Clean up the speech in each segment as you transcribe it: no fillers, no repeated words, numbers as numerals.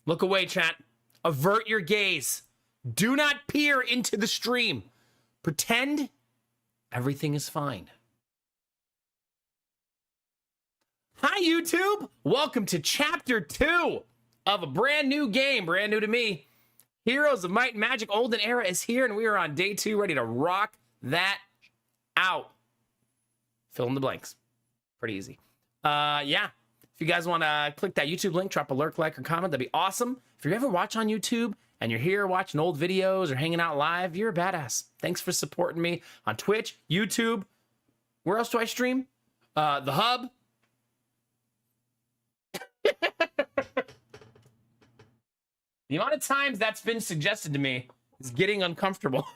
Look away, chat. Avert your gaze. Do not peer into the stream. Pretend everything is fine. Hi, YouTube. Welcome to Chapter 2 of a brand new game, brand new to me. Heroes of Might and Magic Olden Era is here, and we are on day 2, ready to rock that out. Fill in the blanks. Pretty easy. Yeah. If you guys want to click that YouTube link, drop a lurk, like, or comment, that'd be awesome. If you ever watch on YouTube and you're here watching old videos or hanging out live, you're a badass. Thanks for supporting me on Twitch, YouTube. Where else do I stream? The Hub. The amount of times that's been suggested to me is getting uncomfortable.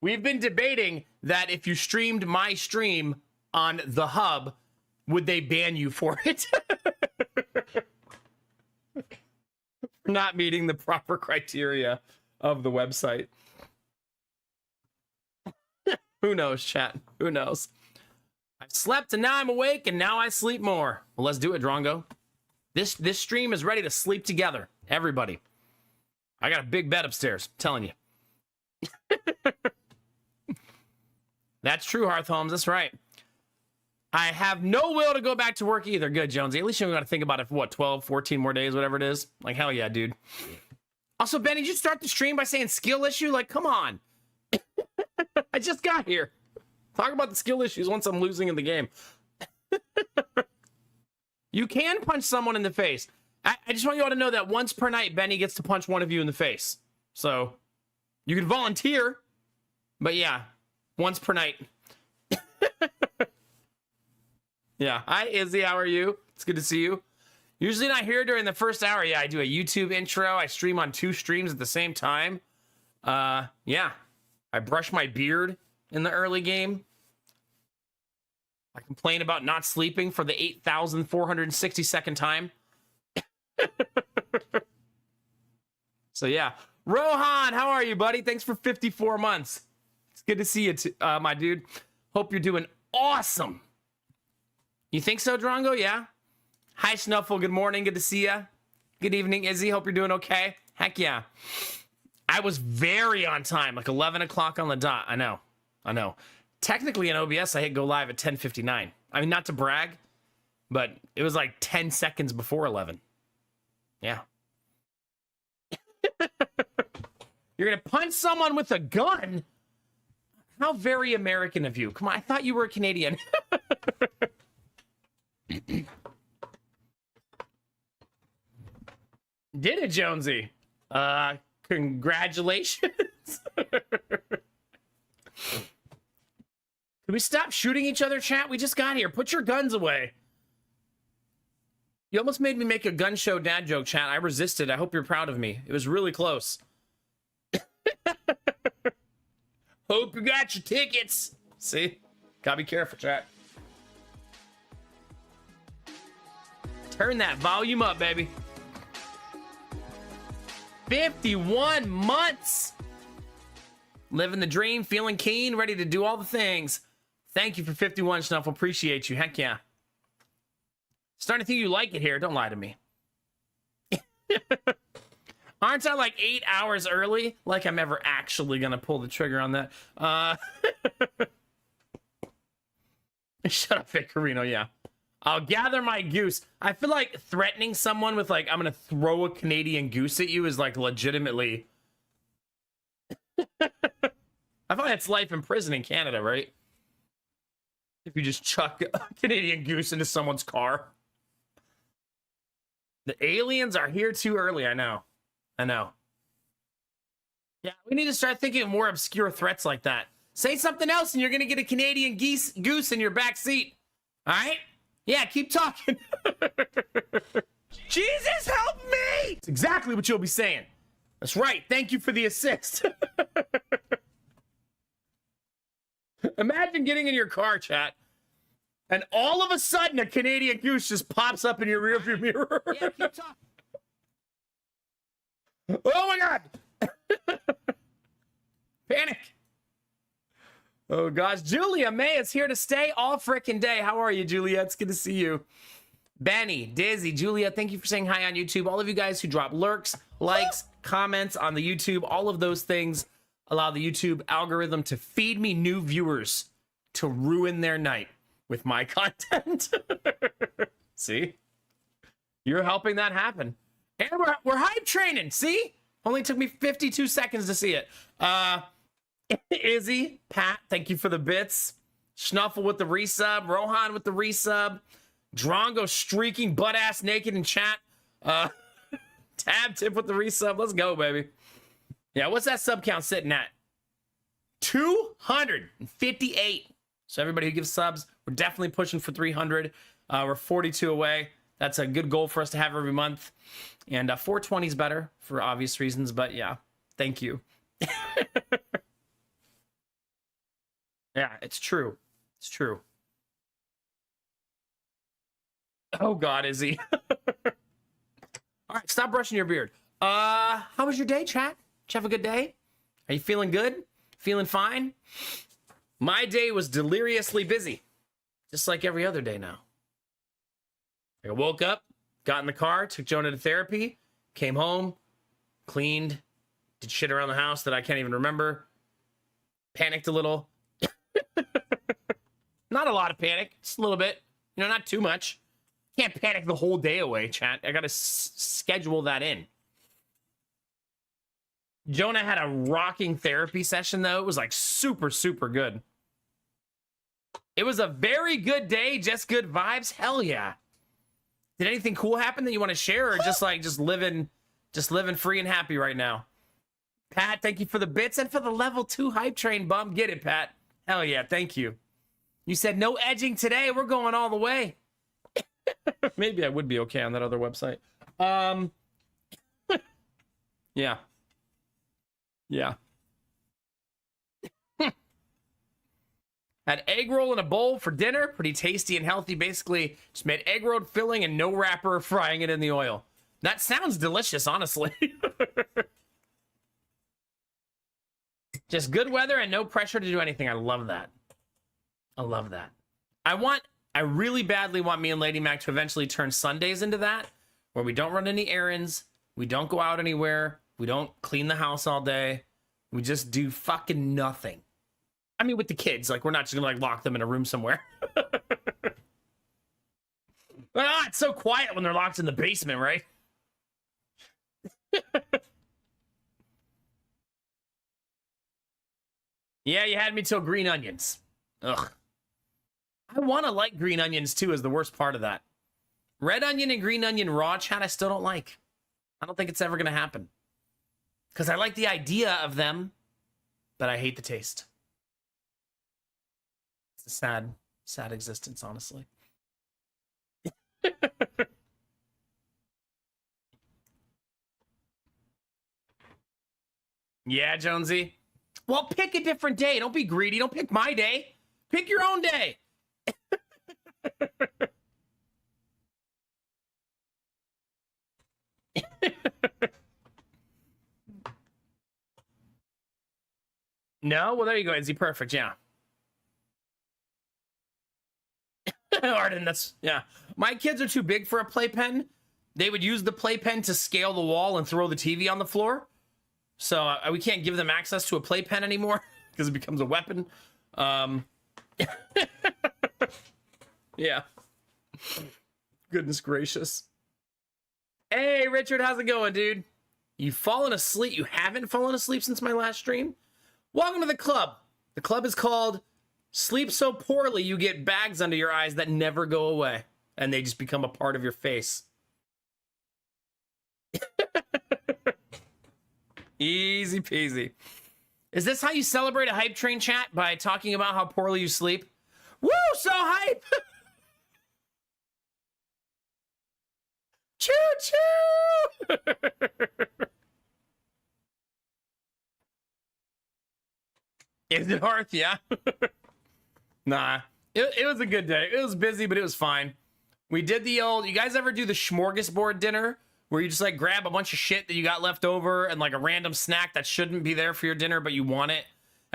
We've been debating that if you streamed my stream on the Hub, would they ban you for it? Not meeting the proper criteria of the website. Who knows, chat? Who knows? I've slept and now I'm awake and now I sleep more. Well, let's do it, Drongo. This stream is ready to sleep together. Everybody. I got a big bed upstairs. I'm telling you. That's true, Hearth Holmes. That's right. I have no will to go back to work either. Good, Jonesy. At least you don't got to think about it for, what, 12, 14 more days, whatever it is. Like, hell yeah, dude. Also, Benny, did you start the stream by saying skill issue? Like, come on. I just got here. Talk about the skill issues once I'm losing in the game. You can punch someone in the face. I just want you all to know that once per night, Benny gets to punch one of you in the face. So, you can volunteer. But yeah. Once per night. Yeah. Hi, Izzy. How are you? It's good to see you. Usually not here during the first hour. Yeah, I do a YouTube intro. I stream on 2 streams at the same time. Yeah. I brush my beard in the early game. I complain about not sleeping for the 8,462nd time. So yeah. Rohan, how are you, buddy? Thanks for 54 months. It's good to see you, my dude. Hope you're doing awesome. You think so, Drongo? Yeah? Hi, Snuffle. Good morning. Good to see you. Good evening, Izzy. Hope you're doing okay. Heck yeah. I was very on time, like 11 o'clock on the dot. I know. Technically in OBS, I hit go live at 10:59. I mean, not to brag, but it was like 10 seconds before 11. Yeah. You're going to punch someone with a gun? How very American of you. Come on, I thought you were a Canadian. Did it, Jonesy? Congratulations. Can we stop shooting each other, chat? We just got here. Put your guns away. You almost made me make a gun show dad joke, chat. I resisted. I hope you're proud of me. It was really close. Hope you got your tickets. See? Gotta be careful, chat. Turn that volume up, baby. 51 months. Living the dream, feeling keen, ready to do all the things. Thank you for 51, Snuffle. Appreciate you. Heck yeah. Starting to think you like it here. Don't lie to me. Aren't I like 8 hours early? Like I'm ever actually gonna pull the trigger on that. Shut up, Vicarino. Yeah. I'll gather my goose. I feel like threatening someone with like, I'm gonna throw a Canadian goose at you is like legitimately... I feel like it's life in prison in Canada, right? If you just chuck a Canadian goose into someone's car. The aliens are here too early, I know. Yeah, we need to start thinking of more obscure threats like that. Say something else and you're gonna get a Canadian goose in your back seat. Alright? Yeah, keep talking. Jesus, help me! That's exactly what you'll be saying. That's right. Thank you for the assist. Imagine getting in your car, chat, and all of a sudden a Canadian goose just pops up in your rearview mirror. Yeah, keep talking. Oh my God! Panic! Oh gosh, Julia May is here to stay all frickin' day. How are you, Julia? It's good to see you. Benny, Dizzy, Julia, thank you for saying hi on YouTube. All of you guys who drop lurks, likes, comments on the YouTube, all of those things allow the YouTube algorithm to feed me new viewers to ruin their night with my content. See? You're helping that happen. And we're hype training, see? Only took me 52 seconds to see it. Izzy, Pat, thank you for the bits. Schnuffle with the resub. Rohan with the resub. Drongo streaking butt-ass naked in chat. Tab Tip with the resub. Let's go, baby. Yeah, what's that sub count sitting at? 258. So everybody who gives subs, we're definitely pushing for 300. We're 42 away. That's a good goal for us to have every month. And 420 is better for obvious reasons, but yeah, thank you. Yeah, it's true. It's true. Oh God, is he? All right, stop brushing your beard. How was your day, chat? Did you have a good day? Are you feeling good? Feeling fine? My day was deliriously busy, just like every other day now. I woke up, got in the car, took Jonah to therapy, came home, cleaned, did shit around the house that I can't even remember, panicked a little. Not a lot of panic, just a little bit. You know, not too much. Can't panic the whole day away, chat. I gotta schedule that in. Jonah had a rocking therapy session, though. It was like super, super good. It was a very good day, just good vibes. Hell yeah. Did anything cool happen that you want to share, or just living free and happy right now? Pat, thank you for the bits and for the level 2 hype train bump. Get it, Pat. Hell yeah, thank you. You said no edging today. We're going all the way. Maybe I would be okay on that other website. Yeah. Yeah. Had egg roll in a bowl for dinner. Pretty tasty and healthy. Basically, just made egg roll filling and no wrapper, frying it in the oil. That sounds delicious, honestly. Just good weather and no pressure to do anything. I love that. I love that. I really badly want me and Lady Mac to eventually turn Sundays into that, where we don't run any errands, we don't go out anywhere, we don't clean the house all day, we just do fucking nothing. I mean, with the kids, like, we're not just gonna like lock them in a room somewhere. It's so quiet when they're locked in the basement, right? Yeah, you had me till green onions. Ugh. I want to like green onions too, is the worst part of that. Red onion and green onion raw, chat, I still don't like. I don't think it's ever going to happen. Because I like the idea of them, but I hate the taste. It's a sad, sad existence, honestly. Yeah, Jonesy. Well, pick a different day. Don't be greedy. Don't pick my day. Pick your own day. No? Well, there you go, Izzy. Perfect, yeah. Arden, that's, yeah. My kids are too big for a playpen. They would use the playpen to scale the wall and throw the TV on the floor. So we can't give them access to a playpen anymore because it becomes a weapon. Yeah. Goodness gracious. Hey, Richard, how's it going, dude? You've fallen asleep. You haven't fallen asleep since my last stream? Welcome to the club. The club is called Sleep So Poorly You Get Bags Under Your Eyes That Never Go Away. And they just become a part of your face. Easy peasy. Is this how you celebrate a hype train, chat? By talking about how poorly you sleep? Woo, so hype! Choo-choo! Is it Hearth? Yeah. Nah. It was a good day. It was busy, but it was fine. We did the old... You guys ever do the smorgasbord dinner? Where you just like grab a bunch of shit that you got left over and like a random snack that shouldn't be there for your dinner, but you want it.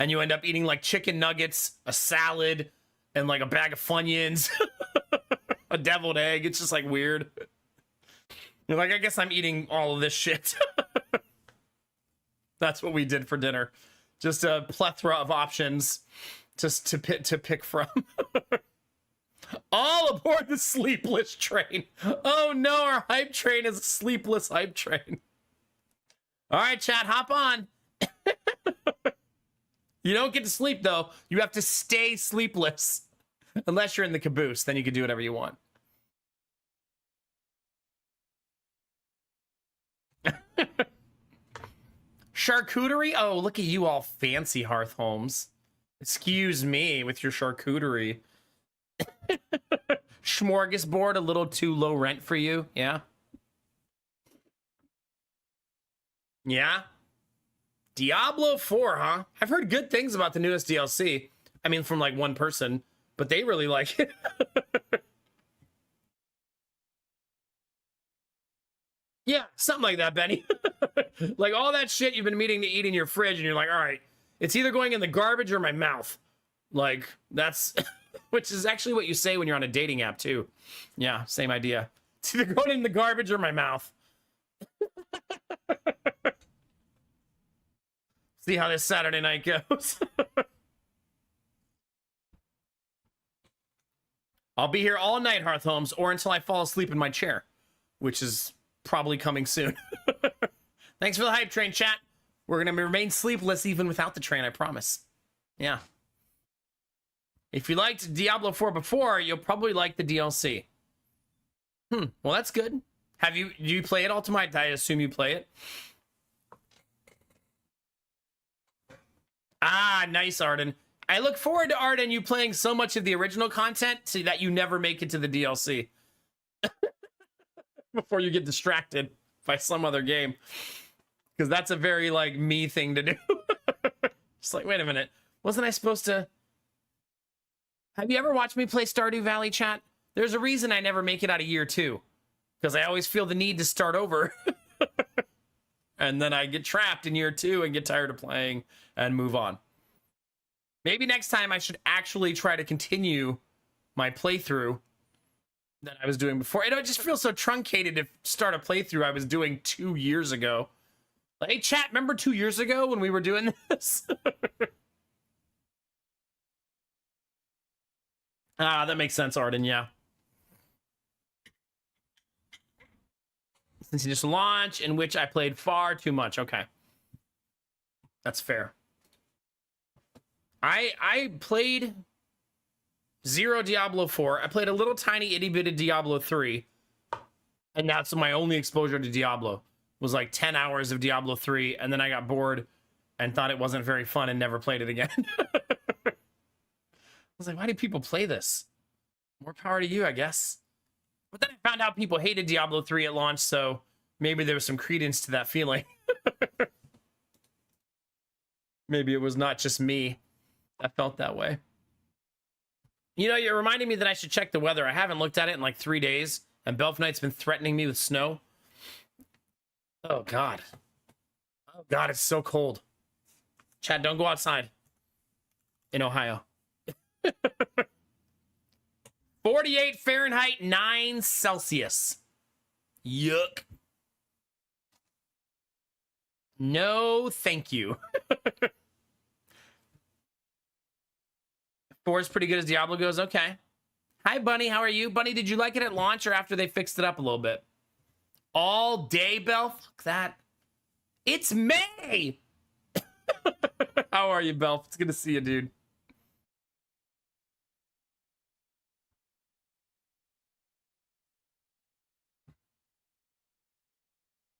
and you end up eating like chicken nuggets, a salad, and like a bag of Funyuns, a deviled egg. It's just like weird. You're like, I guess I'm eating all of this shit. That's what we did for dinner. Just a plethora of options just to pick from. All aboard the sleepless train. Oh no, our hype train is a sleepless hype train. All right, chat, hop on. You don't get to sleep, though. You have to stay sleepless. Unless you're in the caboose, then you can do whatever you want. Charcuterie? Oh, look at you all fancy, Hearth Holmes. Excuse me with your charcuterie. Smorgasbord, a little too low rent for you, yeah? Yeah? Diablo 4, huh? I've heard good things about the newest DLC. I mean, from like one person, but they really like it. Yeah, something like that, Benny. Like all that shit you've been meaning to eat in your fridge, and you're like, all right, it's either going in the garbage or my mouth. Like, that's, which is actually what you say when you're on a dating app, too. Yeah, same idea. It's either going in the garbage or my mouth. See how this Saturday night goes. I'll be here all night, Hearth Holmes, or until I fall asleep in my chair, which is probably coming soon. Thanks for the hype train, chat. We're going to remain sleepless even without the train, I promise. Yeah. If you liked Diablo 4 before, you'll probably like the DLC. Well, that's good. Do you play it, Ultimate? I assume you play it. Ah, nice, Arden. I look forward to, Arden, you playing so much of the original content so that you never make it to the DLC. Before you get distracted by some other game. Because that's a very, like, me thing to do. Just like, wait a minute. Wasn't I supposed to... Have you ever watched me play Stardew Valley, chat? There's a reason I never make it out of year 2. Because I always feel the need to start over. And then I get trapped in year 2 and get tired of playing and move on. Maybe next time I should actually try to continue my playthrough that I was doing before. It just feels so truncated to start a playthrough I was doing 2 years ago. Like, hey, chat, remember 2 years ago when we were doing this? Ah, that makes sense, Arden, yeah. Since you just launched, in which I played far too much. Okay. That's fair. I played zero Diablo 4. I played a little tiny itty bitty Diablo 3. And that's my only exposure to Diablo. Was like 10 hours of Diablo 3, and then I got bored and thought it wasn't very fun and never played it again. I was like, why do people play this? More power to you, I guess. But then I found out people hated Diablo 3 at launch, so maybe there was some credence to that feeling. Maybe it was not just me that felt that way. You know, you're reminding me that I should check the weather. I haven't looked at it in like 3 days, and Belf Knight's been threatening me with snow. Oh, God. Oh, God, it's so cold. Chad, don't go outside in Ohio. 48 Fahrenheit, 9 Celsius. Yuck. No, thank you. 4 is pretty good as Diablo goes. Okay. Hi, Bunny. How are you? Bunny, did you like it at launch or after they fixed it up a little bit? All day, Belle? Fuck that. It's May! How are you, Belf? It's good to see you, dude.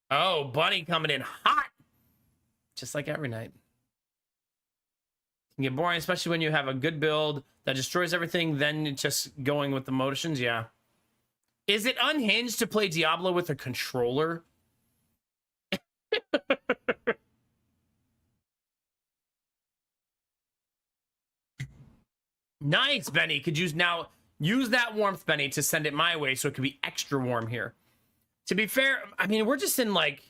Oh, Bunny coming in hot. Just like every night. It can get boring, especially when you have a good build that destroys everything, then just going with the motions, yeah. Is it unhinged to play Diablo with a controller? Nice, Benny. Could use that warmth, Benny, to send it my way so it could be extra warm here. To be fair, I mean, we're just in like,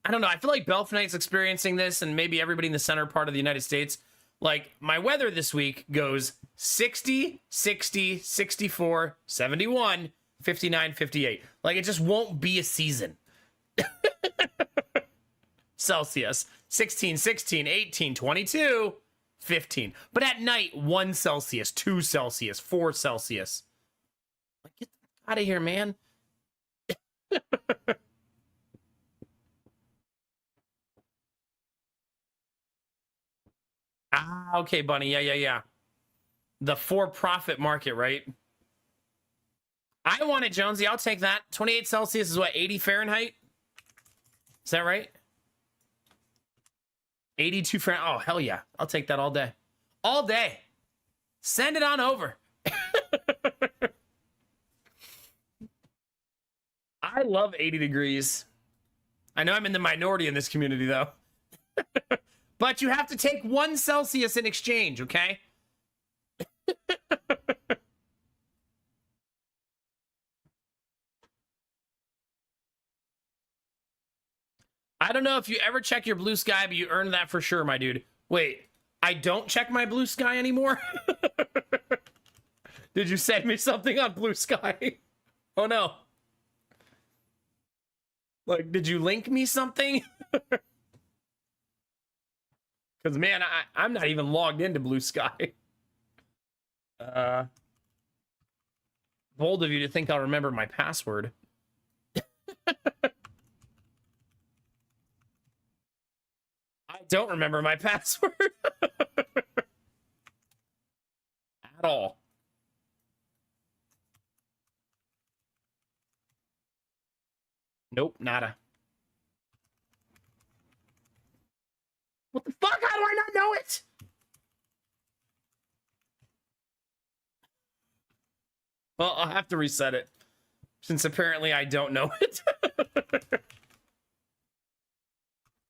I don't know. I feel like Belf Knight's experiencing this, and maybe everybody in the center part of the United States. Like, my weather this week goes 60, 60, 64, 71, 59, 58. Like, it just won't be a season. Celsius, 16, 16, 18, 22, 15. But at night, 1 Celsius, 2 Celsius, 4 Celsius. Like, get out of here, man. Ah, okay, Bunny. Yeah. The for-profit market, right? I want it, Jonesy. I'll take that. 28 Celsius is what, 80 Fahrenheit? Is that right? 82 Fahrenheit. Oh, hell yeah. I'll take that all day. All day. Send it on over. I love 80 degrees. I know I'm in the minority in this community, though. But you have to take 1 Celsius in exchange, okay? I don't know if you ever check your blue sky, but you earned that for sure, my dude. Wait, I don't check my blue sky anymore? Did you send me something on blue sky? Oh no. Like, did you link me something? Because, man, I'm not even logged into blue sky. Bold of you to think I'll remember my password. I don't remember my password. At all. Nope, nada. What the fuck? How do I not know it? Well, I'll have to reset it, since apparently I don't know it.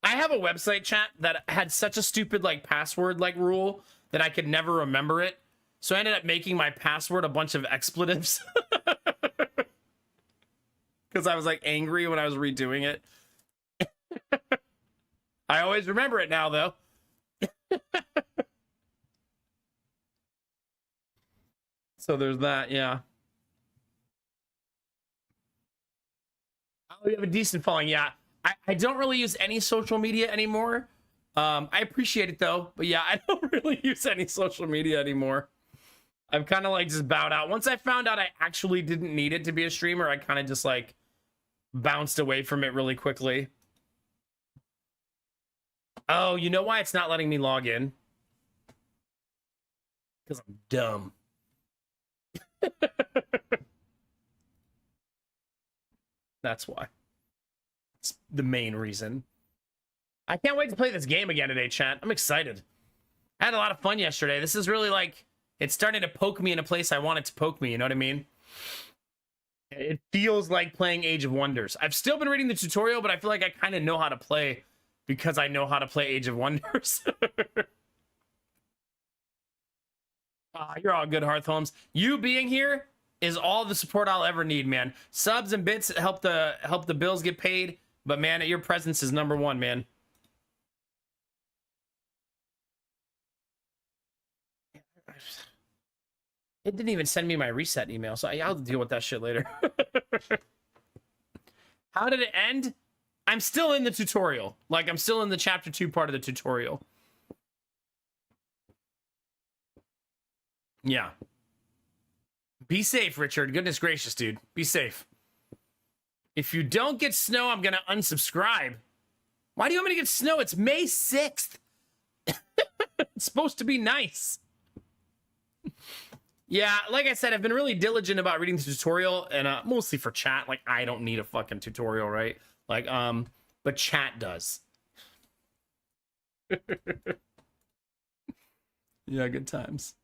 I have a website, chat, that had such a stupid, like, password, like, rule that I could never remember it. So I ended up making my password a bunch of expletives. Because I was, like, angry when I was redoing it. I always remember it now, though. So there's that, yeah. Oh, you have a decent following, yeah. I don't really use any social media anymore. I appreciate it, though. But yeah, I don't really use any social media anymore. I've kind of, like, just bowed out. Once I found out I actually didn't need it to be a streamer, I kind of just, like, bounced away from it really quickly. Oh, you know why it's not letting me log in? Because I'm dumb. That's why. It's the main reason. I can't wait to play this game again today, chat. I'm excited. I had a lot of fun yesterday. This is really, like, it's starting to poke me in a place I want it to poke me, you know what I mean? It feels like playing Age of Wonders. I've still been reading the tutorial, but I feel like I kind of know how to play because I know how to play Age of Wonders. You're all good, Hearthhomes. You being here is all the support I'll ever need, man. Subs and bits help the bills get paid, but man, your presence is number one, man. It didn't even send me my reset email, so I'll deal with that shit later. How did it end? I'm still in the tutorial. Like, I'm still in the chapter 2 part of the tutorial. Yeah. Be safe, Richard. Goodness gracious, dude. Be safe. If you don't get snow, I'm gonna unsubscribe. Why do you want me to get snow? It's May 6th. It's supposed to be nice. Yeah, like I said, I've been really diligent about reading the tutorial, and mostly for chat. Like, I don't need a fucking tutorial, right? Like, but chat does. Yeah, good times.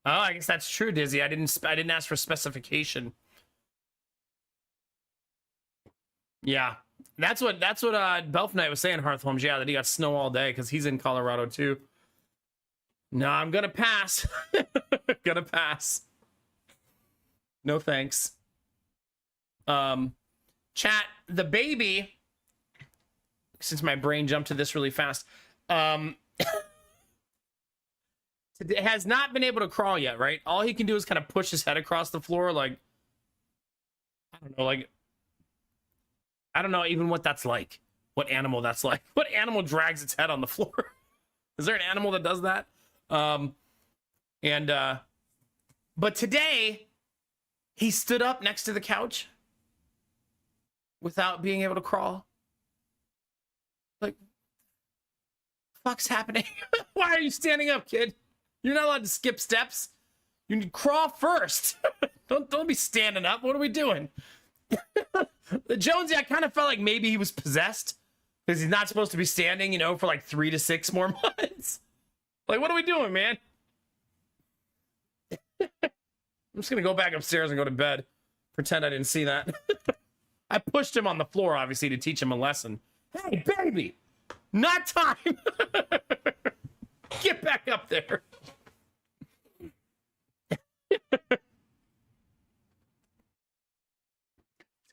Oh, I guess that's true, Dizzy. I didn't ask for specification. Yeah. That's what Belf Knight was saying, Hearthhomes. Yeah, that he got snow all day because he's in Colorado too. No, I'm gonna pass. Gonna pass. No thanks. Chat, the baby since my brain jumped to this really fast. Has not been able to crawl yet, right? All he can do is kind of push his head across the floor, like, I don't know, like, I don't know even what that's like. What animal that's like. What animal drags its head on the floor? Is there an animal that does that? But today, he stood up next to the couch without being able to crawl. Like, fuck's happening? Why are you standing up, kid? You're not allowed to skip steps. You need to crawl first. Don't be standing up. What are we doing? Jonesy, I kind of felt like maybe he was possessed because he's not supposed to be standing, you know, for like 3 to 6 more months. Like, what are we doing, man? I'm just gonna go back upstairs and go to bed. Pretend I didn't see that. I pushed him on the floor, obviously, to teach him a lesson. Hey, baby, not time. Get back up there.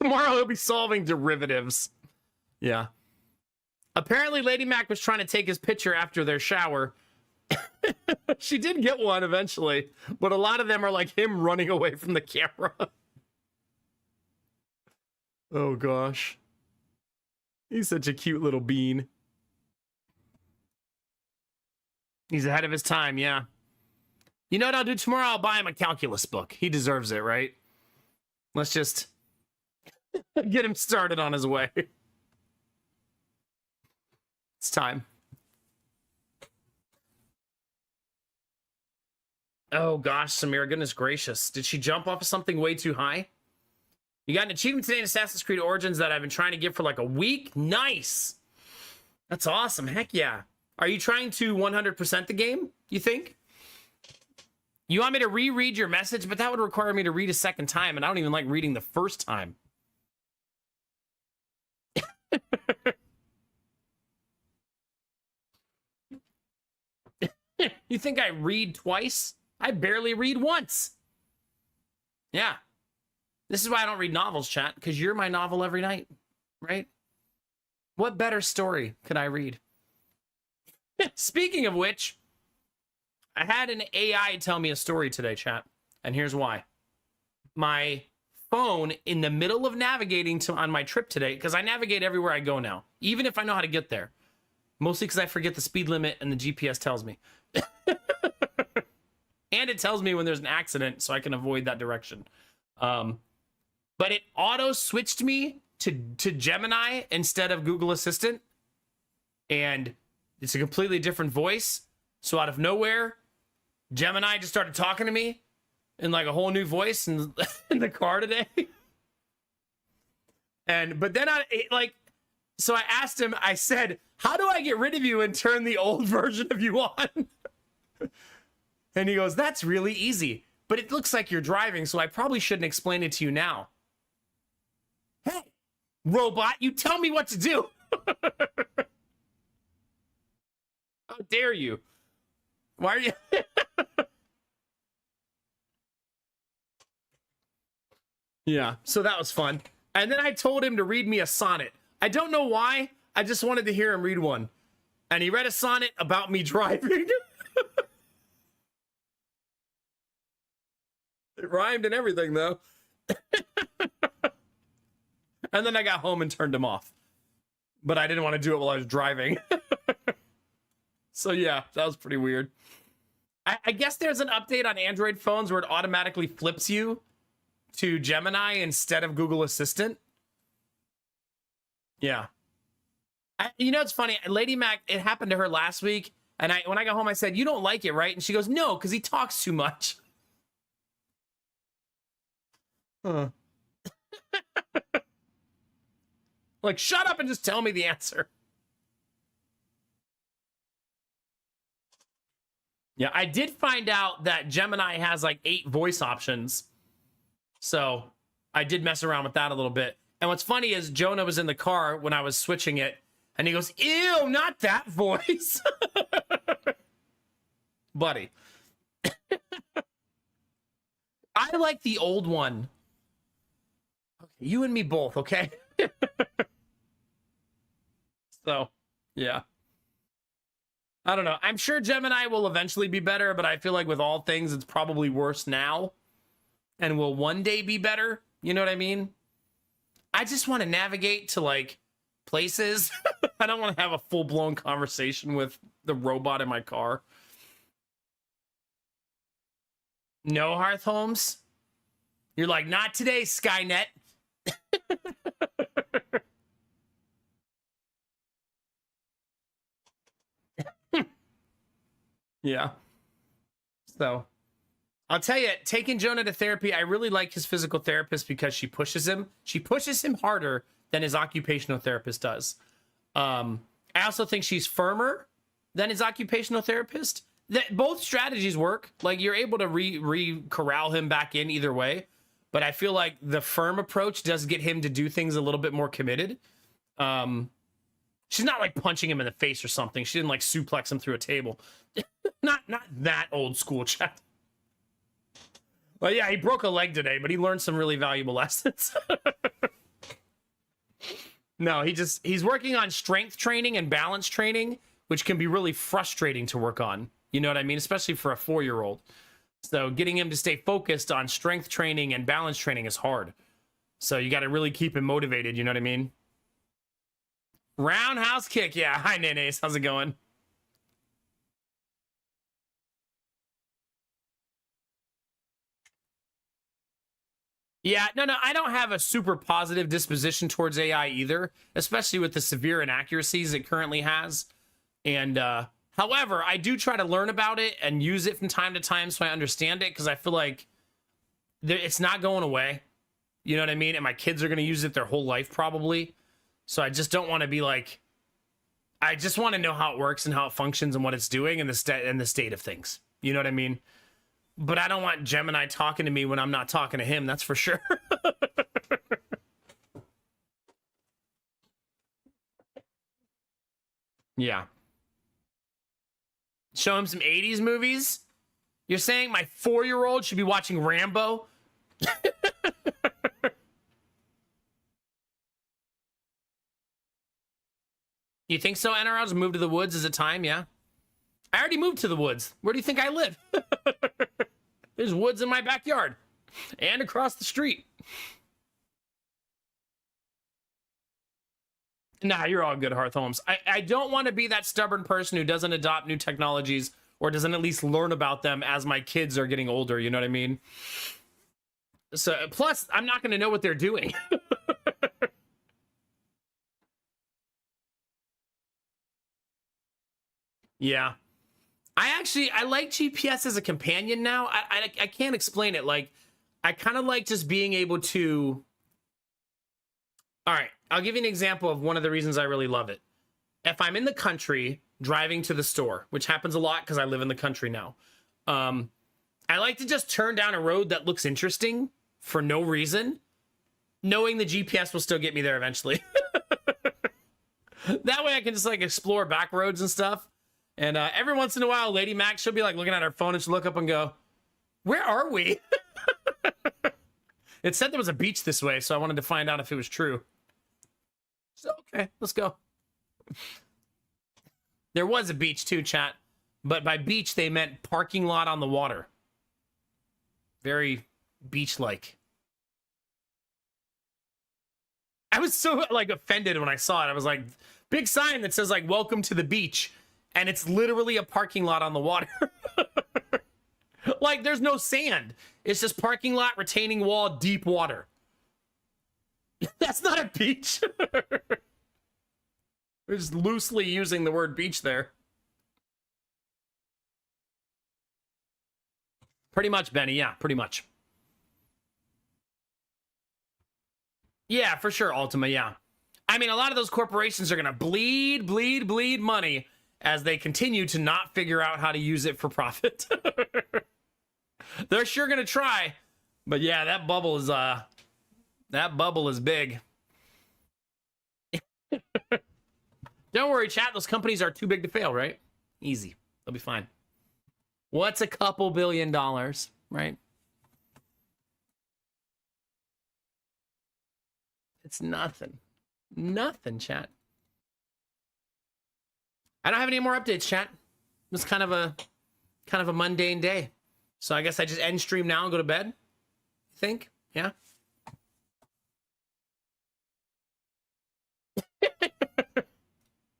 Tomorrow he'll be solving derivatives. Yeah. Apparently Lady Mac was trying to take his picture after their shower. She did get one eventually, but a lot of them are like him running away from the camera. Oh gosh. He's such a cute little bean. He's ahead of his time, yeah. You know what I'll do tomorrow? I'll buy him a calculus book. He deserves it, right? Let's just get him started on his way. It's time. Oh gosh, Samira, goodness gracious. Did she jump off of something way too high? You got an achievement today in Assassin's Creed Origins that I've been trying to get for like a week? Nice. That's awesome. Heck yeah. Are you trying to 100% the game, you think? You want me to reread your message, but that would require me to read a second time, and I don't even like reading the first time. You think I read twice? I barely read once. Yeah. This is why I don't read novels, chat, because you're my novel every night, right? What better story could I read? Speaking of which, I had an AI tell me a story today, chat, and here's why. My phone, in the middle of navigating on my trip today, because I navigate everywhere I go now, even if I know how to get there, mostly because I forget the speed limit and the GPS tells me. And it tells me when there's an accident so I can avoid that direction. But it auto switched me to Gemini instead of Google Assistant. And it's a completely different voice. So out of nowhere, Gemini just started talking to me in like a whole new voice in the car today. But then so I asked him, I said, how do I get rid of you and turn the old version of you on? And he goes, that's really easy, but it looks like you're driving, so I probably shouldn't explain it to you now. Hey, robot, you tell me what to do. How dare you? Why are you? Yeah, so that was fun. And then I told him to read me a sonnet. I don't know why. I just wanted to hear him read one. And he read a sonnet about me driving. It rhymed and everything, though. And then I got home and turned him off. But I didn't want to do it while I was driving. So yeah, that was pretty weird. I guess there's an update on Android phones where it automatically flips you to Gemini instead of Google Assistant. Yeah. You know, it's funny. Lady Mac, it happened to her last week. And when I got home, I said, you don't like it, right? And she goes, no, because he talks too much. Huh. Like, shut up and just tell me the answer. Yeah, I did find out that Gemini has like 8 voice options. So I did mess around with that a little bit. And what's funny is Jonah was in the car when I was switching it. And he goes, ew, not that voice. Buddy. I like the old one. Okay, you and me both, okay? So, yeah. I don't know. I'm sure Gemini will eventually be better, but I feel like with all things, it's probably worse now and will one day be better. You know what I mean? I just want to navigate to like places. I don't want to have a full blown conversation with the robot in my car. No Hearth Homes. You're like, not today, Skynet. Yeah. So I'll tell you, taking Jonah to therapy, I really like his physical therapist because she pushes him. She pushes him harder than his occupational therapist does. I also think she's firmer than his occupational therapist. That both strategies work. Like you're able to corral him back in either way. But I feel like the firm approach does get him to do things a little bit more committed. She's not like punching him in the face or something. She didn't like suplex him through a table. not that old school, chat. Well, yeah, he broke a leg today, but he learned some really valuable lessons. No, he's working on strength training and balance training, which can be really frustrating to work on. You know what I mean? Especially for a 4-year-old. So getting him to stay focused on strength training and balance training is hard. So you got to really keep him motivated. You know what I mean? Roundhouse kick. Yeah. Hi, Nenes. How's it going? Yeah, no, I don't have a super positive disposition towards AI either, especially with the severe inaccuracies it currently has. And however, I do try to learn about it and use it from time to time so I understand it, because I feel like it's not going away. You know what I mean? And my kids are going to use it their whole life probably. So I just don't want to be like, I just want to know how it works and how it functions and what it's doing and the state of things. You know what I mean? But I don't want Gemini talking to me when I'm not talking to him, that's for sure. Yeah. Show him some 80s movies? You're saying my 4-year-old should be watching Rambo? You think so, NRLs? Move to the woods? Is it time? Yeah. I already moved to the woods. Where do you think I live? There's woods in my backyard and across the street. Nah, you're all good, Hearth Holmes. I don't want to be that stubborn person who doesn't adopt new technologies or doesn't at least learn about them as my kids are getting older. You know what I mean? So, plus, I'm not going to know what they're doing. Yeah. I like GPS as a companion now. I can't explain it. Like, I kind of like just being able to. All right, I'll give you an example of one of the reasons I really love it. If I'm in the country driving to the store, which happens a lot because I live in the country now, I like to just turn down a road that looks interesting for no reason, knowing the GPS will still get me there eventually. That way I can just like explore back roads and stuff. And every once in a while, Lady Mac, she'll be like looking at her phone and she'll look up and go, "Where are we?" It said there was a beach this way, so I wanted to find out if it was true. So, okay, let's go. There was a beach too, chat. But by beach, they meant parking lot on the water. Very beach-like. I was so like offended when I saw it. I was like, big sign that says like, "Welcome to the beach." And it's literally a parking lot on the water. Like, there's no sand. It's just parking lot, retaining wall, deep water. That's not a beach. We're just loosely using the word beach there. Pretty much, Benny. Yeah, pretty much. Yeah, for sure, Ultima. Yeah. I mean, a lot of those corporations are going to bleed money as they continue to not figure out how to use it for profit. They're sure going to try. But yeah, that bubble is big. Don't worry, chat. Those companies are too big to fail, right? Easy. They'll be fine. What's a couple $1 billion, right? It's nothing. Nothing, chat. I don't have any more updates, chat. It was kind of a mundane day. So I guess I just end stream now and go to bed. You think? Yeah.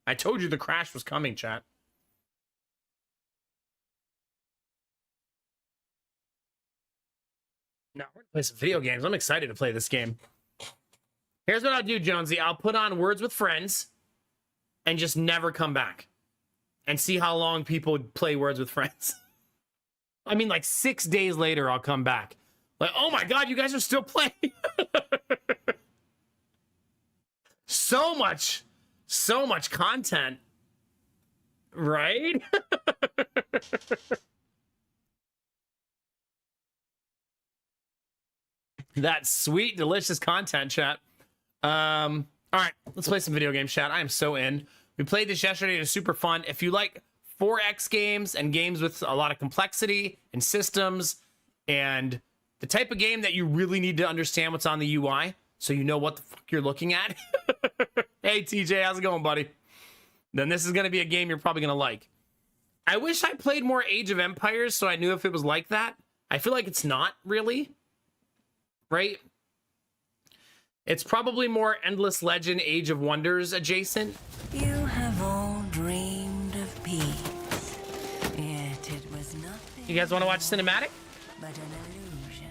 I told you the crash was coming, chat. Now we're gonna play some video games. I'm excited to play this game. Here's what I'll do, Jonesy. I'll put on Words with Friends and just never come back and see how long people play Words with Friends. I mean, like 6 days later, I'll come back. Like, oh my God, you guys are still playing. So much content, right? That sweet, delicious content, chat. All right, let's play some video games, chat. I am so in. We played this yesterday. It was super fun. If you like 4X games and games with a lot of complexity and systems and the type of game that you really need to understand what's on the UI so you know what the fuck you're looking at. Hey, TJ, how's it going, buddy? Then this is going to be a game you're probably going to like. I wish I played more Age of Empires so I knew if it was like that. I feel like it's not really. Right? It's probably more Endless Legend, Age of Wonders adjacent. You have all dreamed of peace, yet it was nothing. You guys want to watch cinematic? But an illusion.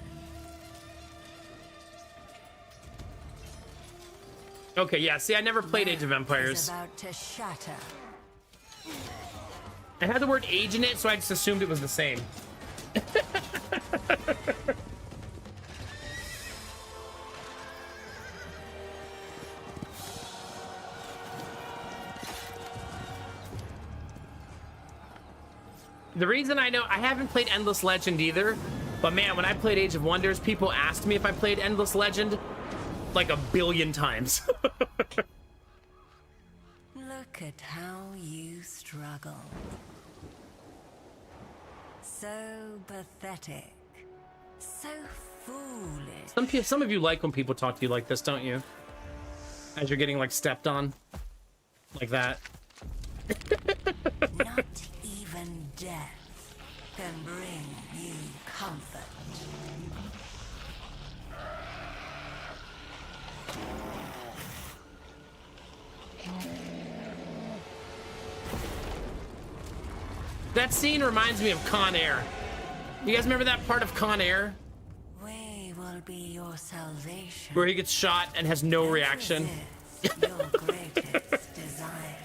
Okay, yeah. See, I never played Age of Is Empires. about to shatter. I had the word age in it, so I just assumed it was the same. The reason I know, I haven't played Endless Legend either, but man, when I played Age of Wonders, people asked me if I played Endless Legend like a billion times. Look at how you struggle. So pathetic. So foolish. Some of you like when people talk to you like this, don't you? As you're getting like stepped on. Like that. Not even death can bring you comfort. That scene reminds me of Con Air. You guys remember that part of Con Air? We will be your salvation. Where he gets shot and has no reaction. Resist your greatest desire.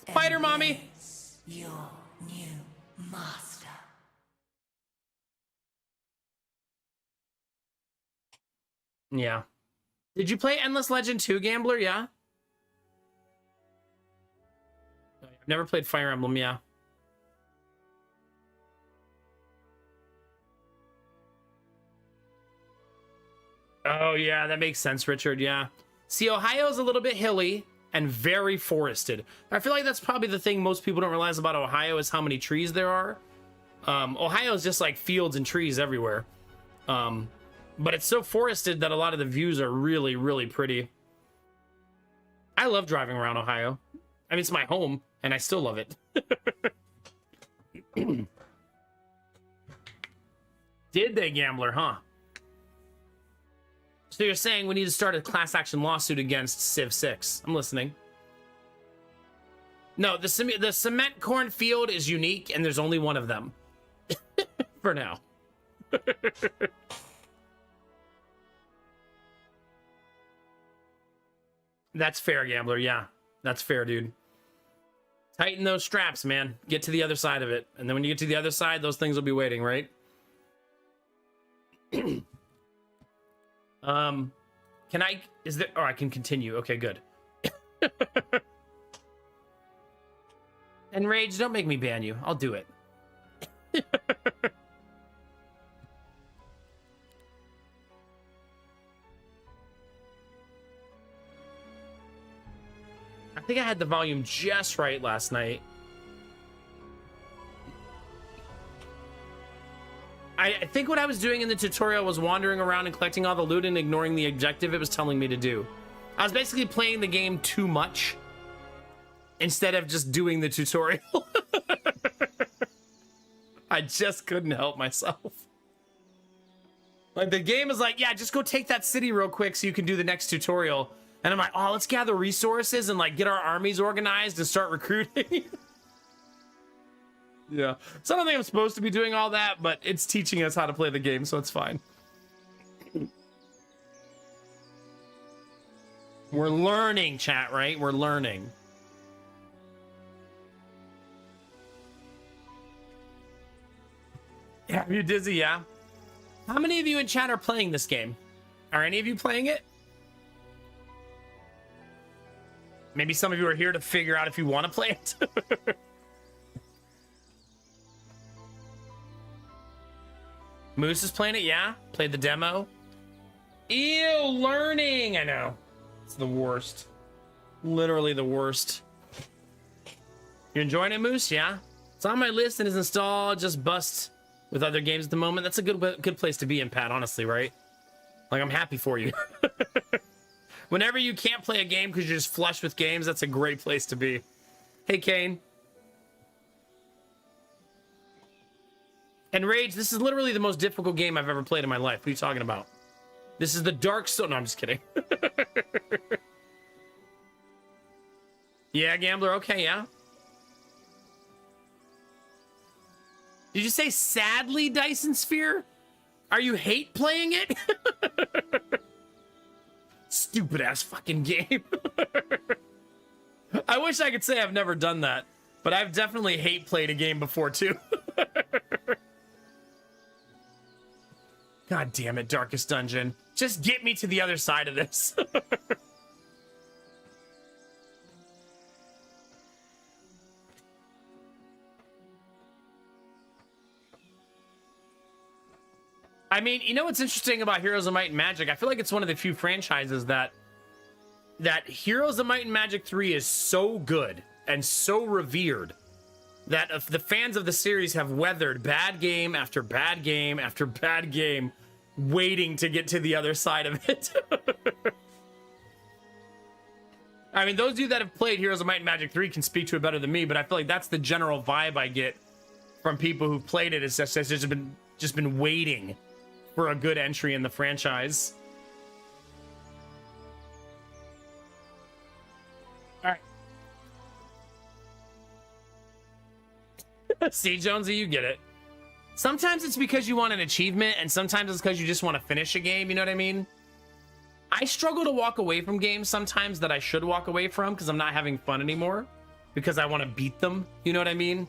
Spider Mommy! Embrace your new master. Yeah. Did you play Endless Legend 2, Gambler? Yeah? I've never played Fire Emblem, yeah. Oh, yeah, that makes sense, Richard, yeah. See, Ohio's a little bit hilly and very forested. I feel like that's probably the thing most people don't realize about Ohio is how many trees there are. Ohio is just like fields and trees everywhere. But it's so forested that a lot of the views are really, really pretty. I love driving around Ohio. I mean, it's my home, and I still love it. Did they, Gambler, huh? So you're saying we need to start a class action lawsuit against Civ 6. I'm listening. No, the cement cornfield is unique, and there's only one of them. For now. That's fair, Gambler. Yeah, that's fair, dude. Tighten those straps, man. Get to the other side of it. And then when you get to the other side, those things will be waiting, right? Can I, is there, oh, I can continue. Okay, good. And Rage, don't make me ban you. I'll do it. I think I had the volume just right last night. I think what I was doing in the tutorial was wandering around and collecting all the loot and ignoring the objective it was telling me to do. I was basically playing the game too much. instead of just doing the tutorial. I just couldn't help myself. Like, the game is like, yeah, just go take that city real quick so you can do the next tutorial. And I'm like, oh, let's gather resources and like get our armies organized and start recruiting. Yeah. So I don't think I'm supposed to be doing all that, but it's teaching us how to play the game, so it's fine. We're learning, chat, right? We're learning. Yeah, you dizzy, yeah. How many of you in chat are playing this game? Are any of you playing it? Maybe some of you are here to figure out if you want to play it. Moose is playing it, yeah? Played the demo. Ew, learning! I know. It's the worst. Literally the worst. You enjoying it, Moose? Yeah? It's on my list and is installed. Just bust with other games at the moment. That's a good place to be in, Pat, honestly, right? Like, I'm happy for you. Whenever you can't play a game because you're just flush with games, that's a great place to be. Hey, Kane. And Rage, this is literally the most difficult game I've ever played in my life. What are you talking about? This is the Dark Soul. No, I'm just kidding. Yeah, Gambler. Okay, yeah. Did you say sadly, Dyson Sphere? Are you hate playing it? Stupid ass fucking game. I wish I could say I've never done that, but I've definitely hate played a game before too. God damn it, Darkest Dungeon. Just get me to the other side of this. I mean, you know what's interesting about Heroes of Might and Magic? I feel like it's one of the few franchises that Heroes of Might and Magic 3 is so good and so revered that if the fans of the series have weathered bad game after bad game after bad game, waiting to get to the other side of it. I mean, those of you that have played Heroes of Might and Magic 3 can speak to it better than me, but I feel like that's the general vibe I get from people who've played it. It's just been waiting for a good entry in the franchise. All right. See, Jonesy, you get it. Sometimes it's because you want an achievement, and sometimes it's because you just want to finish a game, you know what I mean? I struggle to walk away from games sometimes that I should walk away from because I'm not having fun anymore, because I want to beat them, you know what I mean?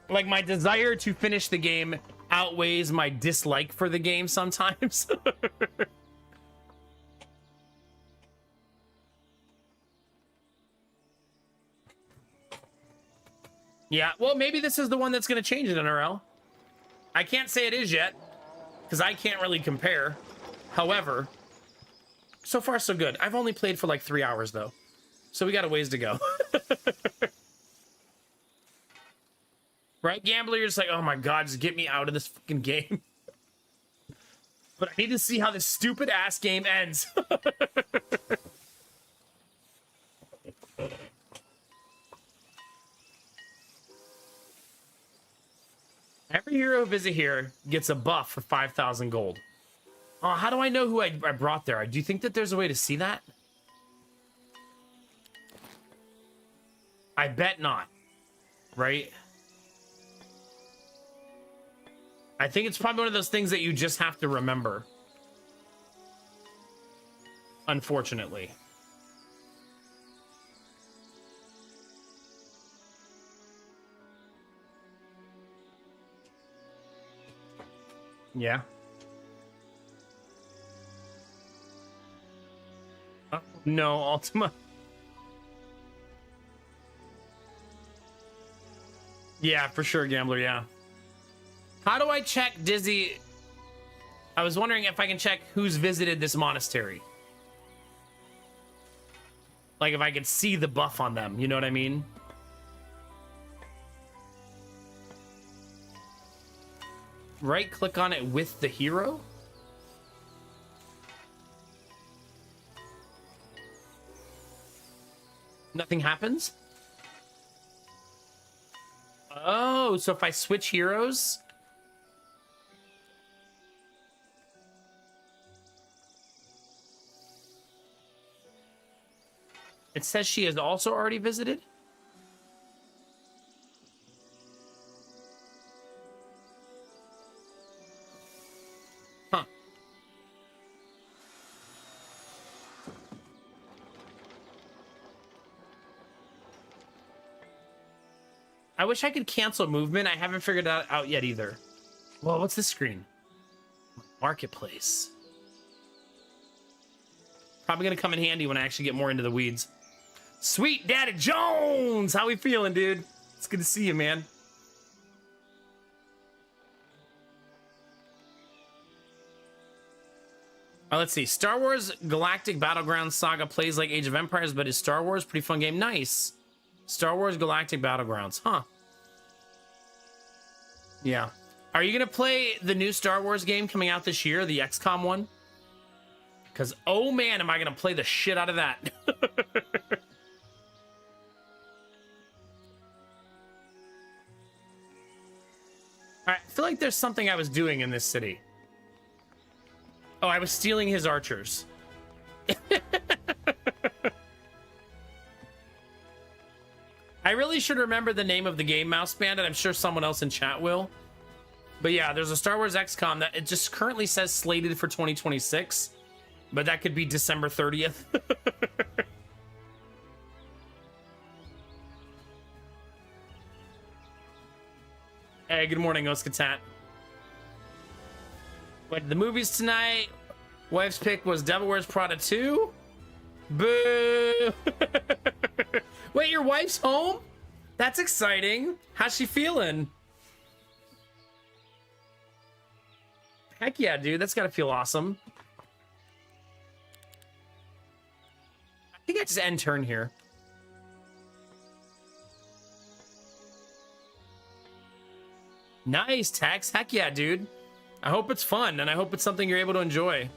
Like, my desire to finish the game outweighs my dislike for the game sometimes. Yeah, well, maybe this is the one that's going to change it, NRL. I can't say it is yet, because I can't really compare. However, so far so good. I've only played for like 3 hours, though. So we got a ways to go. Right, Gambler? You're just like, oh my god, just get me out of this fucking game. But I need to see how this stupid-ass game ends. Every hero visit here gets a buff for 5,000 gold. Oh, how do I know who I brought there? Do you think that there's a way to see that? I bet not. Right? I think it's probably one of those things that you just have to remember. Unfortunately. Yeah. No, Ultima. Yeah, for sure, Gambler, yeah. How do I check Dizzy? I was wondering if I can check who's visited this monastery. Like, if I could see the buff on them, you know what I mean? Right-click on it with the hero? Nothing happens? Oh, so if I switch heroes... It says she has also already visited? Huh. I wish I could cancel movement. I haven't figured that out yet either. Well, what's this screen? Marketplace. Probably gonna come in handy when I actually get more into the weeds. Sweet Daddy Jones! How we feeling, dude? It's good to see you, man. Let's see. Star Wars Galactic Battlegrounds Saga plays like Age of Empires, but is Star Wars. Pretty fun game. Nice. Star Wars Galactic Battlegrounds. Huh. Yeah. Are you going to play the new Star Wars game coming out this year, the XCOM one? Because, oh man, am I going to play the shit out of that. All right, I feel like there's something I was doing in this city. Oh, I was stealing his archers. I really should remember the name of the game, Mouse Bandit. I'm sure someone else in chat will. But yeah, there's a Star Wars XCOM that it just currently says slated for 2026. But that could be December 30th. Hey, good morning, Oskatat. Went to the movies tonight. Wife's pick was Devil Wears Prada 2. Boo! Wait, your wife's home? That's exciting. How's she feeling? Heck yeah, dude. That's gotta feel awesome. I think I just end turn here. Nice, Tex. Heck yeah, dude. I hope it's fun, and I hope it's something you're able to enjoy.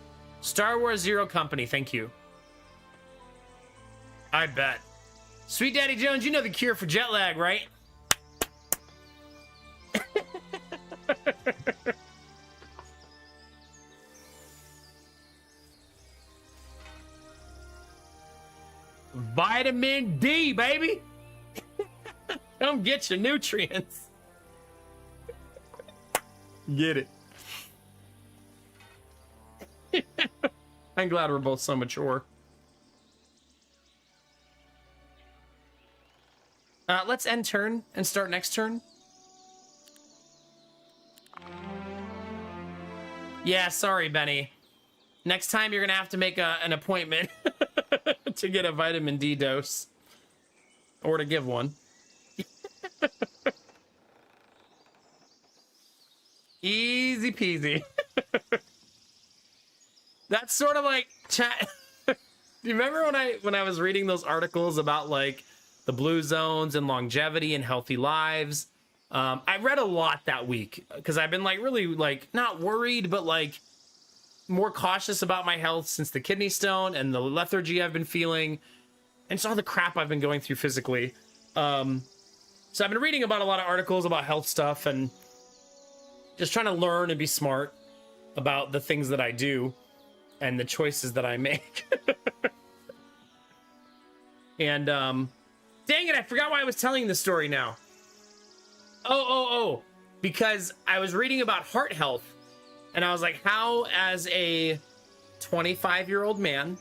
Star Wars Zero Company, thank you. I bet. Sweet Daddy Jones, you know the cure for jet lag, right? Vitamin D, baby. Come get your nutrients. Get it. I'm glad we're both so mature. Let's end turn and start next turn. Yeah, sorry, Benny. Next time you're gonna have to make an appointment to get a vitamin D dose. Or to give one. Easy peasy. That's sort of like chat. Do you remember when I was reading those articles about like the blue zones and longevity and healthy lives? I read a lot that week because I've been like really like not worried, but like more cautious about my health since the kidney stone and the lethargy I've been feeling and just all the crap I've been going through physically. So I've been reading about a lot of articles about health stuff and just trying to learn and be smart about the things that I do and the choices that I make. And dang it, I forgot why I was telling this story now. Oh, because I was reading about heart health and I was like, how as a 25-year-old man,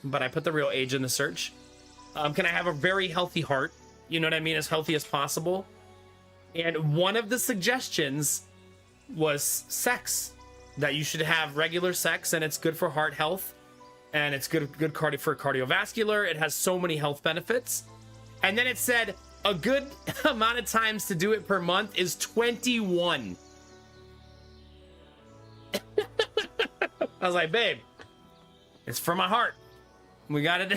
but I put the real age in the search, can I have a very healthy heart? You know what I mean? As healthy as possible. And one of the suggestions was sex, that you should have regular sex and it's good for heart health and it's good for cardiovascular. It has so many health benefits. And then it said a good amount of times to do it per month is 21. I was like, babe, it's for my heart. We gotta do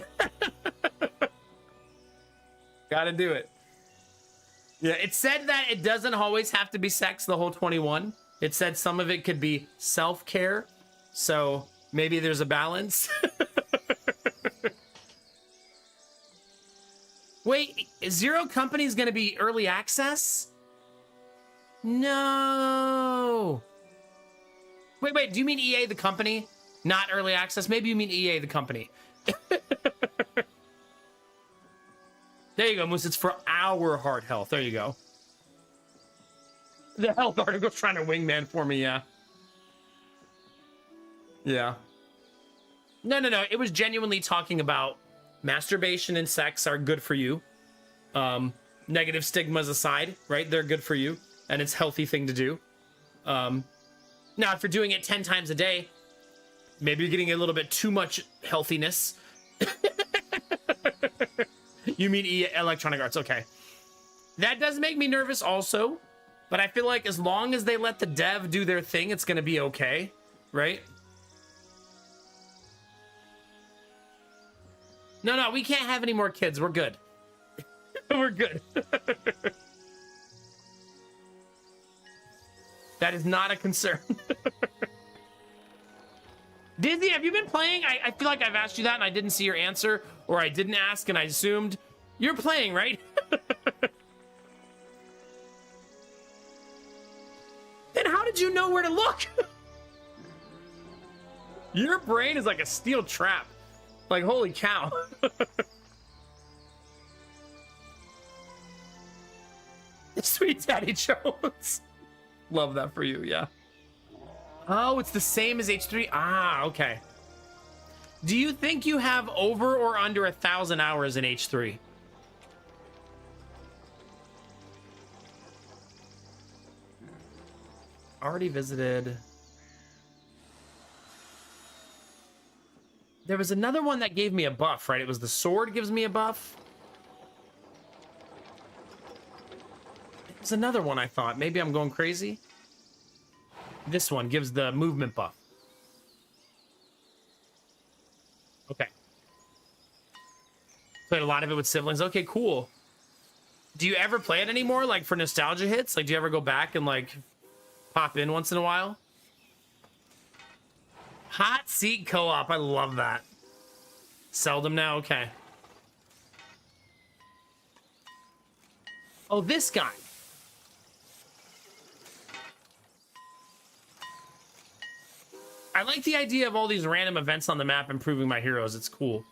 gotta do it. Yeah, it said that it doesn't always have to be sex the whole 21. It said some of it could be self-care. So maybe there's a balance. Wait, Zero Company's gonna be early access? No. Wait, do you mean EA the company? Not early access? Maybe you mean EA the company. There you go, Moose. It's for our heart health. There you go. The health article's trying to wingman for me, yeah. Yeah. No. It was genuinely talking about masturbation and sex are good for you. Negative stigmas aside, right? They're good for you, and it's a healthy thing to do. Now, if you're doing it 10 times a day, maybe you're getting a little bit too much healthiness. You mean Electronic Arts, okay. That does make me nervous also, but I feel like as long as they let the dev do their thing, it's gonna be okay, right? No, we can't have any more kids. We're good. We're good. That is not a concern. Disney, have you been playing? I feel like I've asked you that and I didn't see your answer, or I didn't ask and I assumed. You're playing, right? Then how did you know where to look? Your brain is like a steel trap. Like, holy cow. Sweet Daddy Jones. Love that for you, yeah. Oh, it's the same as H3. Ah, okay. Do you think you have over or under 1,000 hours in H3? Already visited. There was another one that gave me a buff, right? It was the sword gives me a buff. There's another one I thought. Maybe I'm going crazy. This one gives the movement buff. Okay. Played a lot of it with siblings. Okay, cool. Do you ever play it anymore? Like for nostalgia hits? Like do you ever go back and like pop in once in a while? Hot seat co-op. I love that. Seldom now. Okay. Oh, this guy. I like the idea of all these random events on the map improving my heroes. It's cool.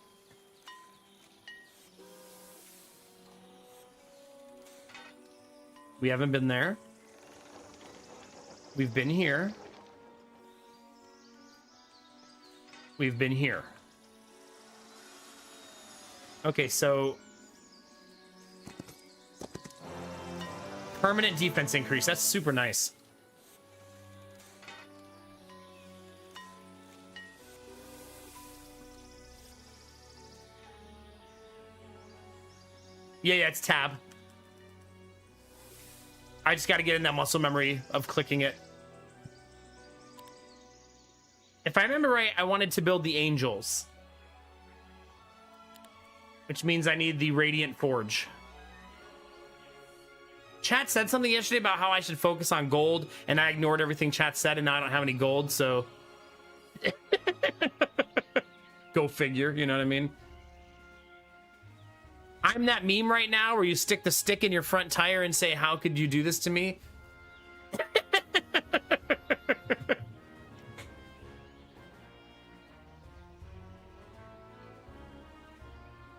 We haven't been there. We've been here. We've been here. Okay, so permanent defense increase. That's super nice. Yeah, it's tab. I just got to get in that muscle memory of clicking it. If I remember right, I wanted to build the angels, which means I need the Radiant Forge. Chat said something yesterday about how I should focus on gold, and I ignored everything chat said, and now I don't have any gold, so... Go figure, you know what I mean? I'm that meme right now where you stick the stick in your front tire and say, how could you do this to me?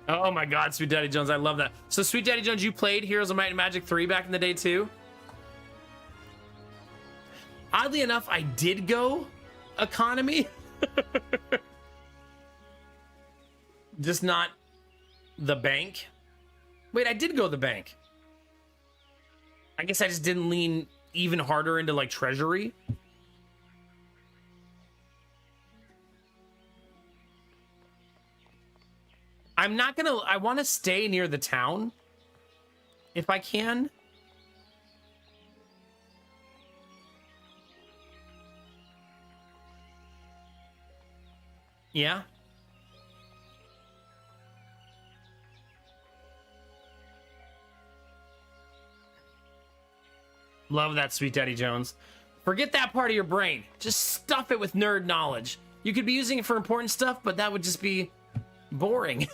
Oh my god, Sweet Daddy Jones, I love that. So Sweet Daddy Jones, you played Heroes of Might and Magic 3 back in the day too? Oddly enough, I did go economy. Just not the bank. Wait, I did go the bank. I guess I just didn't lean even harder into like treasury. I'm not gonna, I want to stay near the town if I can. Yeah. Love that, Sweet Daddy Jones. Forget that part of your brain. Just stuff it with nerd knowledge. You could be using it for important stuff, but that would just be boring.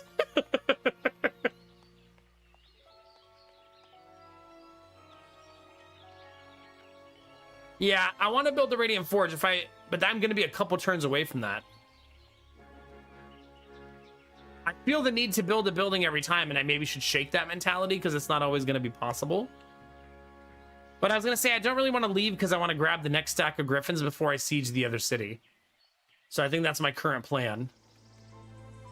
Yeah, I want to build the Radiant Forge but I'm going to be a couple turns away from that. I feel the need to build a building every time, and I maybe should shake that mentality because it's not always going to be possible. But I was going to say, I don't really want to leave because I want to grab the next stack of Griffins before I siege the other city. So I think that's my current plan.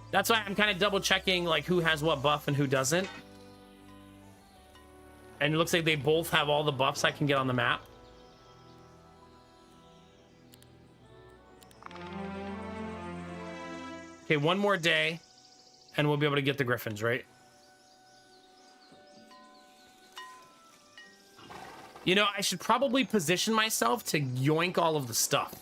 That's why I'm kind of double checking like who has what buff and who doesn't. And it looks like they both have all the buffs I can get on the map. Okay, one more day and we'll be able to get the Griffins, right? You know, I should probably position myself to yoink all of the stuff.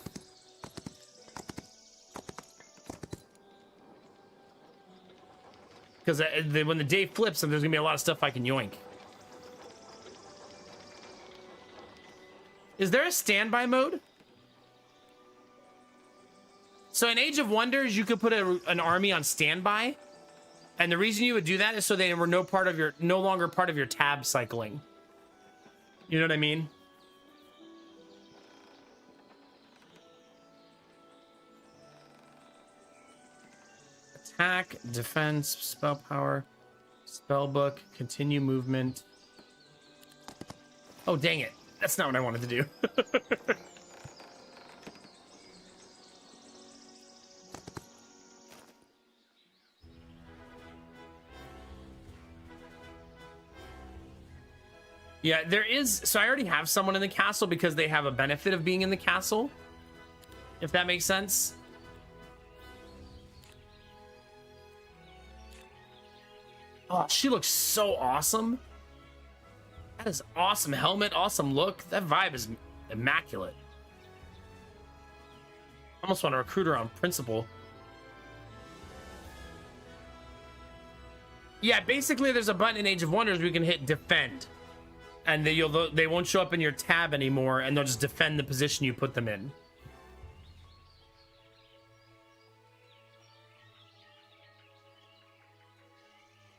Because when the day flips, there's going to be a lot of stuff I can yoink. Is there a standby mode? So in Age of Wonders, you could put an army on standby. And the reason you would do that is so they were no longer part of your tab cycling. You know what I mean? Attack, defense, spell power, spell book, continue movement. Oh, dang it. That's not what I wanted to do. Yeah, there is. So I already have someone in the castle because they have a benefit of being in the castle. If that makes sense. Oh, she looks so awesome. That is awesome helmet, awesome look. That vibe is immaculate. I almost want to recruit her on principle. Yeah, basically there's a button in Age of Wonders where you can hit defend. And they won't show up in your tab anymore, and they'll just defend the position you put them in.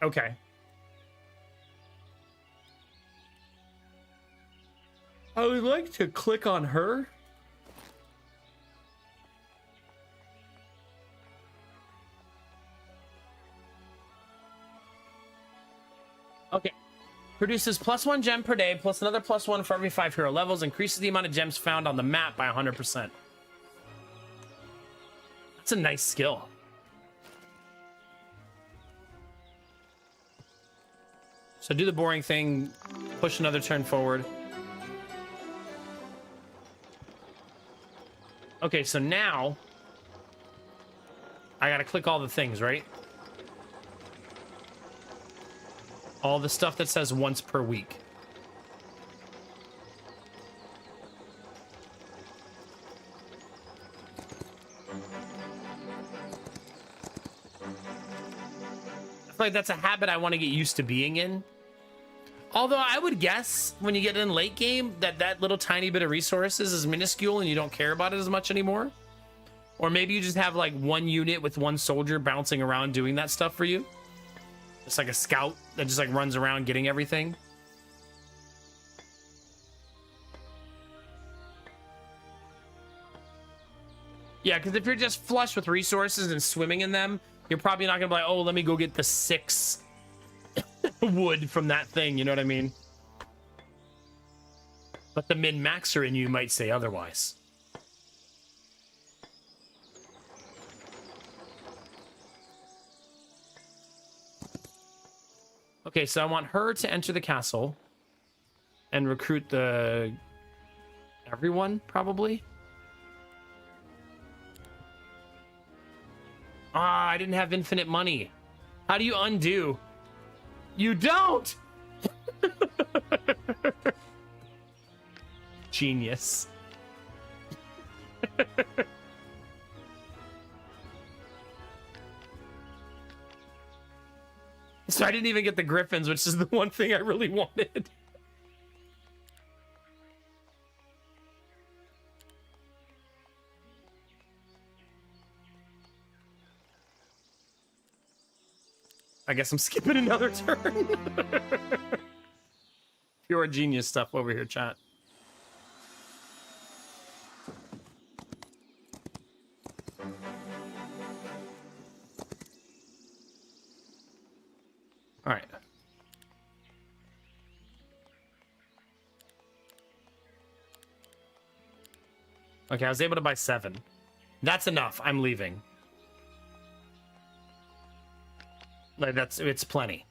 Okay. I would like to click on her. Okay. Produces +1 gem per day, plus another +1 for every 5 hero levels. Increases the amount of gems found on the map by 100%. That's a nice skill. So do the boring thing, push another turn forward. Okay, so now I gotta click all the things, right? All the stuff that says once per week. I feel like that's a habit I want to get used to being in. Although I would guess when you get in late game that little tiny bit of resources is minuscule and you don't care about it as much anymore. Or maybe you just have like one unit with one soldier bouncing around doing that stuff for you. It's like a scout that just like runs around getting everything. Yeah, because if you're just flush with resources and swimming in them, you're probably not gonna be like, oh, let me go get the 6 wood from that thing, you know what I mean? But the min-maxer in you might say otherwise. Okay, so I want her to enter the castle and recruit everyone, probably. Ah, I didn't have infinite money. How do you undo? You don't! Genius. So I didn't even get the Griffins, which is the one thing I really wanted. I guess I'm skipping another turn. Pure genius stuff over here, chat. Okay, I was able to buy 7. That's enough. I'm leaving. Like, it's plenty.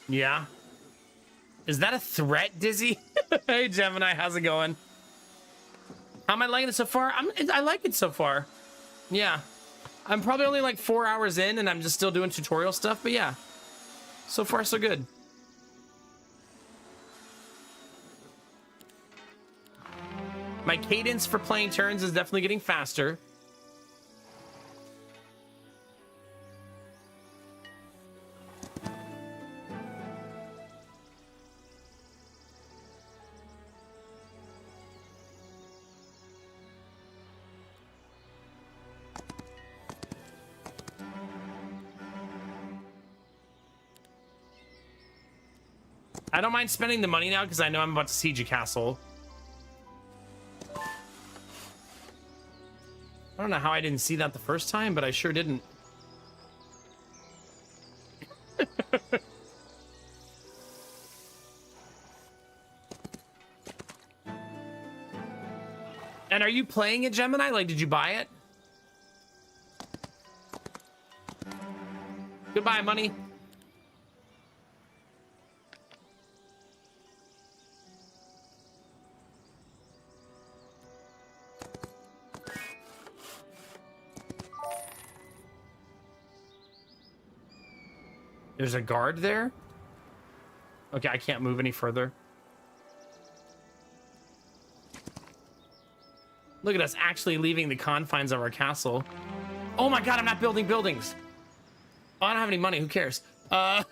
Yeah. Is that a threat, Dizzy? Hey, Gemini, how's it going? How am I liking it so far? I like it so far. Yeah. I'm probably only like 4 hours in and I'm just still doing tutorial stuff, but yeah. So far, so good. My cadence for playing turns is definitely getting faster. I don't mind spending the money now because I know I'm about to siege a castle. I don't know how I didn't see that the first time, but I sure didn't. And are you playing it, Gemini? Like, did you buy it? Goodbye, money. There's a guard there? Okay, I can't move any further. Look at us actually leaving the confines of our castle. Oh my god, I'm not building buildings. Oh, I don't have any money. Who cares? All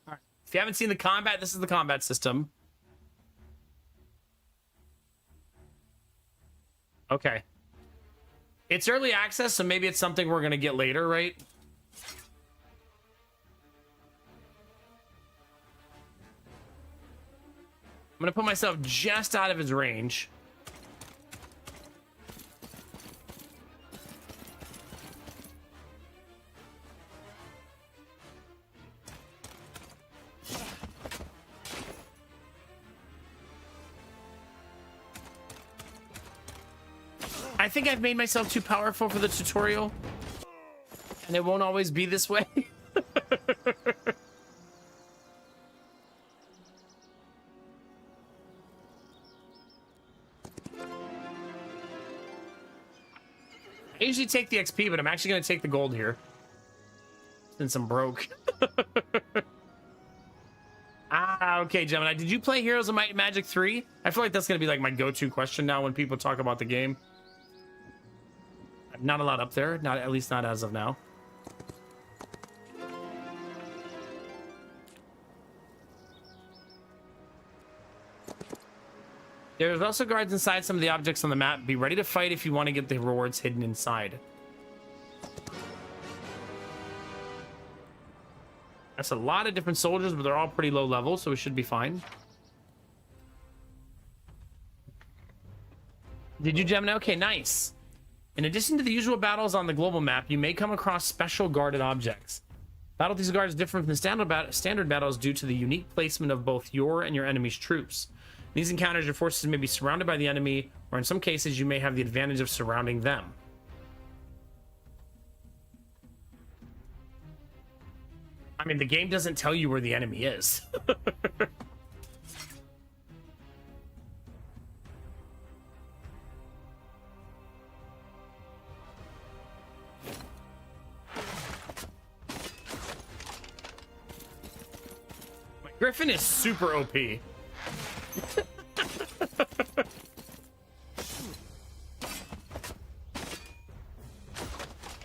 right. If you haven't seen the combat, this is the combat system. Okay. It's early access, so maybe it's something we're going to get later, right? I'm going to put myself just out of his range. I think I've made myself too powerful for the tutorial. And it won't always be this way. I usually take the XP, but I'm actually going to take the gold here. Since I'm broke. Okay, Gemini. Did you play Heroes of Might and Magic 3? I feel like that's going to be like my go-to question now when people talk about the game. Not a lot up there, not at least not as of now. There's also guards inside some of the objects on the map. Be ready to fight if you want to get the rewards hidden inside. That's a lot of different soldiers, but they're all pretty low level, so we should be fine. Did you, Gemini? Okay, nice. In addition to the usual battles on the global map, you may come across special guarded objects. Battle these guards differ from the standard battles due to the unique placement of both your and your enemy's troops. In these encounters, your forces may be surrounded by the enemy, or in some cases, you may have the advantage of surrounding them. I mean, the game doesn't tell you where the enemy is. Griffin is super OP.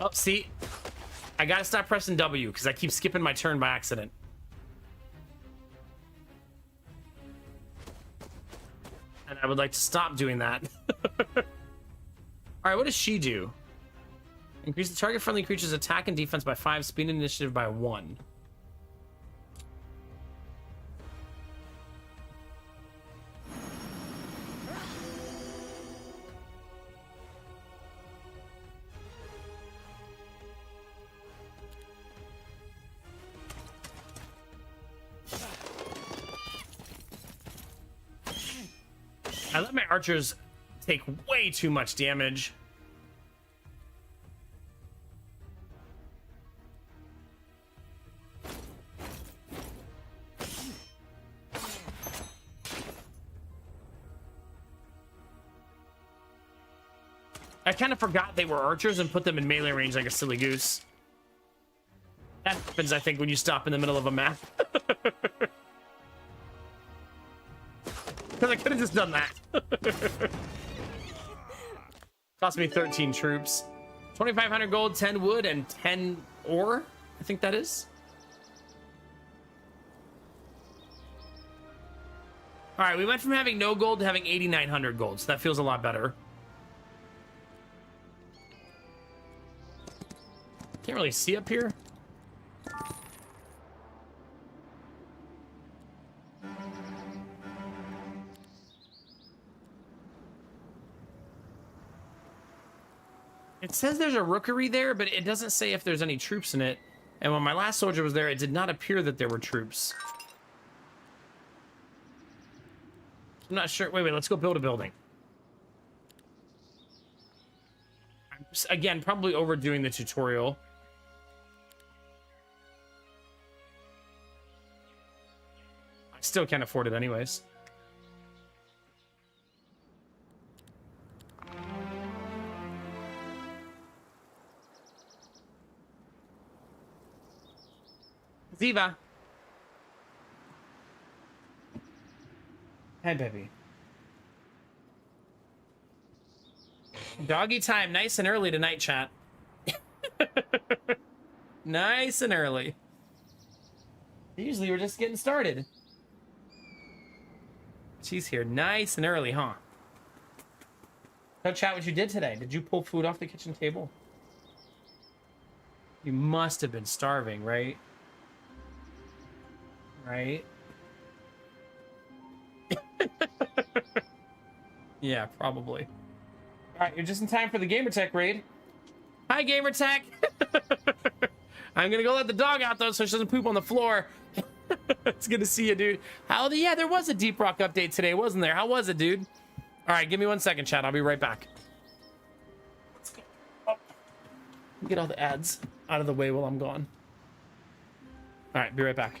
Oh, see? I gotta stop pressing W because I keep skipping my turn by accident. And I would like to stop doing that. Alright, what does she do? Increase the target friendly creature's attack and defense by 5, speed and initiative by 1. I let my archers take way too much damage. I kind of forgot they were archers and put them in melee range like a silly goose. That happens, I think, when you stop in the middle of a map. Because I could have just done that. Cost me 13 troops. 2,500 gold, 10 wood, and 10 ore. I think that is. All right, we went from having no gold to having 8,900 gold, so that feels a lot better. Can't really see up here. It says there's a rookery there, but it doesn't say if there's any troops in it. And when my last soldier was there, it did not appear that there were troops. I'm not sure. Wait, let's go build a building. Again, probably overdoing the tutorial. I still can't afford it anyways. Ziva. Hi, baby. Doggy time, nice and early tonight, chat. Nice and early. Usually we're just getting started. She's here nice and early, huh? Tell chat what you did today. Did you pull food off the kitchen table? You must have been starving, right? Right? Yeah, probably. All right, you're just in time for the Gamertech raid. Hi, Gamertech. I'm gonna go let the dog out though, so she doesn't poop on the floor. It's good to see you, dude. Yeah, there was a Deep Rock update today, wasn't there? How was it, dude? All right, give me 1 second, chat. I'll be right back. Let's go. Oh. Get all the ads out of the way while I'm gone. All right, be right back.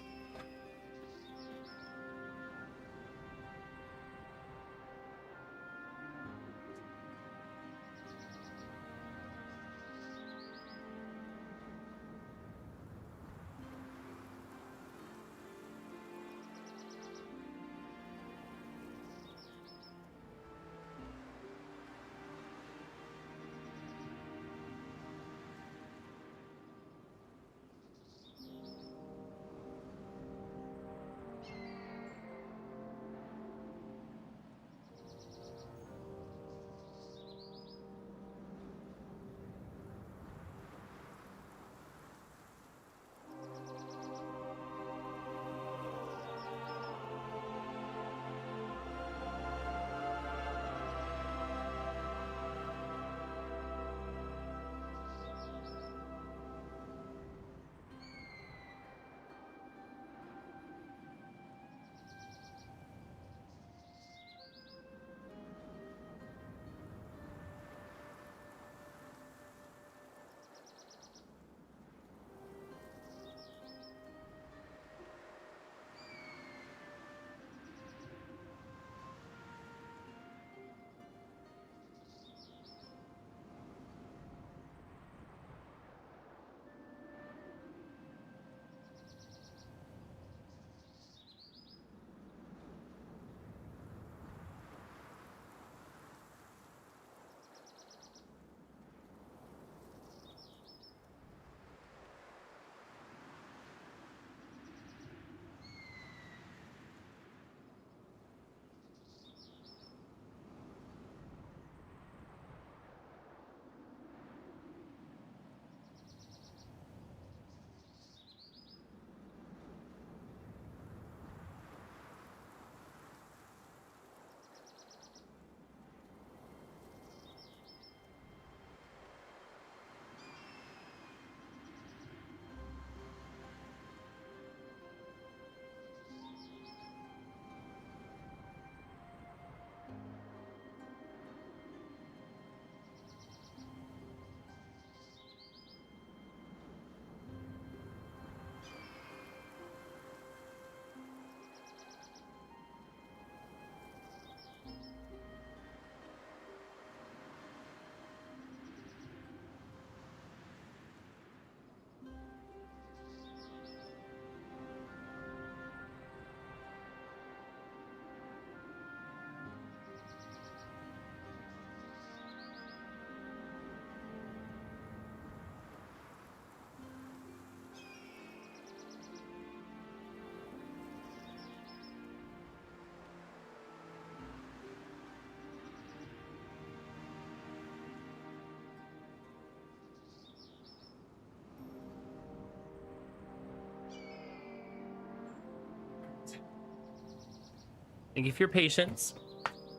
Thank you for your patience.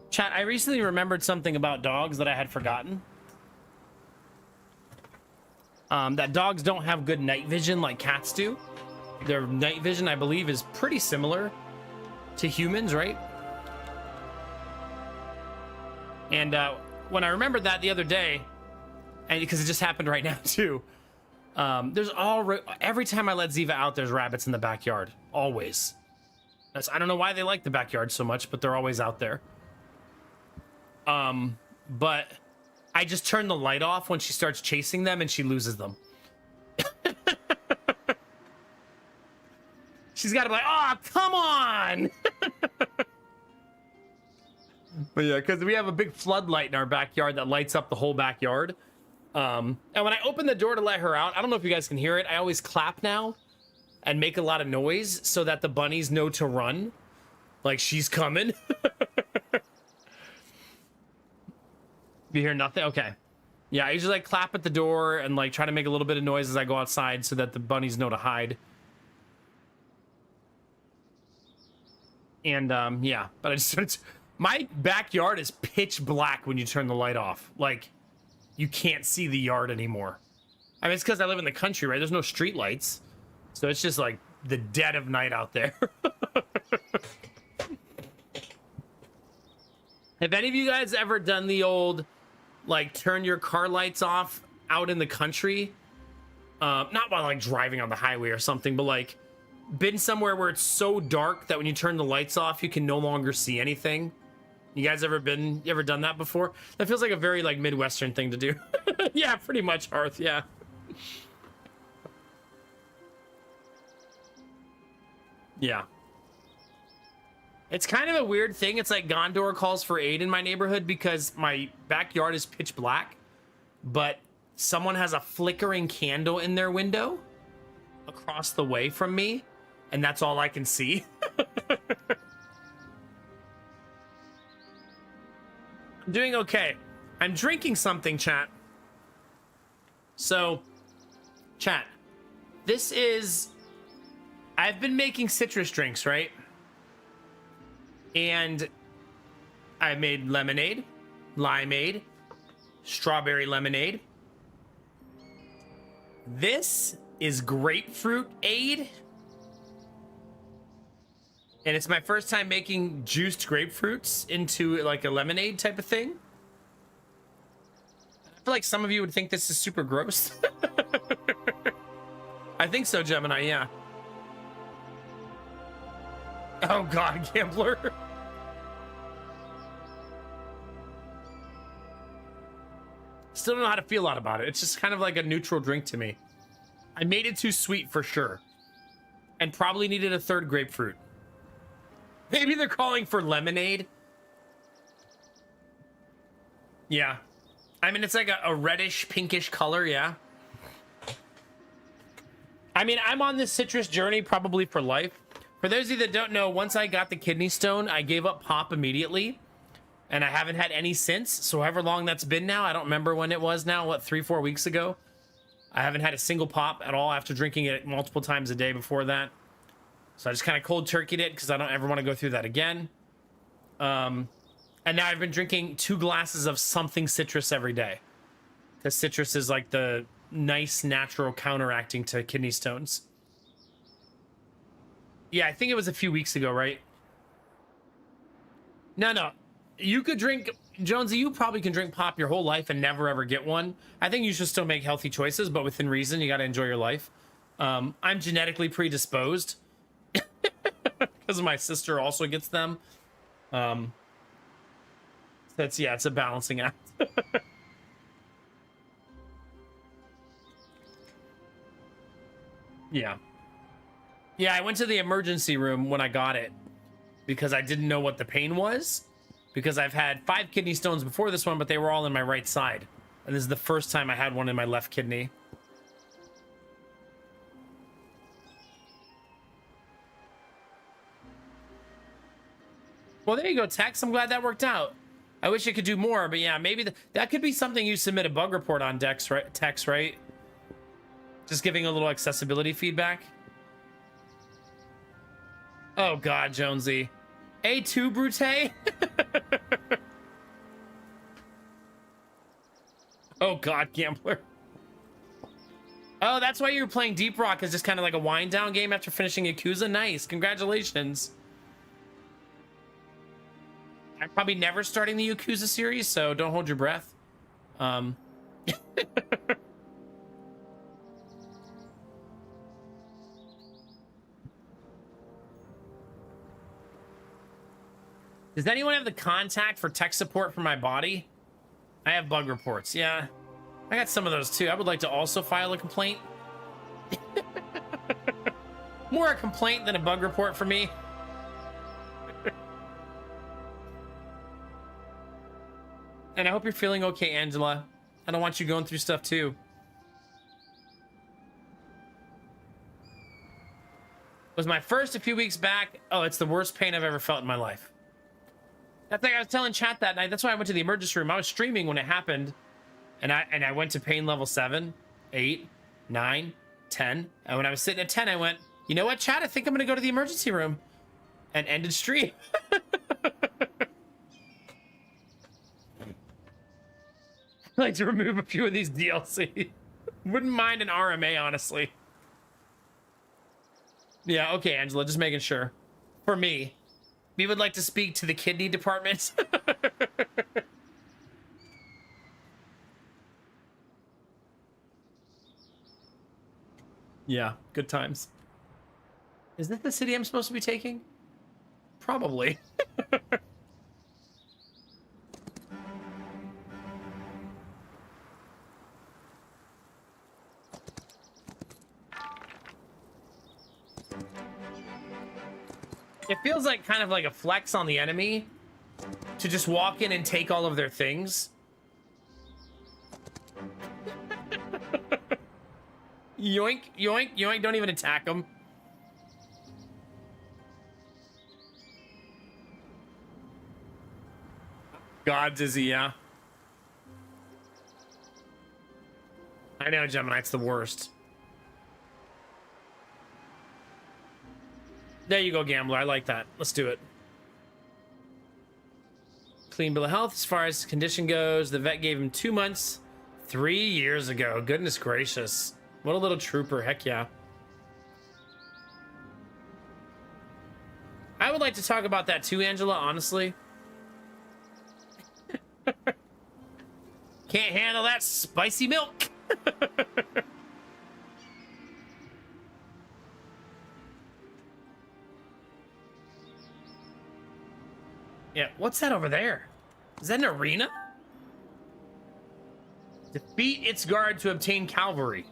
Chat, I recently remembered something about dogs that I had forgotten. That dogs don't have good night vision like cats do. Their night vision, I believe, is pretty similar to humans, right? And when I remembered that the other day, and because it just happened right now too, every time I let Ziva out, there's rabbits in the backyard. Always. I don't know why they like the backyard so much, but they're always out there. But I just turn the light off when she starts chasing them and she loses them. She's got to be like, oh, come on. But yeah, because we have a big floodlight in our backyard that lights up the whole backyard. And when I open the door to let her out, I don't know if you guys can hear it. I always clap now and make a lot of noise so that the bunnies know to run. Like she's coming. You hear nothing? Okay. Yeah, I usually like clap at the door and like try to make a little bit of noise as I go outside so that the bunnies know to hide. And yeah, but I just my backyard is pitch black when you turn the light off. Like you can't see the yard anymore. I mean, it's because I live in the country, right? There's no street lights. So it's just like the dead of night out there. Have any of you guys ever done the old, like, turn your car lights off out in the country? Not while, like, driving on the highway or something, but, like, been somewhere where it's so dark that when you turn the lights off, you can no longer see anything? You guys ever done that before? That feels like a very, like, Midwestern thing to do. Yeah, pretty much, Hearth, yeah. Yeah. It's kind of a weird thing. It's like Gondor calls for aid in my neighborhood because my backyard is pitch black, but someone has a flickering candle in their window across the way from me, and that's all I can see. I'm doing okay. I'm drinking something, chat. So, chat, I've been making citrus drinks, right? And I made lemonade, limeade, strawberry lemonade. This is grapefruit aid. And it's my first time making juiced grapefruits into like a lemonade type of thing. I feel like some of you would think this is super gross. I think so, Gemini, yeah. Oh God, gambler. Still don't know how to feel out about it. It's just kind of like a neutral drink to me. I made it too sweet for sure. And probably needed a third grapefruit. Maybe they're calling for lemonade. Yeah. I mean, it's like a reddish, pinkish color, yeah. I mean, I'm on this citrus journey probably for life. For those of you that don't know, once I got the kidney stone, I gave up pop immediately. And I haven't had any since. So however long that's been now, I don't remember when it was now, what, 3-4 weeks ago? I haven't had a single pop at all after drinking it multiple times a day before that. So I just kind of cold turkeyed it because I don't ever want to go through that again. And now I've been drinking 2 glasses of something citrus every day. Because citrus is like the nice natural counteracting to kidney stones. Yeah, I think it was a few weeks ago, right? No. You could drink, Jonesy, you probably can drink pop your whole life and never ever get one. I think you should still make healthy choices, but within reason. You got to enjoy your life. I'm genetically predisposed because my sister also gets them. It's a balancing act. Yeah, I went to the emergency room when I got it because I didn't know what the pain was. Because I've had 5 kidney stones before this one, but they were all in my right side. And this is the first time I had one in my left kidney. Well, there you go, Tex. I'm glad that worked out. I wish it could do more, but yeah, maybe that could be something you submit a bug report on, Tex, right? Just giving a little accessibility feedback. Oh God, Jonesy. A2 Brute? Oh god, gambler. Oh, that's why you were playing Deep Rock, is just kind of like a wind down game after finishing Yakuza. Nice, congratulations. I'm probably never starting the Yakuza series, so don't hold your breath. Does anyone have the contact for tech support for my body? I have bug reports. Yeah, I got some of those too. I would like to also file a complaint. More a complaint than a bug report for me. And I hope you're feeling okay, Angela. I don't want you going through stuff too. Was my first a few weeks back. Oh, it's the worst pain I've ever felt in my life. That's like I was telling chat that night. That's why I went to the emergency room. I was streaming when it happened. And I went to pain level 7, 8, 9, 10. And when I was sitting at 10, I went, you know what, chat? I think I'm going to go to the emergency room. And ended stream. I'd like to remove a few of these DLC. Wouldn't mind an RMA, honestly. Yeah, okay, Angela, just making sure. For me. We would like to speak to the kidney department. Yeah, good times. Is this the city I'm supposed to be taking? Probably. It feels like kind of like a flex on the enemy to just walk in and take all of their things. Yoink, yoink, yoink. Don't even attack them. God, Dizzy, yeah. I know, Gemini, it's the worst. There you go, Gambler. I like that. Let's do it. Clean bill of health. As far as condition goes, the vet gave him 2 months 3 years ago. Goodness gracious. What a little trooper. Heck yeah. I would like to talk about that too, Angela, honestly. Can't handle that spicy milk. Yeah, what's that over there? Is that an arena? Defeat its guard to obtain cavalry.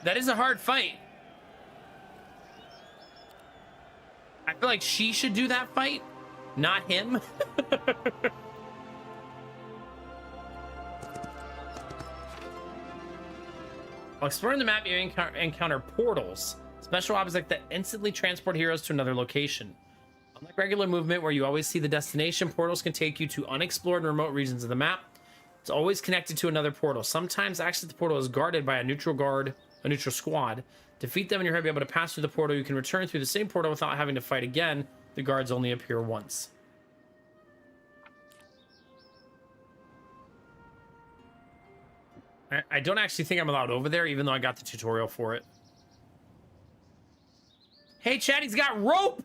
That is a hard fight. I feel like she should do that fight, not him. While exploring the map, you encounter portals, special objects that instantly transport heroes to another location. Unlike regular movement, where you always see the destination, portals can take you to unexplored and remote regions of the map. It's always connected to another portal. Sometimes access to the portal is guarded by a neutral squad. Defeat them and you'll be able to pass through the portal. You can return through the same portal without having to fight again. The guards only appear once. I don't actually think I'm allowed over there, even though I got the tutorial for it. Hey, Chad, he's got rope!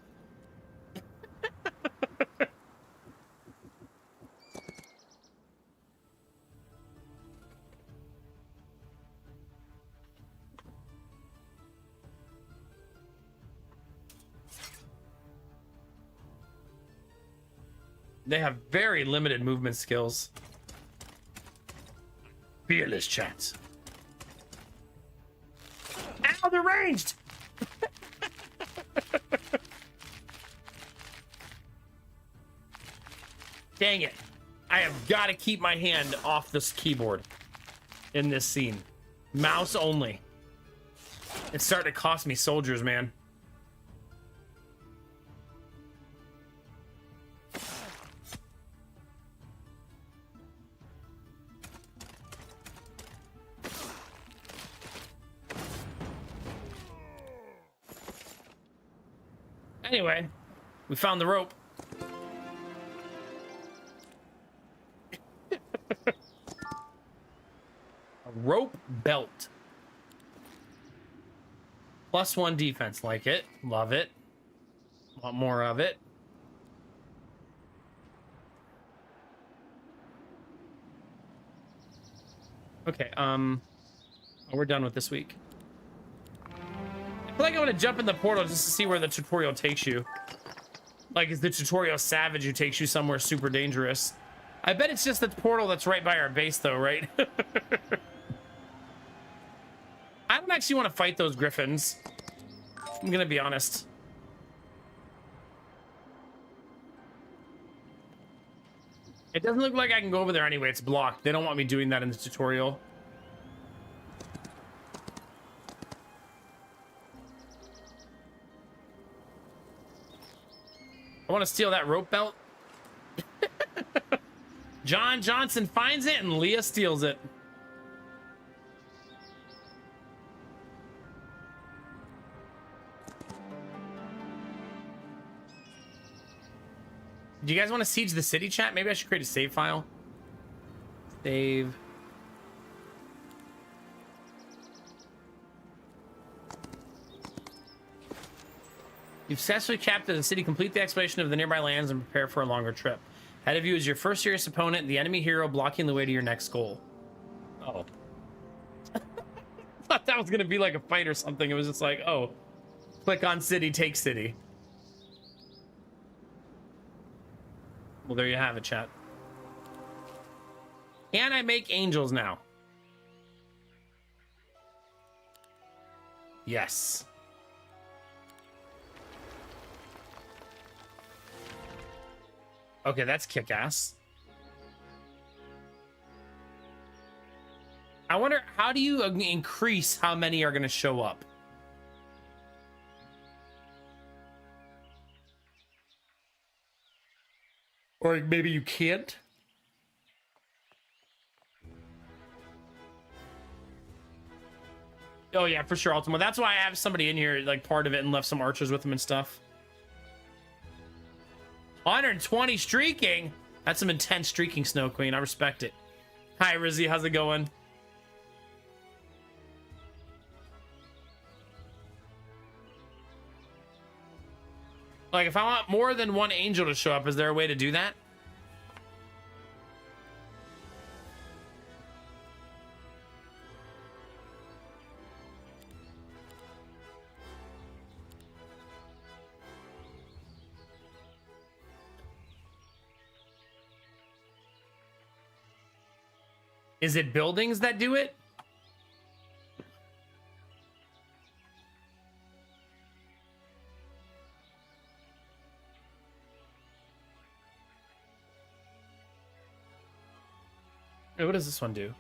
They have very limited movement skills. Fearless chats. Ow, they're ranged! Dang it. I have got to keep my hand off this keyboard in this scene. Mouse only. It's starting to cost me soldiers, man. Anyway, we found the rope. A rope belt. +1 defense. Like it. Love it. Want more of it. Okay, we're done with this week. I feel like I want to jump in the portal just to see where the tutorial takes you. Like, is the tutorial savage who takes you somewhere super dangerous? I bet it's just the portal that's right by our base, though, right? I don't actually want to fight those griffins. I'm gonna be honest. It doesn't look like I can go over there anyway. It's blocked. They don't want me doing that in the tutorial. I want to steal that rope belt. John Johnson finds it and Leah steals it. Do you guys want to siege the city, chat? Maybe I should create a save file. Save. You've successfully captured the city. Complete the exploration of the nearby lands and prepare for a longer trip. Ahead of you is your first serious opponent, the enemy hero, blocking the way to your next goal. Oh. Thought that was going to be like a fight or something. It was just like, oh, click on city, take city. Well, there you have it, chat. Can I make angels now? Yes. Okay, that's kick-ass. I wonder, how do you increase how many are going to show up? Or maybe you can't? Oh, yeah, for sure, Ultima. That's why I have somebody in here, like, part of it, and left some archers with them and stuff. 120 streaking? That's some intense streaking, Snow Queen. I respect it. Hi, Rizzy. How's it going? Like, if I want more than one angel to show up, is there a way to do that? Is it buildings that do it? Wait, what does this one do?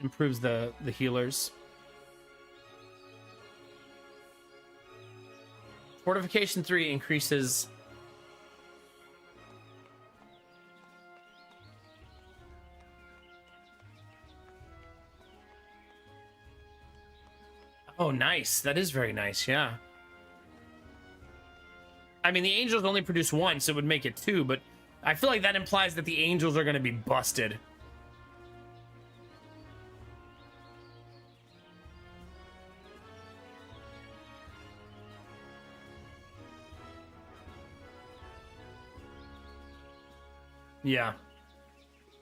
Improves the healers. Fortification 3 increases. Oh, nice. That is very nice, yeah. I mean, the angels only produce one, so it would make it 2, but I feel like that implies that the angels are going to be busted. Yeah.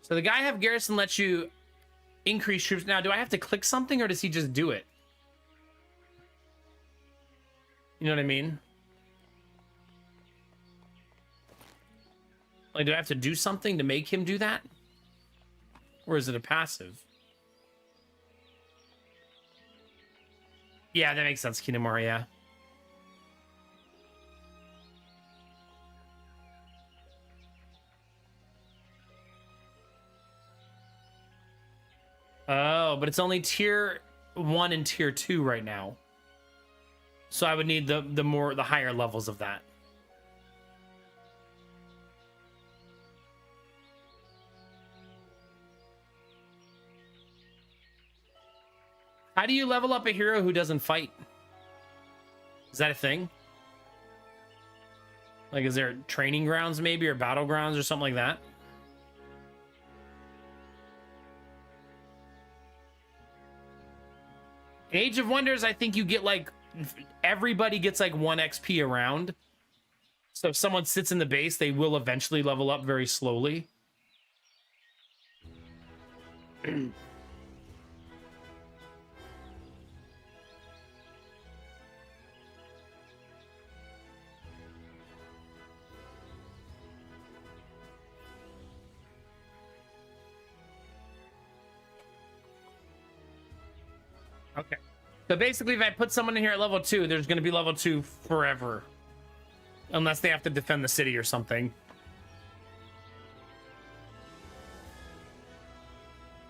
So the guy have garrison lets you increase troops. Now, do I have to click something or does he just do it? You know what I mean? Like, do I have to do something to make him do that? Or is it a passive? Yeah, that makes sense, Kinemura, yeah. Oh, but it's only tier 1 and tier 2 right now. So I would need the higher levels of that. How do you level up a hero who doesn't fight? Is that a thing? Like, is there training grounds maybe, or battlegrounds or something like that? In Age of Wonders, I think you get like, everybody gets like 1 XP around. So if someone sits in the base, they will eventually level up very slowly. Okay. So basically, if I put someone in here at level 2, there's going to be level 2 forever. Unless they have to defend the city or something.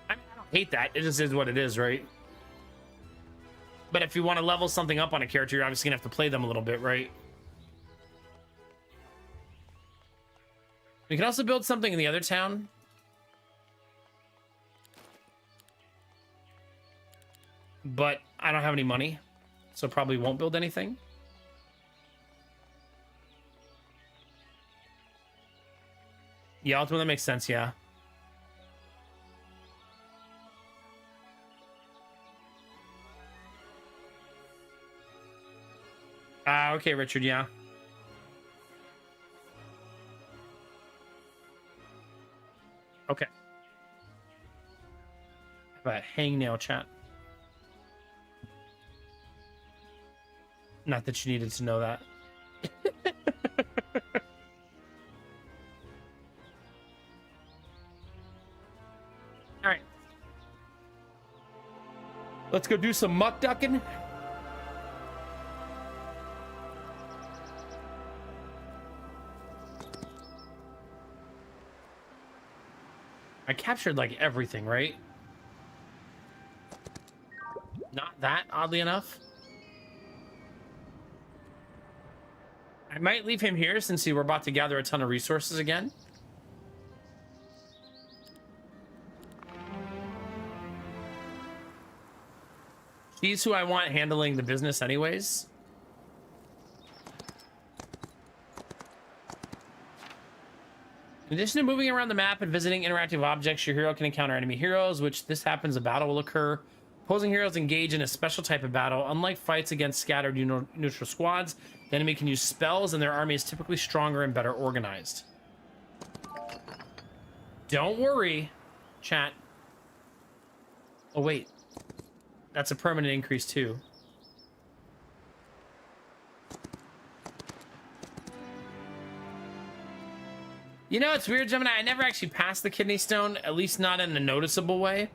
I mean, I don't hate that. It just is what it is, right? But if you want to level something up on a character, you're obviously going to have to play them a little bit, right? We can also build something in the other town. But I don't have any money, so probably won't build anything. Yeah, ultimately that makes sense, yeah. Okay, Richard, yeah. Okay. But hangnail chat. Not that you needed to know that. All right. Let's go do some muck ducking. I captured like everything, right? Not that, oddly enough. I might leave him here since we're about to gather a ton of resources again. She's who I want handling the business anyways. In addition to moving around the map and visiting interactive objects, your hero can encounter enemy heroes, which this happens, a battle will occur. Opposing heroes engage in a special type of battle. Unlike fights against scattered neutral squads, the enemy can use spells, and their army is typically stronger and better organized. Don't worry, chat. Oh, wait. That's a permanent increase, too. You know, it's weird, Gemini. I never actually passed the kidney stone, at least not in a noticeable way.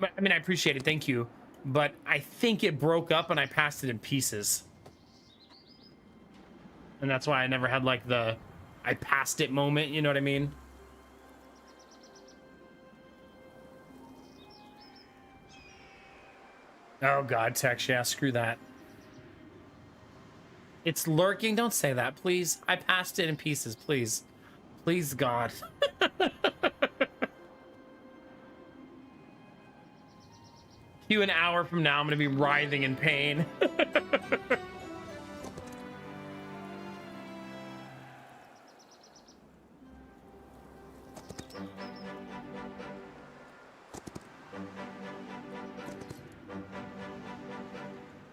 But, I mean, I appreciate it. Thank you. But I think it broke up and I passed it in pieces. And that's why I never had, like, the I passed it moment. You know what I mean? Oh, God, Tex. Yeah, screw that. It's lurking. Don't say that, please. I passed it in pieces, please. Please, God. You an hour from now, I'm going to be writhing in pain.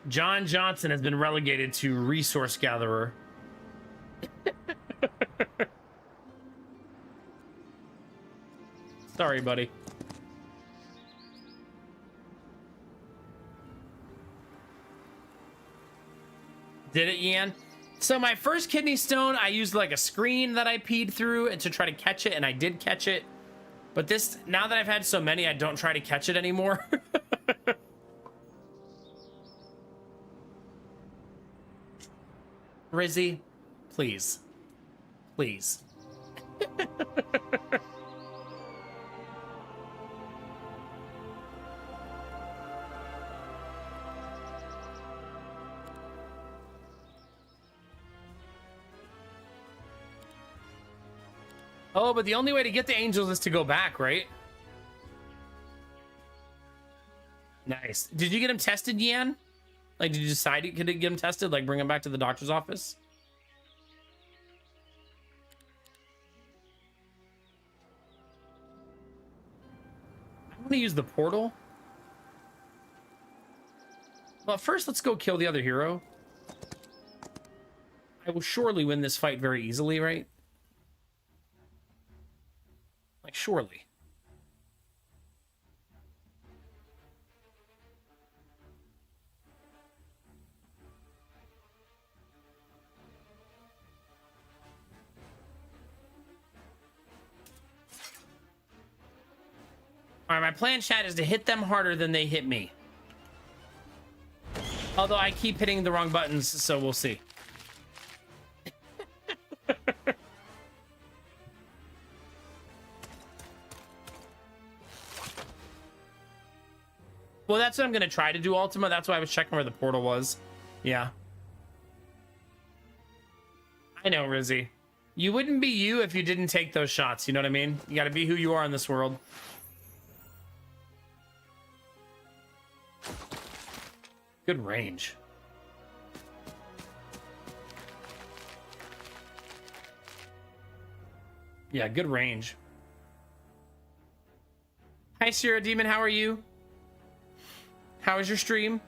John Johnson has been relegated to resource gatherer. Sorry, buddy. Did it, Yan? So my first kidney stone, I used like a screen that I peed through and to try to catch it, and I did catch it. But this, now that I've had so many, I don't try to catch it anymore. Rizzy, please. Please. Oh, but the only way to get the angels is to go back, right? Nice. Did you get him tested, Yan? Like, did you decide you could get him tested? Like, bring him back to the doctor's office? I want to use the portal. But first, let's go kill the other hero. I will surely win this fight very easily, right? Like, surely. All right, my plan, chat, is to hit them harder than they hit me. Although I keep hitting the wrong buttons, so we'll see. Well, that's what I'm going to try to do, Ultima. That's why I was checking where the portal was. Yeah. I know, Rizzy. You wouldn't be you if you didn't take those shots. You know what I mean? You got to be who you are in this world. Good range. Yeah, good range. Hi, Sierra Demon. How are you? How is your stream?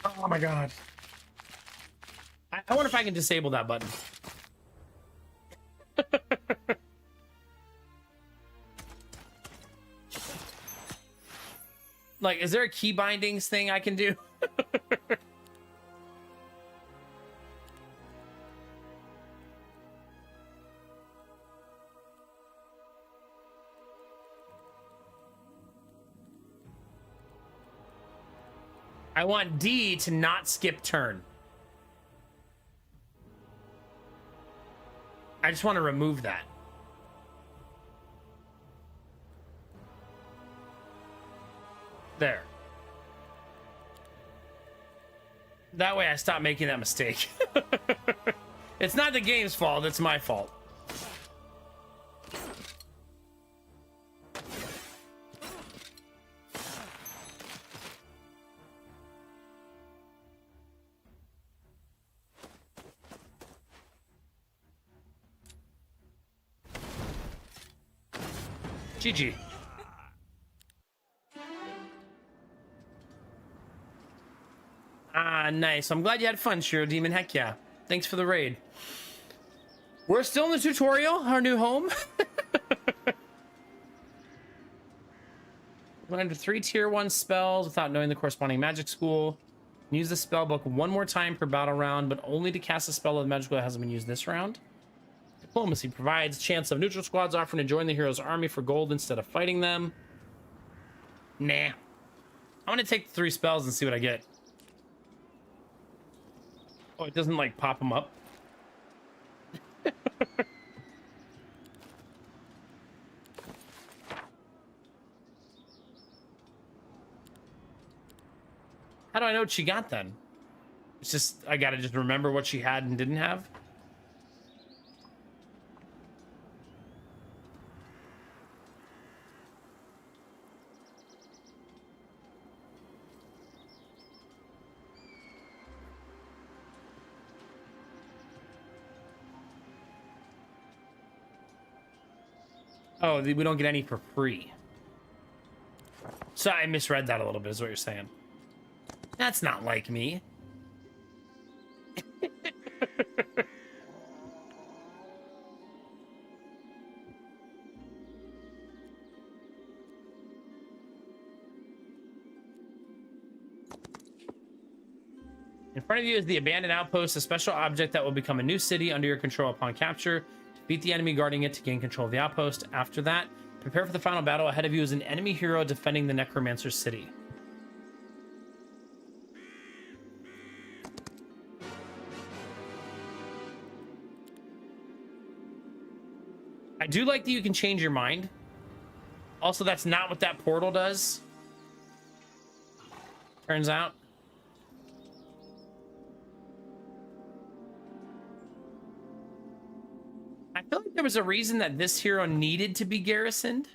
Oh my god. I wonder if I can disable that button. Like, is there a key bindings thing I can do? I want D to not skip turn. I just want to remove that. There. That way I stop making that mistake. It's not the game's fault, it's my fault. GG. Ah, nice. I'm glad you had fun, Shiro Demon. Heck yeah. Thanks for the raid. We're still in the tutorial, our new home. 103 tier 1 spells without knowing the corresponding magic school. Use the spell book one more time per battle round, but only to cast a spell of the magic school that hasn't been used this round. Diplomacy provides chance of neutral squads offering to join the hero's army for gold instead of fighting them. Nah. I'm gonna take the 3 spells and see what I get. Oh, it doesn't like pop them up. How do I know what she got then? It's just, I gotta just remember what she had and didn't have. Oh, we don't get any for free. So I misread that a little bit, is what you're saying. That's not like me. In front of you is the abandoned outpost, a special object that will become a new city under your control upon capture. Defeat the enemy guarding it to gain control of the outpost. After that, prepare for the final battle. Ahead of you is an enemy hero defending the Necromancer's city. I do like that you can change your mind. Also, that's not what that portal does. Turns out. I feel like there was a reason that this hero needed to be garrisoned.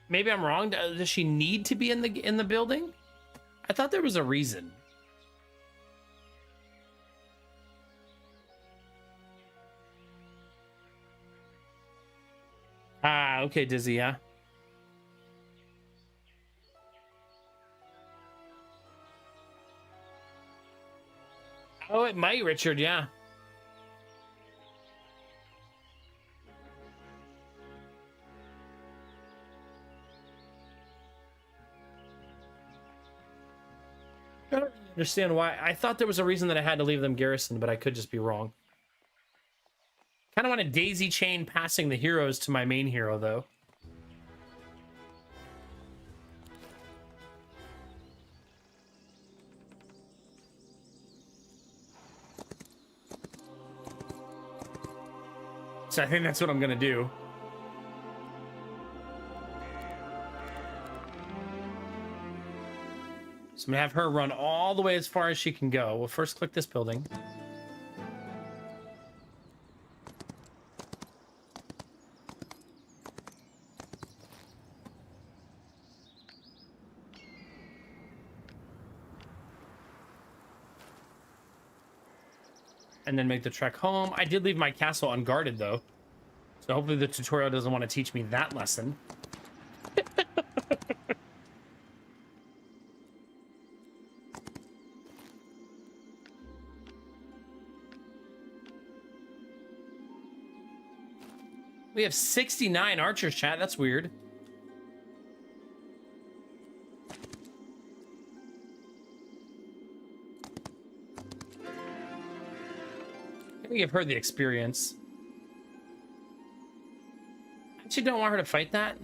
Maybe I'm wrong. Does she need to be in the building? I thought there was a reason. Ah, okay, Dizzy, yeah. Oh, it might, Richard, yeah. I don't understand why. I thought there was a reason that I had to leave them garrisoned, but I could just be wrong. Kind of want a daisy chain passing the heroes to my main hero, though. So I think that's what I'm gonna do. So I'm gonna have her run all the way as far as she can go. We'll first click this building. And then make the trek home. I did leave my castle unguarded, though. So hopefully the tutorial doesn't want to teach me that lesson. We have 69 archers, chat. That's weird. Let me give her the experience. I actually don't want her to fight that.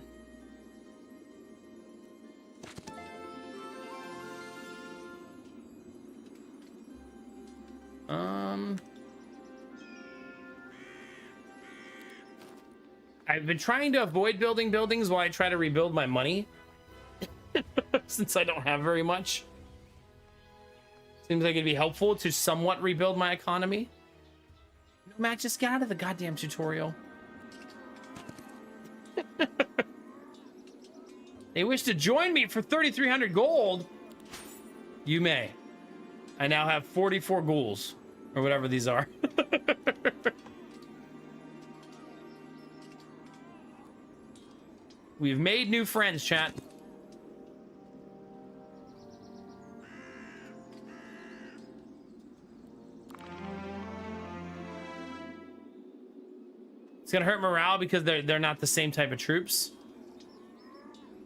I've been trying to avoid building buildings while I try to rebuild my money. Since I don't have very much. Seems like it'd be helpful to somewhat rebuild my economy. No, Matt, just get out of the goddamn tutorial. They wish to join me for 3,300 gold. You may. I now have 44 ghouls. Or whatever these are. We've made new friends, chat. It's gonna hurt morale because they're not the same type of troops.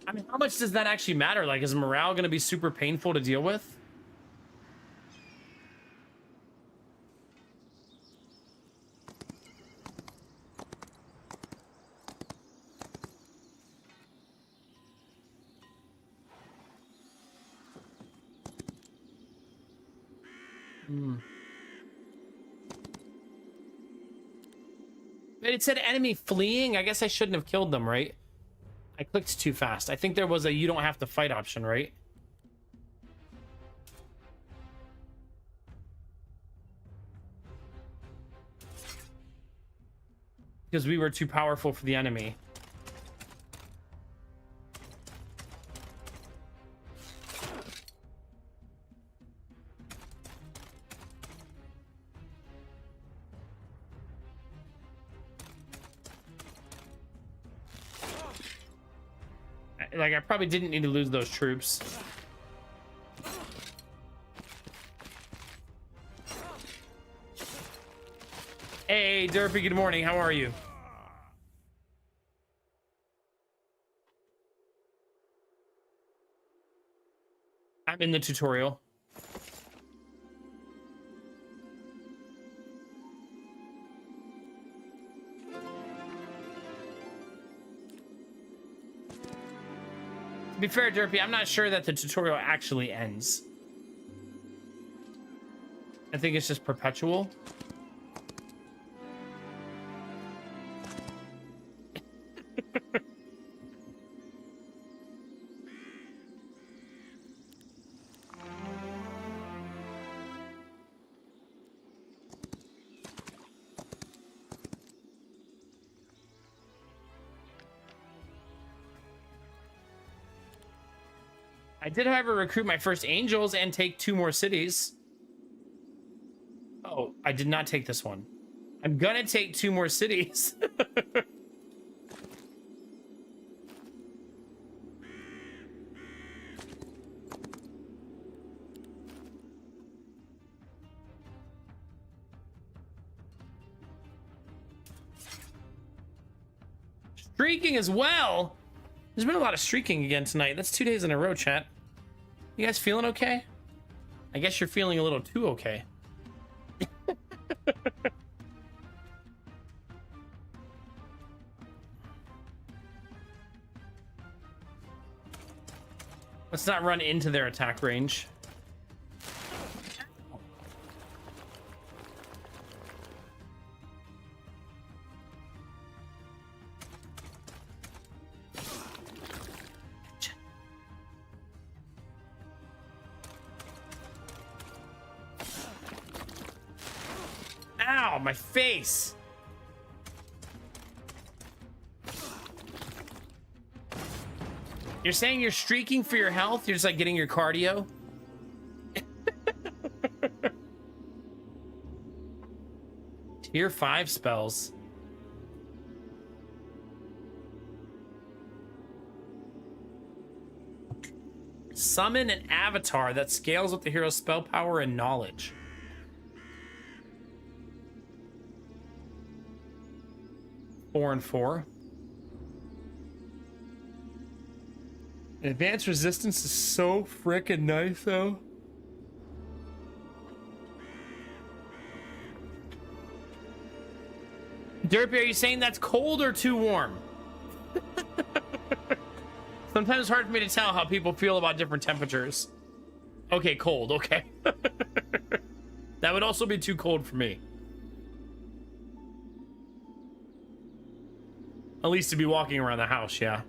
I mean, how much does that actually matter? Like, is morale gonna be super painful to deal with? It said enemy fleeing. I guess I shouldn't have killed them, right? I clicked too fast. I think there was a you don't have to fight option, right? Because we were too powerful for the enemy. Like, I probably didn't need to lose those troops. Hey, Derpy, good morning. How are you? I'm in the tutorial. To be fair, Derpy, I'm not sure that the tutorial actually ends. I think it's just perpetual. I did, however, recruit my first angels and take 2 more cities. Oh, I did not take this one. I'm gonna take 2 more cities. Streaking as well. There's been a lot of streaking again tonight. That's 2 days in a row, chat. You guys feeling okay? I guess you're feeling a little too okay. Let's not run into their attack range. Ow, my face. You're saying you're streaking for your health? You're just like getting your cardio? Tier 5 spells. Summon an avatar that scales with the hero's spell power and knowledge. Four and 4. Advanced resistance is so freaking nice, though. Derpy, are you saying that's cold or too warm? Sometimes it's hard for me to tell how people feel about different temperatures. Okay, cold, okay. That would also be too cold for me. At least to be walking around the house, yeah.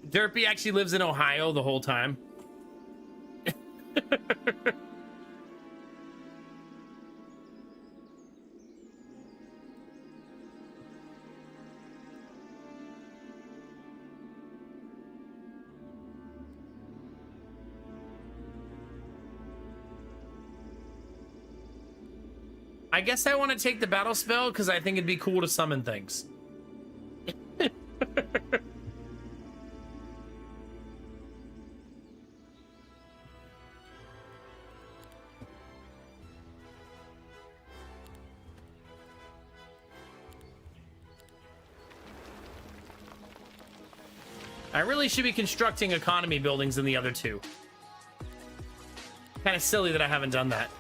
Derpy actually lives in Ohio the whole time. I guess I want to take the battle spell because I think it'd be cool to summon things. I really should be constructing economy buildings in the other 2. Kind of silly that I haven't done that.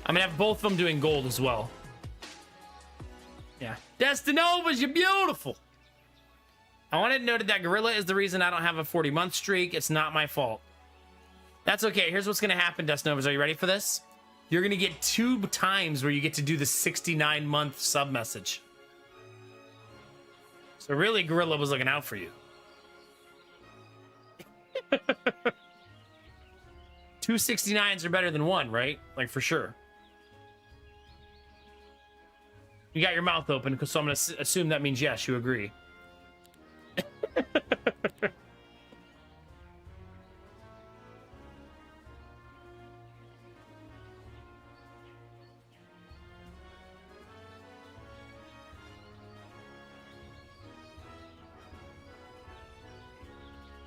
I'm gonna have both of them doing gold as well. Yeah. Destinovas, you're beautiful. I wanted noted that Gorilla is the reason I don't have a 40-month streak. It's not my fault. That's okay. Here's what's gonna happen, Destinovas. Are you ready for this? You're gonna get 2 times where you get to do the 69-month sub message. So really, Gorilla was looking out for you. 2 69s are better than 1, right? Like, for sure. You got your mouth open, so I'm going to assume that means yes, you agree.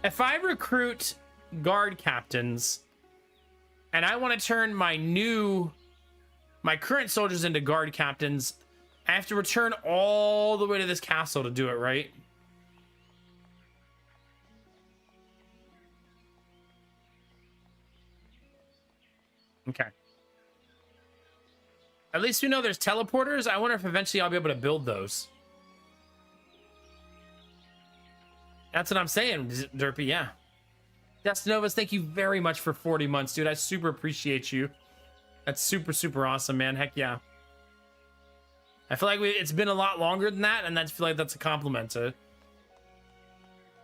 If I recruit guard captains and I want to turn my current soldiers into guard captains, I have to return all the way to this castle to do it, right? Okay. At least we know there's teleporters. I wonder if eventually I'll be able to build those. That's what I'm saying, Derpy, yeah. Destinovas, thank you very much for 40 months, dude. I super appreciate you. That's super, super awesome, man. Heck yeah. I feel like it's been a lot longer than that, and I feel like that's a compliment to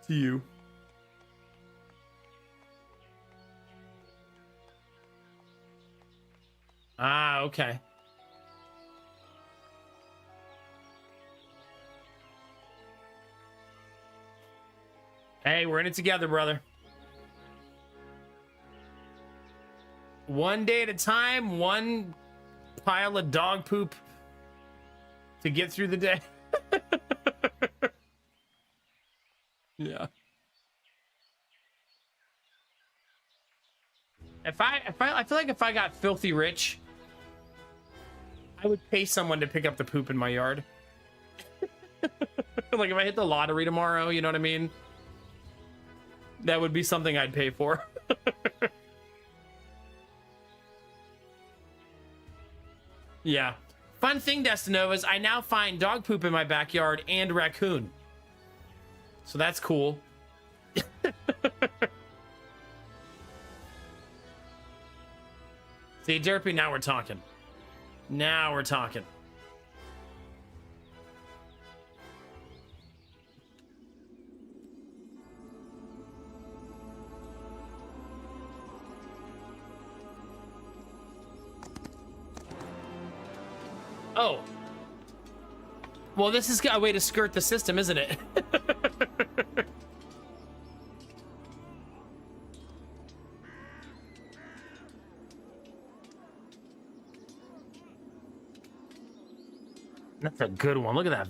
you. Ah, okay. Hey, we're in it together, brother. One day at a time, one pile of dog poop to get through the day. Yeah. I feel like if I got filthy rich, I would pay someone to pick up the poop in my yard. Like if I hit the lottery tomorrow, you know what I mean? That would be something I'd pay for. Yeah. Fun thing, Destinovas, I now find dog poop in my backyard and raccoon. So that's cool. See, Derpy, now we're talking. Now we're talking. Oh. Well, this is a way to skirt the system, isn't it? That's a good one. Look at that.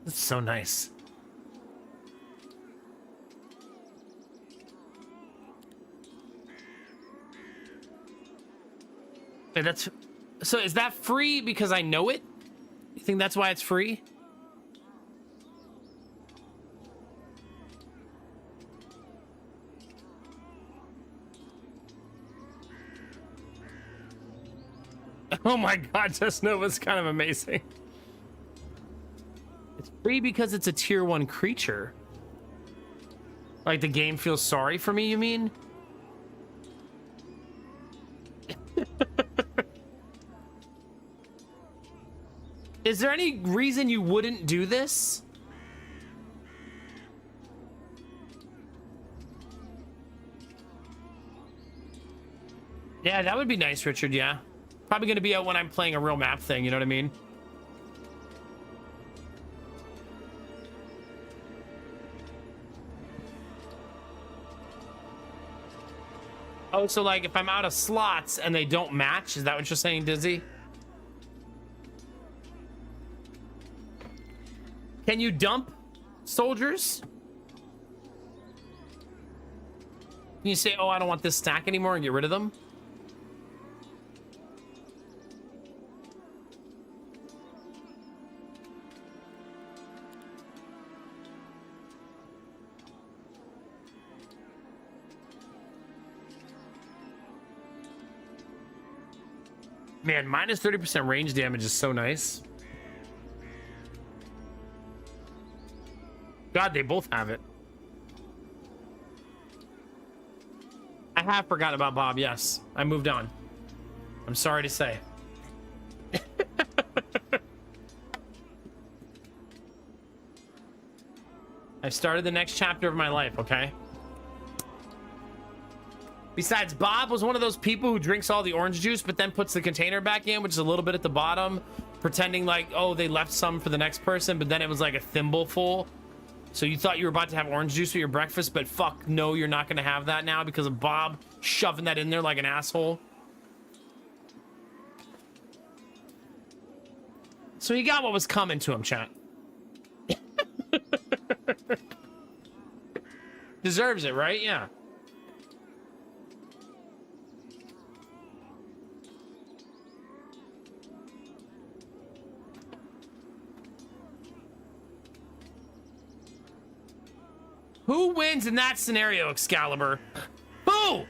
That's so nice. Hey, that's... So is that free because I know it? You think that's why it's free? Oh my god, Just Nova's kind of amazing. It's free because it's a tier 1 creature. Like the game feels sorry for me, you mean? Is there any reason you wouldn't do this? Yeah, that would be nice, Richard, yeah. Probably going to be out when I'm playing a real map thing, you know what I mean? Oh, so like if I'm out of slots and they don't match, is that what you're saying, Dizzy? Can you dump soldiers? Can you say, oh, I don't want this stack anymore and get rid of them? Man, minus 30% range damage is so nice. God, they both have it. I have forgotten about Bob, yes. I moved on. I'm sorry to say. I started the next chapter of my life, okay? Besides, Bob was one of those people who drinks all the orange juice, but then puts the container back in, which is a little bit at the bottom, pretending like, oh, they left some for the next person, but then it was like a thimble full. So you thought you were about to have orange juice for your breakfast, but fuck, no, you're not going to have that now because of Bob shoving that in there like an asshole. So he got what was coming to him, chat. Deserves it, right? Yeah. Who wins in that scenario, Excalibur? Who?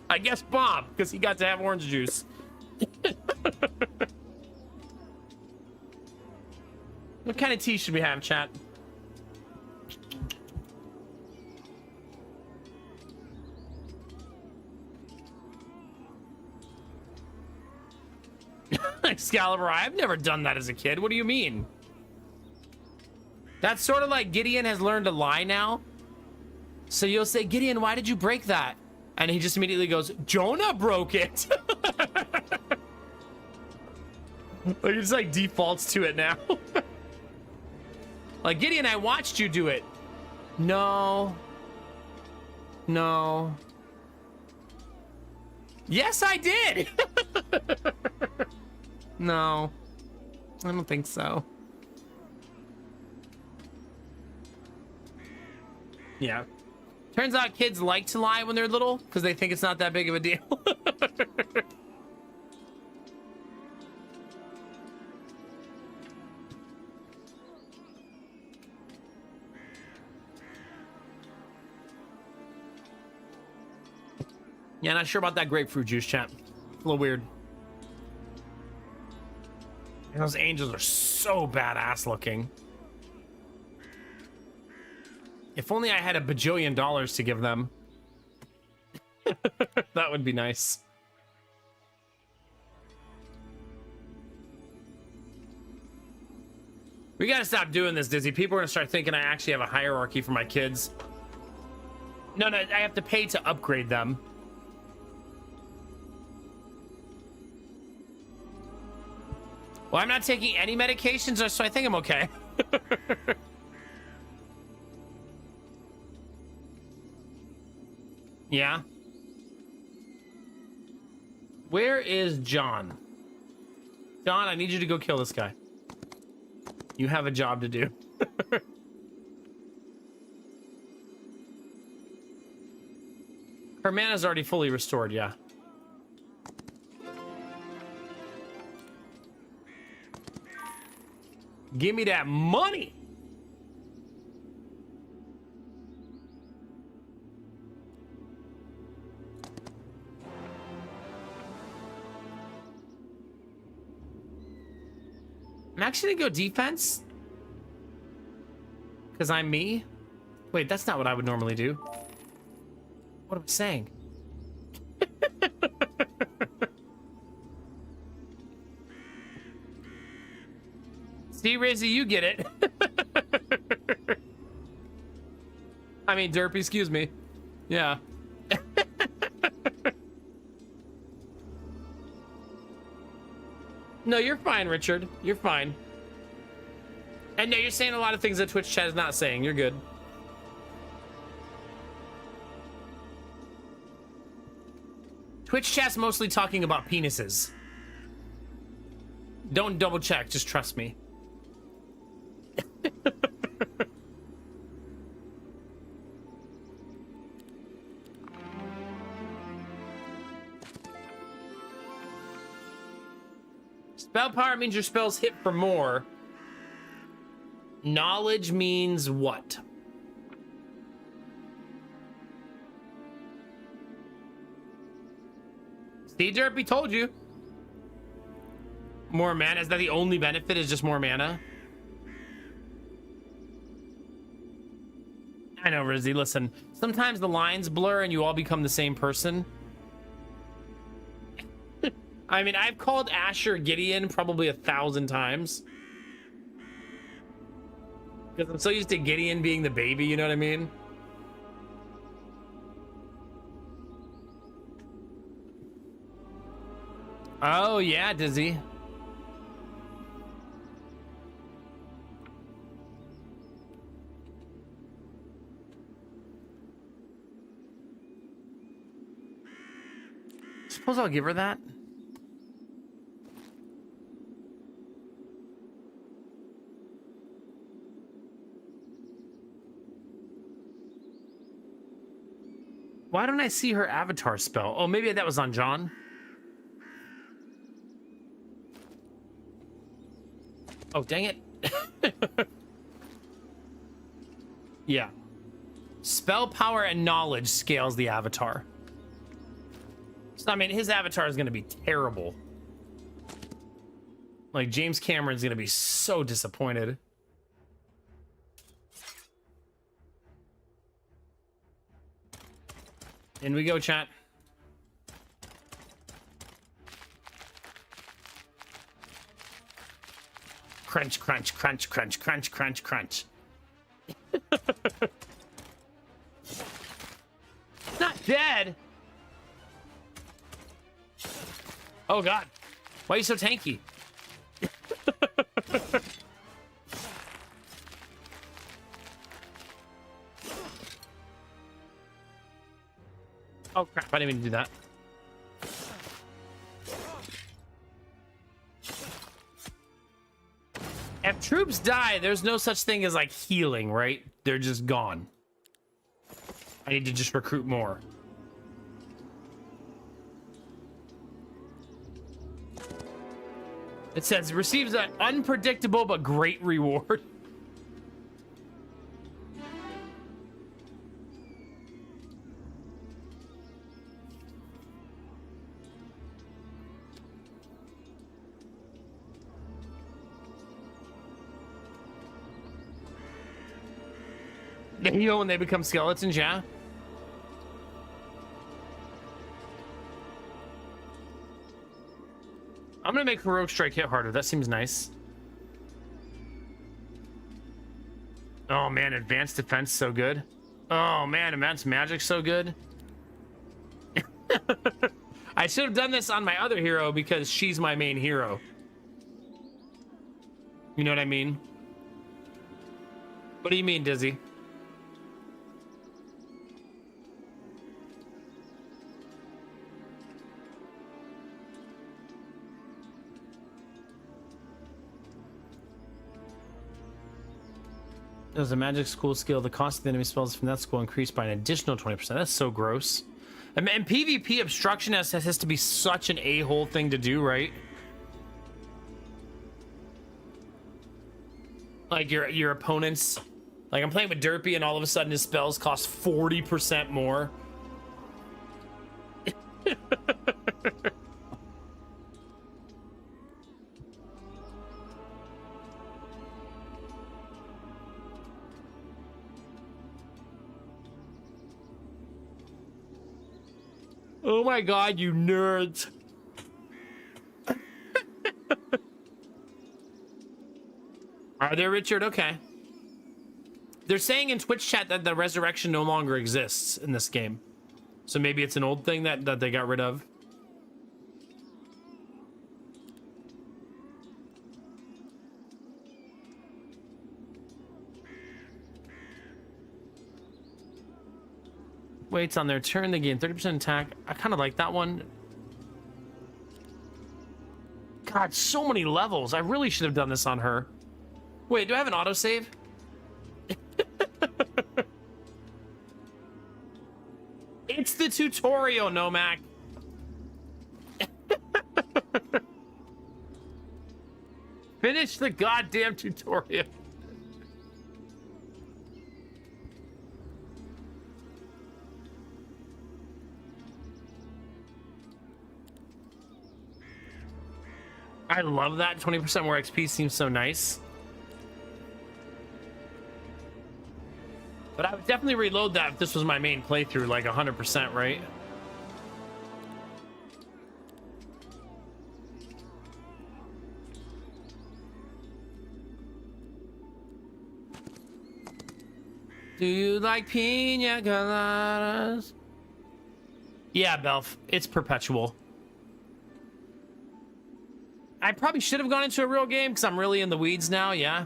I guess Bob, because he got to have orange juice. What kind of tea should we have, chat? Excalibur, I've never done that as a kid. What do you mean? That's sort of like Gideon has learned to lie now. So you'll say, Gideon, why did you break that? And he just immediately goes, Jonah broke it. Like, it just like defaults to it now. Like, Gideon, I watched you do it. No. No. Yes, I did. No, I don't think so. Yeah. Turns out kids like to lie when they're little because they think it's not that big of a deal. Yeah, not sure about that grapefruit juice, chat. A little weird. And those angels are so badass looking. If only I had $1 bajillion to give them. That would be nice. We gotta stop doing this, Dizzy. People are gonna start thinking I actually have a hierarchy for my kids. No, I have to pay to upgrade them. Well, I'm not taking any medications, so I think I'm okay. Yeah. Where is John? John, I need you to go kill this guy. You have a job to do. Her mana's already fully restored, yeah. Give me that money. I'm actually gonna go defense. Because I'm me. Wait, that's not what I would normally do. What am I saying? See, Rizzy, you get it. I mean, Derpy, excuse me. Yeah. No, you're fine, Richard. You're fine. And no, you're saying a lot of things that Twitch chat is not saying. You're good. Twitch chat's mostly talking about penises. Don't double check, just trust me. Spell power means your spells hit for more. Knowledge means what? See, Derpy told you. More mana. Is that the only benefit? Is just more mana? I know, Rizzy. Listen, sometimes the lines blur and you all become the same person. I mean, I've called Asher Gideon probably 1,000 times. Because I'm so used to Gideon being the baby, you know what I mean? Oh, yeah, Dizzy. Suppose I'll give her that. Why don't I see her avatar spell? Oh, maybe that was on John. Oh, dang it. Yeah. Spell power and knowledge scales the avatar. So, I mean, his avatar is going to be terrible. Like, James Cameron's going to be so disappointed. In we go, chat. Crunch, crunch, crunch, crunch, crunch, crunch, crunch. Not dead. Oh, God. Why are you so tanky? I didn't mean to do that. If troops die, there's no such thing as like healing, right? They're just gone. I need to just recruit more. It says receives an unpredictable but great reward. They heal when they become skeletons, yeah. I'm gonna make heroic strike hit harder. That seems nice. Oh man, advanced defense so good. Oh man, advanced magic so good. I should have done this on my other hero because she's my main hero. You know what I mean? What do you mean, Dizzy? There's a magic school skill. The cost of the enemy spells from that school increased by an additional 20%. That's so gross. And PvP obstruction has to be such an a-hole thing to do, right? Like your opponents. Like I'm playing with Derpy and all of a sudden his spells cost 40% more. Oh my god, you nerds. Are there, Richard? Okay. They're saying in Twitch chat that the resurrection no longer exists in this game. So maybe it's an old thing that they got rid of. Waits on their turn, they gain 30% attack. I kind of like that one. God, so many levels. I really should have done this on her. Wait, do I have an autosave? It's the tutorial, Nomac. Finish the goddamn tutorial. I love that. 20% more XP seems so nice. But I would definitely reload that if this was my main playthrough, like 100%, right? Do you like pina coladas? Yeah, Belf. It's perpetual. I probably should have gone into a real game because I'm really in the weeds now, yeah.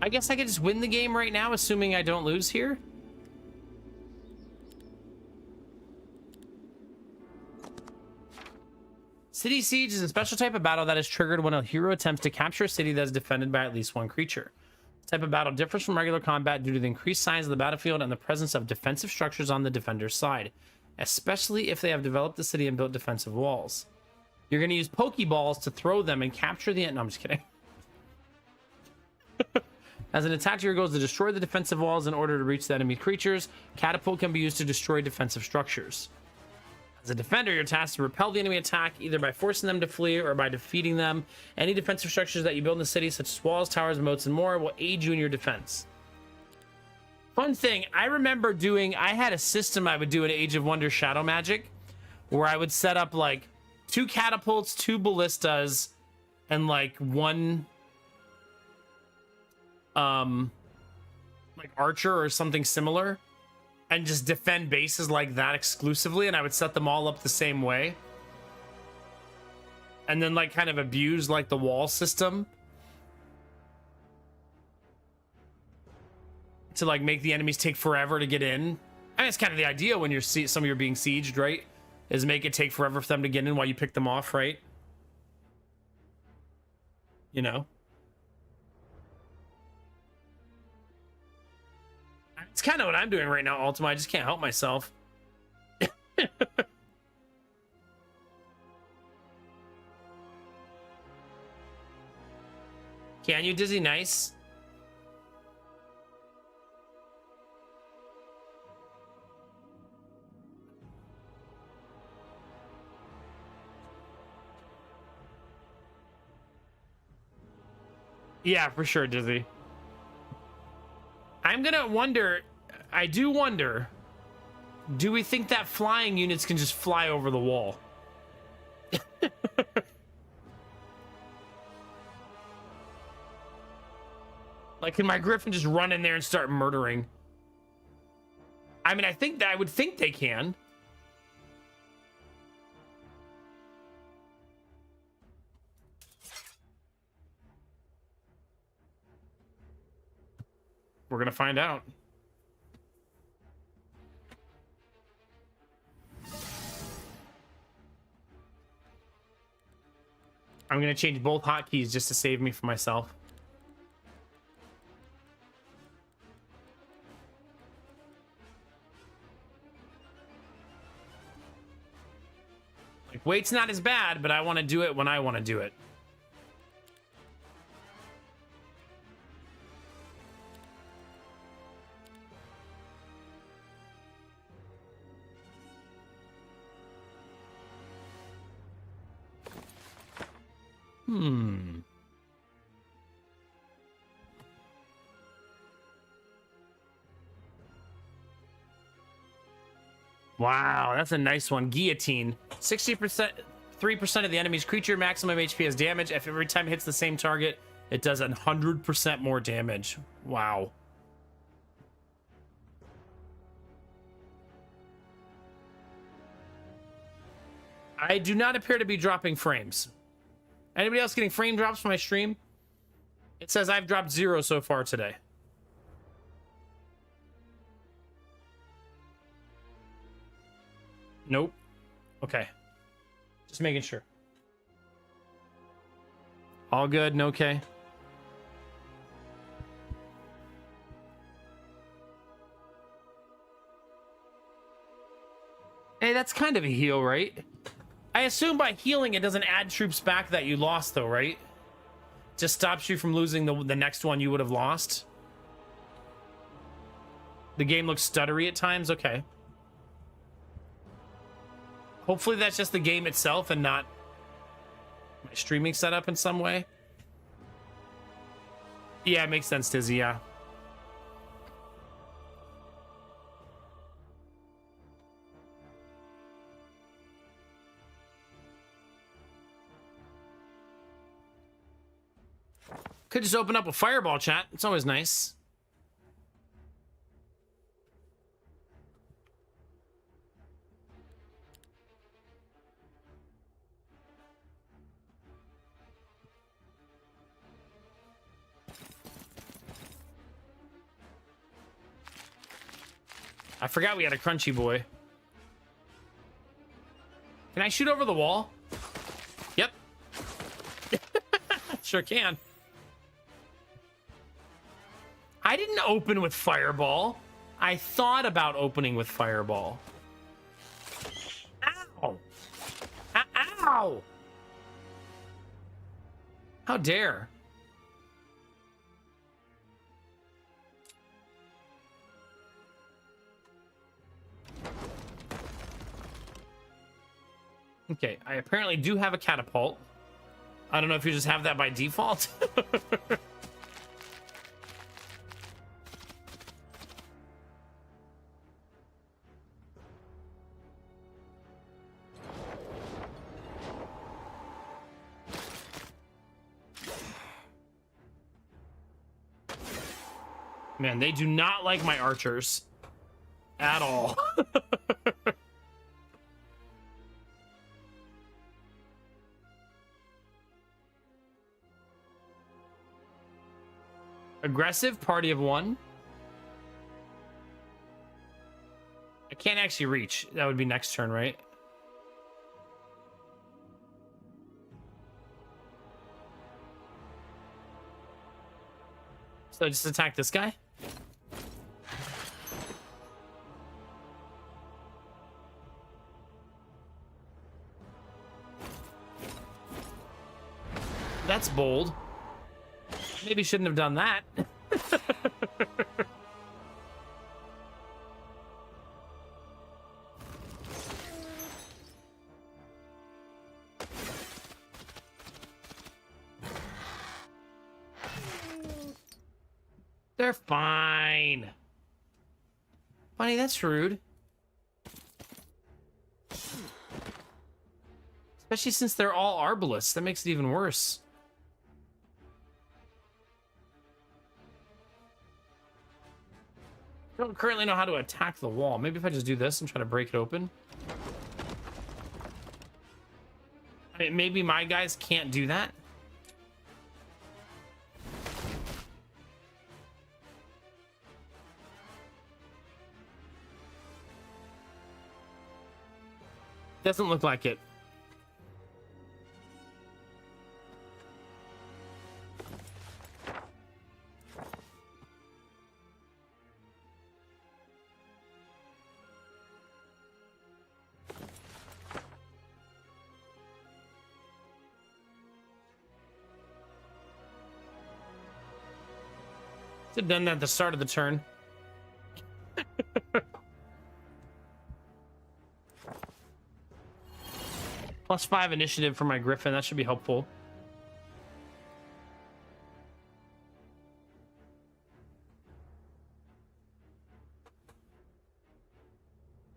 I guess I could just win the game right now, assuming I don't lose here. City Siege is a special type of battle that is triggered when a hero attempts to capture a city that is defended by at least one creature. This type of battle differs from regular combat due to the increased size of the battlefield and the presence of defensive structures on the defender's side, especially if they have developed the city and built defensive walls. You're going to use Pokeballs to throw them and capture the... No, I'm just kidding. As an attack, your goal is to destroy the defensive walls in order to reach the enemy creatures. Catapult can be used to destroy defensive structures. As a defender, your task is to repel the enemy attack, either by forcing them to flee or by defeating them. Any defensive structures that you build in the city, such as walls, towers, moats, and more, will aid you in your defense. Fun thing, I remember I had a system I would do in Age of Wonder Shadow Magic, where I would set up like 2 catapults, 2 ballistas, and like one like Archer or something similar, and just defend bases like that exclusively, and I would set them all up the same way. And then like kind of abuse like the wall system to like make the enemies take forever to get in. I mean, it's kind of the idea when you're some of you are being sieged, right? Is make it take forever for them to get in while you pick them off, right? You know? It's kind of what I'm doing right now, Ultima. I just can't help myself. Can you, Dizzy? Nice. Yeah, for sure, Dizzy. I'm gonna wonder, I do wonder, do we think that flying units can just fly over the wall? Like, can my Griffin just run in there and start murdering? I mean, I would think they can. We're gonna find out. I'm gonna change both hotkeys just to save me from myself. Like, wait's not as bad, but I want to do it when I want to do it. Wow, that's a nice one. Guillotine. 60%, 3% of the enemy's creature maximum HP has damage. If every time it hits the same target, it does 100% more damage. Wow. I do not appear to be dropping frames. Anybody else getting frame drops from my stream? It says I've dropped 0 so far today. Nope. Okay. Just making sure. All good and okay. Hey, that's kind of a heal, right? I assume by healing it doesn't add troops back that you lost, though, right? Just stops you from losing the next one you would have lost. The game looks stuttery at times. Okay. Hopefully that's just the game itself and not my streaming setup in some way. Yeah, it makes sense, Tizzy, yeah. Could just open up a fireball chat. It's always nice. I forgot we had a crunchy boy. Can I shoot over the wall? Yep. Sure can. I didn't open with fireball. I thought about opening with fireball. Ow! Ow! How dare? Okay, I apparently do have a catapult. I don't know if you just have that by default. Man, they do not like my archers at all. Aggressive, party of one. I can't actually reach. That would be next turn, right? So just attack this guy. That's bold. Maybe shouldn't have done that. They're fine. Bunny, that's rude. Especially since they're all arbalists. That makes it even worse. I don't currently know how to attack the wall. Maybe if I just do this and try to break it open. I mean, maybe my guys can't do that. Doesn't look like it. Should have done that at the start of the turn. +5 initiative for my Griffin. That should be helpful.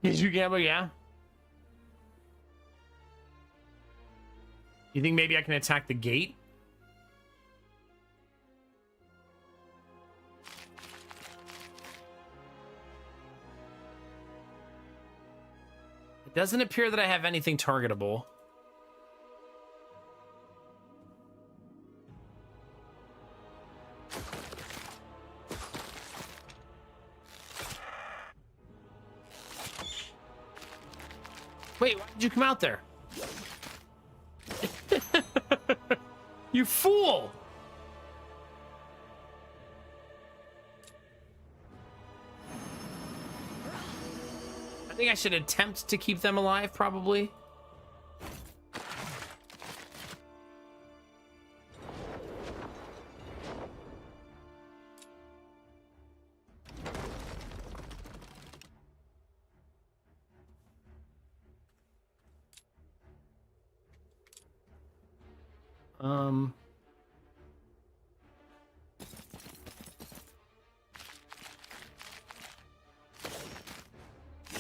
Did you gamble? Yeah. You think maybe I can attack the gate? It doesn't appear that I have anything targetable. Wait, why did you come out there? You fool! I think I should attempt to keep them alive, probably.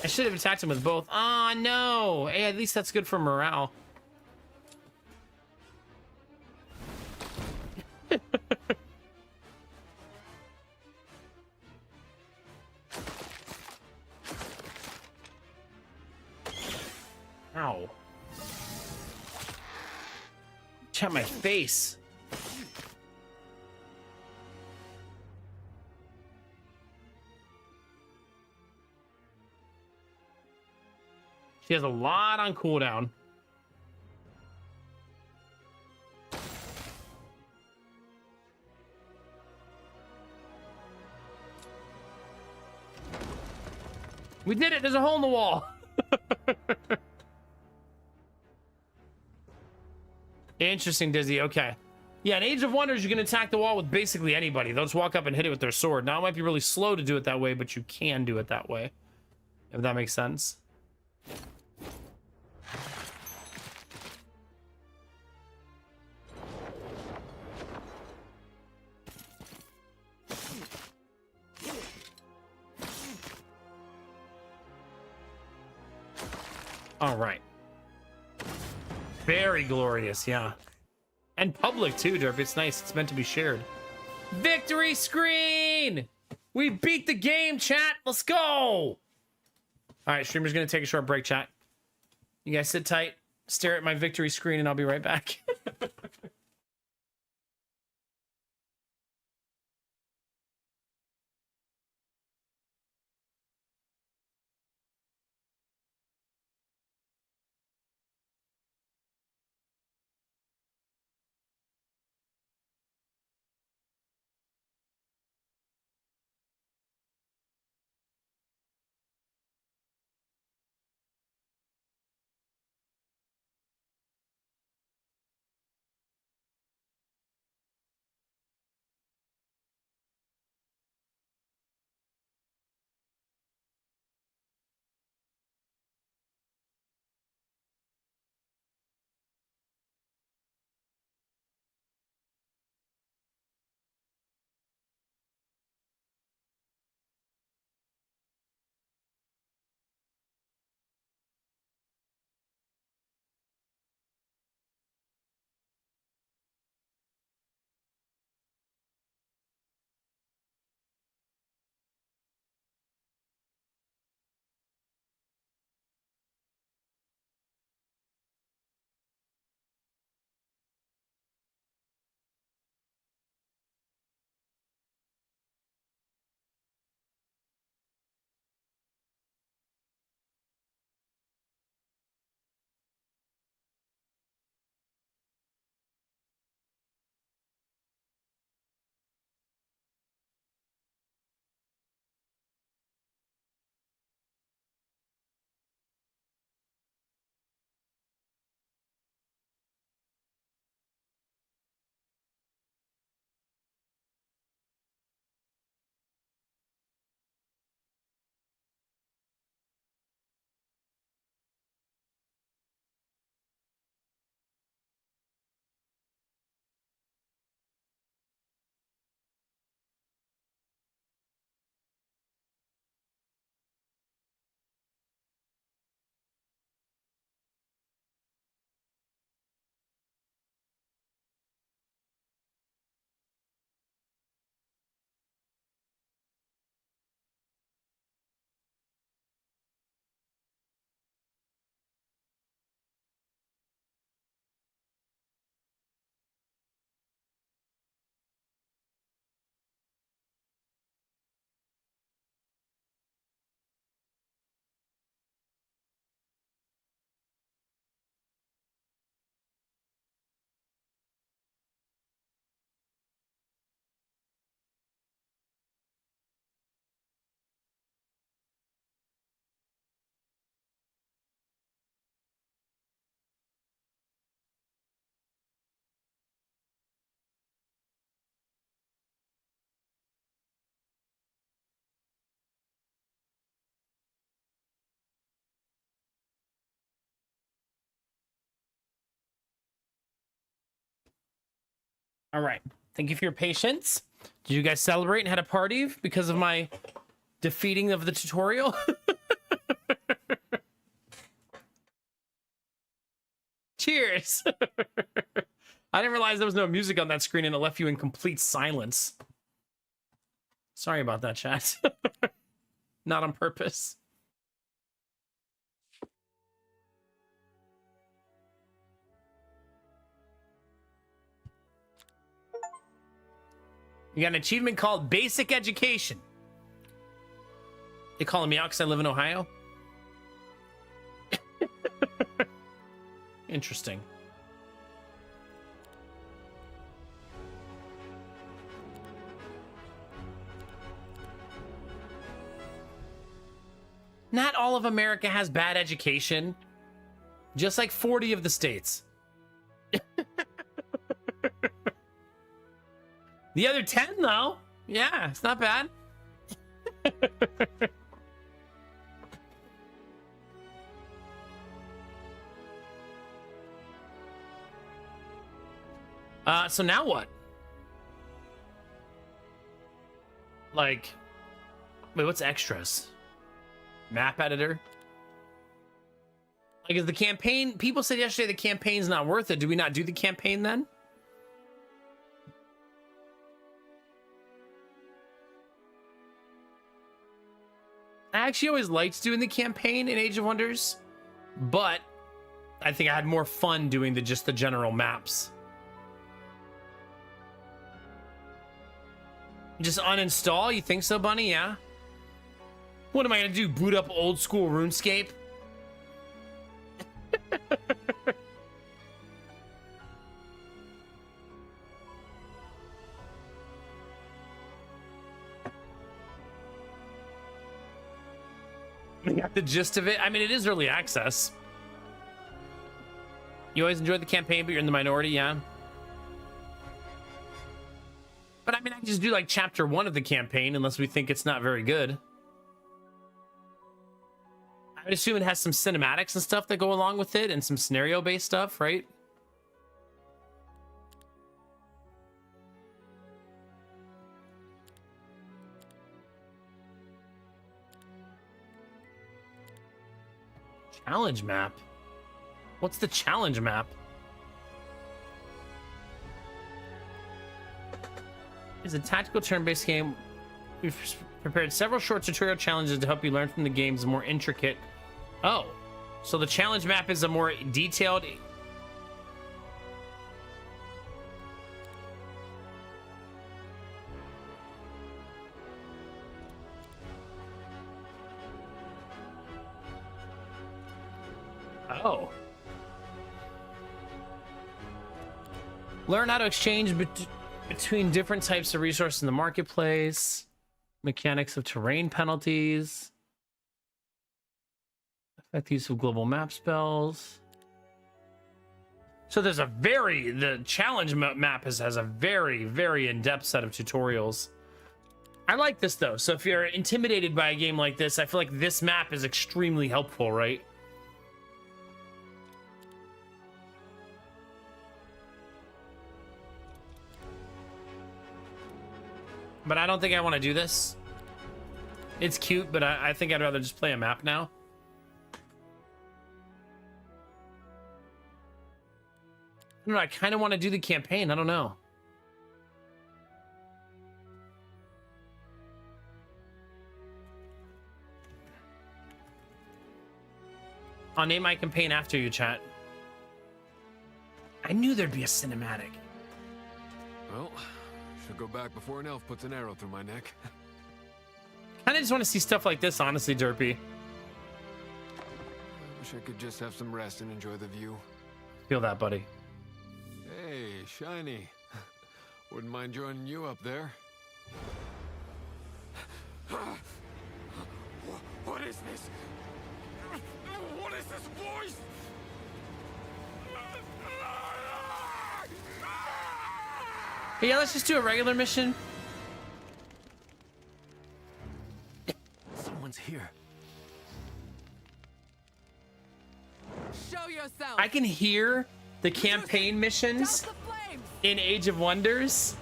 I should have attacked him with both. Oh, no. Hey, at least that's good for morale. Ow. Check my face. She has a lot on cooldown. We did it! There's a hole in the wall! Interesting, Dizzy. Okay. Yeah, in Age of Wonders, you can attack the wall with basically anybody. They'll just walk up and hit it with their sword. Now, it might be really slow to do it that way, but you can do it that way. If that makes sense. All right. Very glorious, yeah. And public, too, Derp. It's nice. It's meant to be shared. Victory screen! We beat the game, chat. Let's go. All right, streamer's gonna take a short break, chat. You guys sit tight, stare at my victory screen, and I'll be right back. All right. Thank you for your patience. Did you guys celebrate and had a party because of my defeating of the tutorial? Cheers. I didn't realize there was no music on that screen and it left you in complete silence. Sorry about that, chat. Not on purpose. You got an achievement called Basic Education. They calling me out because I live in Ohio? Interesting. Not all of America has bad education. Just like 40 of the states. The other 10, though, yeah, it's not bad. So now what? Like, wait, what's extras? Map editor? Like, is the campaign... People said yesterday the campaign's not worth it. Do we not do the campaign then? I actually always liked doing the campaign in Age of Wonders, but I think I had more fun doing just the general maps. Just uninstall? You think so, Bunny? Yeah. What am I gonna do? Boot up old school RuneScape? I got the gist of it. I mean, it is early access. You always enjoyed the campaign, but you're in the minority, yeah. But I mean, I can just do like chapter 1 of the campaign unless we think it's not very good. I would assume it has some cinematics and stuff that go along with it and some scenario-based stuff, right? Challenge map? What's the challenge map? It's a tactical turn-based game. We've prepared several short tutorial challenges to help you learn from the game's more intricate. Oh, so the challenge map is a more detailed. Oh. Learn how to exchange between different types of resources in the marketplace. Mechanics of terrain penalties. Affect the use of global map spells. So there's the challenge map has a very, very in-depth set of tutorials. I like this though. So if you're intimidated by a game like this, I feel like this map is extremely helpful, right? But I don't think I want to do this. It's cute, but I think I'd rather just play a map now. I don't know, I kind of want to do the campaign. I don't know. I'll name my campaign after you, chat. I knew there'd be a cinematic. Well, should go back before an elf puts an arrow through my neck. Kind of just want to see stuff like this, honestly, Derpy. Wish I could just have some rest and enjoy the view. Feel that, buddy. Hey, Shiny. Wouldn't mind joining you up there. What is this? What is this voice? Hey, yeah, let's just do a regular mission. Someone's here. Show yourself. I can hear the campaign missions in Age of Wonders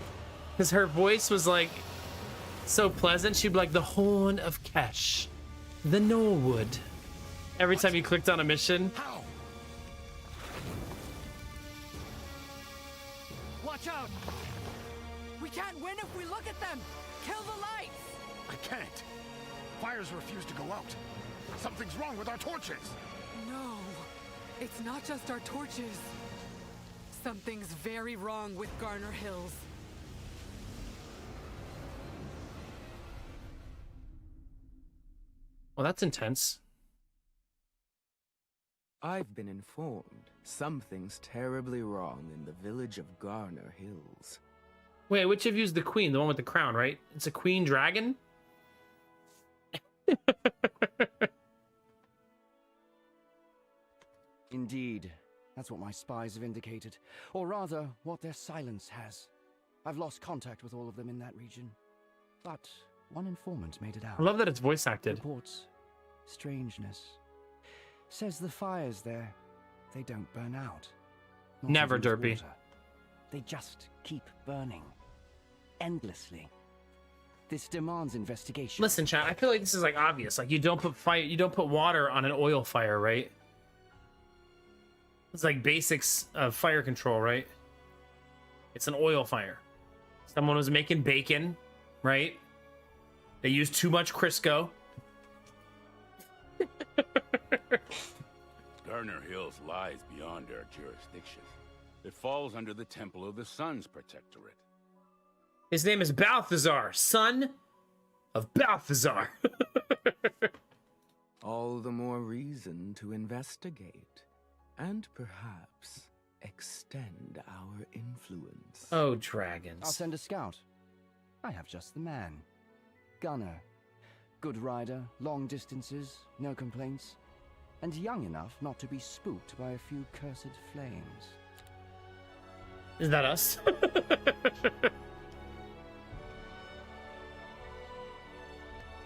because her voice was like so pleasant. She'd be like, the Horn of Kesh, the Norwood. Every time you clicked on a mission. How? Watch out. We can't win if we look at them. Kill the lights. I can't. Fires refuse to go out. Something's wrong with our torches. No, it's not just our torches. Something's very wrong with Garner Hills. Well, that's intense. I've been informed something's terribly wrong in the village of Garner Hills. Wait, which of you's the queen? The one with the crown, right? It's a queen dragon? Indeed. That's what my spies have indicated. Or rather, what their silence has. I've lost contact with all of them in that region. But one informant made it out. I love that it's voice acted. Reports strangeness. Says the fires there, they don't burn out. Not Never, even with Derpy. water. They just keep burning. Endlessly. This demands investigation. Listen, chat, I feel like this is like obvious. Like you don't put water on an oil fire, right? It's like basics of fire control, right? It's an oil fire. Someone was making bacon, right? They used too much Crisco. Garner Hills lies beyond our jurisdiction. It falls under the Temple of the Sun's protectorate. His name is Balthazar, son of Balthazar. All the more reason to investigate and perhaps extend our influence. Oh, I'll dragons. send a scout. I have just the man. Gunner. Good rider, long distances, no complaints, and young enough not to be spooked by a few cursed flames. Is that us?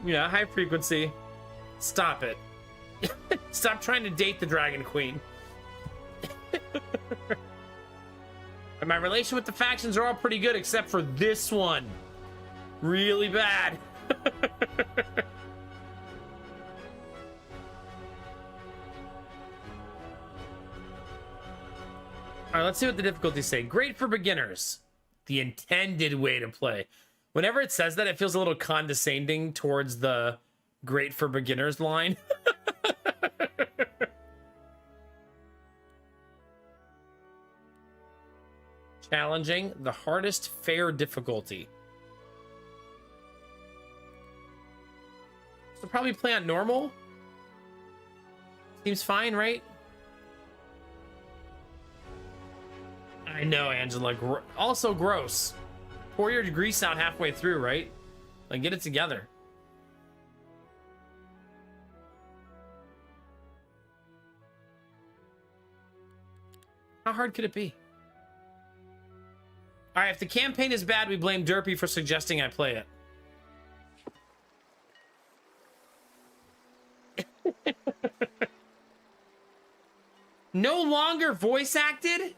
Yeah, high frequency. Stop it. Stop trying to date the Dragon Queen. And my relation with the factions are all pretty good except for this one. Really bad. All right, let's see what the difficulties say. Great for beginners. The intended way to play. Whenever it says that, it feels a little condescending towards the great for beginners line. Challenging, the hardest fair difficulty. So probably play on normal. Seems fine, right? I know, Angela. Also gross. Pour your grease out halfway through, right? Like, get it together. How hard could it be? All right, if the campaign is bad, we blame Derpy for suggesting I play it. No longer voice acted?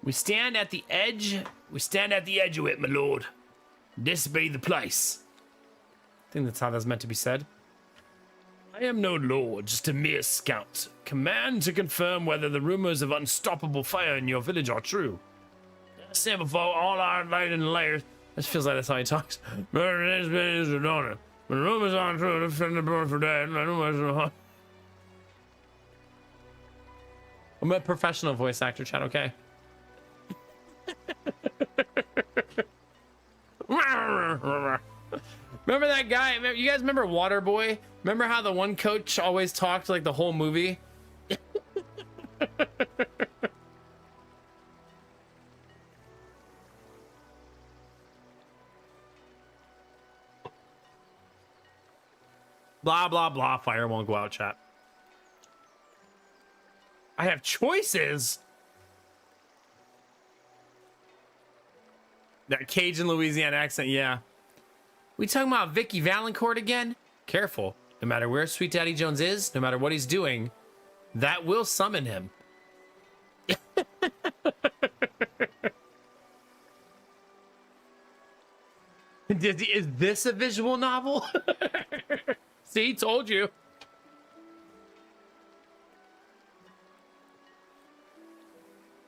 We stand at the edge. We stand at the edge of it, my lord. This be the place. I think that's how that's meant to be said. I am no lord, just a mere scout. Command to confirm whether the rumors of unstoppable fire in your village are true. Stand before all our light and layers. This feels like that's how he talks. The rumors aren't true. Defend the birth for dead. I'm a professional voice actor, Chad, okay? Remember that guy? You guys remember Waterboy? Remember how the one coach always talked like the whole movie? Blah, blah, blah. Fire won't go out, chat. I have choices. That Cajun Louisiana accent, yeah. We talking about Vicky Valancourt again? Careful. No matter where Sweet Daddy Jones is, no matter what he's doing, that will summon him. Is this a visual novel? See, told you.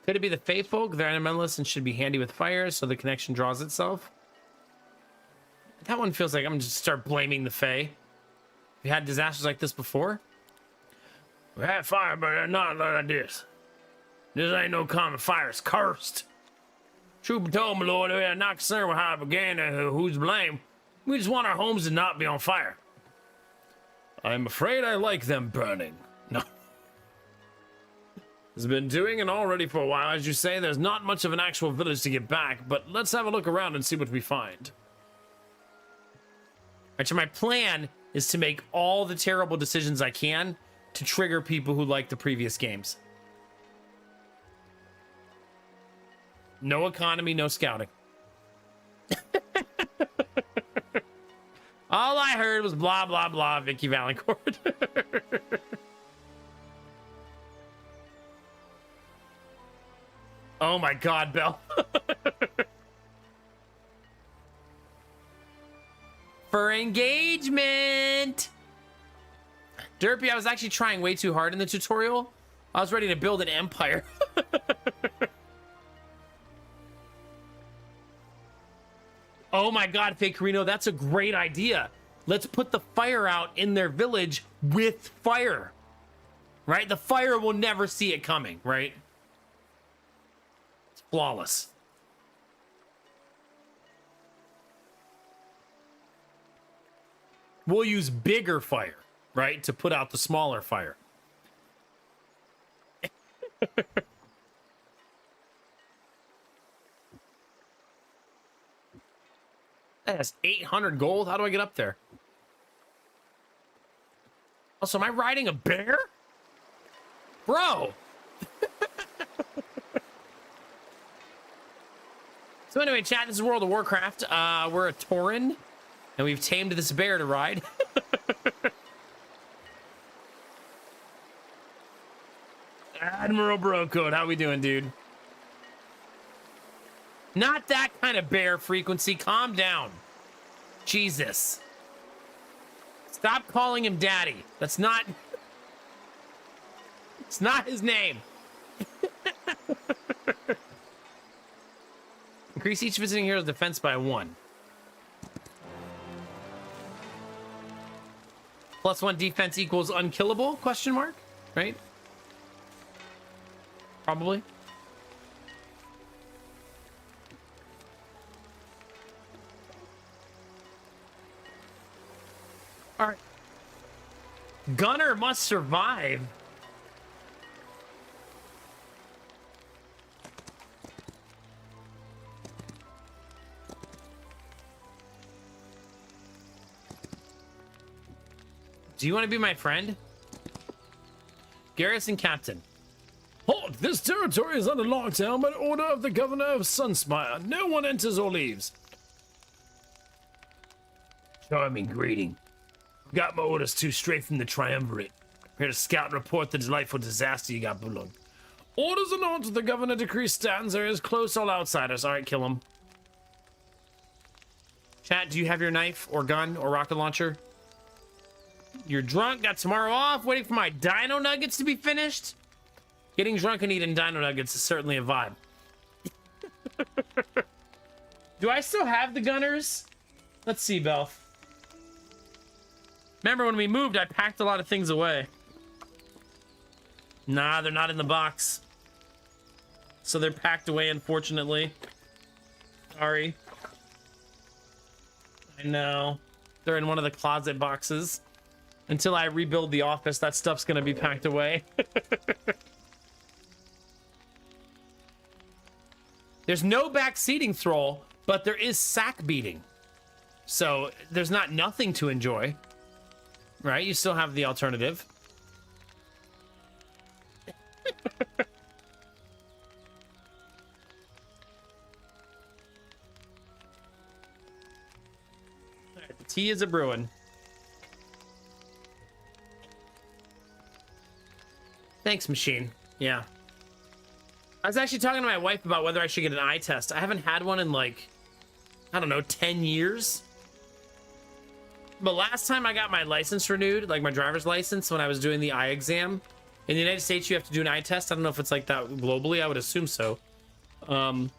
Could it be the Fae folk? They're elementalists and should be handy with fire, so the connection draws itself. That one feels like I'm just start blaming the Fae. We had disasters like this before. We had fire, but not like this. This ain't no common fire. It's cursed. Trooper told me, Lord, we are not concerned with how it began or who's to blame. We just want our homes to not be on fire. I'm afraid I like them burning. No. Has been doing it already for a while. As you say, there's not much of an actual village to get back, but let's have a look around and see what we find. Actually, my plan is to make all the terrible decisions I can to trigger people who like the previous games. No economy, no scouting. All I heard was blah, blah, blah, Vicky Valancourt. Oh my God, Belle. For engagement. Derpy, I was actually trying way too hard in the tutorial. I was ready to build an empire. Oh my God, Fakerino, that's a great idea. Let's put the fire out in their village with fire, right? The fire will never see it coming, right? It's flawless. We'll use bigger fire, right? To put out the smaller fire. That's 800 gold. How do I get up there? Also, am I riding a bear? Bro. So anyway, chat, this is World of Warcraft. We're a Tauren, and we've tamed this bear to ride. Admiral Brocode, how we doing, dude? Not that kind of bear frequency. Calm down. Jesus. Stop calling him daddy. That's not... It's not his name. Increase each visiting hero's defense by 1. +1 defense equals unkillable? Question mark? Right? Probably. All right. Gunner must survive. Do you want to be my friend? Garrison Captain. Halt! This territory is under lockdown by order of the governor of Spire. No one enters or leaves. Charming greeting. Got my orders too straight from the Triumvirate. Here to scout and report the delightful disaster you got below. Orders are not. The governor decree stands. There is close all outsiders. All right, kill him. Chat, do you have your knife or gun or rocket launcher? You're drunk, got tomorrow off, waiting for my dino nuggets to be finished? Getting drunk and eating dino nuggets is certainly a vibe. Do I still have the gunners? Let's see, Belf. Remember when we moved, I packed a lot of things away. Nah, they're not in the box. So they're packed away, unfortunately. Sorry. I know. They're in one of the closet boxes. Until I rebuild the office, that stuff's gonna be packed away. There's no back seating thrall, but there is sack beating. So there's not nothing to enjoy. Right? You still have the alternative. Alright, the tea is a brewing. Thanks, machine. Yeah. I was actually talking to my wife about whether I should get an eye test. I haven't had one in like, I don't know, 10 years. But last time I got my license renewed, like my driver's license, when I was doing the eye exam, in the United States, you have to do an eye test. I don't know if it's like that globally. I would assume so. And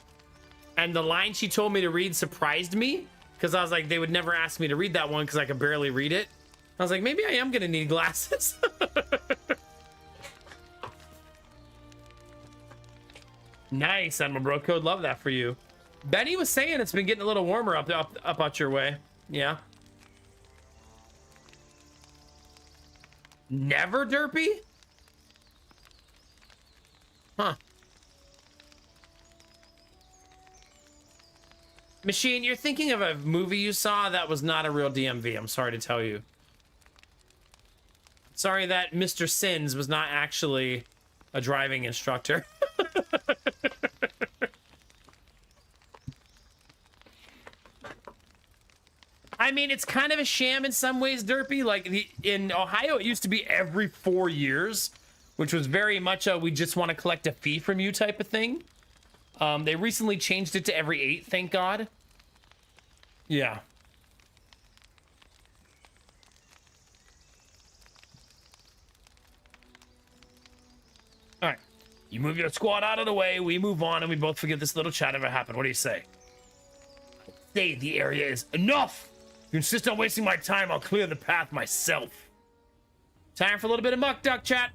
the line she told me to read surprised me because I was like, they would never ask me to read that one because I could barely read it. I was like, maybe I am going to need glasses. Nice, Animal Bro Code. Love that for you. Benny was saying it's been getting a little warmer up out your way. Yeah. Never derpy? Huh. Machine, you're thinking of a movie you saw that was not a real DMV. I'm sorry to tell you. Sorry that Mr. Sins was not actually a driving instructor. I mean, it's kind of a sham in some ways, Derpy. Like, in Ohio, it used to be every 4 years, which was very much a we just want to collect a fee from you type of thing. They recently changed it to every 8, thank God. Yeah. All right. You move your squad out of the way, we move on, and we both forget this little chat ever happened. What do you say? say the area is enough. If you insist on wasting my time, I'll clear the path myself. Time for a little bit of muck duck chat.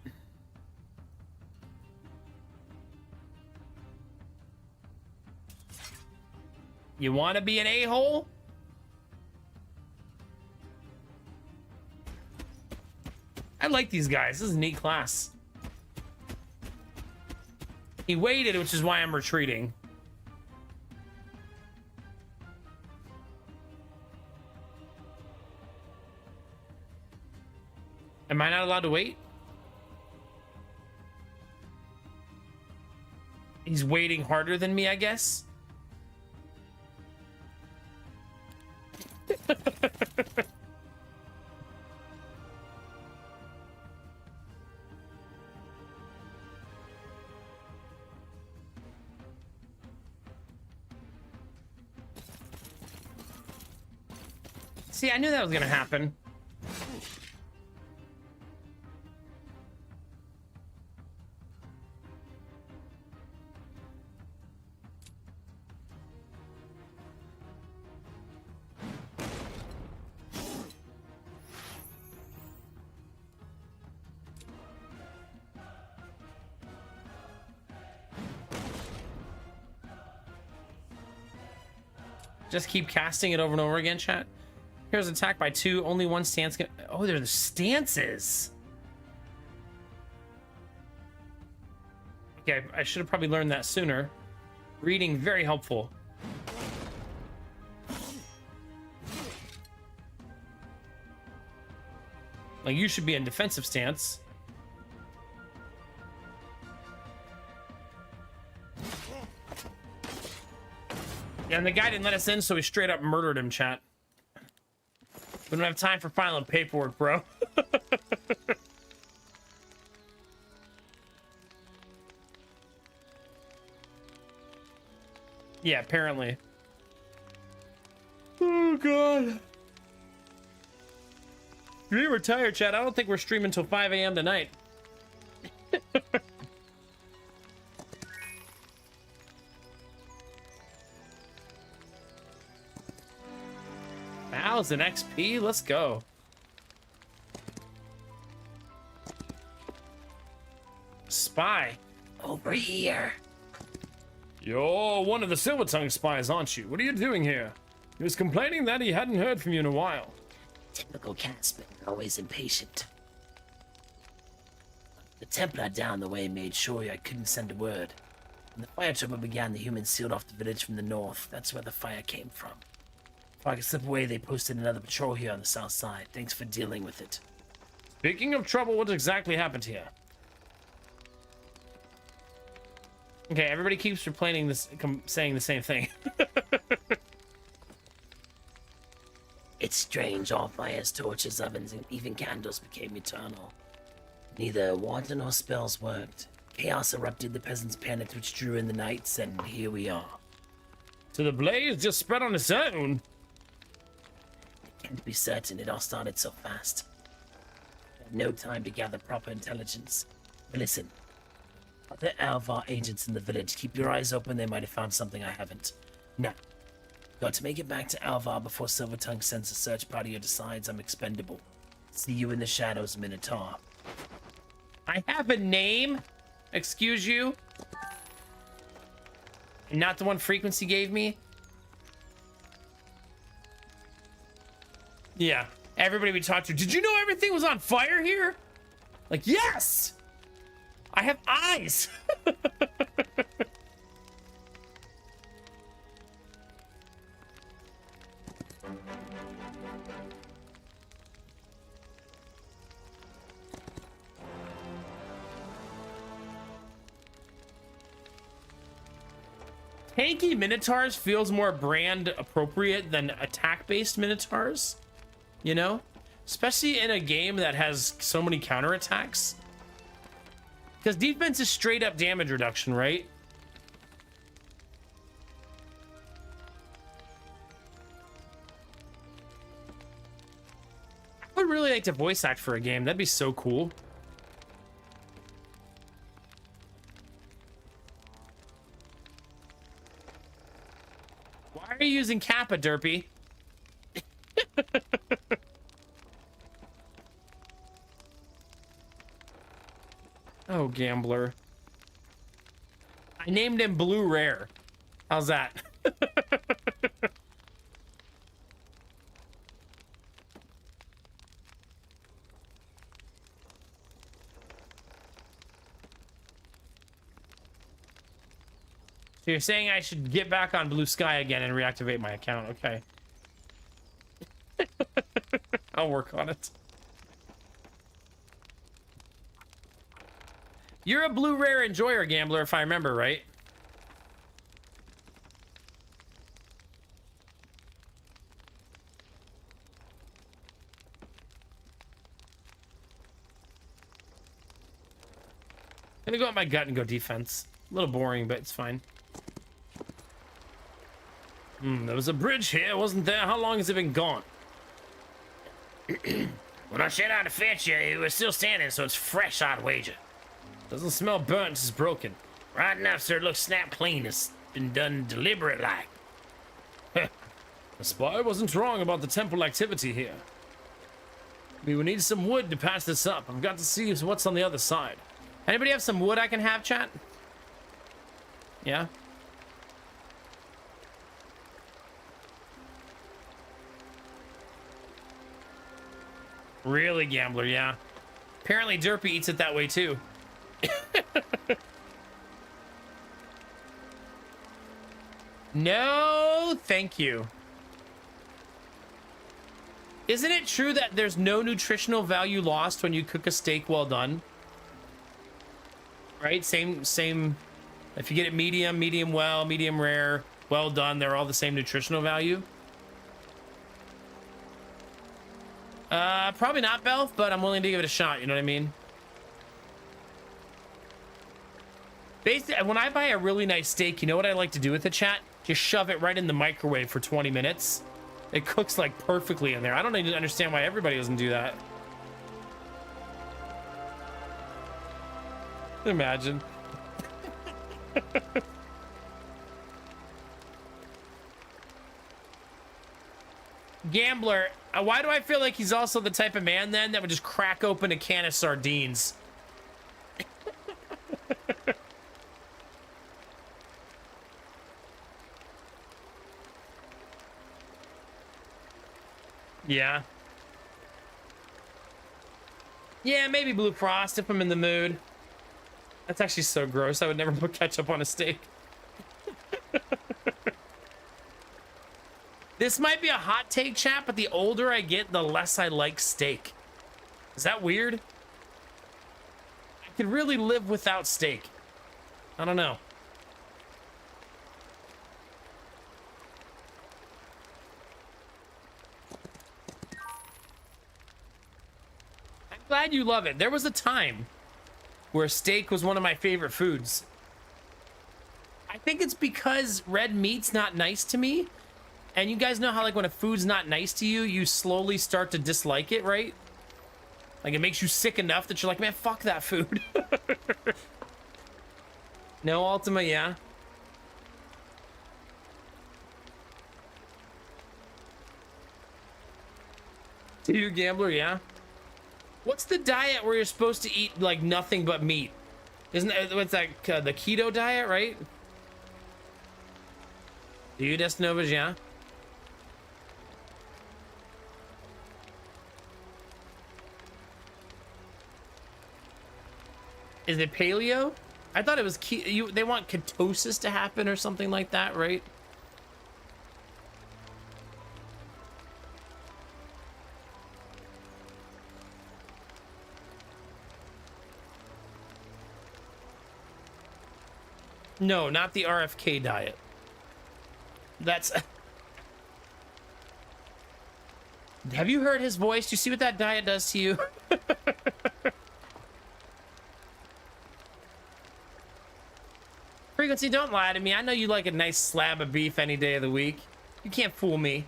You want to be an a-hole? I like these guys. This is a neat class. He waited, which is why I'm retreating. Am I not allowed to wait? He's waiting harder than me, I guess. See, I knew that was gonna happen. Just keep casting it over and over again, chat. Here's attack by 2, only 1 stance. Oh, they're the stances. Okay, I should have probably learned that sooner. Reading, very helpful. Like, you should be in defensive stance. Yeah, and the guy didn't let us in, so we straight up murdered him, chat. We don't have time for filing paperwork, bro. Yeah, apparently. Oh, God. You're retired, chat. I don't think we're streaming until 5 a.m. tonight. 1,000 XP, let's go. Spy, over here. You're one of the Silver Tongue spies, aren't you? What are you doing here? He was complaining that he hadn't heard from you in a while. Typical Casper, always impatient. The Templar down the way made sure I couldn't send a word. When the fire trouble began, the humans sealed off the village from the north. That's where the fire came from. Before I could slip away, they posted another patrol here on the south side. Thanks for dealing with it. Speaking of trouble, what exactly happened here? Okay, everybody keeps replaying this, saying the same thing. It's strange, all fires, torches, ovens, and even candles became eternal. Neither water nor spells worked. Chaos erupted, the peasants panicked, which drew in the nights, and here we are. So the blaze just spread on its own? Can't be certain, it all started so fast. I had no time to gather proper intelligence. But listen, other Alvar agents in the village, keep your eyes open, they might have found something I haven't. Now, got to make it back to Alvar before Silvertongue sends a search party or decides I'm expendable. See you in the shadows, Minotaur. I have a name. Excuse you. And not the one Frequency gave me. Yeah. Everybody we talked to. Did you know everything was on fire here? Like, yes! I have eyes! Tanky Minotaurs feels more brand appropriate than attack-based Minotaurs, you know? Especially in a game that has so many counterattacks. Because defense is straight up damage reduction, right? I would really like to voice act for a game. That'd be so cool. Why Why are you using Kappa, Derpy? Oh, gambler. I named him Blue Rare. How's that? So you're saying I should get back on Blue Sky again and reactivate my account. Okay. I'll work on it. You're a Blue Rare enjoyer, gambler, if I remember right. I'm gonna go at my gut and go defense. A little boring, but it's fine. There was a bridge here, wasn't there? How long has it been gone? When I set out to fetch you, it was still standing, so it's fresh, I'd wager. Doesn't smell burnt, it's broken. Right enough, sir. It looks snap clean. It's been done deliberate like. The Spire wasn't wrong about the temple activity here. We will need some wood to patch this up. I've got to see what's on the other side. Anybody have some wood I can have, chat? Yeah? Really, gambler, yeah. Apparently Derpy eats it that way too. No, thank you. Isn't it true that there's no nutritional value lost when you cook a steak well done? Right? Same. If you get it medium, medium well, medium rare, well done, they're all the same nutritional value. Probably not, Belf, but I'm willing to give it a shot, you know what I mean? Basically, when I buy a really nice steak, you know what I like to do with the chat? Just shove it right in the microwave for 20 minutes. It cooks like perfectly in there. I don't even understand why everybody doesn't do that. Imagine. Gambler, why do I feel like he's also the type of man then that would just crack open a can of sardines? Yeah. Yeah, maybe Blue Frost if I'm in the mood. That's actually so gross. I would never put ketchup on a steak. This might be a hot take, chat, but the older I get, the less I like steak. Is that weird? I could really live without steak. I don't know. I'm glad you love it. There was a time where steak was one of my favorite foods. I think it's because red meat's not nice to me. And you guys know how, like, when a food's not nice to you, you slowly start to dislike it, right? Like, it makes you sick enough that you're like, man, fuck that food. No, Ultima, yeah. Do you, gambler, yeah? What's the diet where you're supposed to eat, like, nothing but meat? Isn't that, what's that, the keto diet, right? Do you, Destinovas, yeah? Is it paleo? I thought it was they want ketosis to happen or something like that, right? No, not the RFK diet. That's... Have you heard his voice? Do you see what that diet does to you? Frequency, don't lie to me. I know you like a nice slab of beef any day of the week. You can't fool me.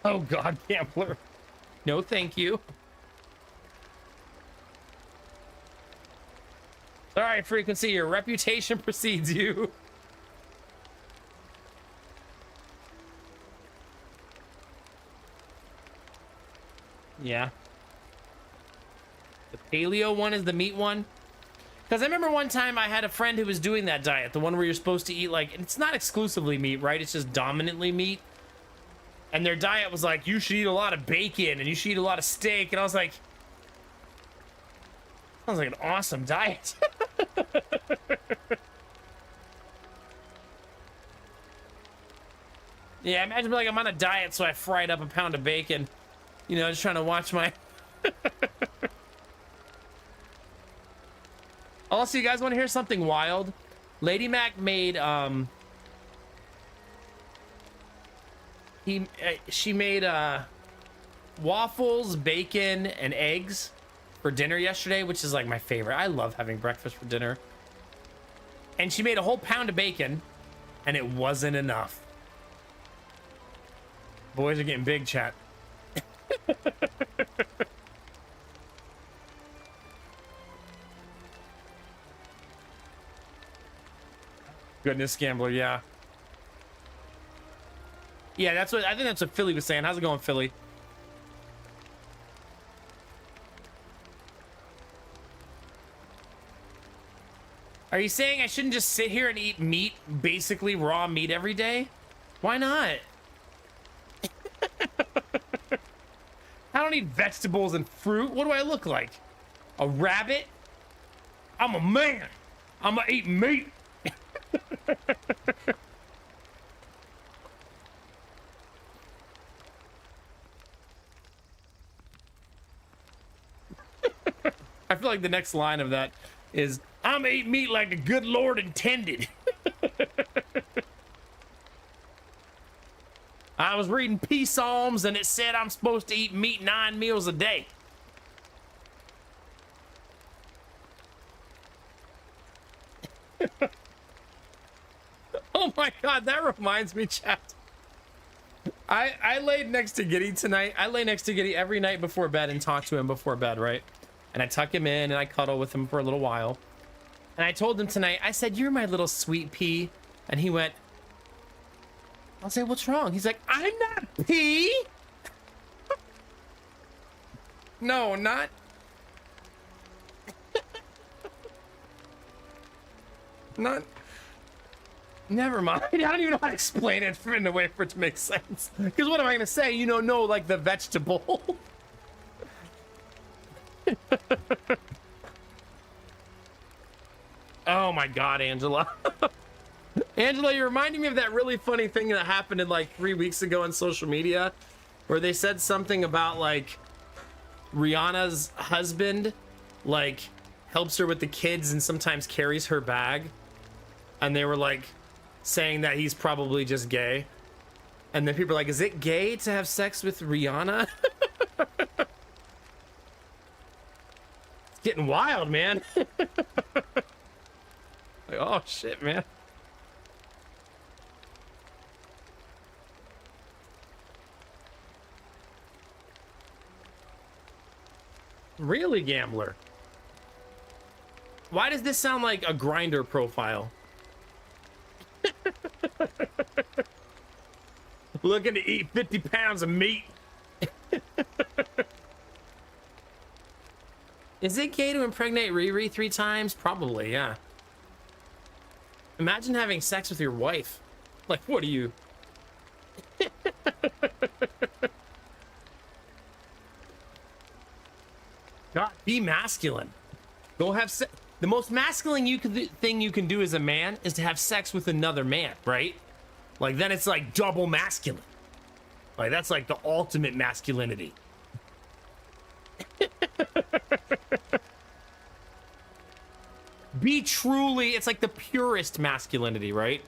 Oh God, gambler. No, thank you. All right, Frequency, your reputation precedes you. Yeah. The paleo one is the meat one. Because I remember one time I had a friend who was doing that diet, the one where you're supposed to eat, like, it's not exclusively meat, right? It's just dominantly meat. And their diet was like, you should eat a lot of bacon and you should eat a lot of steak. And I was like, sounds like an awesome diet. Yeah, imagine like I'm on a diet, so I fried up a pound of bacon. You know, just trying to watch my... Also, you guys want to hear something wild? Lady Mac made, she made, waffles, bacon, and eggs for dinner yesterday, which is like my favorite. I love having breakfast for dinner. And she made a whole pound of bacon, and it wasn't enough. Boys are getting big, chat. Goodness, Gambler, yeah. Yeah, that's what I think that's what Philly was saying. How's it going, Philly? Are you saying I shouldn't just sit here and eat meat, basically raw meat every day? Why not? I don't eat vegetables and fruit. What do I look like? A rabbit? I'm a man. I'm gonna eat meat. I feel like the next line of that is, I'm gonna eat meat like the good Lord intended. I was reading Peace Psalms and it said I'm supposed to eat meat 9 meals a day. Oh my God, that reminds me, chat. I laid next to Giddy tonight. I lay next to Giddy every night before bed and talk to him before bed, right? And I tuck him in and I cuddle with him for a little while. And I told him tonight, I said, you're my little sweet pea. And he went, I'll say, what's wrong? He's like, I'm not pea. No, not. Not. Never mind. I don't even know how to explain it in a way for it to make sense. Because what am I going to say? You know, no, like the vegetable. Oh my God, Angela. Angela, you're reminding me of that really funny thing that happened in like 3 weeks ago on social media where they said something about like Rihanna's husband like helps her with the kids and sometimes carries her bag. And they were like saying that he's probably just gay. And then people are like, is it gay to have sex with Rihanna? It's getting wild, man. Like, oh shit, man. Really, Gambler? Why does this sound like a grinder profile? Looking to eat 50 pounds of meat. Is it gay to impregnate Riri 3 times? Probably, yeah. Imagine having sex with your wife. Like, what are you? God, be masculine. Go have sex. The most masculine thing you can do as a man is to have sex with another man, right? Like, then it's like double masculine. Like, that's like the ultimate masculinity. Be truly, it's like the purest masculinity, right?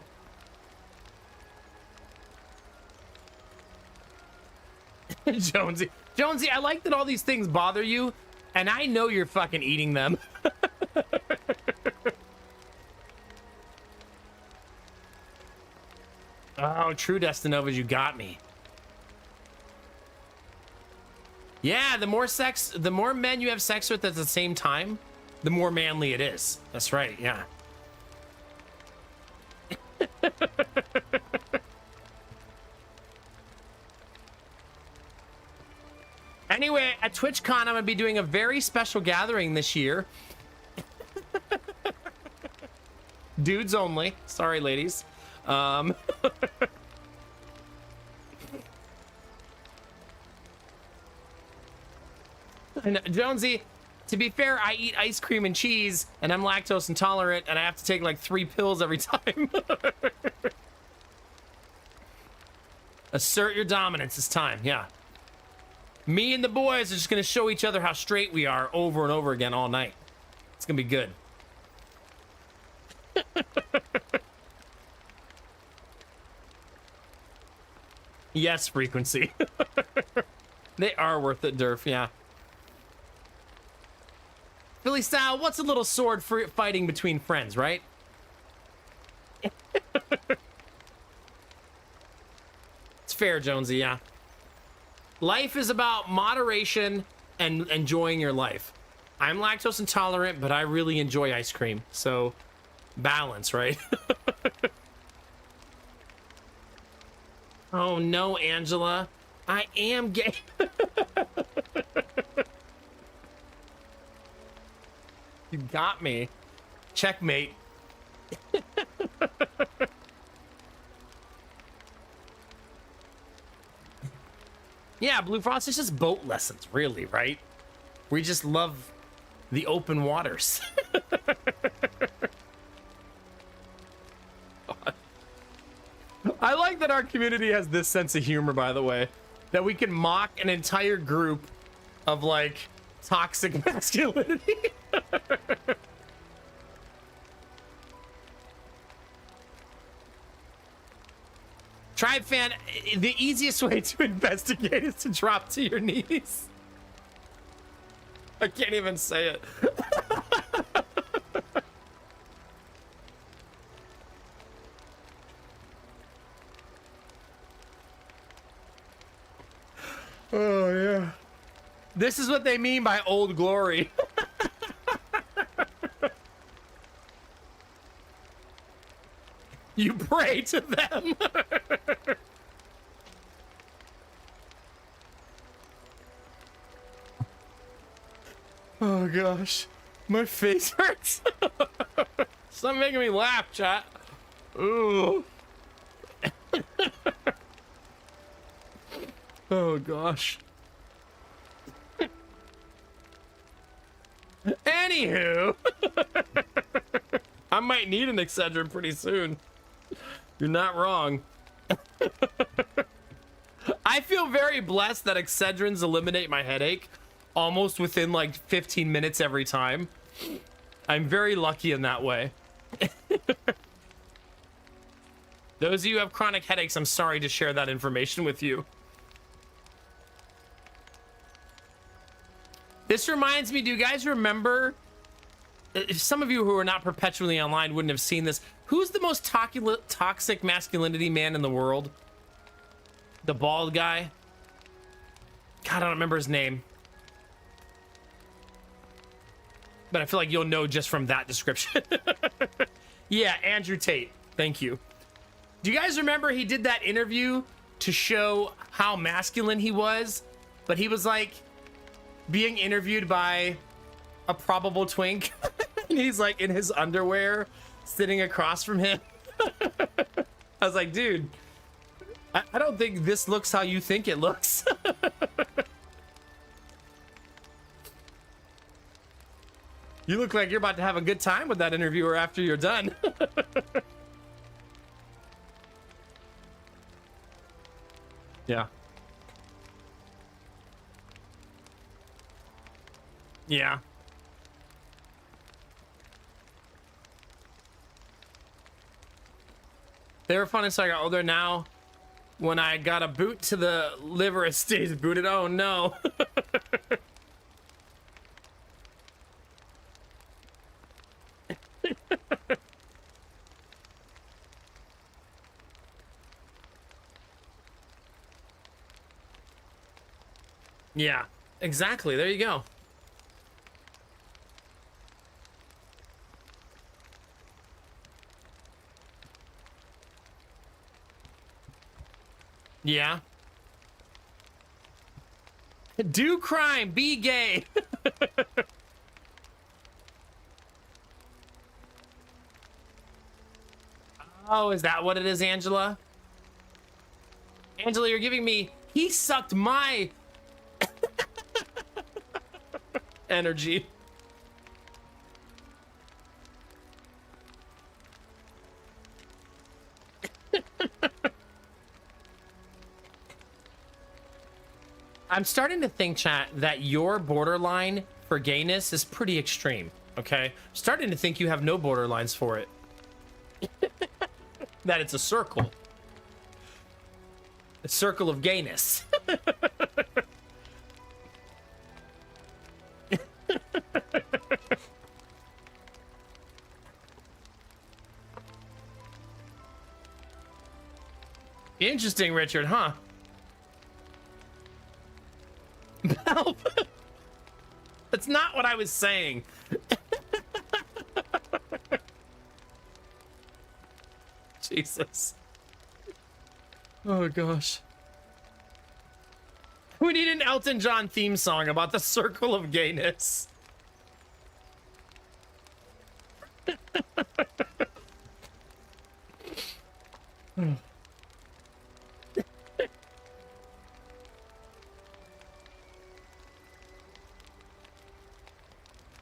Jonesy, I like that all these things bother you, and I know you're fucking eating them. Oh, true, Destinovas, you got me. Yeah, the more men you have sex with at the same time, the more manly it is. That's right, yeah. Anyway, at TwitchCon, I'm gonna be doing a very special gathering this year. Dudes only. Sorry, ladies. And Jonesy, to be fair, I eat ice cream and cheese, and I'm lactose intolerant, and I have to take like 3 pills every time. Assert your dominance. It's time, yeah. Me and the boys are just gonna show each other how straight we are over and over again all night. It's gonna be good. Yes, frequency. They are worth it, Durf, yeah. Philly style, what's a little sword fighting between friends, right? It's fair, Jonesy, yeah. Life is about moderation and enjoying your life. I'm lactose intolerant, but I really enjoy ice cream. So, balance, right? Oh no, Angela. I am gay. You got me. Checkmate. Yeah, Blue Frost is just boat lessons, really, right? We just love the open waters. I like that our community has this sense of humor, by the way, that we can mock an entire group of like toxic masculinity. Tribe fan, the easiest way to investigate is to drop to your knees. I can't even say it. Oh, yeah. This is what they mean by old glory. You pray to them. Oh, gosh. My face hurts. Stop making me laugh, chat. Ooh. Oh, gosh. Anywho. I might need an Excedrin pretty soon. You're not wrong. I feel very blessed that Excedrins eliminate my headache almost within like 15 minutes every time. I'm very lucky in that way. Those of you who have chronic headaches, I'm sorry to share that information with you. This reminds me, do you guys remember, if some of you who are not perpetually online wouldn't have seen this, who's the most toxic masculinity man in the world? The bald guy? God, I don't remember his name. But I feel like you'll know just from that description. Yeah, Andrew Tate. Thank you. Do you guys remember he did that interview to show how masculine he was? But he was like being interviewed by a probable twink. And he's like in his underwear sitting across from him. I was like, dude, I don't think this looks how you think it looks. You look like you're about to have a good time with that interviewer after you're done. Yeah. Yeah. They were fun until I got older. Now, when I got a boot to the liver, it stays booted. Oh no. Yeah, exactly. There you go. Yeah. Do crime, be gay. Oh, is that what it is, Angela? Angela, you're giving me, he sucked my energy. I'm starting to think, chat, that your borderline for gayness is pretty extreme, okay? Starting to think you have no borderlines for it. That it's a circle. A circle of gayness. Interesting, Richard, huh? Help. That's not what I was saying. Jesus. Oh gosh. We need an Elton John theme song about the circle of gayness.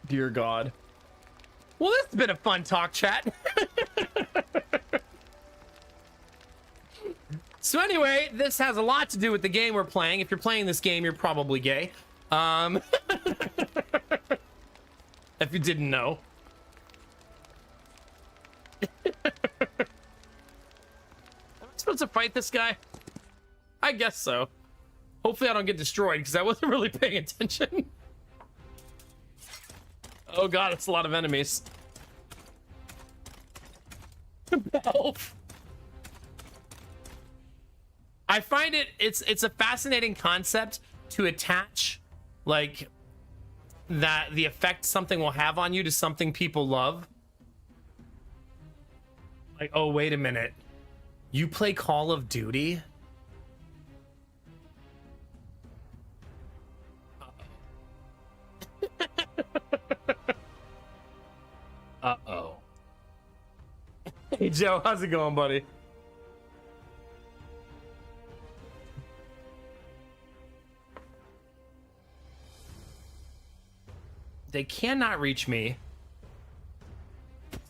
Dear God. Well, this has been a fun talk, chat. So anyway, this has a lot to do with the game we're playing. If you're playing this game, you're probably gay. If you didn't know. Am I supposed to fight this guy? I guess so. Hopefully I don't get destroyed because I wasn't really paying attention. Oh God, it's a lot of enemies. Help. I find it's a fascinating concept to attach, like, that the effect something will have on you to something people love. Like, oh, wait a minute. You play Call of Duty? Uh-oh. Hey, Joe, how's it going, buddy? They cannot reach me.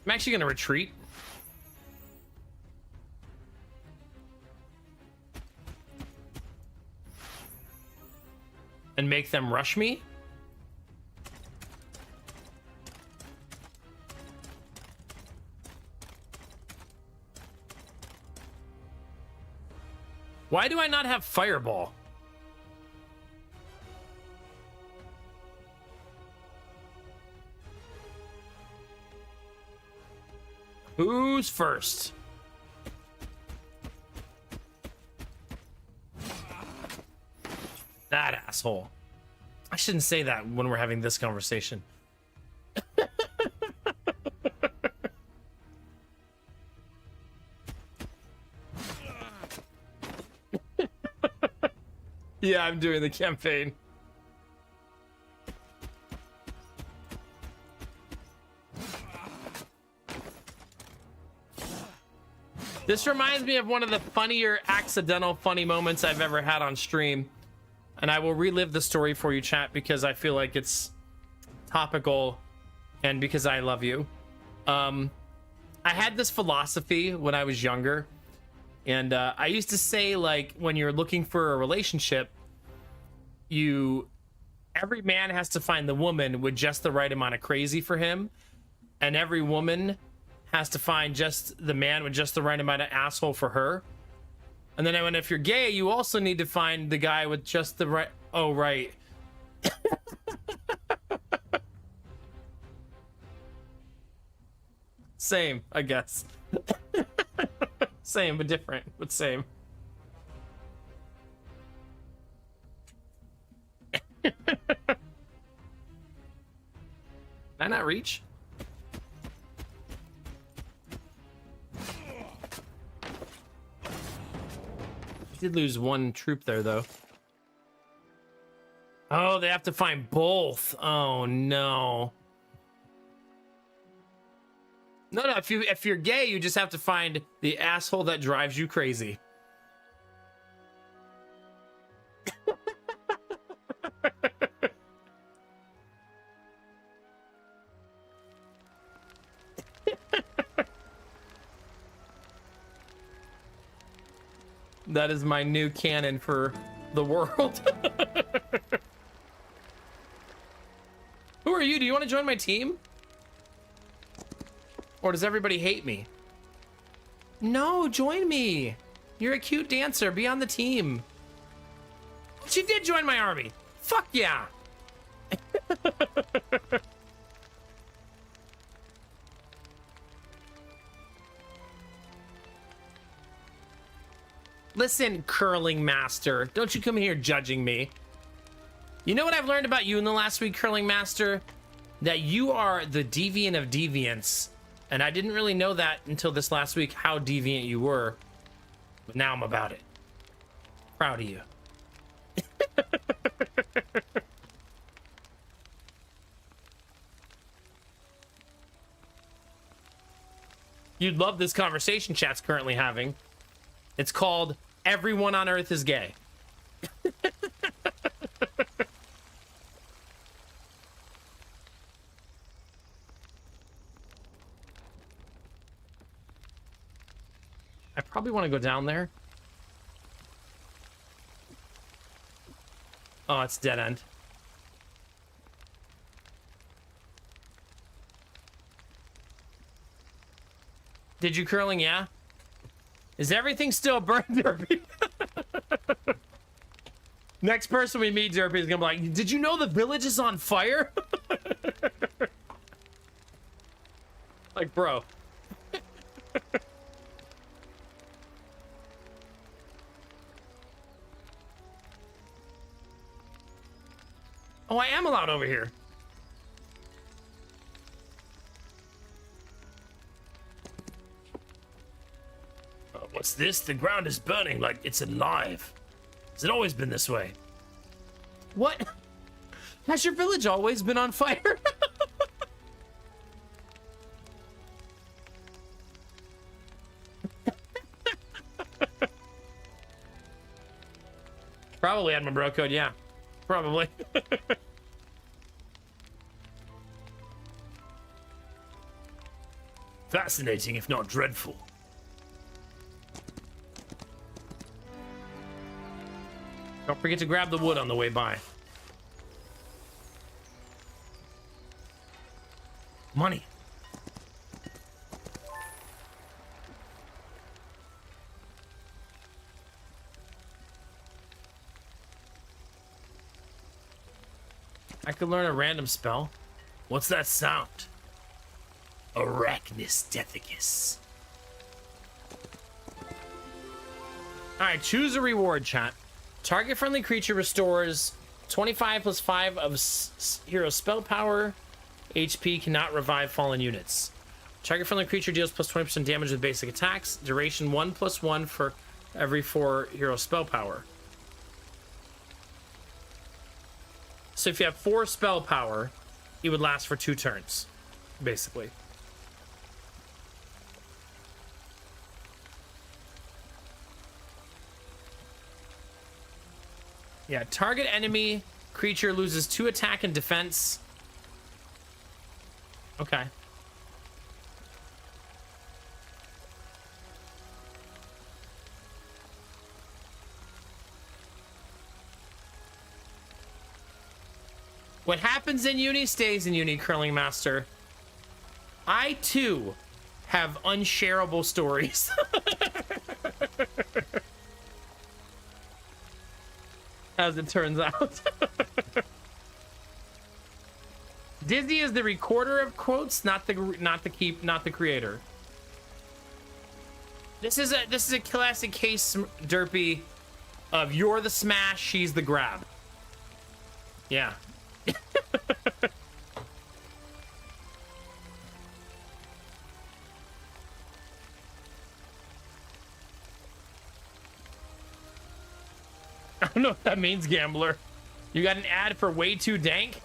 I'm actually going to retreat. And make them rush me. Why do I not have Fireball? Who's first? That asshole. I shouldn't say that when we're having this conversation. Yeah, I'm doing the campaign. This reminds me of one of the funnier accidental funny moments I've ever had on stream. And I will relive the story for you, chat, because I feel like it's topical and because I love you. I had this philosophy when I was younger. And I used to say, like, when you're looking for a relationship, every man has to find the woman with just the right amount of crazy for him. And every woman has to find just the man with just the right amount of asshole for her. And then if you're gay, you also need to find the guy with just the right... Oh, right. Same, I guess. Same, but different, but same. Can I not reach? did lose one troop there, though. Oh, they have to find both. Oh, no. No, if you're gay, you just have to find the asshole that drives you crazy. That is my new canon for the world. Who are you? Do you want to join my team? Or does everybody hate me? No, join me. You're a cute dancer. Be on the team. She did join my army. Fuck yeah. Listen, curling master. Don't you come here judging me. You know what I've learned about you in the last week, curling master? That you are the deviant of deviants. And I didn't really know that until this last week, how deviant you were. But now I'm about it. Proud of you. You'd love this conversation chat's currently having. It's called Everyone on Earth is Gay. I probably want to go down there. Oh, it's dead end. Did you curling? Yeah. Is everything still burned, Derpy? Next person we meet, Derpy, is gonna be like, did you know the village is on fire? Like, bro. Oh, I am allowed over here. What's this? The ground is burning like it's alive. Has it always been this way? What? Has your village always been on fire? Probably had my bro code, yeah. Probably. Fascinating, if not dreadful. Don't forget to grab the wood on the way by. Money. I could learn a random spell. What's that sound? Arachnus Deathicus. Alright, choose a reward, chat. Target friendly creature restores 25 plus 5 of hero spell power. HP cannot revive fallen units. Target friendly creature deals plus 20% damage with basic attacks. Duration 1 plus 1 for every 4 hero spell power. So if you have 4 spell power, it would last for 2 turns, basically. Yeah, target enemy creature loses 2 attack and defense. Okay. What happens in uni stays in uni, curling master. I too have unshareable stories. As it turns out. Disney is the recorder of quotes, not the creator. This is a classic case, Derpy, of you're the smash, she's the grab. Yeah. I don't know what that means, gambler. You got an ad for way too dank?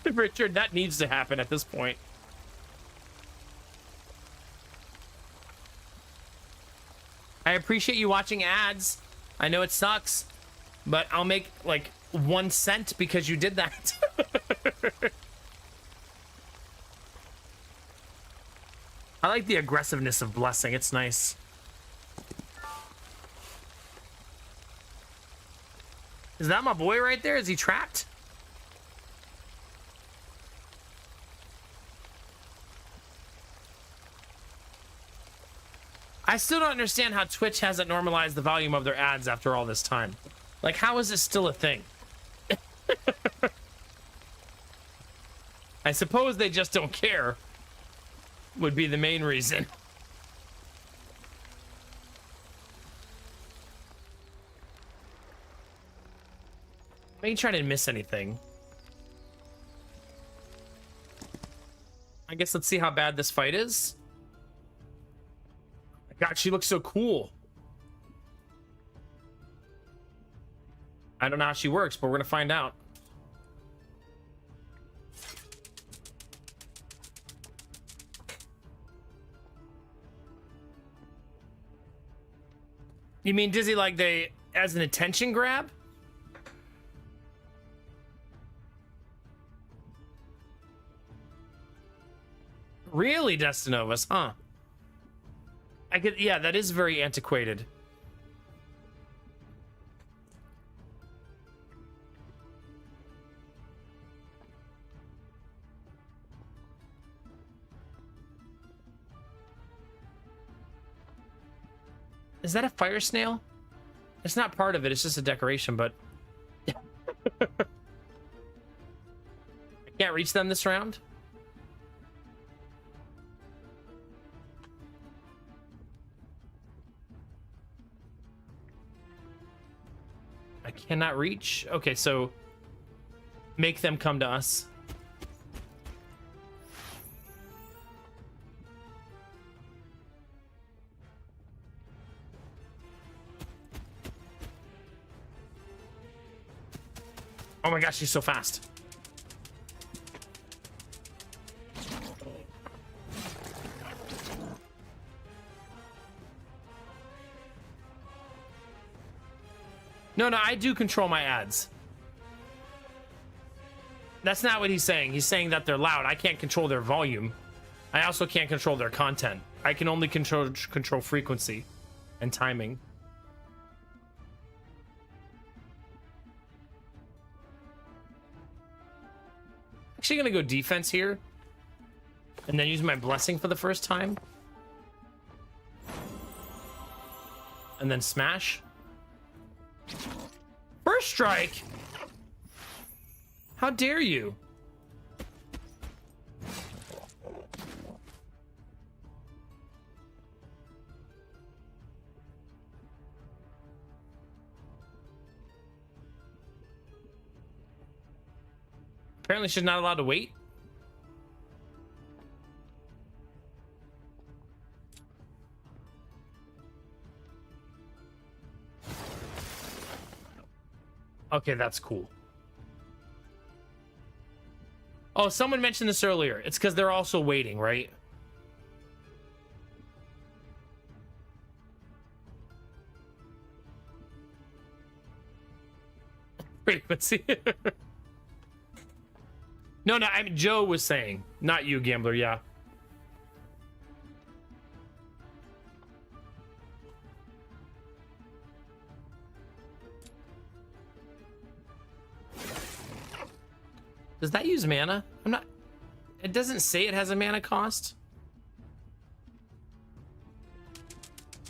Richard, that needs to happen at this point. I appreciate you watching ads. I know it sucks, but I'll make like 1 cent because you did that. I like the aggressiveness of blessing. It's nice. Is that my boy right there? Is he trapped? I still don't understand how Twitch hasn't normalized the volume of their ads after all this time. Like, how is this still a thing? I suppose they just don't care, would be the main reason. I ain't trying to miss anything. I guess let's see how bad this fight is. God, she looks so cool. I don't know how she works, but we're gonna find out. You mean Dizzy like they as an attention grab? Really, Destinovus, huh? I could, yeah, that is very antiquated. Is that a fire snail? It's not part of it, it's just a decoration, but... I can't reach them this round? I cannot reach? Okay, so... make them come to us. Oh my gosh, she's so fast. No, I do control my ads. That's not what he's saying. He's saying that they're loud. I can't control their volume. I also can't control their content. I can only control frequency and timing. Actually gonna go defense here and then use my blessing for the first time and then smash. First strike. How dare you? Apparently she's not allowed to wait. Okay, that's cool. Oh, someone mentioned this earlier. It's because they're also waiting, right? Frequency. No, Joe was saying, not you, Gambler, yeah. Does that use mana? It doesn't say it has a mana cost.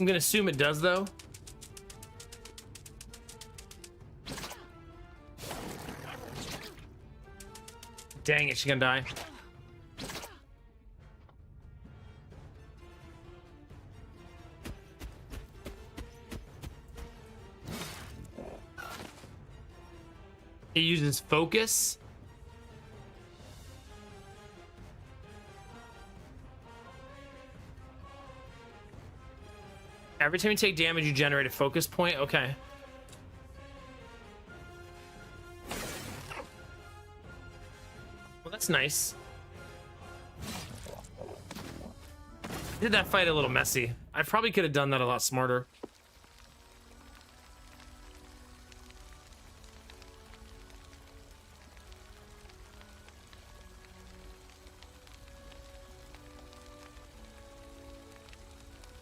I'm gonna assume it does, though. Dang it, she's gonna die. It uses focus. Every time you take damage, you generate a focus point. Okay. Well, that's nice. Did that fight a little messy. I probably could have done that a lot smarter.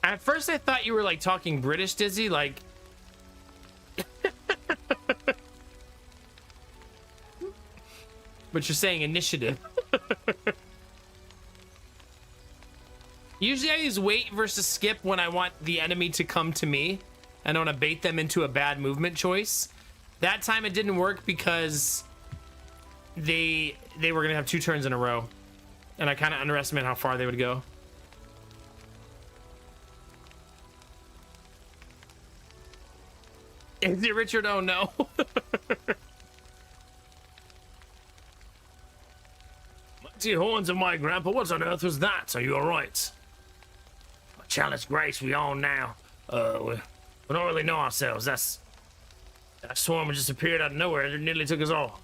At first, I thought you were like talking British, Dizzy, like. But you're saying initiative. Usually I use wait versus skip when I want the enemy to come to me and I want to bait them into a bad movement choice. That time it didn't work because they were going to have 2 turns in a row. And I kind of underestimated how far they would go. Is it Richard? Oh no. Mighty horns of my grandpa, what on earth was that? Are you alright? Chalice Grace, we all now. We don't really know ourselves. That swarm just appeared out of nowhere. It nearly took us all.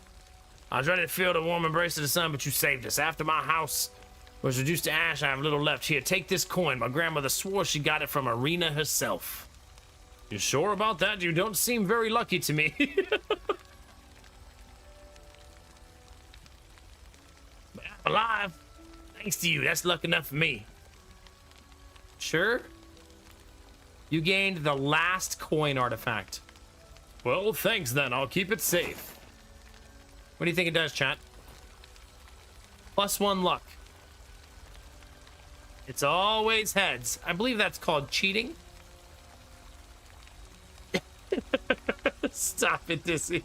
I was ready to feel the warm embrace of the sun, but you saved us. After my house was reduced to ash, I have little left. Here, take this coin. My grandmother swore she got it from Arena herself. You sure about that? You don't seem very lucky to me. But I'm alive. Thanks to you. That's luck enough for me. Sure. You gained the last coin artifact. Well, thanks then. I'll keep it safe. What do you think it does, chat? +1 luck. It's always heads. I believe that's called cheating. Stop it, Dizzy.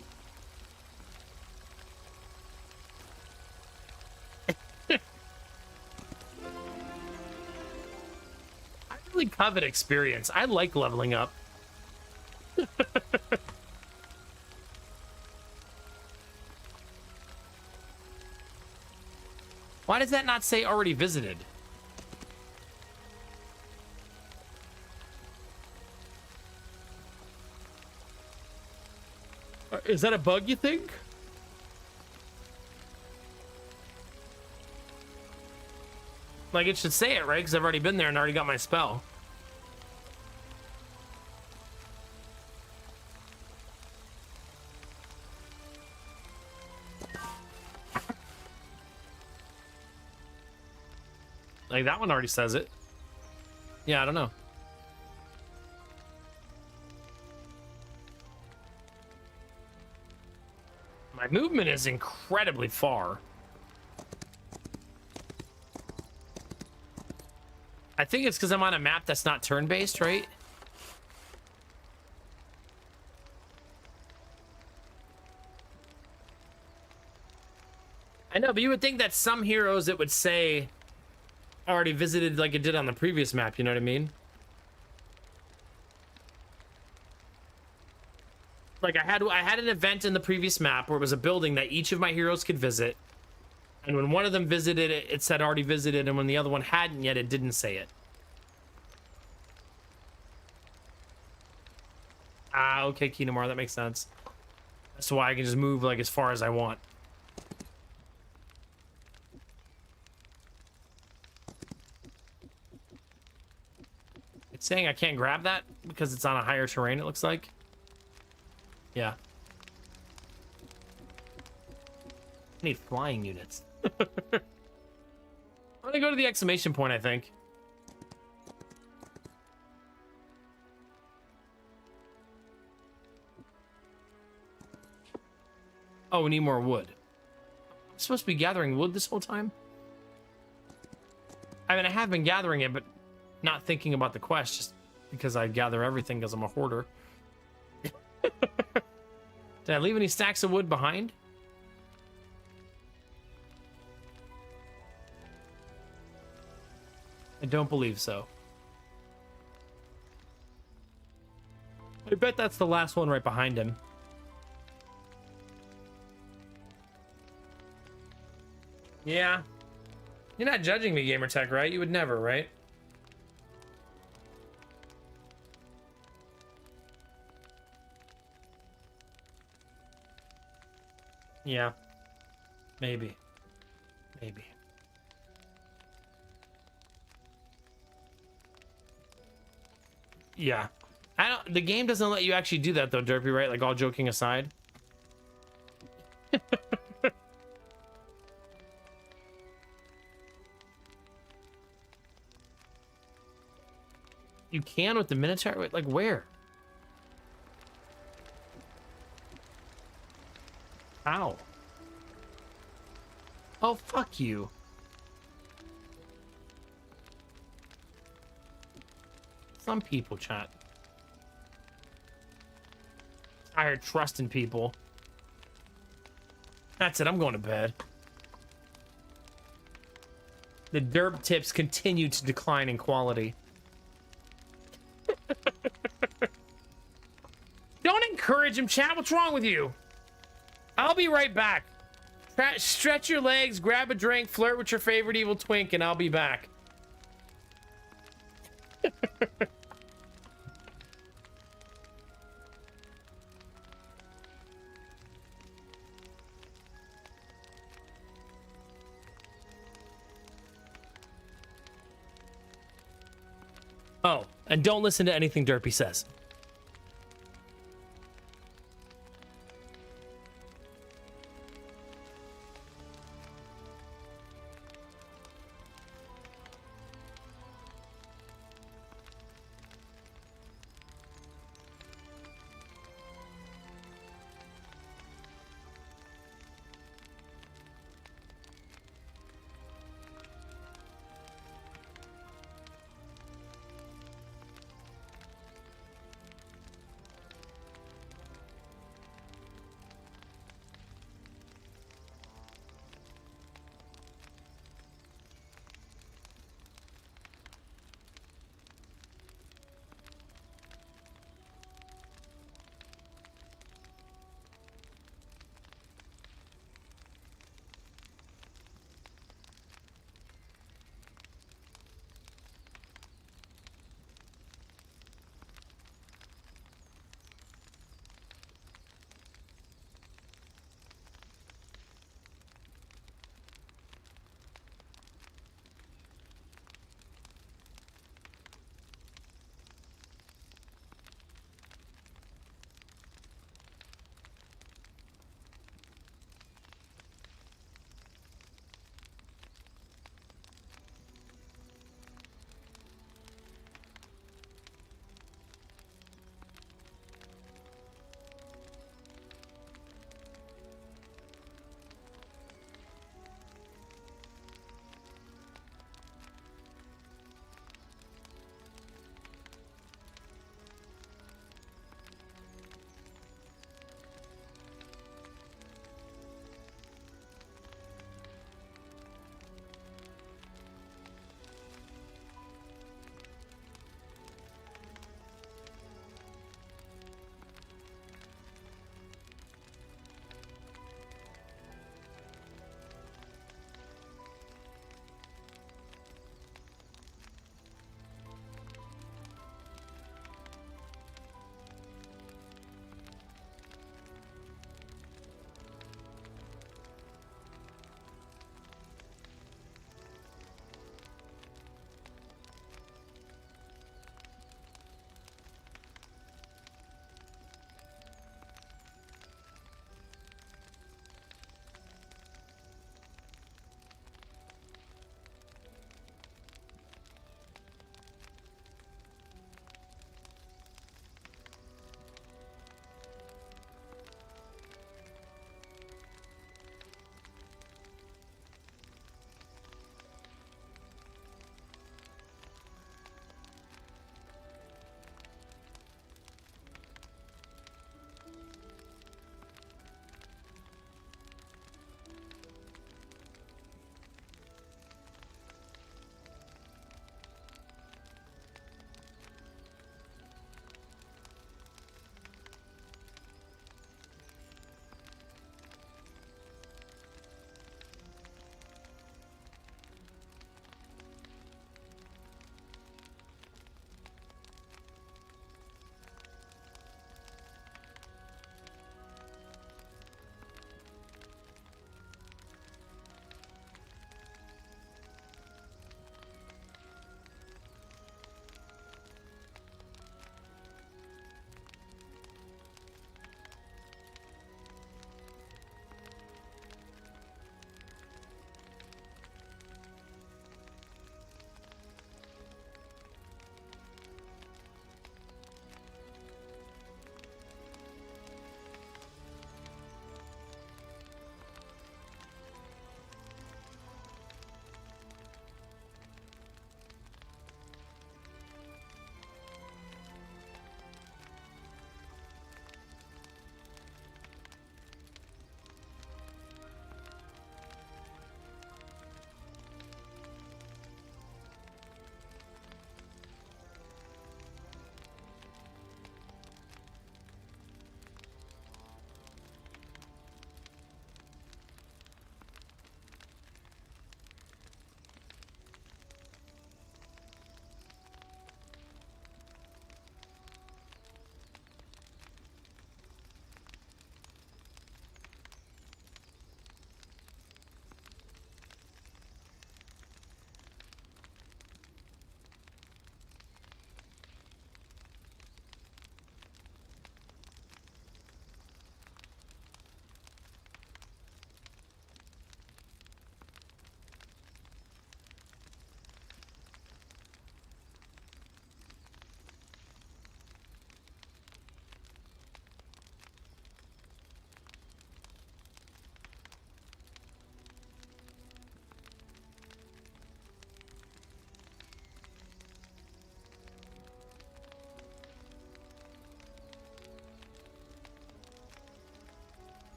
I really covet experience. I like leveling up. Why does that not say already visited? Is that a bug, you think? Like, it should say it, right? Because I've already been there and already got my spell. Like, that one already says it. Yeah, I don't know. My movement is incredibly far. I think it's because I'm on a map that's not turn-based, right? I know, but you would think that some heroes it would say already visited like it did on the previous map, you know what I mean? Like I had an event in the previous map where it was a building that each of my heroes could visit. And when one of them visited it, it said already visited, and when the other one hadn't yet, it didn't say it. Ah, okay, Kinemar, that makes sense. That's why I can just move like as far as I want. It's saying I can't grab that because it's on a higher terrain, it looks like. Yeah. I need flying units. I'm gonna go to the exclamation point, I think. Oh, we need more wood. I'm supposed to be gathering wood this whole time? I mean, I have been gathering it, but not thinking about the quest, just because I gather everything because I'm a hoarder. Did I leave any stacks of wood behind? I don't believe so. I bet that's the last one right behind him. Yeah. You're not judging me, Gamertech, right? You would never, right? Yeah. Maybe. Maybe. Yeah. I don't, the game doesn't let you actually do that though, Derpy, right? Like, all joking aside. You can with the Minotaur? Wait, like, where? How? Oh, fuck you. Some people, chat. I heard trusting people. That's it, I'm going to bed. The derp tips continue to decline in quality. Don't encourage him, chat. What's wrong with you? I'll be right back. Stretch your legs, grab a drink, flirt with your favorite evil twink, and I'll be back. Oh, and don't listen to anything Derpy says.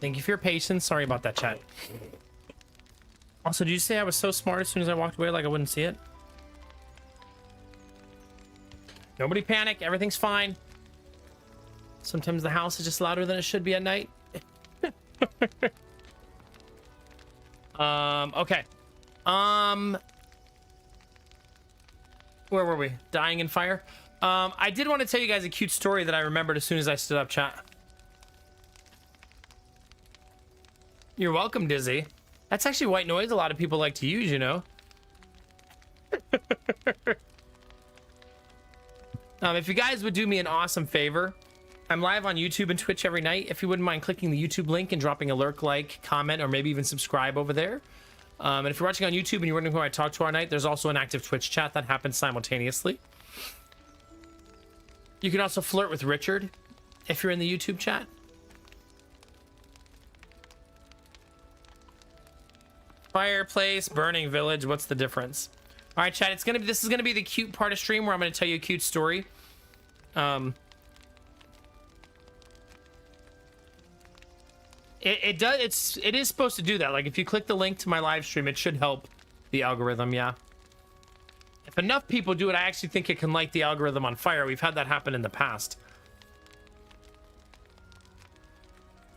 Thank you for your patience. Sorry about that, chat. Also, did you say I was so smart as soon as I walked away like I wouldn't see it? Nobody panic. Everything's fine. Sometimes the house is just louder than it should be at night. Okay. Where were we? Dying in fire? I did want to tell you guys a cute story that I remembered as soon as I stood up, chat. You're welcome, Dizzy. That's actually white noise a lot of people like to use, you know. If you guys would do me an awesome favor, I'm live on YouTube and Twitch every night. If you wouldn't mind clicking the YouTube link and dropping a lurk, like, comment, or maybe even subscribe over there. And if you're watching on YouTube and you're wondering who I talk to all night, there's also an active Twitch chat that happens simultaneously. You can also flirt with Richard if you're in the YouTube chat. Fireplace, burning village, what's the difference? All right, chat, this is gonna be the cute part of stream where I'm gonna tell you a cute story. It is supposed to do that. Like, if you click the link to my live stream, it should help the algorithm. Yeah. If enough people do it, I actually think it can light the algorithm on fire. We've had that happen in the past.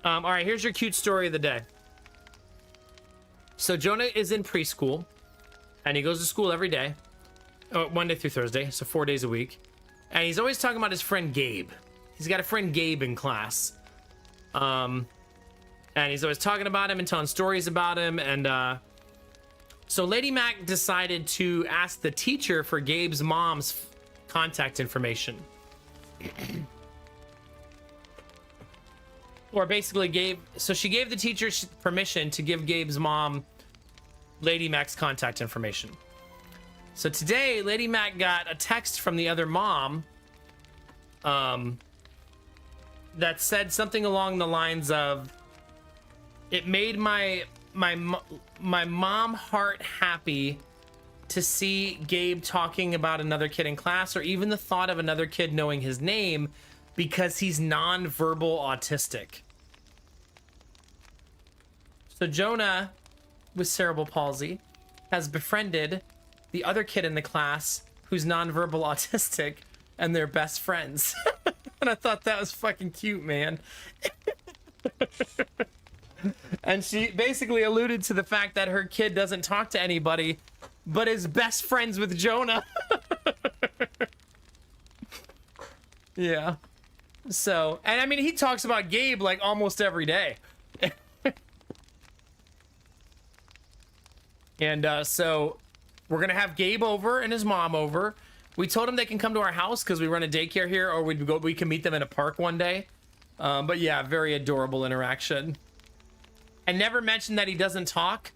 All right, here's your cute story of the day. So Jonah is in preschool, and he goes to school every day, Monday through Thursday, so 4 days a week. And he's always talking about his friend Gabe. He's got a friend Gabe in class. And he's always talking about him and telling stories about him. And so Lady Mac decided to ask the teacher for Gabe's mom's contact information. Or basically she gave the teacher permission to give Gabe's mom Lady Mac's contact information. So today, Lady Mac got a text from the other mom that said something along the lines of, "It made my mom heart happy to see Gabe talking about another kid in class, or even the thought of another kid knowing his name, because he's non-verbal autistic." So Jonah, with cerebral palsy, has befriended the other kid in the class who's non-verbal autistic, and they're best friends. And I thought that was fucking cute, man. And she basically alluded to the fact that her kid doesn't talk to anybody, but is best friends with Jonah. Yeah. So, and I mean, he talks about Gabe like almost every day. And so we're gonna have Gabe over and his mom over. We told him they can come to our house because we run a daycare here, or we can meet them in a park one day. But yeah, very adorable interaction. And never mentioned that he doesn't talk.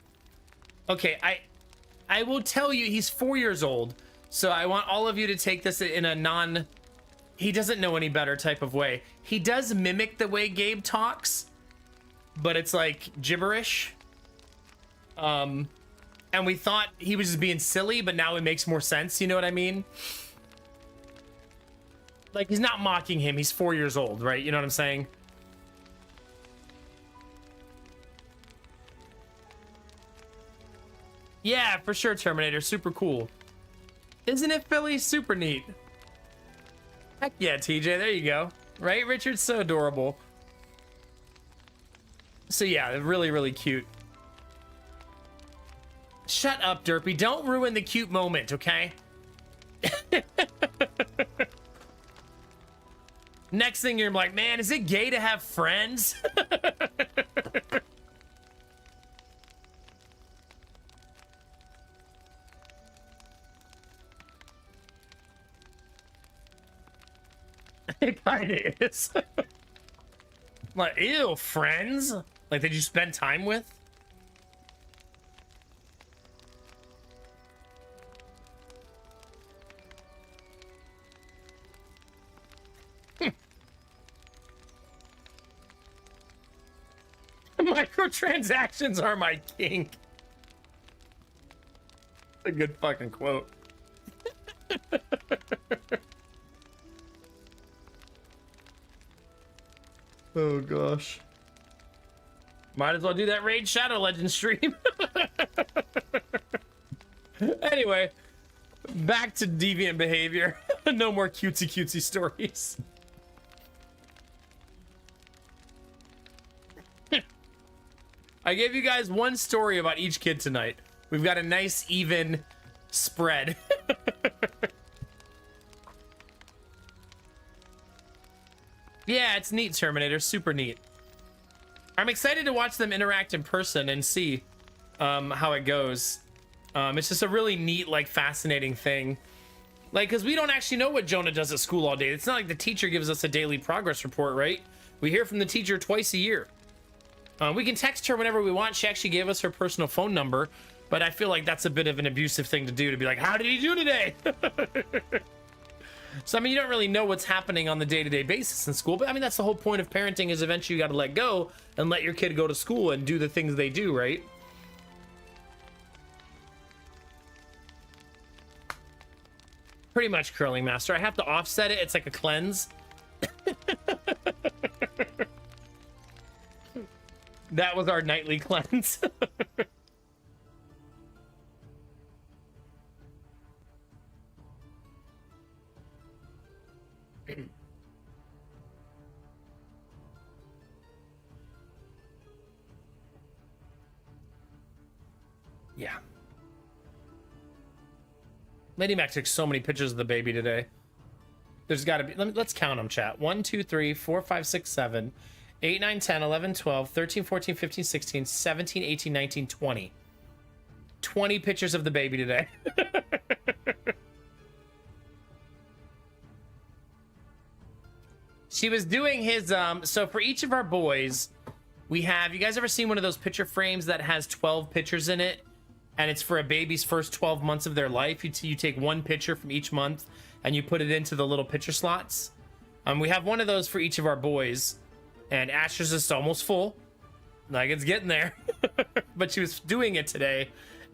Okay, I will tell you, he's 4 years old, so I want all of you to take this in a he doesn't know any better type of way. He does mimic the way Gabe talks, but it's like gibberish. And we thought he was just being silly, but now it makes more sense. You know what I mean? Like, he's not mocking him. He's 4 years old, right? You know what I'm saying? Yeah, for sure, Terminator. Super cool. Isn't it, Philly? Super neat. Heck yeah, TJ. There you go. Right, Richard? So adorable. So yeah, really, really cute. Shut up, Derpy. Don't ruin the cute moment, okay? Next thing you're like, man, is it gay to have friends? It kinda is. Like, ew, friends? Like, did you spend time with? Microtransactions are my kink. A good fucking quote. Oh gosh. Might as well do that Raid Shadow Legends stream. Anyway, back to deviant behavior. No more cutesy stories. I gave you guys one story about each kid tonight. We've got a nice even spread. Yeah, it's neat, Terminator. Super neat. I'm excited to watch them interact in person and see how it goes. It's just a really neat, like, fascinating thing. Like, because we don't actually know what Jonah does at school all day. It's not like the teacher gives us a daily progress report, right? We hear from the teacher twice a year. We can text her whenever we want. She actually gave us her personal phone number, but I feel like that's a bit of an abusive thing to do, to be like, how did he do today? So, I mean, you don't really know what's happening on the day-to-day basis in school, but I mean, that's the whole point of parenting, is eventually you got to let go and let your kid go to school and do the things they do, right? Pretty much, Curling Master. I have to offset it. It's like a cleanse. That was our nightly cleanse. Yeah. Lady Mac took so many pictures of the baby today. There's got to be... Let's count them, chat. 1, 2, 3, 4, 5, 6, 7, 8, 9, 10, 11, 12, 13, 14, 15, 16, 17, 18, 19, 20. 20 pictures of the baby today. She was doing his... So for each of our boys, we have... You guys ever seen one of those picture frames that has 12 pictures in it? And it's for a baby's first 12 months of their life. You take one picture from each month and you put it into the little picture slots. We have one of those for each of our boys, and Asher's just almost full. Like, it's getting there. But she was doing it today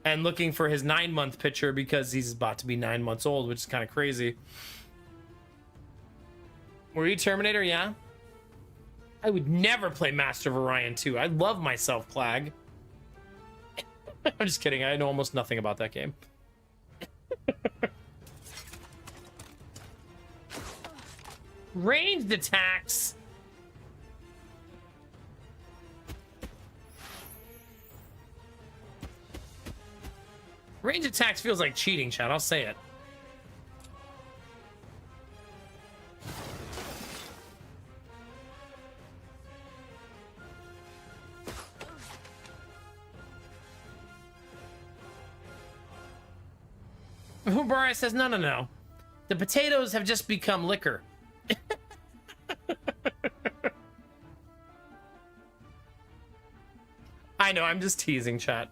and looking for his 9-month picture because he's about to be 9 months old, which is kind of crazy. Were you Terminator? Yeah. I would never play Master of Orion 2. I love myself, Clag. I'm just kidding. I know almost nothing about that game. Ranged attacks. Ranged attacks feels like cheating, chat. I'll say it. Barra says, no. The potatoes have just become liquor. I know, I'm just teasing, chat.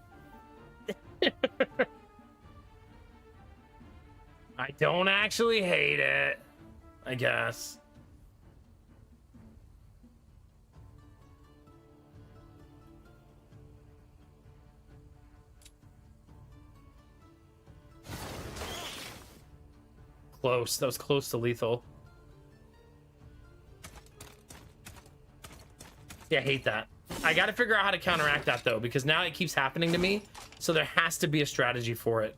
I don't actually hate it, I guess. Close. That was close to lethal. Yeah, I hate that. I gotta figure out how to counteract that, though, because now it keeps happening to me, so there has to be a strategy for it.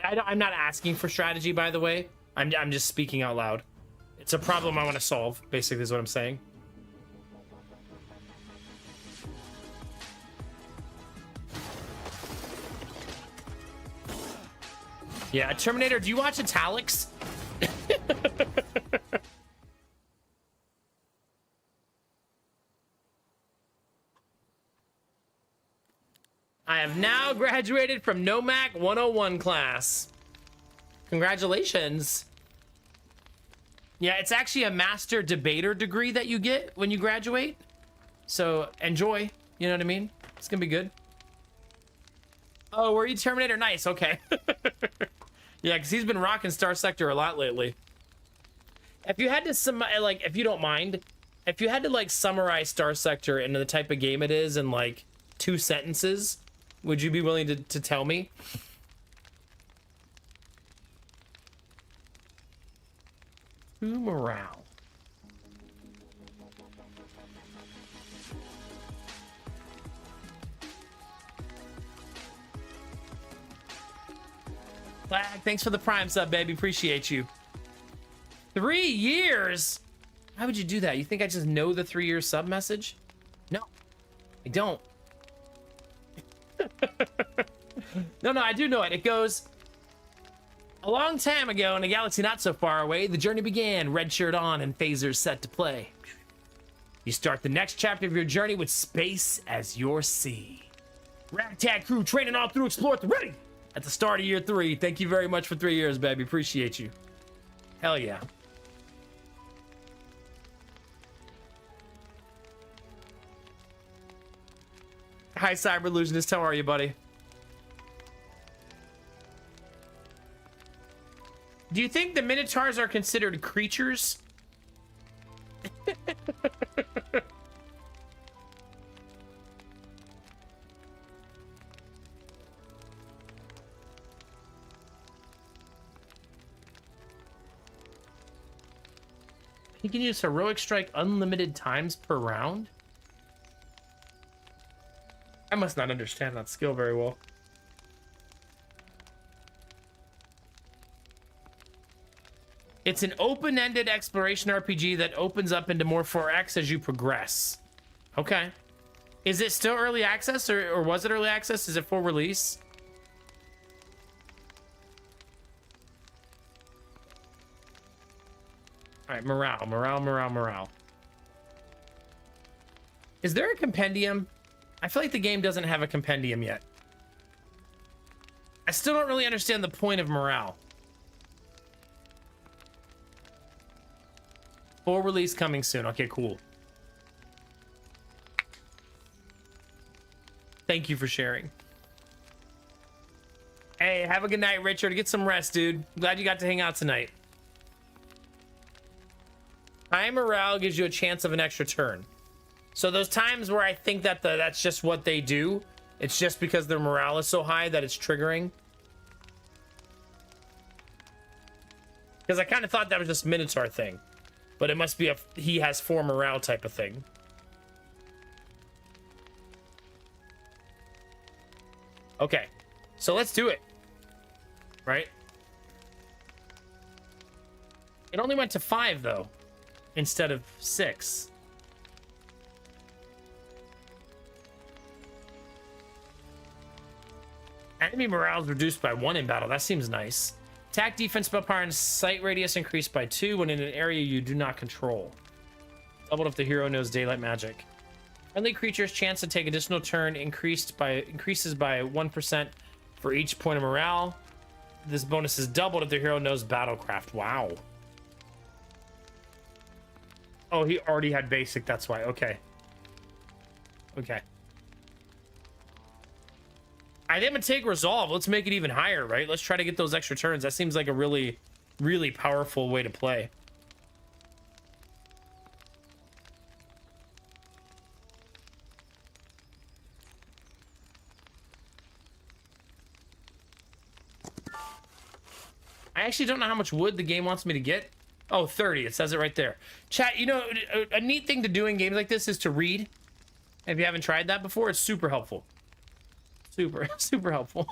I'm not asking for strategy, by the way. I'm just speaking out loud. It's a problem I want to solve, basically, is what I'm saying. Yeah, Terminator, do you watch Italics? I have now graduated from NOMAC 101 class. Congratulations. Yeah, it's actually a master debater degree that you get when you graduate. So enjoy, you know what I mean? It's gonna be good. Oh, were you Terminator? Nice, okay. Yeah, because he's been rocking Star Sector a lot lately. If you had to, like, if you don't mind, if you had to, like, summarize Star Sector into the type of game it is in, like, 2 sentences, Would you be willing to tell me? Two morale. Flag, thanks for the Prime sub, baby. Appreciate you. 3 years? Why would you do that? You think I just know the 3-year sub message? No, I don't. No, I do know it. It goes, a long time ago in a galaxy not so far away, the journey began, red shirt on and phasers set to play. You start the next chapter of your journey with space as your sea. Ragtag crew training all through Explore ready at the start of year 3. Thank you very much for 3 years, baby. Appreciate you. Hell yeah. Hi, Cyber Illusionist. How are you, buddy? Do you think the Minotaurs are considered creatures? You can use Heroic Strike unlimited times per round? I must not understand that skill very well. It's an open-ended exploration RPG that opens up into more 4X as you progress. Okay. Is it still early access, or was it early access? Is it full release? All right, morale. Is there a compendium? I feel like the game doesn't have a compendium yet. I still don't really understand the point of morale. Full release coming soon. Okay, cool. Thank you for sharing. Hey, have a good night, Richard. Get some rest, dude. Glad you got to hang out tonight. High morale gives you a chance of an extra turn. So those times where I think that that's just what they do, it's just because their morale is so high that it's triggering. Because I kind of thought that was just Minotaur thing. But it must be a he has 4 morale type of thing. Okay, so let's do it. Right? It only went to 5 though, instead of 6. Enemy morale is reduced by 1 in battle. That seems nice. Attack, defense, spell power, and sight radius increased by 2 when in an area you do not control. Doubled if the hero knows daylight magic. Friendly creatures' chance to take additional turn increases by 1% for each point of morale. This bonus is doubled if the hero knows battlecraft. Wow. Oh, he already had basic. That's why. Okay. Okay. I think I'm gonna take resolve. Let's make it even higher, right? Let's try to get those extra turns. That seems like a really, really powerful way to play. I actually don't know how much wood the game wants me to get. Oh, 30. It says it right there. Chat, you know, a neat thing to do in games like this is to read. If you haven't tried that before, it's super helpful. Super helpful.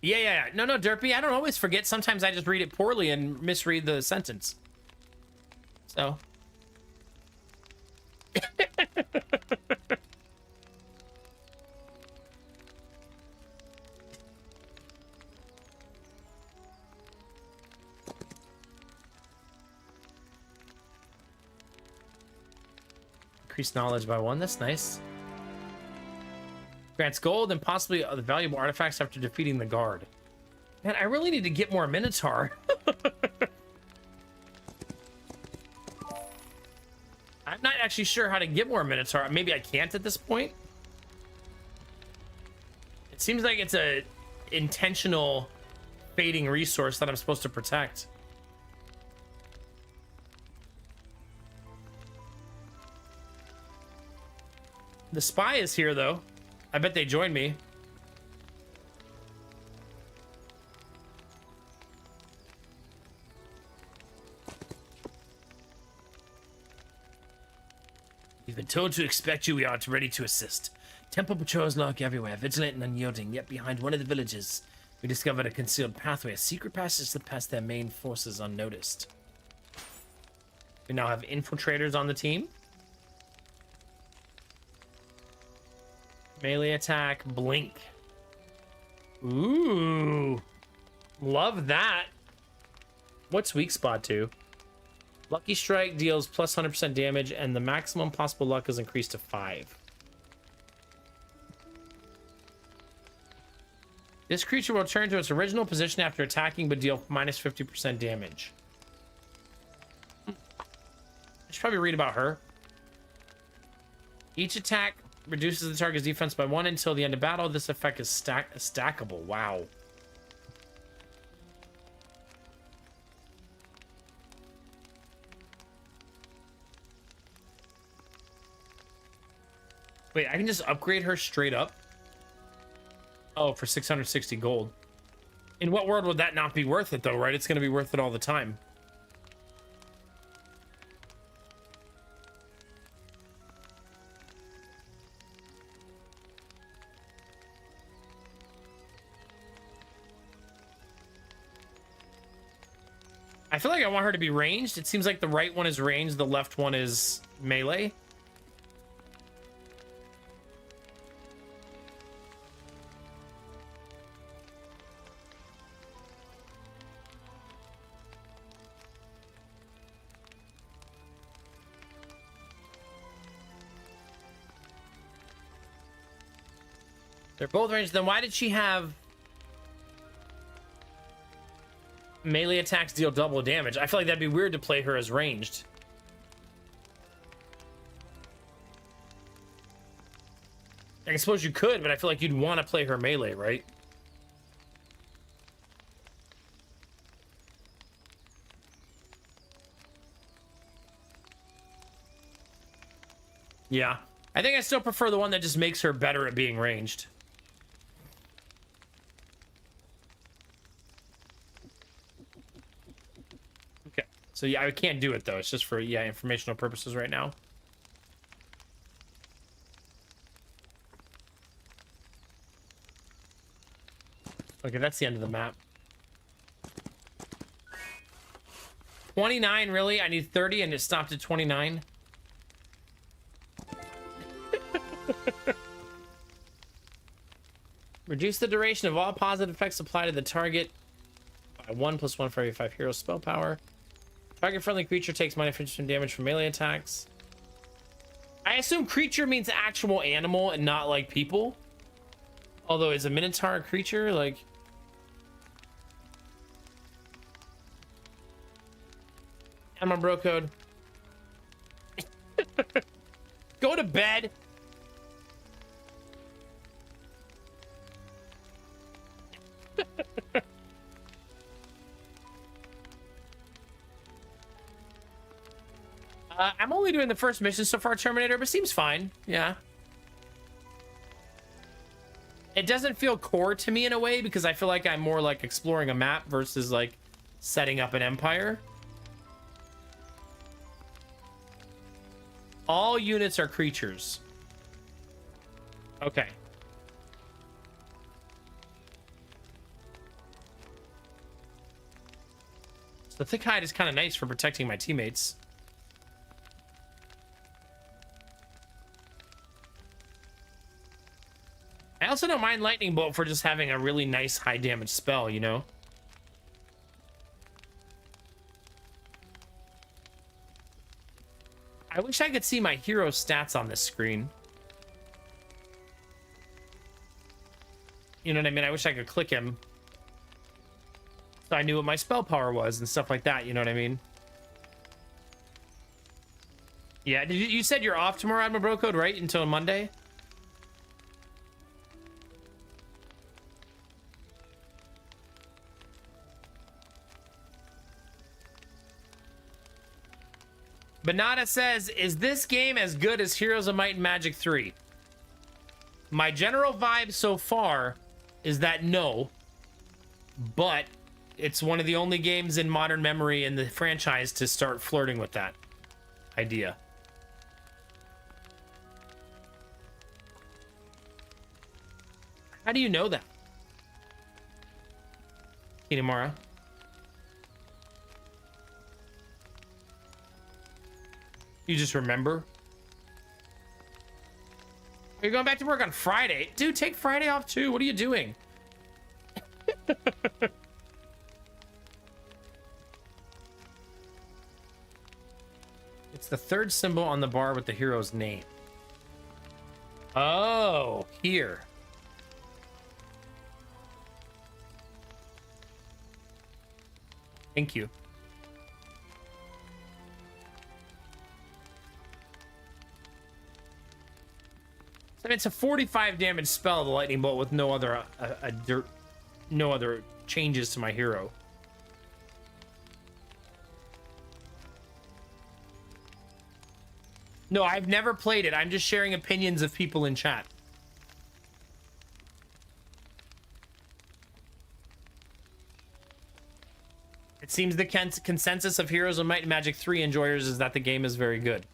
Yeah. No, Derpy, I don't always forget. Sometimes I just read it poorly and misread the sentence. So. Increased knowledge by 1. That's nice. Grants gold and possibly other valuable artifacts after defeating the guard. Man, I really need to get more Minotaur. I'm not actually sure how to get more Minotaur. Maybe I can't at this point. It seems like it's a intentional fading resource that I'm supposed to protect. The spy is here, though. I bet they joined me. We've been told to expect you. We are ready to assist. Temple patrols lurk everywhere, vigilant and unyielding. Yet behind one of the villages, we discovered a concealed pathway, a secret passage that passed their main forces unnoticed. We now have infiltrators on the team. Melee attack, blink. Ooh, love that. What's weak spot to? Lucky strike deals plus 100% damage, and the maximum possible luck is increased to 5. This creature will return to its original position after attacking, but deal minus 50% damage. I should probably read about her. Each attack reduces the target's defense by 1 until the end of battle. This effect is stackable. Wow. Wait, I can just upgrade her straight up? Oh, for 660 gold. In what world would that not be worth it, though, right? It's going to be worth it all the time. I feel like I want her to be ranged. It seems like the right one is ranged, the left one is melee. They're both ranged. Then why did she have melee attacks deal double damage? I feel like that'd be weird to play her as ranged. I suppose you could, but I feel like you'd want to play her melee, right? Yeah. I think I still prefer the one that just makes her better at being ranged. Okay. So yeah, I can't do it though. It's just for, yeah, informational purposes right now. Okay, that's the end of the map. 29, really? I need 30 and it stopped at 29. Reduce the duration of all positive effects applied to the target by 1 + 1 for every 5 hero spell power. Target friendly creature takes minus 50% damage from melee attacks. I assume creature means actual animal and not like people. Although is a minotaur a creature? Like, I'm on bro code. Go to bed. I'm only doing the first mission so far, Terminator, but seems fine. Yeah. It doesn't feel core to me in a way because I feel like I'm more like exploring a map versus like setting up an empire. All units are creatures. Okay. So the thick hide is kind of nice for protecting my teammates. I also don't mind Lightning Bolt for just having a really nice high damage spell, you know? I wish I could see my hero stats on this screen. You know what I mean? I wish I could click him so I knew what my spell power was and stuff like that, you know what I mean? Yeah, you said you're off tomorrow, Admiral Bro Code, right? Until Monday? Banana says, is this game as good as Heroes of Might and Magic 3? My general vibe so far is that no, but it's one of the only games in modern memory in the franchise to start flirting with that idea. How do you know that? Kinamara? You just remember? You're going back to work on Friday? Dude, take Friday off too. What are you doing? It's the third symbol on the bar with the hero's name. Oh, here. Thank you. I mean, it's a 45 damage spell, the lightning bolt, with no other no other changes to my hero. No, I've never played it. I'm just sharing opinions of people in chat. It seems the consensus of Heroes of Might and Magic 3 enjoyers is that the game is very good.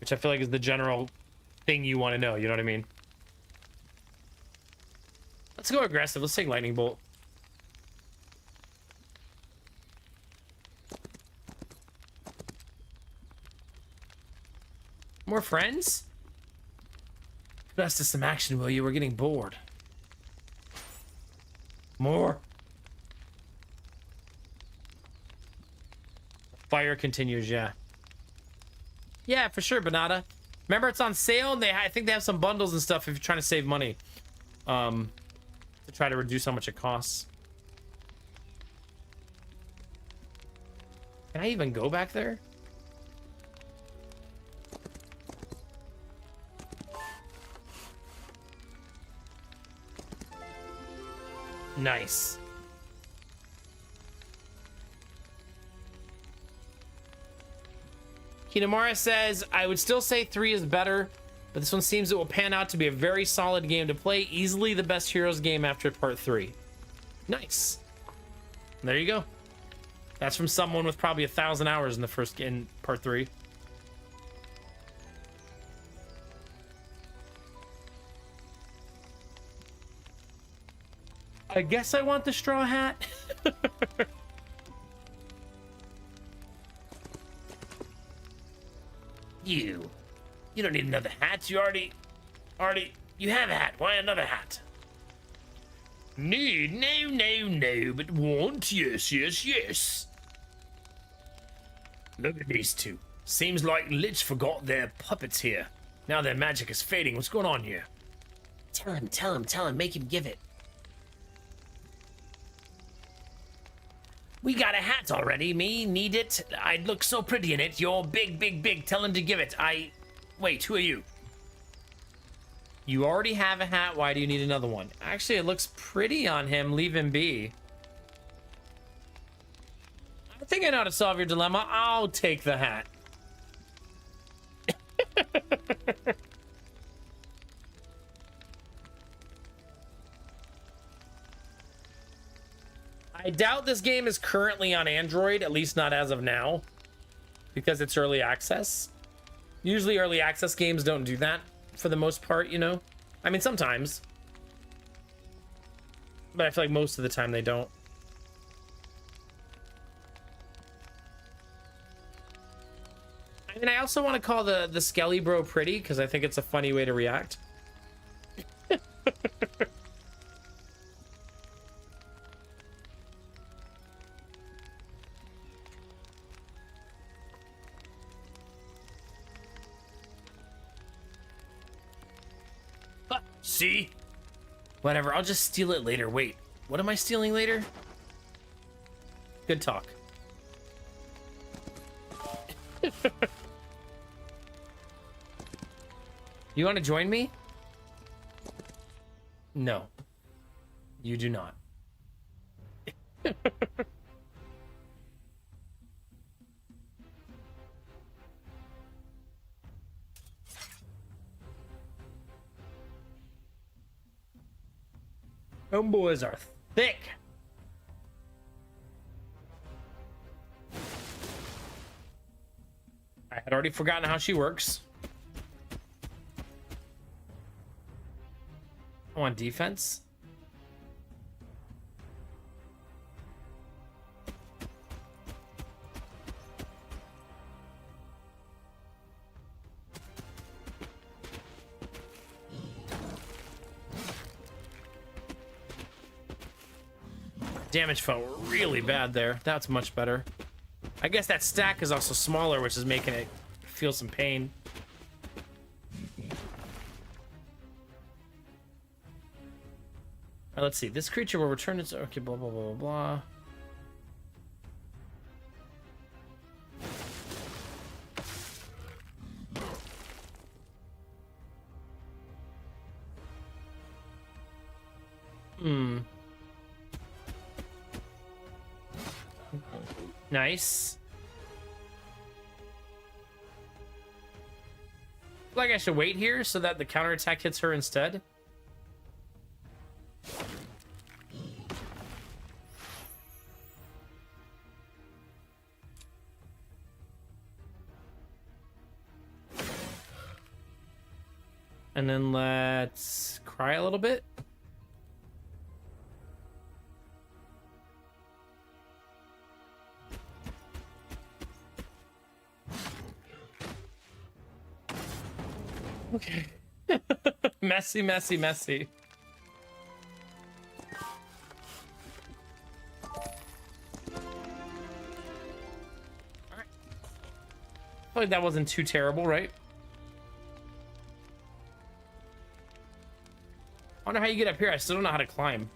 Which I feel like is the general thing you want to know, you know what I mean? Let's go aggressive. Let's take Lightning Bolt. More friends? Put us to some action, will you? We're getting bored. More? Fire continues, yeah. Yeah, for sure, Banana. Remember, it's on sale, and I think they have some bundles and stuff if you're trying to save money. To try to reduce how much it costs. Can I even go back there? Nice. Kinamara says, I would still say 3 is better, but this one seems it will pan out to be a very solid game to play. Easily the best Heroes game after part 3. Nice. There you go. That's from someone with probably 1,000 hours in part 3. I guess I want the straw hat. You don't need another hat. You already, you have a hat. Why another hat? Need? No, but want? Yes. Look at these two. Seems like Lich forgot their puppets here. Now their magic is fading. What's going on here? Tell him, make him give it. We got a hat already. Me, need it. I'd look so pretty in it. You're big. Tell him to give it. Wait, who are you? You already have a hat. Why do you need another one? Actually, it looks pretty on him. Leave him be. I think I know how to solve your dilemma. I'll take the hat. I doubt this game is currently on Android, at least not as of now, because it's early access. Usually early access games don't do that for the most part, you know? I mean, sometimes. But I feel like most of the time they don't. I mean, I also want to call the Skelly Bro pretty, because I think it's a funny way to react. See? Whatever, I'll just steal it later. Wait, what am I stealing later? Good talk. You want to join me? No. You do not. Homeboys are thick. I had already forgotten how she works. I want defense. Damage felt really bad there. That's much better. I guess that stack is also smaller, which is making it feel some pain. All right, let's see. This creature will return its... Okay, blah, blah, blah, blah, blah. Nice. Like I should wait here so that the counterattack hits her instead. And then let's cry a little bit. Okay. Messy, messy, messy. All right. I feel like that wasn't too terrible, right? I wonder how you get up here. I still don't know how to climb.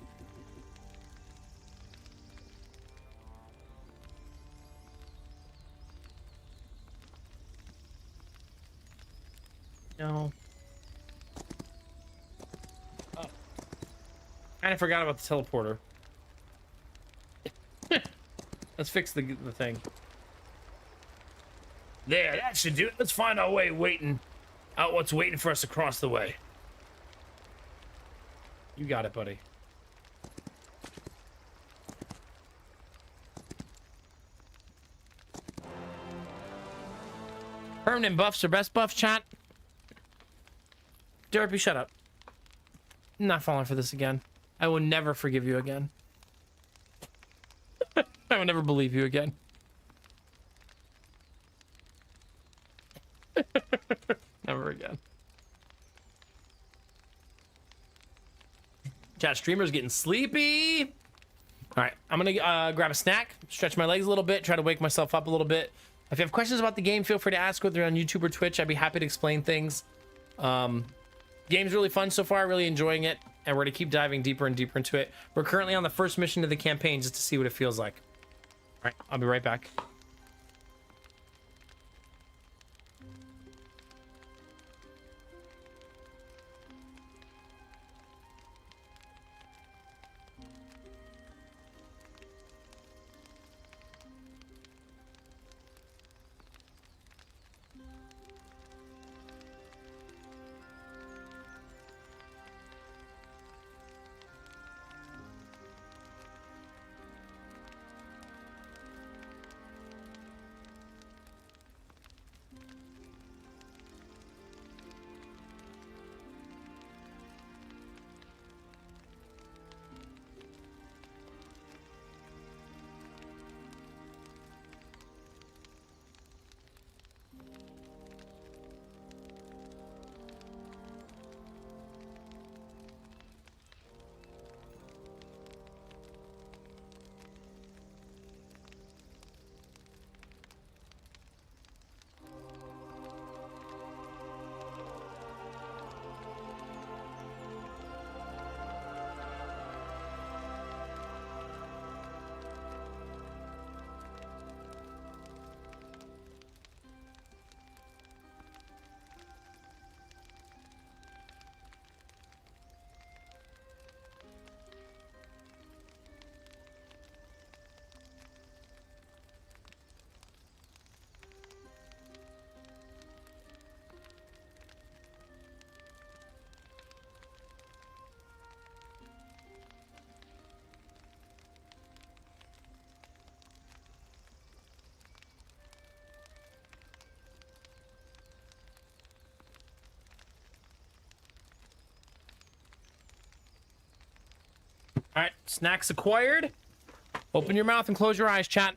No. Oh. Kind of forgot about the teleporter. Let's fix the thing. There, that should do it. Let's find our way out what's waiting for us across the way. You got it, buddy. Permanent buffs are best buff, chat. Derpy, shut up. I'm not falling for this again. I will never forgive you again. I will never believe you again. Never again. Chat, streamer's getting sleepy. All right, I'm gonna grab a snack, stretch my legs a little bit, try to wake myself up a little bit. If you have questions about the game, feel free to ask, whether on YouTube or Twitch. I'd be happy to explain things. Game's really fun so far, really enjoying it, and we're gonna keep diving deeper and deeper into it. We're currently on the first mission of the campaign just to see what it feels like. All right, I'll be right back. All right, snacks acquired. Open your mouth and close your eyes, chat.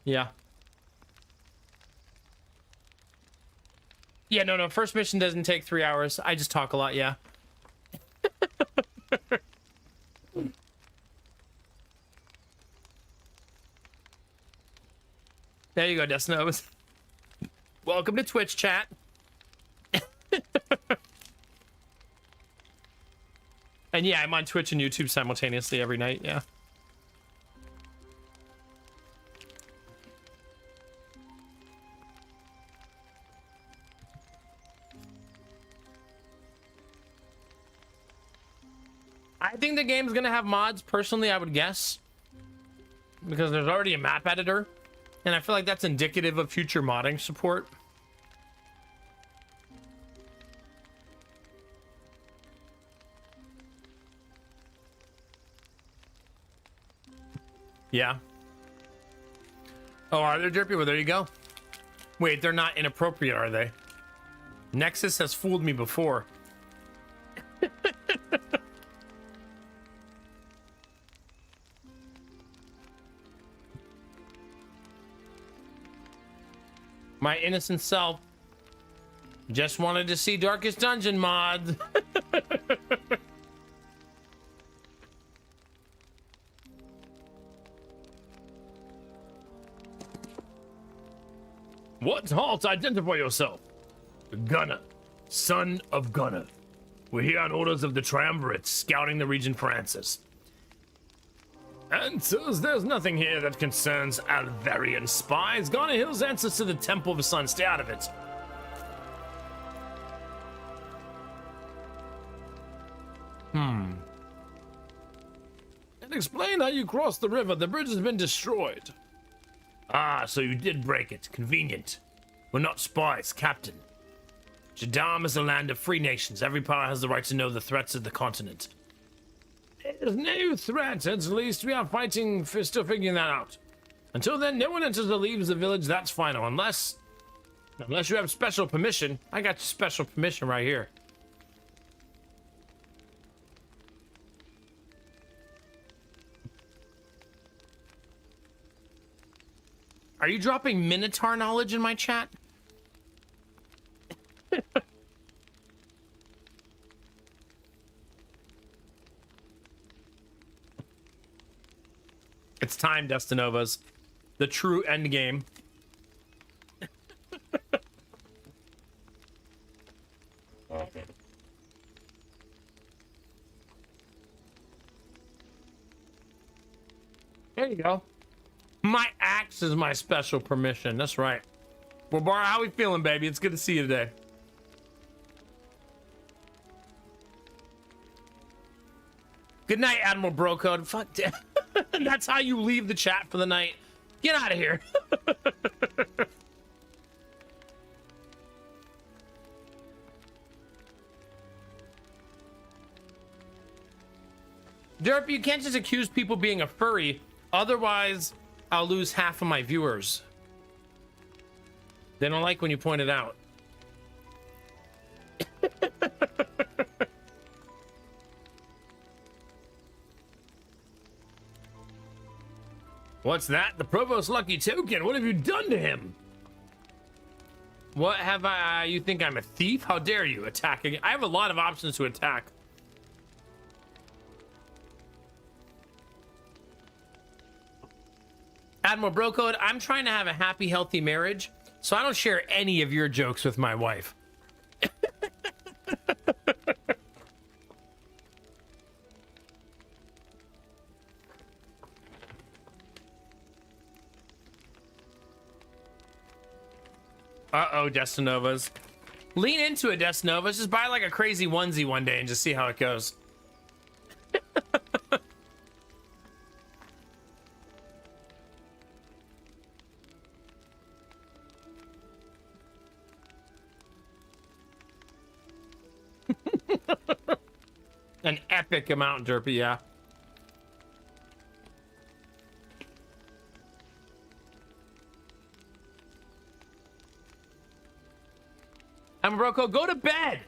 Yeah. Yeah, no. First mission doesn't take 3 hours. I just talk a lot, yeah. There you go, Desnovas. Welcome to Twitch, chat. And yeah, I'm on Twitch and YouTube simultaneously every night, yeah. I think the game's gonna have mods, personally, I would guess. Because there's already a map editor. And I feel like that's indicative of future modding support. Yeah. Oh, are they derpy? Well, there you go. Wait, they're not inappropriate, are they? Nexus has fooled me before. My innocent self just wanted to see Darkest Dungeon mod. What? Halt! Identify yourself. Gunner, son of Gunner. We're here on orders of the Triumvirate, scouting the region for answers. Answers? There's nothing here that concerns Alvarian spies. Garner Hill's answers to the Temple of the Sun. Stay out of it. And explain how you crossed the river. The bridge has been destroyed. Ah, so you did break it. Convenient. We're not spies, Captain. Jadam is a land of free nations. Every power has the right to know the threats of the continent. There's no threat. At least we are fighting, still figuring that out. Until then, no one enters or leaves the village. That's final. Unless you have special permission. I got special permission right here. Are you dropping Minotaur knowledge in my chat? It's time, Destinovas. The true end game. There you go. My axe is my special permission. That's right. Well, Bar, how we feeling, baby? It's good to see you today. Good night, Admiral Brocode. Fuck. That's how you leave the chat for the night. Get out of here. Derp, you can't just accuse people being a furry. Otherwise, I'll lose half of my viewers. They don't like when you point it out. What's that? The Provost's lucky token. What have you done to him? What have I? You think I'm a thief? How dare you attack again? I have a lot of options to attack. Admiral Brocode, I'm trying to have a happy, healthy marriage, so I don't share any of your jokes with my wife. Uh-oh, Destinovas. Lean into it, Destinovas. Just buy like a crazy onesie one day and just see how it goes. An epic amount, Derpy, yeah. Ambroko, go to bed.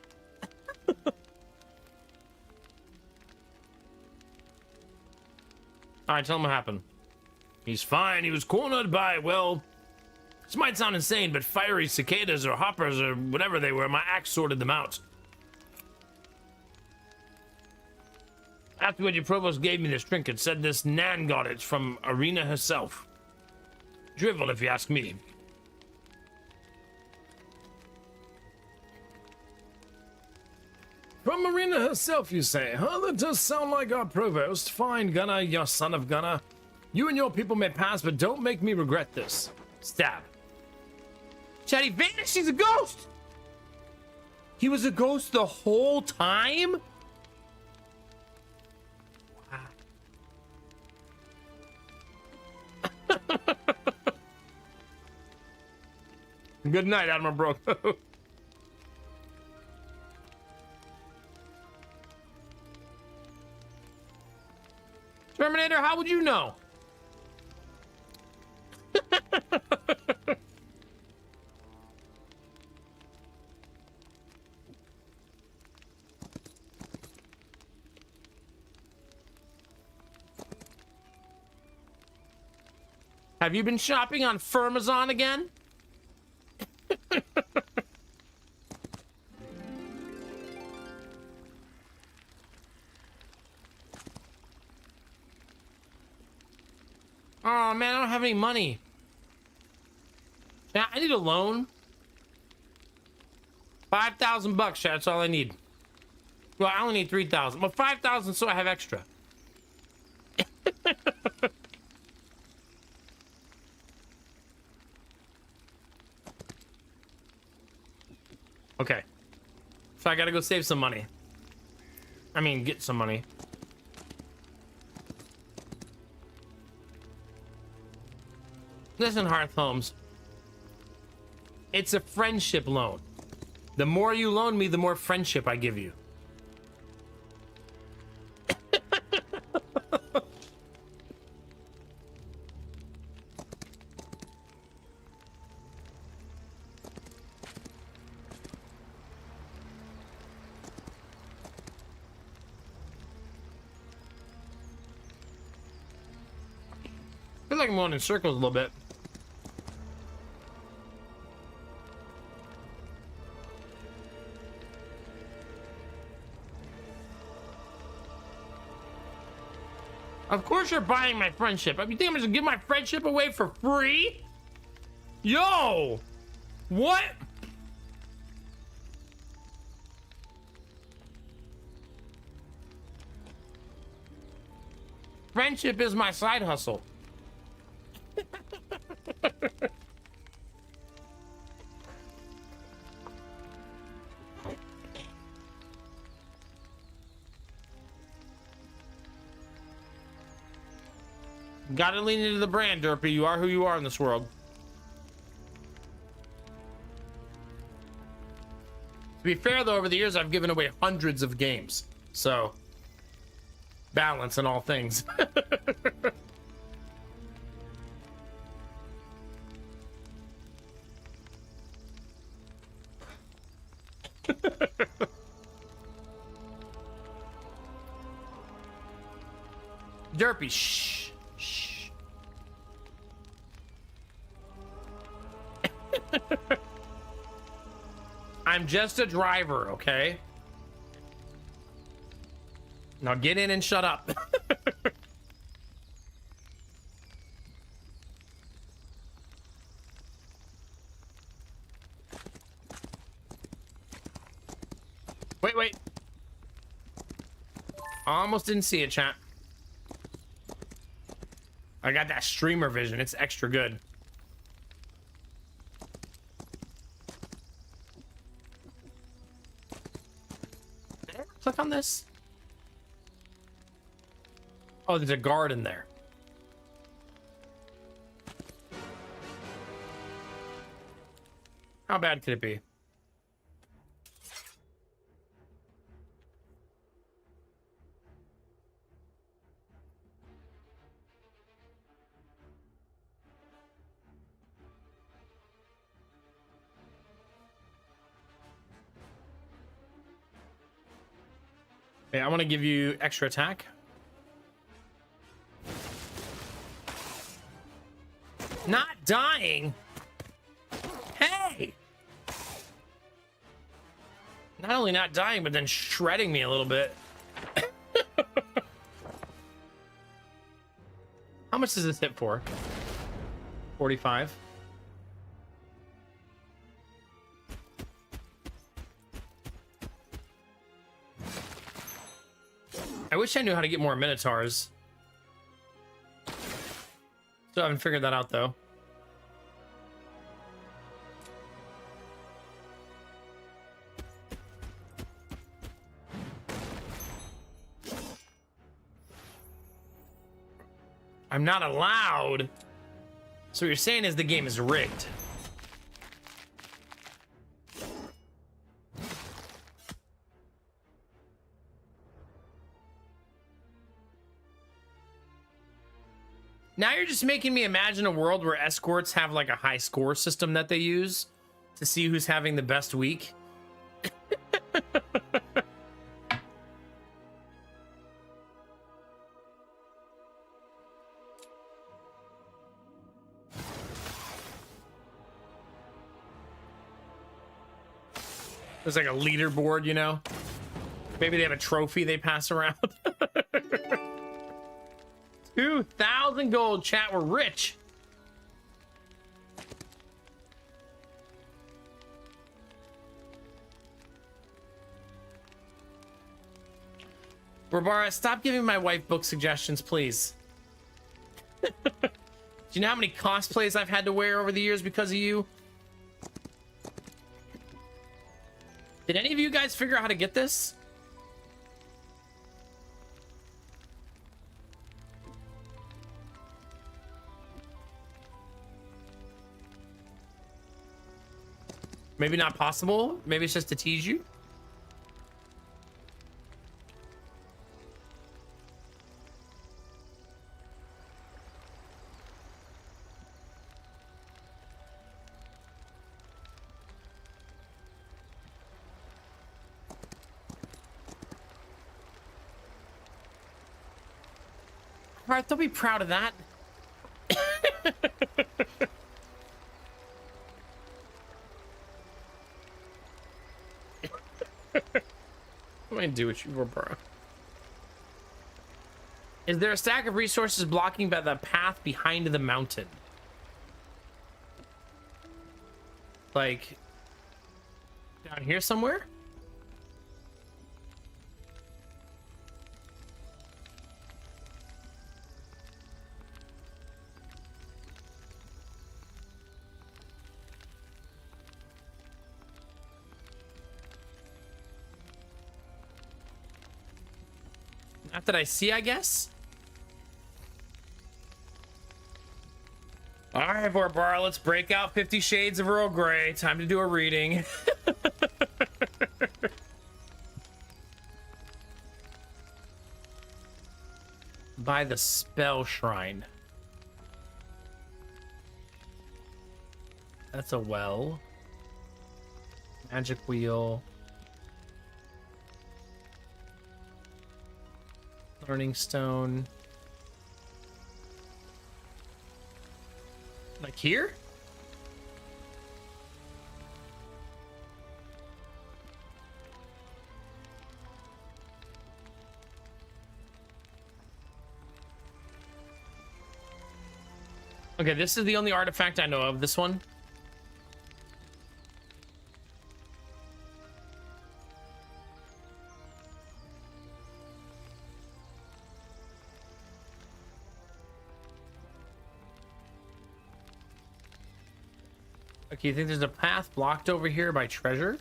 All right, tell him what happened. He's fine. He was cornered by, well, this might sound insane, but fiery cicadas or hoppers or whatever they were. My axe sorted them out. Afterward, your provost gave me this trinket. Said this Nan got it from Arena herself. Drivel, if you ask me. From Marina herself, you say? Huh, that does sound like our provost. Fine, Gunner, your son of Gunner. You and your people may pass, but don't make me regret this. Stab. Chad, he vanished! He's a ghost! He was a ghost the whole time? Wow. Good night, Admiral Broco. Terminator, how would you know? Have you been shopping on Firmazon again? Oh man, I don't have any money. Yeah, I need a loan. 5,000 bucks, chat. That's all I need. Well, I only need 3,000, but 5,000 so I have extra. Okay. So I gotta go save some money. I mean, get some money. Listen, Hearth Homes. It's a friendship loan. The more you loan me, the more friendship I give you. I feel like I'm going in circles a little bit. Of course you're buying my friendship. You think I'm just gonna give my friendship away for free? Yo! What? Friendship is my side hustle. Gotta lean into the brand, Derpy. You are who you are in this world. To be fair, though, over the years, I've given away hundreds of games. So, balance in all things. Derpy, shh. I'm just a driver, okay? Now get in and shut up. Wait. Almost didn't see it, chat. I got that streamer vision. It's extra good. Click on this. Oh, there's a guard in there. How bad could it be? Okay, I want to give you extra attack. Not dying. Hey! Not only not dying, but then shredding me a little bit. How much does this hit for? 45. I wish I knew how to get more Minotaurs. Still haven't figured that out, though. I'm not allowed. So what you're saying is the game is rigged. Now you're just making me imagine a world where escorts have like a high score system that they use to see who's having the best week. There's like a leaderboard, you know? Maybe they have a trophy they pass around. 2,000 gold, chat. We're rich. Barbara, stop giving my wife book suggestions, please. Do you know how many cosplays I've had to wear over the years because of you? Did any of you guys figure out how to get this? Maybe not possible. Maybe it's just to tease you. All right, don't be proud of that. What am I gonna do with you, bro? Is there a stack of resources blocking by the path behind the mountain? Like down here somewhere? Not that I see, I guess. All right, Barbara, let's break out 50 Shades of Earl Grey. Time to do a reading. By the spell shrine. That's a well. Magic wheel. Learning stone. Like here? Okay, this is the only artifact I know of, this one. Okay, you think there's a path blocked over here by treasure?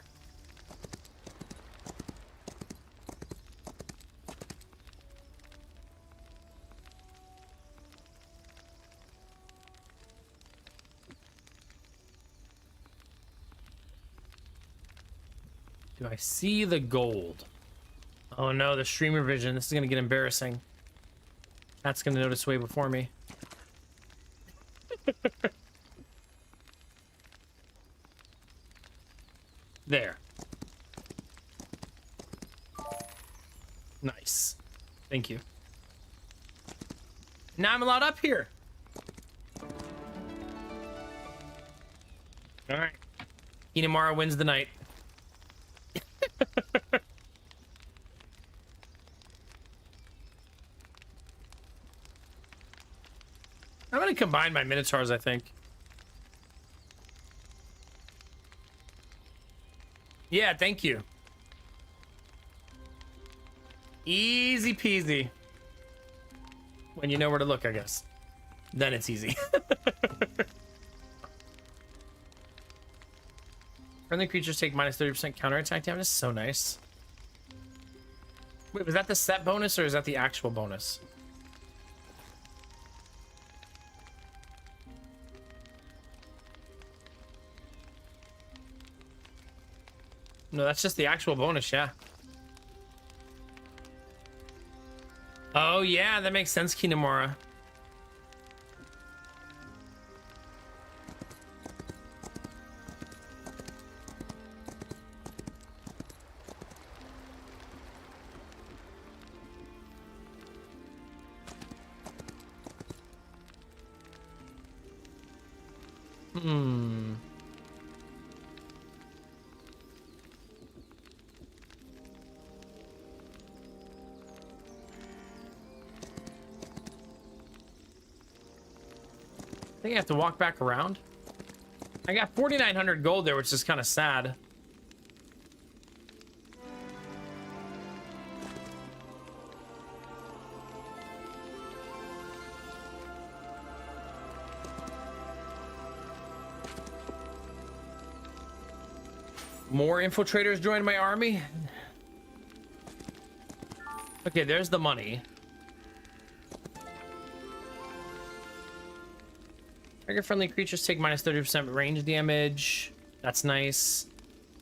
Do I see the gold? Oh no, the streamer vision. This is gonna get embarrassing. That's gonna notice way before me. There. Nice. Thank you. Now I'm allowed up here. All right. Kinemara wins the night. I'm gonna combine my Minotaurs, I think. Yeah, thank you. Easy peasy. When you know where to look, I guess. Then it's easy. Friendly creatures take minus 30% counterattack damage. That's so nice. Wait, was that the set bonus or is that the actual bonus? No, that's just the actual bonus, yeah. Oh, yeah, that makes sense, Kinemura. I think I have to walk back around. I got 4,900 gold there, which is kind of sad. More infiltrators joined my army. Okay, there's the money. Target friendly creatures take minus 30% range damage. That's nice.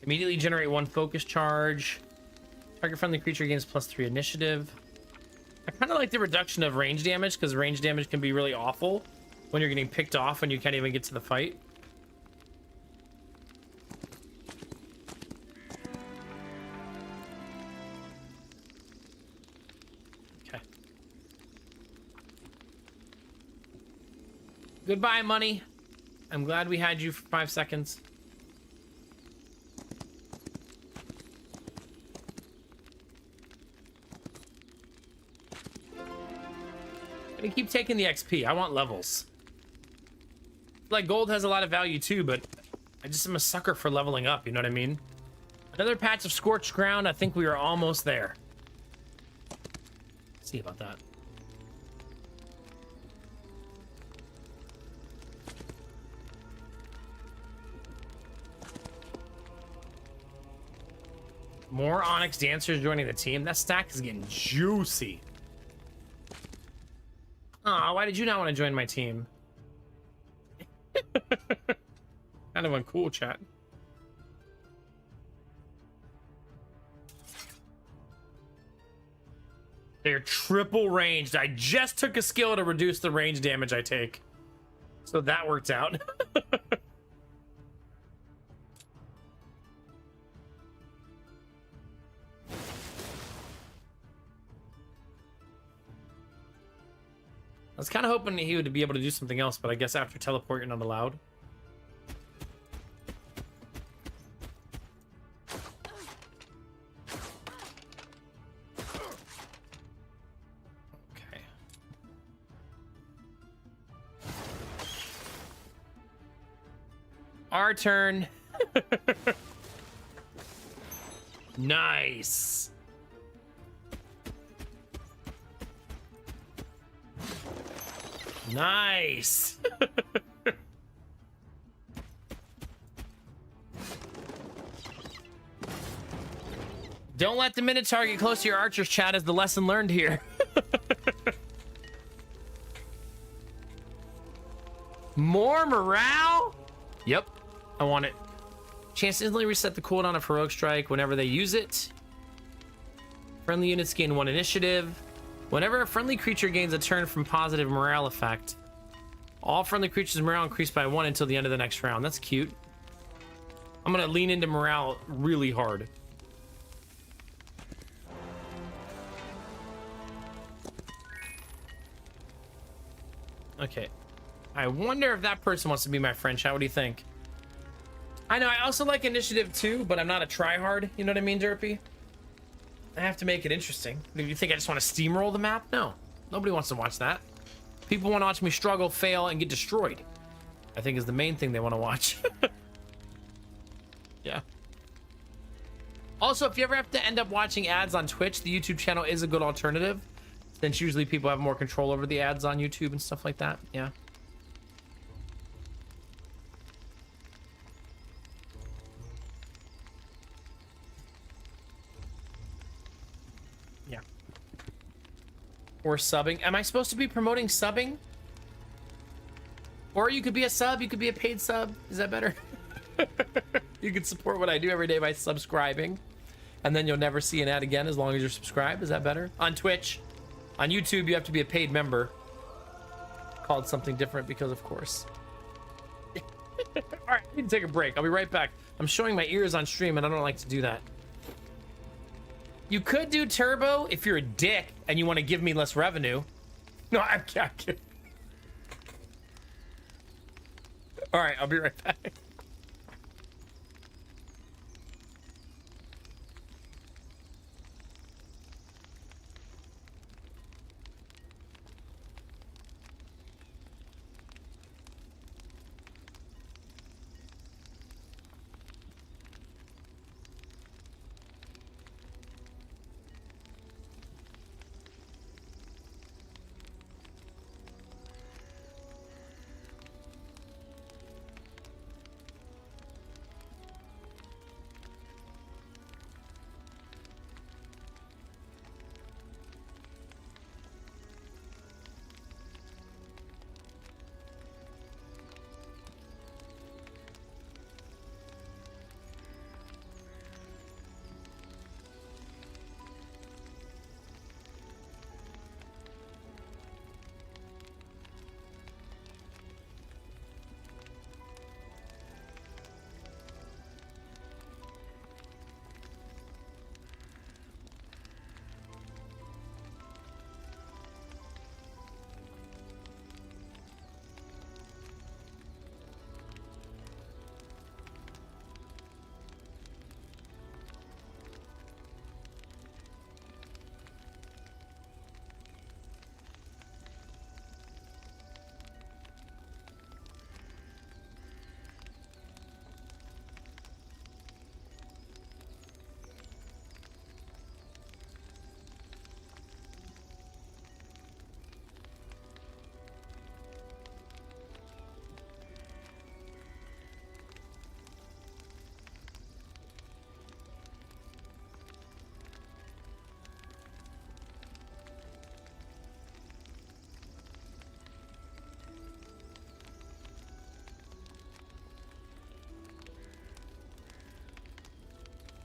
Immediately generate 1 focus charge. Target friendly creature gains +3 initiative. I kind of like the reduction of range damage because range damage can be really awful when you're getting picked off and you can't even get to the fight. Goodbye, money. I'm glad we had you for 5 seconds. I'm gonna keep taking the XP. I want levels. Like, gold has a lot of value too, but I just am a sucker for leveling up, you know what I mean? Another patch of scorched ground. I think we are almost there. Let's see about that. More Onyx Dancers joining the team. That stack is getting juicy. Aw, why did you not want to join my team? Kind of uncool, chat. They're triple ranged. I just took a skill to reduce the range damage I take. So that worked out. I was kind of hoping he would be able to do something else, but I guess after teleport, you're not allowed. Okay. Our turn. Nice. Nice. Don't let the Minotaur get close to your archers, chat, is the lesson learned here. More morale? Yep, I want it. Chance to instantly reset the cooldown of Heroic Strike whenever they use it. Friendly units gain 1 initiative. Whenever a friendly creature gains a turn from positive morale effect, all friendly creatures' morale increase by 1 until the end of the next round. That's cute. I'm gonna lean into morale really hard. Okay. I wonder if that person wants to be my friend, chat. What do you think? I know, I also like initiative too, but I'm not a tryhard. You know what I mean, Derpy? I have to make it interesting. Do you think I just want to steamroll the map? No. Nobody wants to watch that. People want to watch me struggle, fail, and get destroyed. I think is the main thing they want to watch. Yeah. Also, if you ever have to end up watching ads on Twitch, the YouTube channel is a good alternative, since usually people have more control over the ads on YouTube and stuff like that. Yeah. Yeah. Or subbing. Am I supposed to be promoting subbing? Or you could be a sub, you could be a paid sub. Is that better? You can support what I do every day by subscribing, and then you'll never see an ad again as long as you're subscribed. Is that better? On Twitch. On YouTube, you have to be a paid member. Called something different because, of course. All right, I need to take a break. I'll be right back. I'm showing my ears on stream, and I don't like to do that. You could do turbo if you're a dick and you want to give me less revenue. No, I'm kidding. All right, I'll be right back.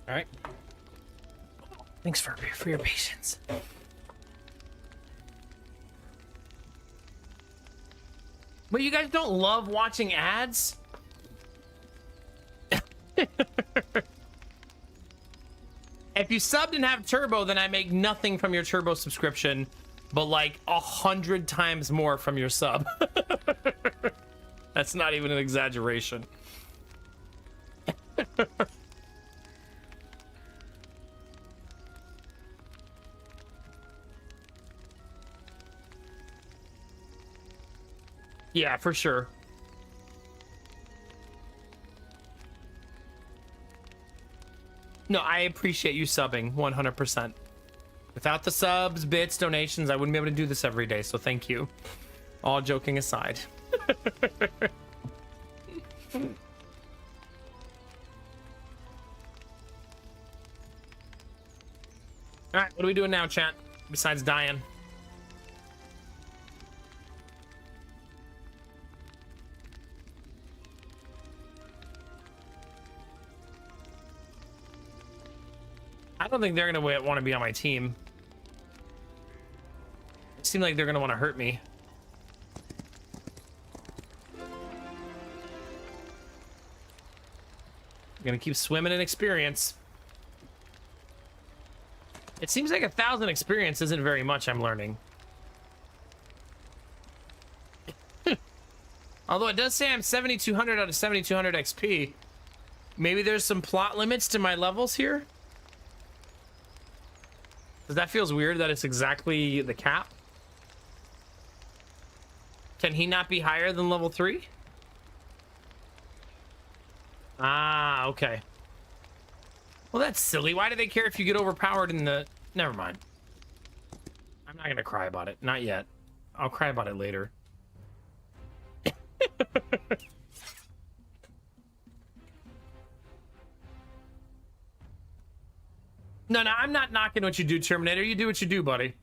All right. Thanks for your patience. But you guys don't love watching ads? If you subbed and have turbo, then I make nothing from your turbo subscription, but like 100 times more from your sub. That's not even an exaggeration. Yeah, for sure. No, I appreciate you subbing 100%. Without the subs, bits, donations, I wouldn't be able to do this every day, so thank you. All joking aside. All right, what are we doing now, chat? Besides dying. I don't think they're gonna want to be on my team. It seems like they're gonna want to hurt me. I'm gonna keep swimming in experience. It seems like 1,000 experience isn't very much, I'm learning. Although it does say I'm 7,200 out of 7,200 XP. Maybe there's some plot limits to my levels here. Because that feels weird that it's exactly the cap. Can he not be higher than level 3? Ah, okay. Well, that's silly. Why do they care if you get overpowered in the... Never mind. I'm not gonna cry about it. Not yet. I'll cry about it later. No, I'm not knocking what you do, Terminator. You do what you do, buddy.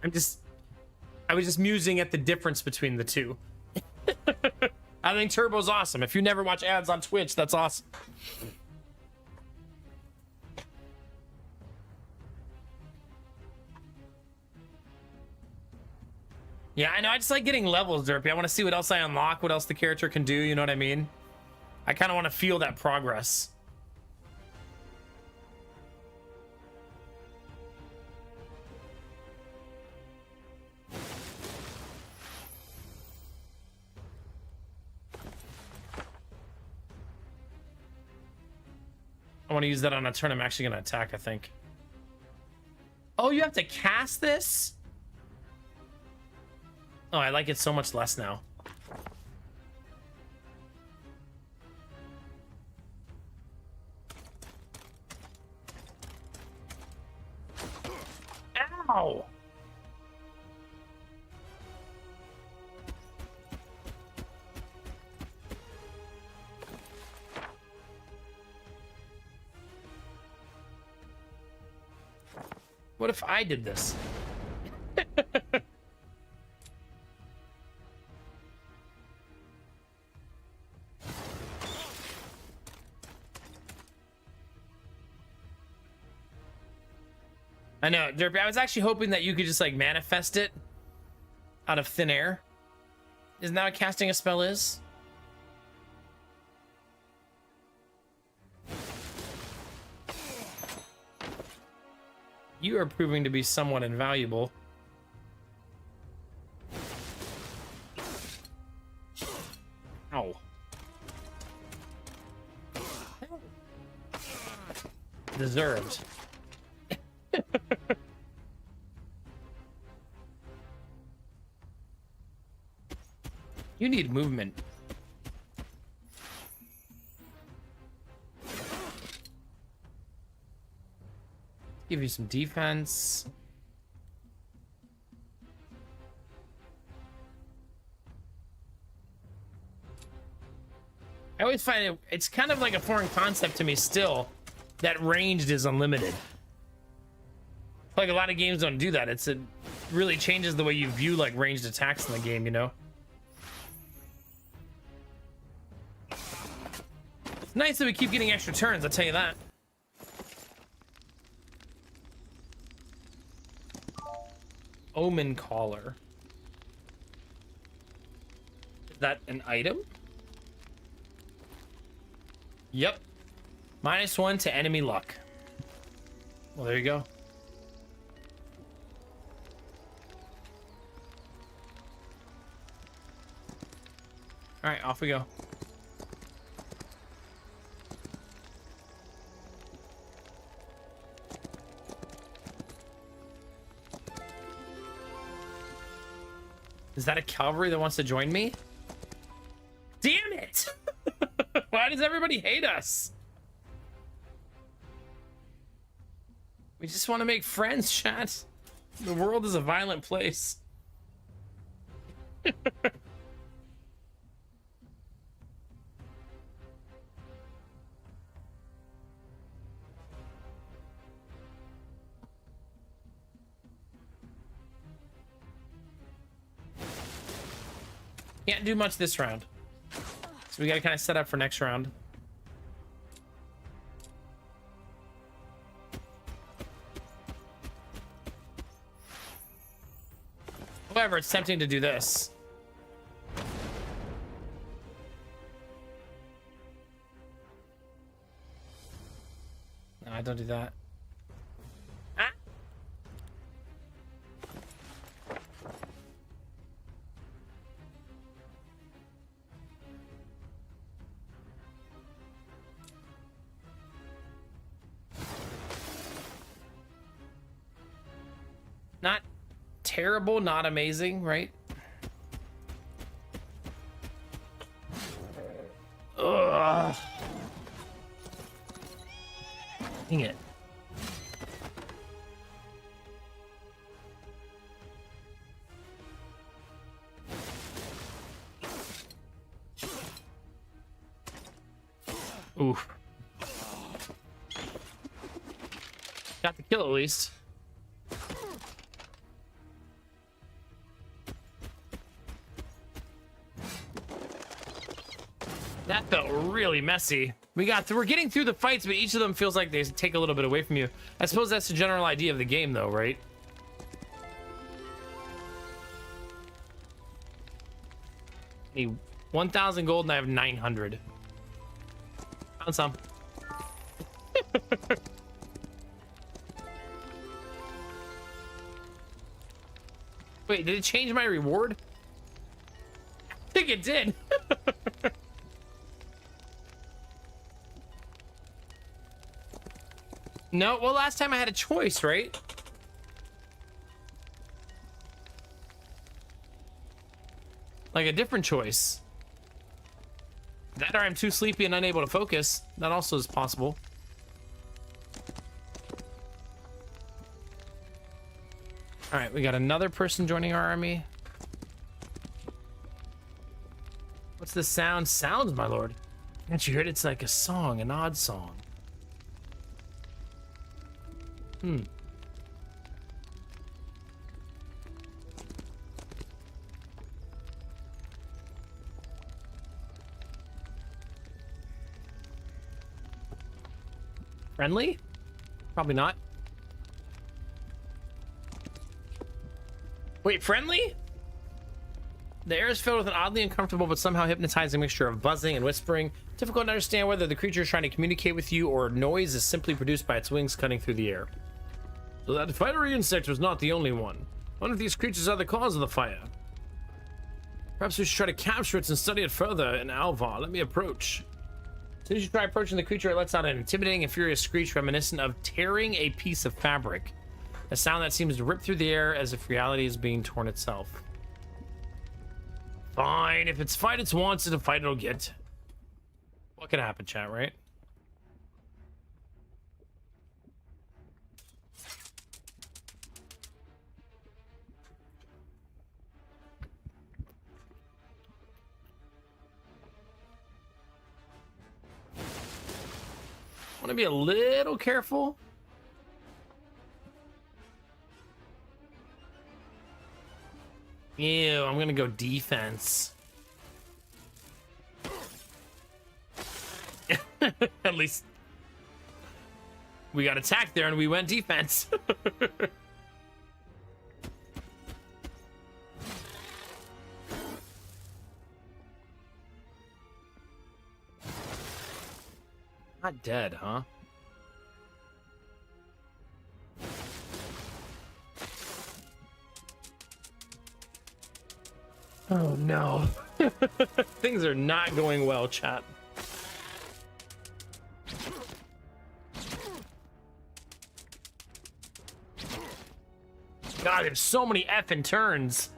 I was just musing at the difference between the two. I think Turbo's awesome. If you never watch ads on Twitch, that's awesome. Yeah, I know. I just like getting levels, Derpy. I want to see what else I unlock, what else the character can do. You know what I mean? I kind of want to feel that progress. I want to use that on a turn I'm actually going to attack, I think. Oh, you have to cast this? Oh, I like it so much less now. Ow! What if I did this? I know, Derpy. I was actually hoping that you could just like manifest it out of thin air. Isn't that what casting a spell is? You are proving to be somewhat invaluable. Ow. Deserved. You need movement. Give you some defense. I always find it's kind of like a foreign concept to me still that ranged is unlimited. Like a lot of games don't do that. It really changes the way you view like ranged attacks in the game, you know? It's nice that we keep getting extra turns, I'll tell you that. Omen Caller. Is that an item? Yep. -1 to enemy luck. Well, there you go. All right, off we go. Is that a cavalry that wants to join me? Damn it! Why does everybody hate us? We just want to make friends, chat. The world is a violent place. Can't do much this round. So we gotta kind of set up for next round. However, it's tempting to do this. No, I don't do that. Ah! Not terrible, not amazing, right? Ugh. Dang it. Oof. Got the kill at least. That felt really messy. We're getting through the fights, but each of them feels like they take a little bit away from you. I suppose that's the general idea of the game, though, right? Need 1,000 gold, and I have 900. Found some. Wait, did it change my reward? I think it did. No, well, last time I had a choice, right? Like a different choice. That or I'm too sleepy and unable to focus. That also is possible. All right, we got another person joining our army. What's the sound? Sounds, my lord. Can't you hear it? It's like a song, an odd song. Friendly? Probably not. Wait, friendly? The air is filled with an oddly uncomfortable but somehow hypnotizing mixture of buzzing and whispering. Difficult to understand whether the creature is trying to communicate with you or noise is simply produced by its wings cutting through the air. So that fiery insect was not the only one. One of these creatures are the cause of the fire. Perhaps we should try to capture it and study it further in Alvar. Let me approach. As soon as you try approaching the creature, it lets out an intimidating and furious screech reminiscent of tearing a piece of fabric. A sound that seems to rip through the air as if reality is being torn itself. Fine, if it's fight it wants, it's a fight it'll get. What could happen, chat, right? Want to be a little careful. Ew, I'm gonna go defense. At least we got attacked there and we went defense. Not dead, huh? Oh no. Things are not going well, chat. God, there's so many effing turns.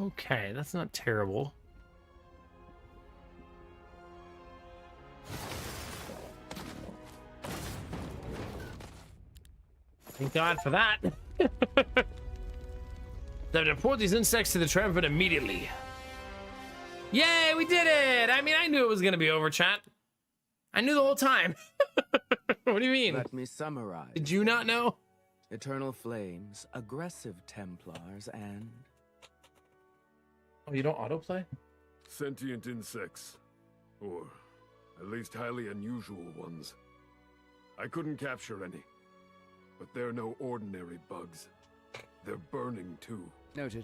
Okay, that's not terrible. Thank God for that. Then report these insects to the triumvirate immediately. Yay, we did it! I mean, I knew it was gonna be over, chat. I knew the whole time. What do you mean? Let me summarize. Did you not know? Eternal flames, aggressive Templars, and... Oh, you don't autoplay? Sentient insects. Or at least highly unusual ones. I couldn't capture any. But they're no ordinary bugs. They're burning too. Noted.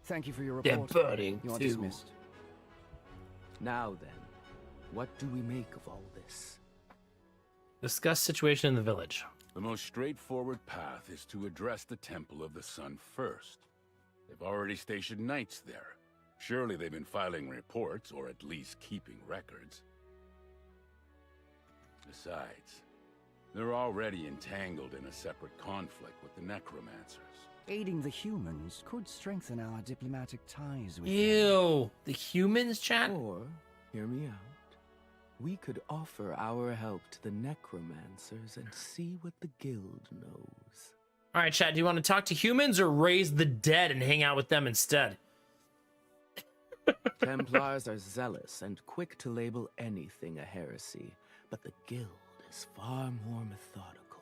Thank you for your They're report. burning You are too. dismissed. Now then, what do we make of all this? Discuss situation in the village. The most straightforward path is to address the Temple of the Sun first. They've already stationed knights there. Surely they've been filing reports, or at least keeping records. Besides, they're already entangled in a separate conflict with the necromancers. Aiding the humans could strengthen our diplomatic ties with Ew. The humans, chat? Or, hear me out, we could offer our help to the necromancers and see what the guild knows. All right, chat. Do you want to talk to humans or raise the dead and hang out with them instead? Templars are zealous and quick to label anything a heresy, but the guild is far more methodical.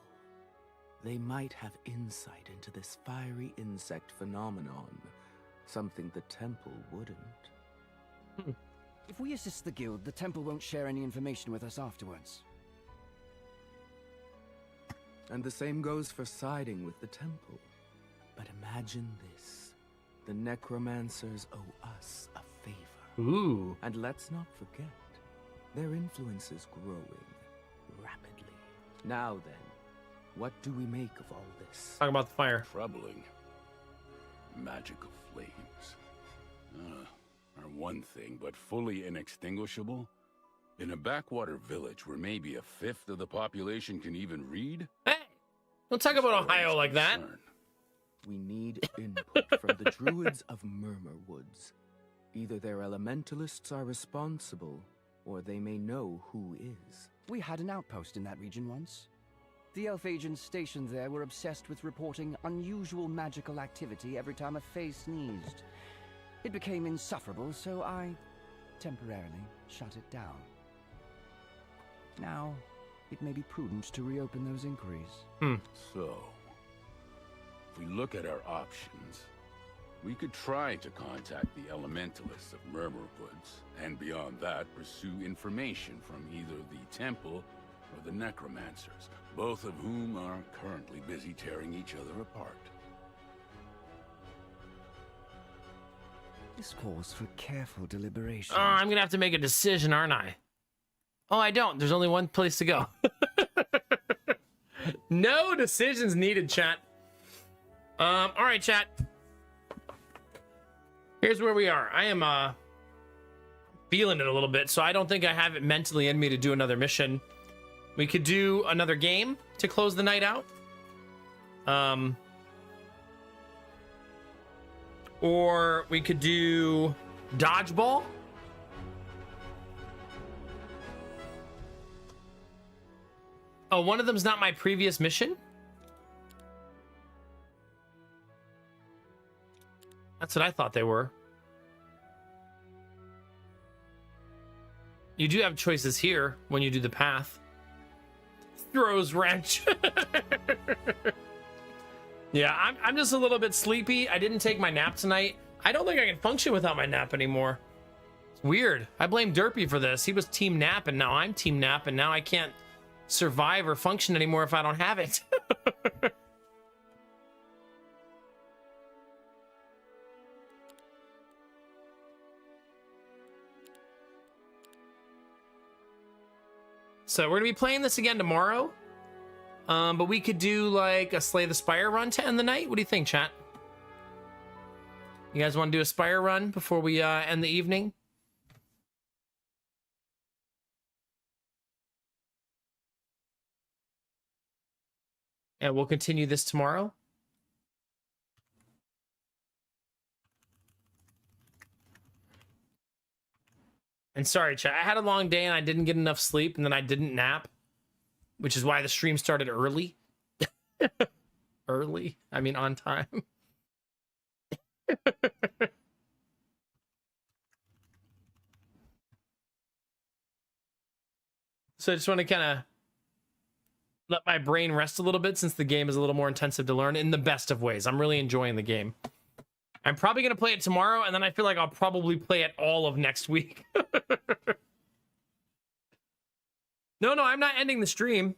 They might have insight into this fiery insect phenomenon, something the temple wouldn't. If we assist the guild, the temple won't share any information with us afterwards. And the same goes for siding with the temple. But imagine this. The necromancers owe us a favor. Ooh. And let's not forget, their influence is growing rapidly. Now then, what do we make of all this? Talk about the fire. Troubling. Magical flames. Are one thing, but fully inextinguishable? In a backwater village where maybe a fifth of the population can even read? Hey, don't talk about Ohio like that. We need input from the druids of Murmur Woods. Either their elementalists are responsible, or they may know who is. We had an outpost in that region once. The elf agents stationed there were obsessed with reporting unusual magical activity every time a Fae sneezed. It became insufferable, so I temporarily shut it down. Now, it may be prudent to reopen those inquiries. So, if we look at our options, we could try to contact the elementalists of Murmur Woods, and beyond that, pursue information from either the temple or the necromancers, both of whom are currently busy tearing each other apart. This calls for careful deliberation. Oh, I'm gonna have to make a decision, aren't I? Oh, I don't. There's only one place to go. No decisions needed, chat. All right, chat. Here's where we are. I am feeling it a little bit, so I don't think I have it mentally in me to do another mission. We could do another game to close the night out. Or we could do dodgeball. Oh, one of them's not my previous mission? That's what I thought they were. You do have choices here when you do the path. Throws wrench. Yeah, I'm just a little bit sleepy. I didn't take my nap tonight. I don't think I can function without my nap anymore. It's weird. I blame Derpy for this. He was team nap, and now I'm team nap, and now I can't survive or function anymore if I don't have it. So we're gonna be playing this again tomorrow. But we could do like a Slay the Spire run to end the night. What do you think, chat? You guys want to do a Spire run before we end the evening? And we'll continue this tomorrow. And sorry, chat, I had a long day and I didn't get enough sleep, and then I didn't nap, which is why the stream started early. Early? I mean, on time. So I just want to kind of let my brain rest a little bit, since the game is a little more intensive to learn in the best of ways. I'm really enjoying the game. I'm probably going to play it tomorrow, and then I feel like I'll probably play it all of next week. No, I'm not ending the stream.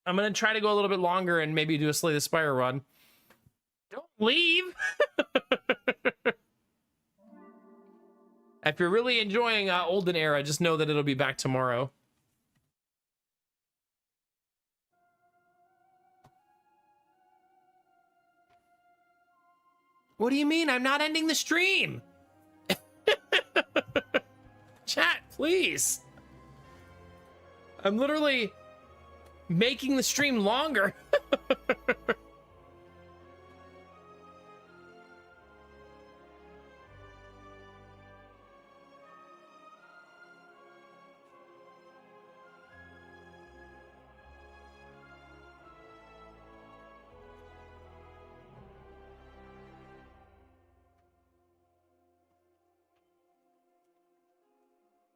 I'm going to try to go a little bit longer and maybe do a Slay the Spire run. Don't leave! If you're really enjoying Olden Era, just know that it'll be back tomorrow. What do you mean? I'm not ending the stream. Chat, please. I'm literally making the stream longer.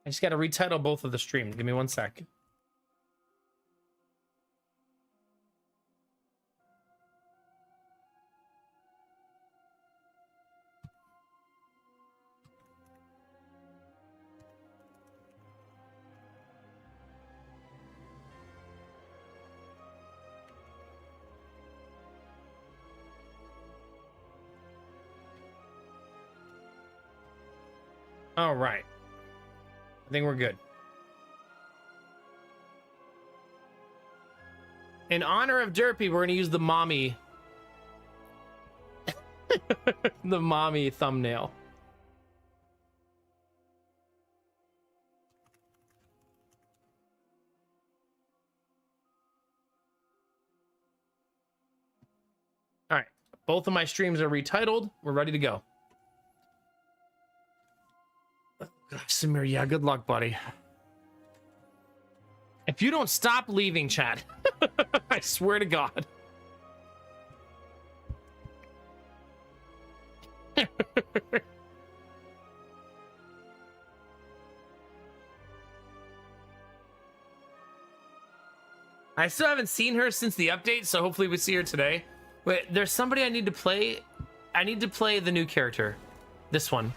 I just got to retitle both of the streams. Give me 1 sec. All right. I think we're good. In honor of Derpy, we're going to use the mommy. The mommy thumbnail. All right. Both of my streams are retitled. We're ready to go. Gosh, Samir, yeah, good luck, buddy. If you don't stop leaving, chat, I swear to God. I still haven't seen her since the update, so hopefully we see her today. Wait, there's somebody I need to play. I need to play the new character. This one.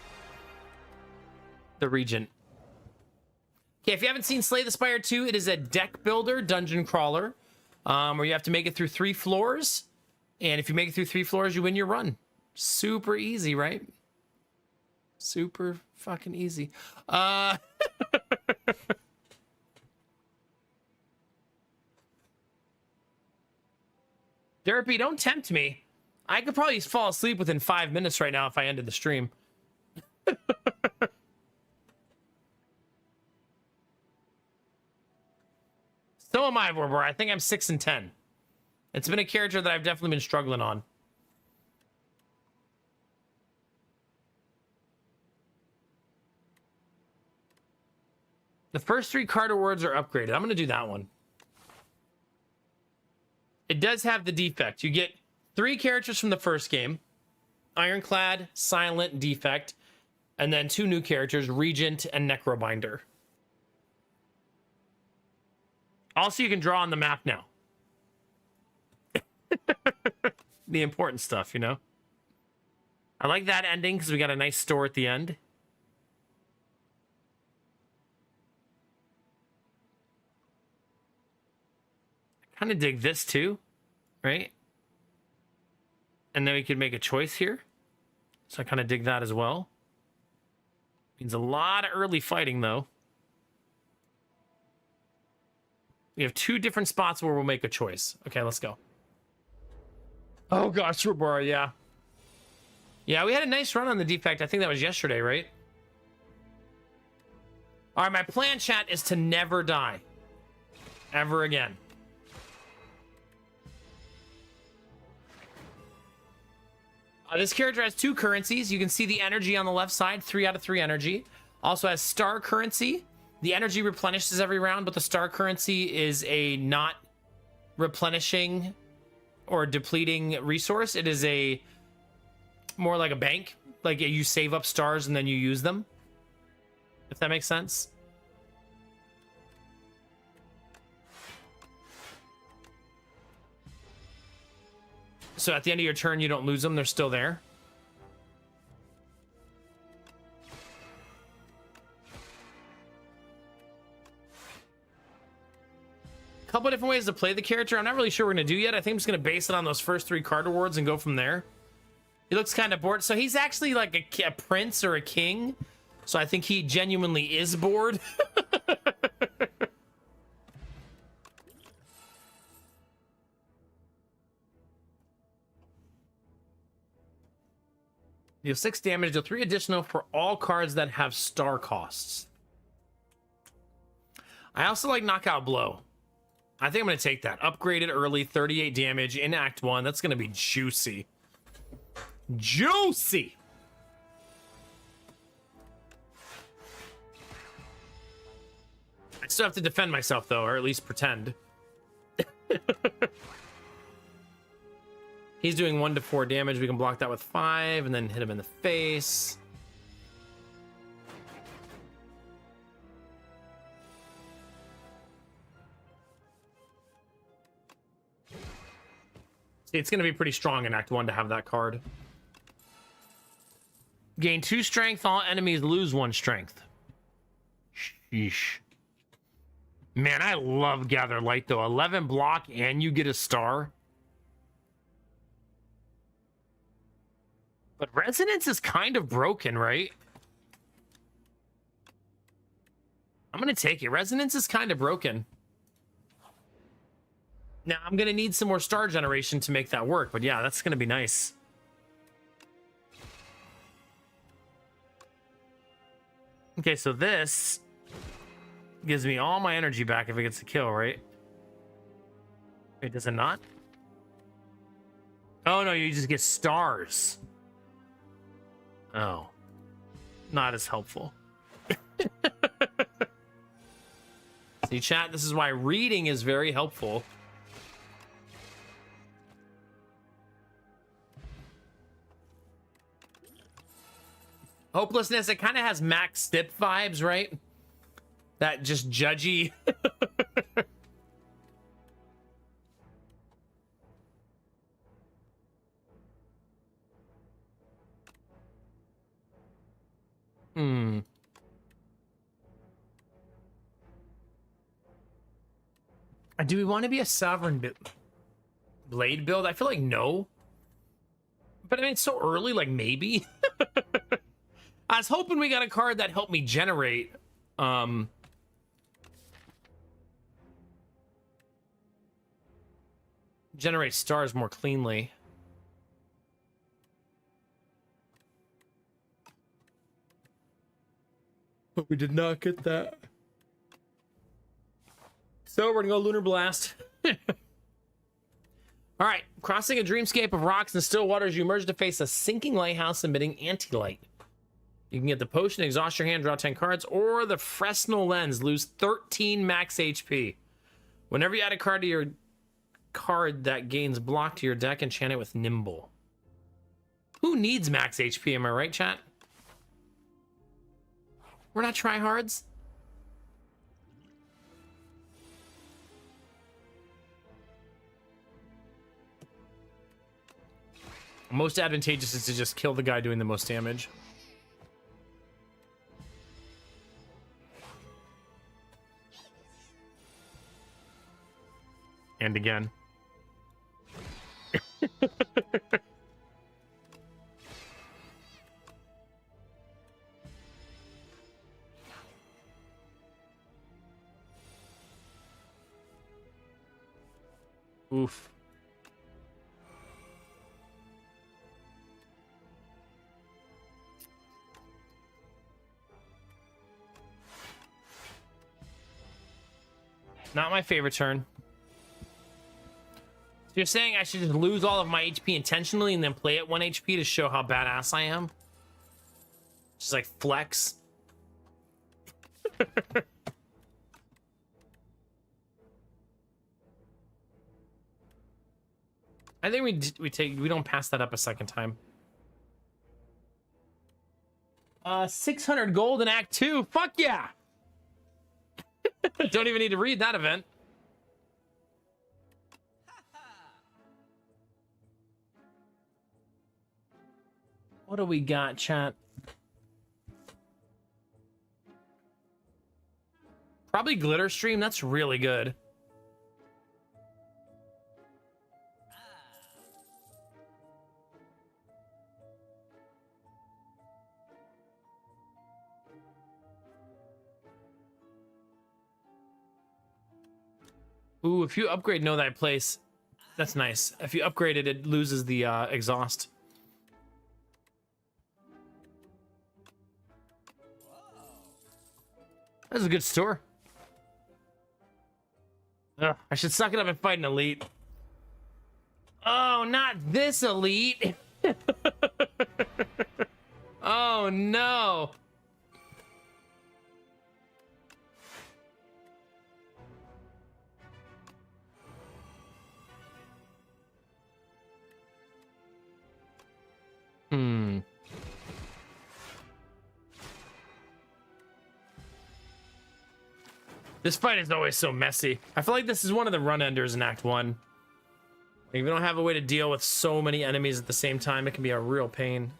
The Regent. Okay, if you haven't seen Slay the Spire 2, it is a deck builder dungeon crawler where you have to make it through 3 floors. And if you make it through 3 floors, you win your run. Super easy, right? Super fucking easy. Derpy, don't tempt me. I could probably fall asleep within 5 minutes right now if I ended the stream. So am I, Warber. I think I'm 6 and 10. It's been a character that I've definitely been struggling on. The first 3 card awards are upgraded. I'm going to do that one. It does have the defect. You get 3 characters from the first game. Ironclad, Silent, Defect. And then 2 new characters, Regent and Necrobinder. Also, you can draw on the map now. The important stuff, you know? I like that ending because we got a nice store at the end. I kind of dig this too, right? And then we could make a choice here. So I kind of dig that as well. Means a lot of early fighting, though. We have 2 different spots where we'll make a choice. Okay, let's go. Oh gosh, Robora, yeah. Yeah, we had a nice run on the defect. I think that was yesterday, right? All right, my plan, chat, is to never die. Ever again. This character has 2 currencies. You can see the energy on the left side, 3 out of 3 energy. Also has star currency. The energy replenishes every round, but the star currency is a not replenishing or depleting resource. It is a more like a bank. Like you save up stars and then you use them. If that makes sense. So at the end of your turn, you don't lose them. They're still there. Couple different ways to play the character. I'm not really sure what we're going to do yet. I think I'm just going to base it on those first 3 card awards and go from there. He looks kind of bored. So he's actually like a prince or a king. So I think he genuinely is bored. Deal 6 damage, deal 3 additional for all cards that have star costs. I also like Knockout Blow. I think I'm going to take that. Upgraded early, 38 damage in Act 1. That's going to be juicy. Juicy! I still have to defend myself, though, or at least pretend. He's doing 1 to 4 damage. We can block that with 5 and then hit him in the face. It's going to be pretty strong in Act 1 to have that card. Gain 2 strength. All enemies lose 1 strength. Sheesh. Man, I love Gather Light, though. 11 block and you get a star. But Resonance is kind of broken, right? I'm going to take it. Resonance is kind of broken. Now, I'm going to need some more star generation to make that work. But yeah, that's going to be nice. Okay, so this gives me all my energy back if it gets a kill, right? Wait, does it not? Oh, no, you just get stars. Oh. Not as helpful. See, chat, this is why reading is very helpful. Hopelessness, it kind of has Max Stip vibes, right? That just judgy. Do we want to be a Sovereign Blade build? I feel like no. But I mean, it's so early, like maybe. I was hoping we got a card that helped me generate. Generate stars more cleanly. But we did not get that. So we're gonna go Lunar Blast. All right, crossing a dreamscape of rocks and still waters, you emerge to face a sinking lighthouse emitting anti-light. You can get the potion, exhaust your hand, draw 10 cards, or the Fresnel Lens, lose 13 max HP. Whenever you add a card to your card that gains block to your deck, enchant it with Nimble. Who needs max HP, am I right, chat? We're not tryhards. Most advantageous is to just kill the guy doing the most damage. And again. Oof. Not my favorite turn. So you're saying I should just lose all of my HP intentionally and then play at 1 HP to show how badass I am? Just like flex. I think we don't pass that up a second time. 600 gold in Act 2. Fuck yeah! Don't even need to read that event. What do we got, chat? Probably Glitter Stream. That's really good. Ooh, if you upgrade Know Thy Place, that's nice. If you upgrade it, it loses the exhaust. That's a good store. Ugh, I should suck it up and fight an elite. Oh, not this elite. Oh, no. Hmm. This fight is always so messy. I feel like this is one of the run enders in Act 1. Like, if we don't have a way to deal with so many enemies at the same time, it can be a real pain.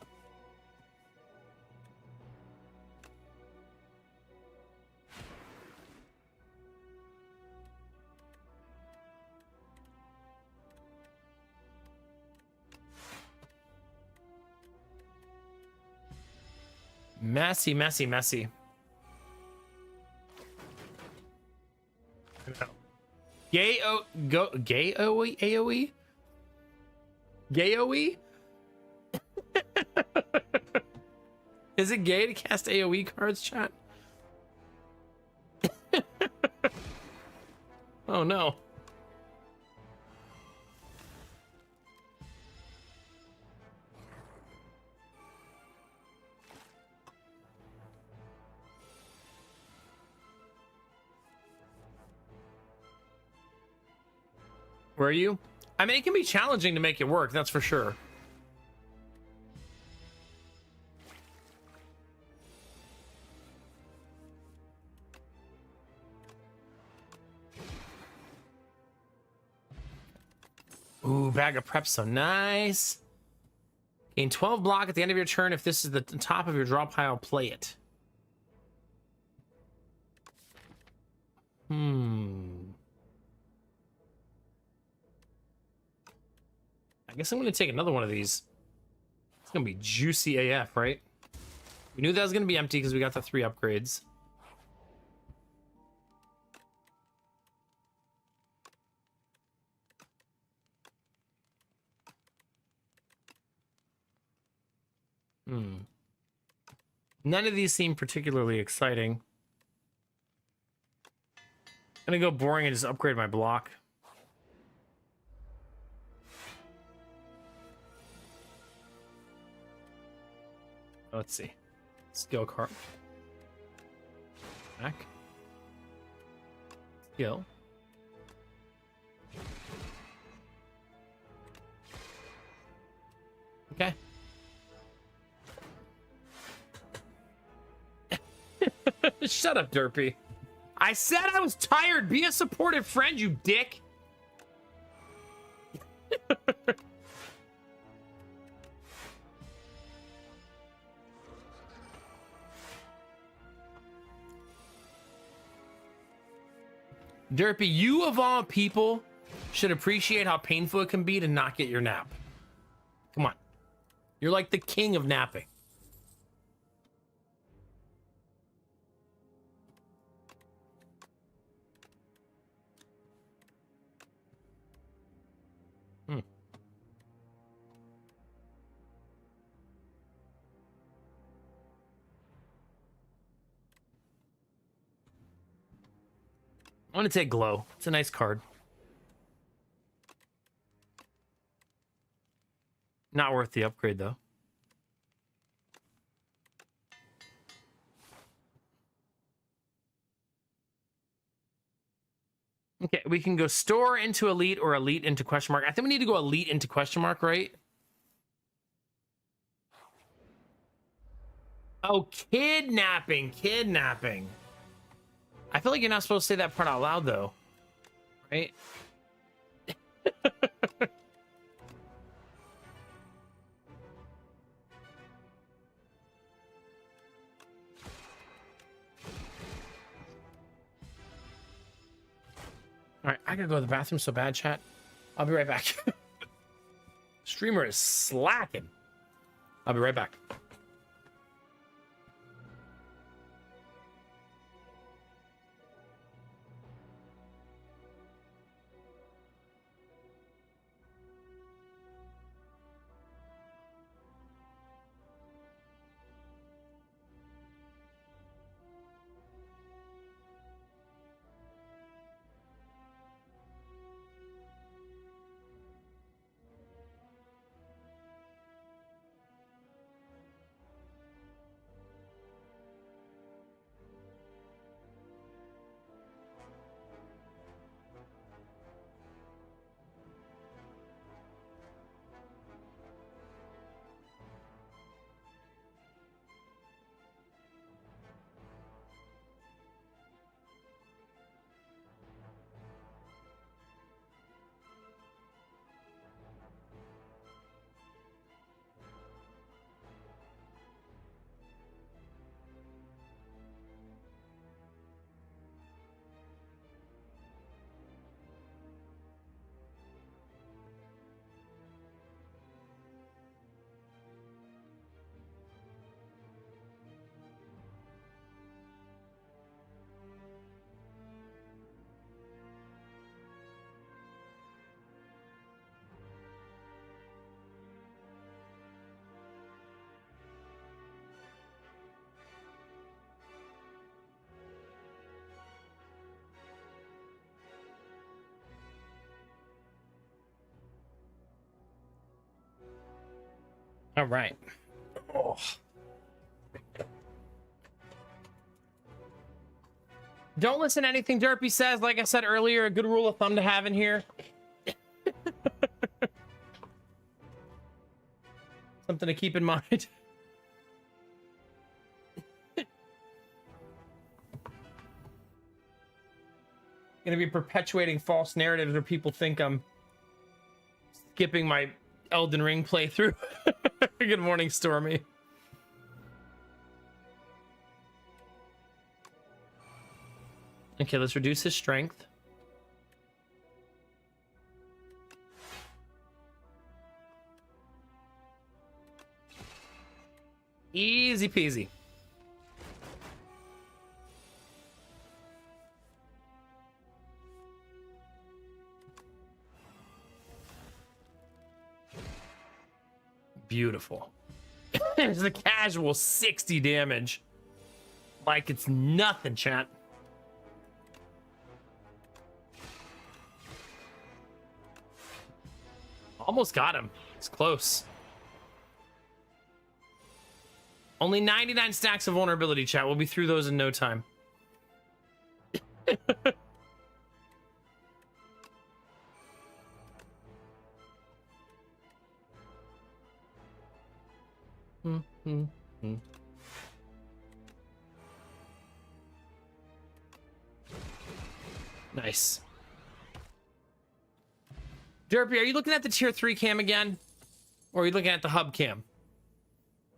Messy, messy, messy. Gay AoE? Gay AoE? Is it gay to cast AoE cards, chat? Oh no. Were you? I mean, it can be challenging to make it work, that's for sure. Ooh, bag of prep, so nice. Gain 12 block at the end of your turn. If this is the top of your draw pile, play it. I guess I'm going to take another one of these. It's going to be juicy AF, right? We knew that was going to be empty because we got the 3 upgrades. None of these seem particularly exciting. I'm going to go boring and just upgrade my block. Let's see. Skill card. Back. Skill. Okay. Shut up, Derpy. I said I was tired. Be a supportive friend, you dick. Derpy, you of all people should appreciate how painful it can be to not get your nap. Come on. You're like the king of napping. I want to take Glow. It's a nice card. Not worth the upgrade, though. Okay, we can go store into elite or elite into question mark. I think we need to go elite into question mark, right? Oh, kidnapping, kidnapping. I feel like you're not supposed to say that part out loud, though. Right? All right, I gotta go to the bathroom so bad, chat. I'll be right back. Streamer is slacking. I'll be right back. All right. Oh. Don't listen to anything Derpy says. Like I said earlier, a good rule of thumb to have in here. Something to keep in mind. Gonna be perpetuating false narratives where people think I'm skipping my Elden Ring playthrough. Good morning, Stormy. Okay, let's reduce his strength. Easy peasy. Beautiful. It's the casual 60 damage. Like it's nothing, chat. Almost got him. It's close. Only 99 stacks of vulnerability, chat. We'll be through those in no time. Nice. Derpy, are you looking at the tier 3 cam again? Or are you looking at the hub cam?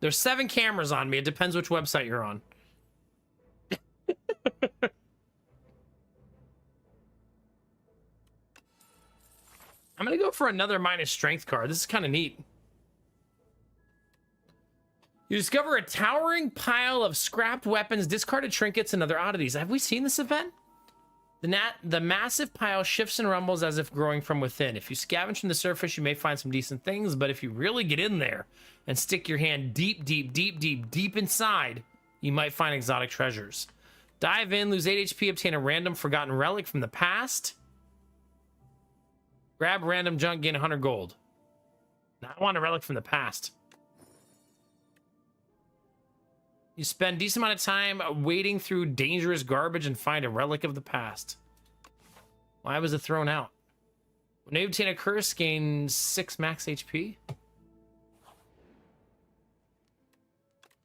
There's 7 cameras on me. It depends which website you're on. I'm gonna go for another minus strength card. This is kind of neat. You discover a towering pile of scrapped weapons, discarded trinkets, and other oddities. Have we seen this event? The massive pile shifts and rumbles as if growing from within. If you scavenge from the surface, you may find some decent things, but if you really get in there and stick your hand deep inside, you might find exotic treasures. Dive in, lose 8 HP, obtain a random forgotten relic from the past. Grab random junk, gain 100 gold. Now, I want a relic from the past. You spend a decent amount of time wading through dangerous garbage and find a relic of the past. Why was it thrown out? When you obtain a curse, gain 6 max HP.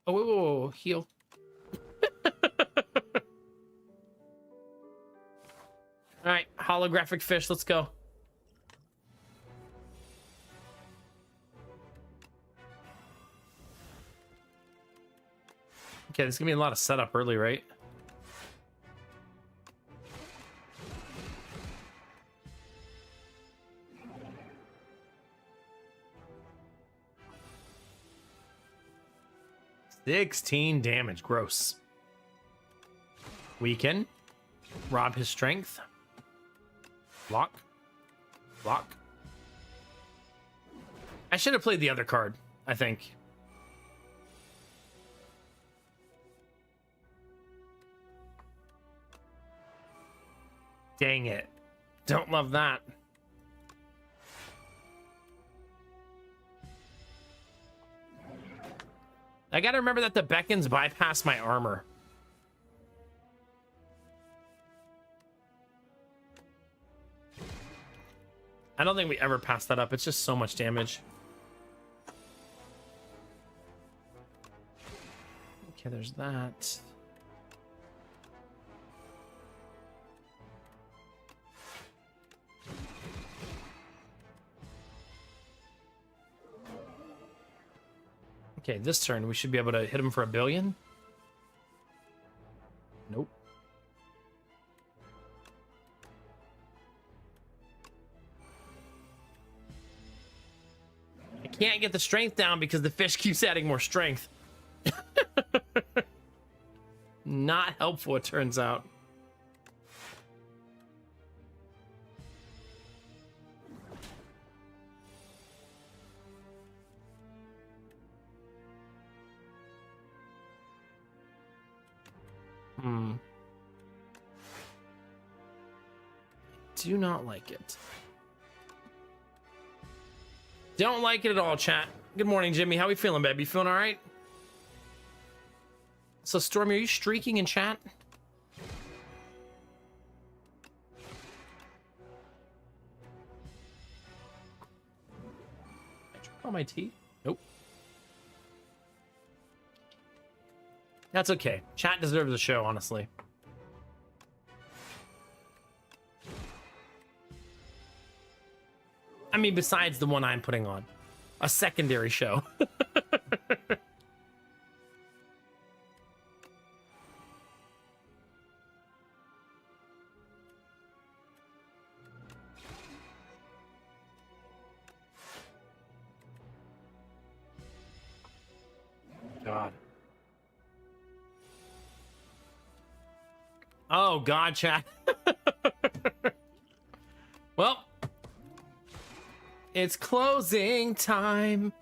Oh, whoa, heal. All right, holographic fish, let's go. Okay, there's gonna be a lot of setup early, right? $16 damage, gross. Weaken. Rob his strength. Block. Block. I should have played the other card, I think. Dang it. Don't love that. I gotta remember that the beacons bypass my armor. I don't think we ever pass that up. It's just so much damage. Okay, there's that. Okay, this turn we should be able to hit him for 1 billion. Nope. I can't get the strength down because the fish keeps adding more strength. Not helpful, it turns out. Do not like it. Don't like it at all, chat. Good morning, Jimmy. How we feeling, baby? You feeling all right? So, Stormy, are you streaking in chat? Did I drink all my tea? Nope. That's okay. Chat deserves a show, honestly. I mean, besides the one I'm putting on. A secondary show. God. Oh, God, chat. Well, it's closing time.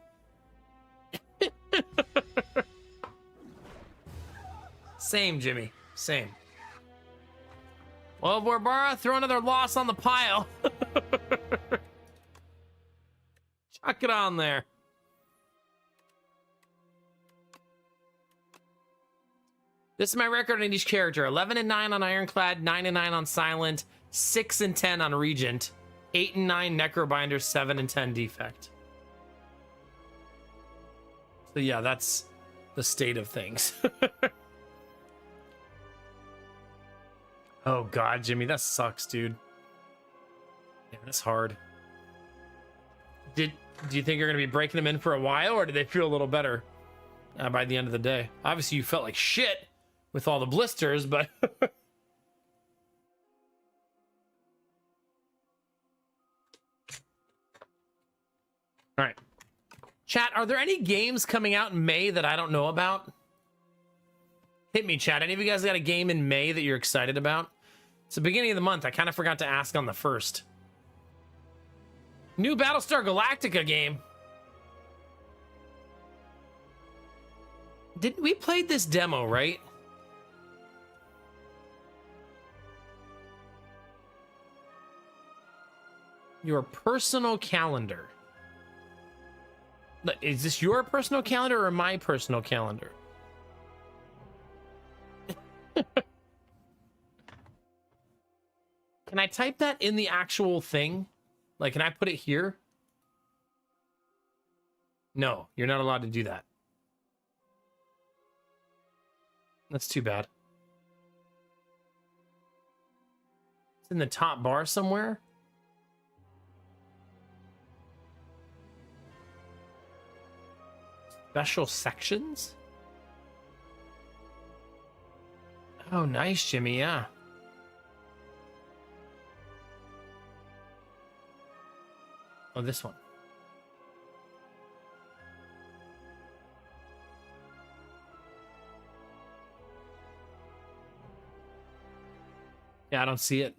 Same, Jimmy. Same. Well, Barbara, throw another loss on the pile. Chuck it on there. This is my record on each character. 11 and 9 on Ironclad, 9 and 9 on Silent, 6 and 10 on Regent, 8 and 9 Necrobinder, 7 and 10 Defect. So yeah, that's the state of things. Oh God, Jimmy, that sucks, dude. Yeah, that's hard. Do you think you're gonna be breaking them in for a while, or do they feel a little better by the end of the day? Obviously, you felt like shit with all the blisters, but all right. Chat, are there any games coming out in May that I don't know about? Hit me, chat. Any of you guys got a game in May that you're excited about? It's the beginning of the month. I kind of forgot to ask on the 1st. New Battlestar Galactica game. Didn't we played this demo, right? Your personal calendar. Is this your personal calendar or my personal calendar? Can I type that in the actual thing? Like, can I put it here? No, you're not allowed to do that. That's too bad. It's in the top bar somewhere. Special sections? Oh, nice, Jimmy, yeah. Oh, this one. Yeah, I don't see it.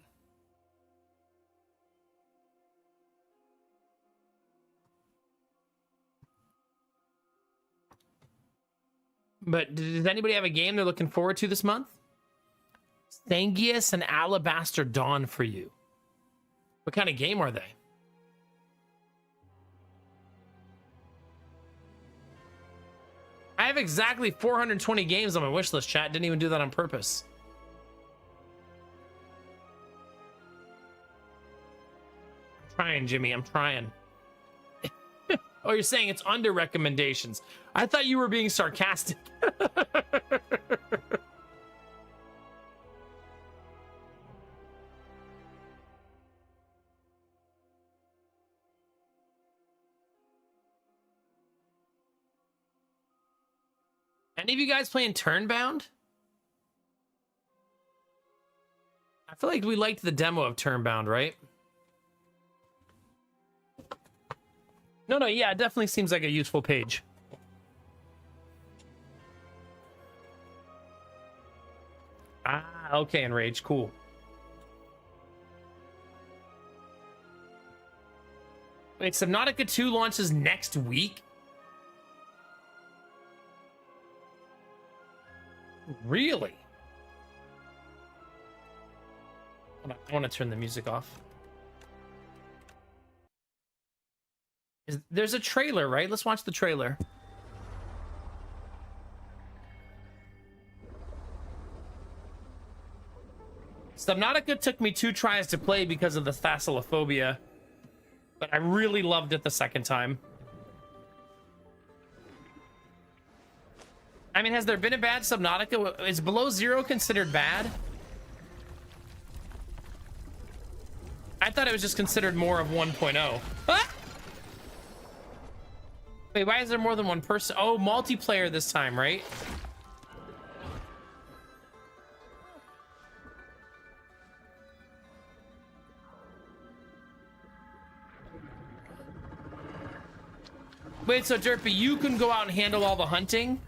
But does anybody have a game they're looking forward to this month? Sangius and Alabaster Dawn for you. What kind of game are they? I have exactly 420 games on my wish list, chat. Didn't even do that on purpose. I'm trying, Jimmy. I'm trying. Oh, you're saying it's under recommendations. I thought you were being sarcastic. Any of you guys playing Turnbound? I feel like we liked the demo of Turnbound, right? No, yeah, it definitely seems like a useful page. Ah, okay, Enrage, cool. Wait, Subnautica 2 launches next week? Really? Hold on, I want to turn the music off. There's a trailer, right? Let's watch the trailer. Subnautica took me 2 tries to play because of the thalassophobia, but I really loved it the second time. I mean, has there been a bad Subnautica? Is Below Zero considered bad? I thought it was just considered more of 1.0. Ah! Wait, why is there more than one person? Oh, multiplayer this time, right? Wait, so Derpy, you can go out and handle all the hunting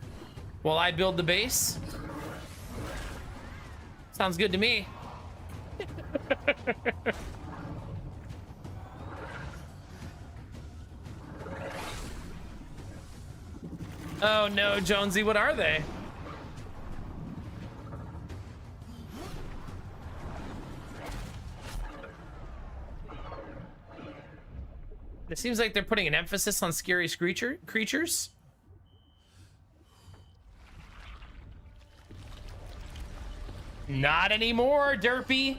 while I build the base? Sounds good to me. Oh no, Jonesy, what are they? It seems like they're putting an emphasis on scary creatures. Not anymore, Derpy.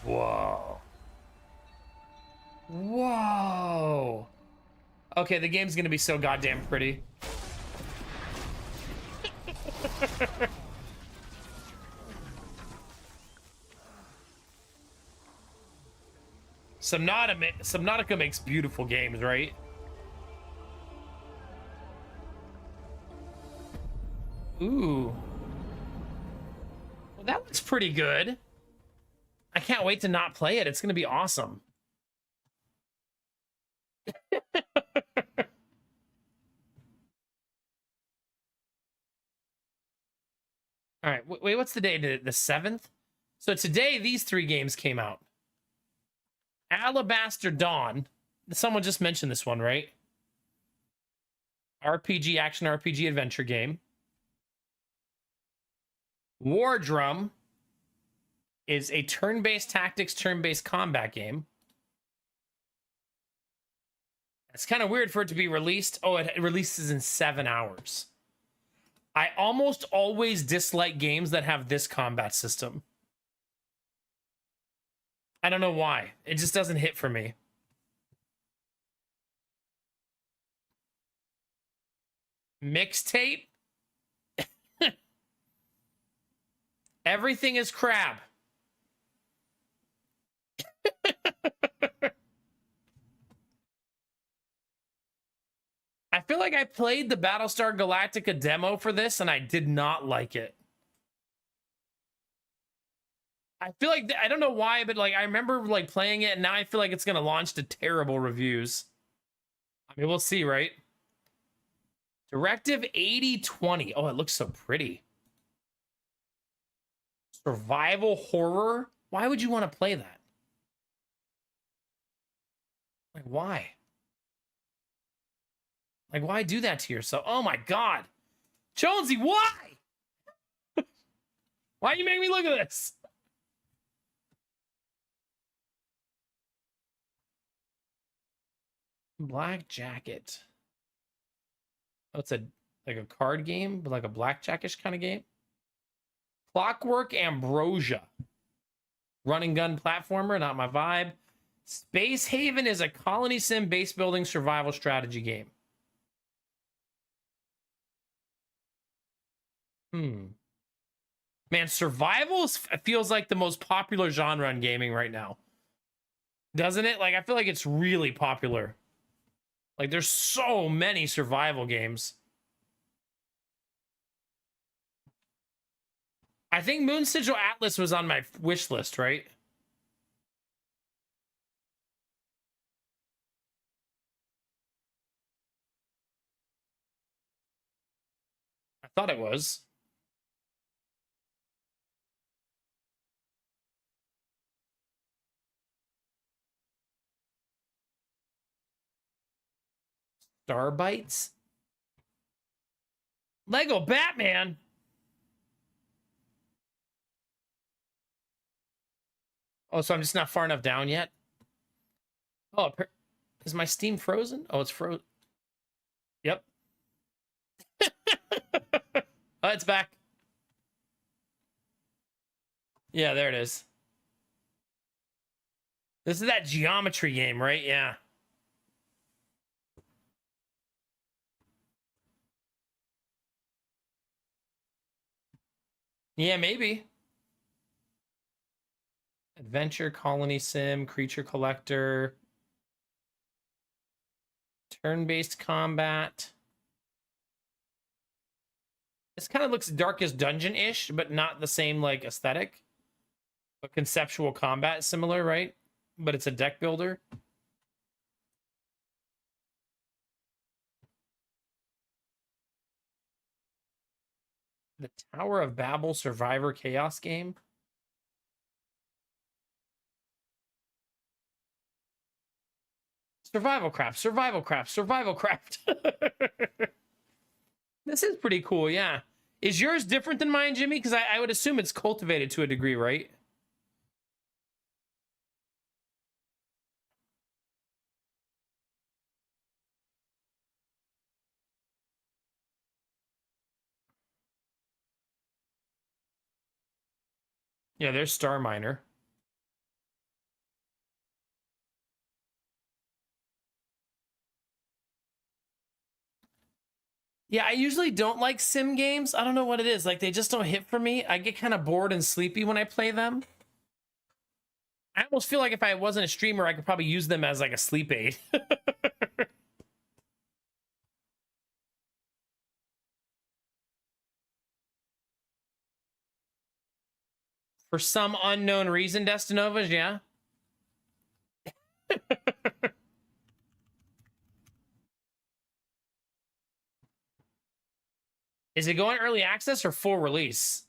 Whoa. Whoa. Okay, the game's gonna be so goddamn pretty. Subnautica makes beautiful games, right? Ooh. Well, that looks pretty good. I can't wait to not play it. It's going to be awesome. All right. Wait, what's the day? The 7th? So today, these 3 games came out. Alabaster Dawn. Someone just mentioned this one, right? RPG, action RPG adventure game. War Drum is a turn-based tactics, turn-based combat game. It's kind of weird for it to be released. Oh, it releases in 7 hours. I almost always dislike games that have this combat system. I don't know why. It just doesn't hit for me. Mixtape? Everything is crab. I feel like I played the Battlestar Galactica demo for this and I did not like it. I feel like, I don't know why, but like I remember like playing it and now I feel like it's going to launch to terrible reviews. I mean, we'll see, right? Directive 8020. Oh, it looks so pretty. Survival horror? Why would you want to play that? Like, why? Like, why do that to yourself? Oh my God. Jonesy, why? Why you make me look at this? Black Jacket. Oh, it's like a card game, but like a blackjackish kind of game. Clockwork Ambrosia. Run and gun platformer, not my vibe. Space Haven is a colony sim base building survival strategy game. Man, survival feels like the most popular genre in gaming right now. Doesn't it? Like, I feel like it's really popular. Like, there's so many survival games. I think Moon Sigil Atlas was on my wish list, right? I thought it was. Starbites? Lego Batman? Oh, so I'm just not far enough down yet? Oh, is my Steam frozen? Oh, it's frozen. Yep. Oh, it's back. Yeah, there it is. This is that geometry game, right? Yeah. Yeah, maybe. Adventure, colony sim, creature collector, turn-based combat. This kind of looks Darkest Dungeon-ish, but not the same like aesthetic. But conceptual combat is similar, right? But it's a deck builder. The Tower of Babel Survivor Chaos game. Survival craft, survival craft, survival craft. This is pretty cool, yeah. Is yours different than mine, Jimmy? Because I would assume it's cultivated to a degree, right? Yeah, there's Star Miner. Yeah, I usually don't like sim games. I don't know what it is. Like, they just don't hit for me. I get kind of bored and sleepy when I play them. I almost feel like if I wasn't a streamer, I could probably use them as like a sleep aid. For some unknown reason, Destinovas, yeah. Is it going early access or full release?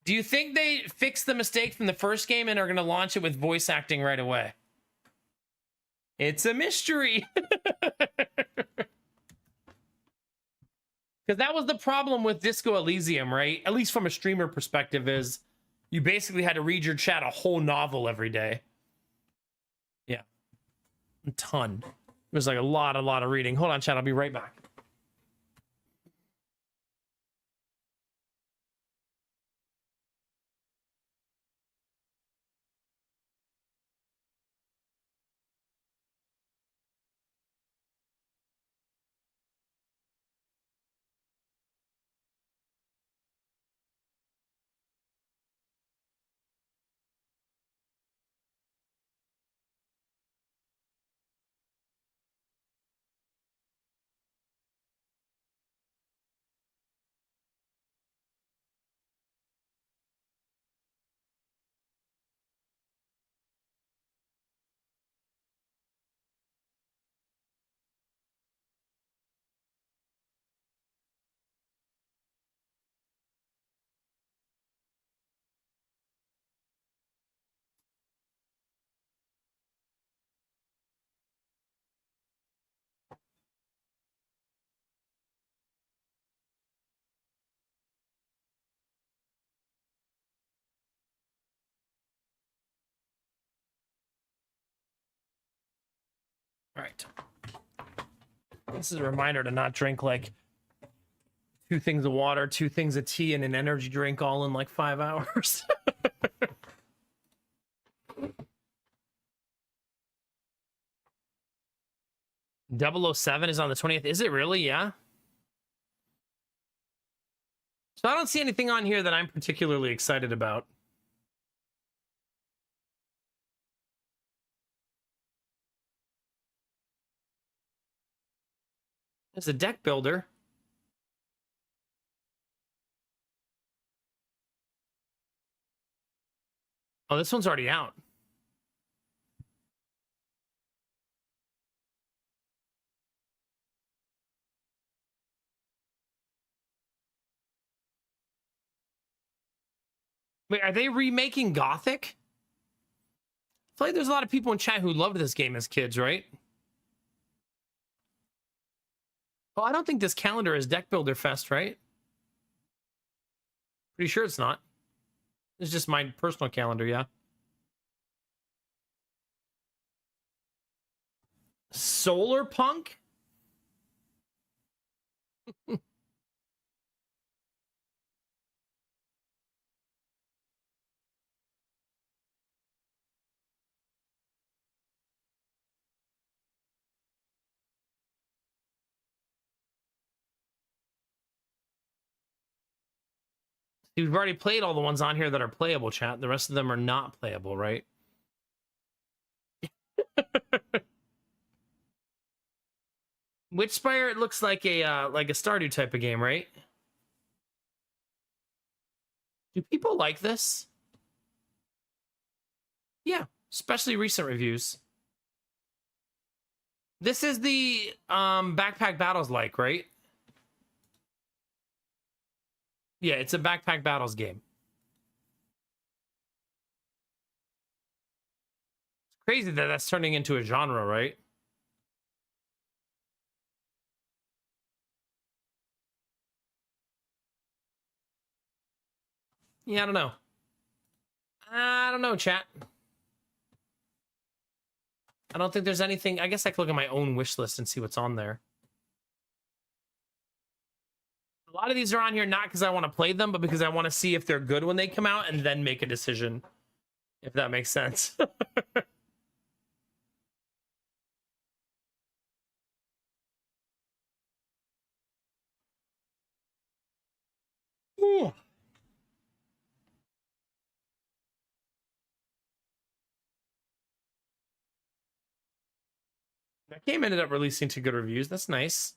Do you think they fixed the mistake from the first game and are going to launch it with voice acting right away? It's a mystery. Because that was the problem with Disco Elysium, right? At least from a streamer perspective, is you basically had to read your chat a whole novel every day. Yeah. A ton. It was like a lot of reading. Hold on, chat. I'll be right back. All right. This is a reminder to not drink like 2 things of water, 2 things of tea, and an energy drink all in like 5 hours. 007 is on the 20th. Is it really? Yeah. So I don't see anything on here that I'm particularly excited about. There's a deck builder. Oh, this one's already out. Wait, are they remaking Gothic? I feel like there's a lot of people in chat who loved this game as kids, right? Oh, I don't think this calendar is Deck Builder Fest, right? Pretty sure it's not. It's just my personal calendar, yeah. Solar Punk? We've already played all the ones on here that are playable, chat. The rest of them are not playable, right? Witch Spire, it looks like a Stardew type of game, right? Do people like this? Yeah, especially recent reviews. This is the Backpack Battles like, right? Yeah, it's a Backpack Battles game. It's crazy that that's turning into a genre, right? Yeah, I don't know. I don't know, chat. I don't think there's anything. I guess I could look at my own wish list and see what's on there. A lot of these are on here not because I want to play them, but because I want to see if they're good when they come out and then make a decision. If that makes sense. Ooh. That game ended up releasing to good reviews. That's nice.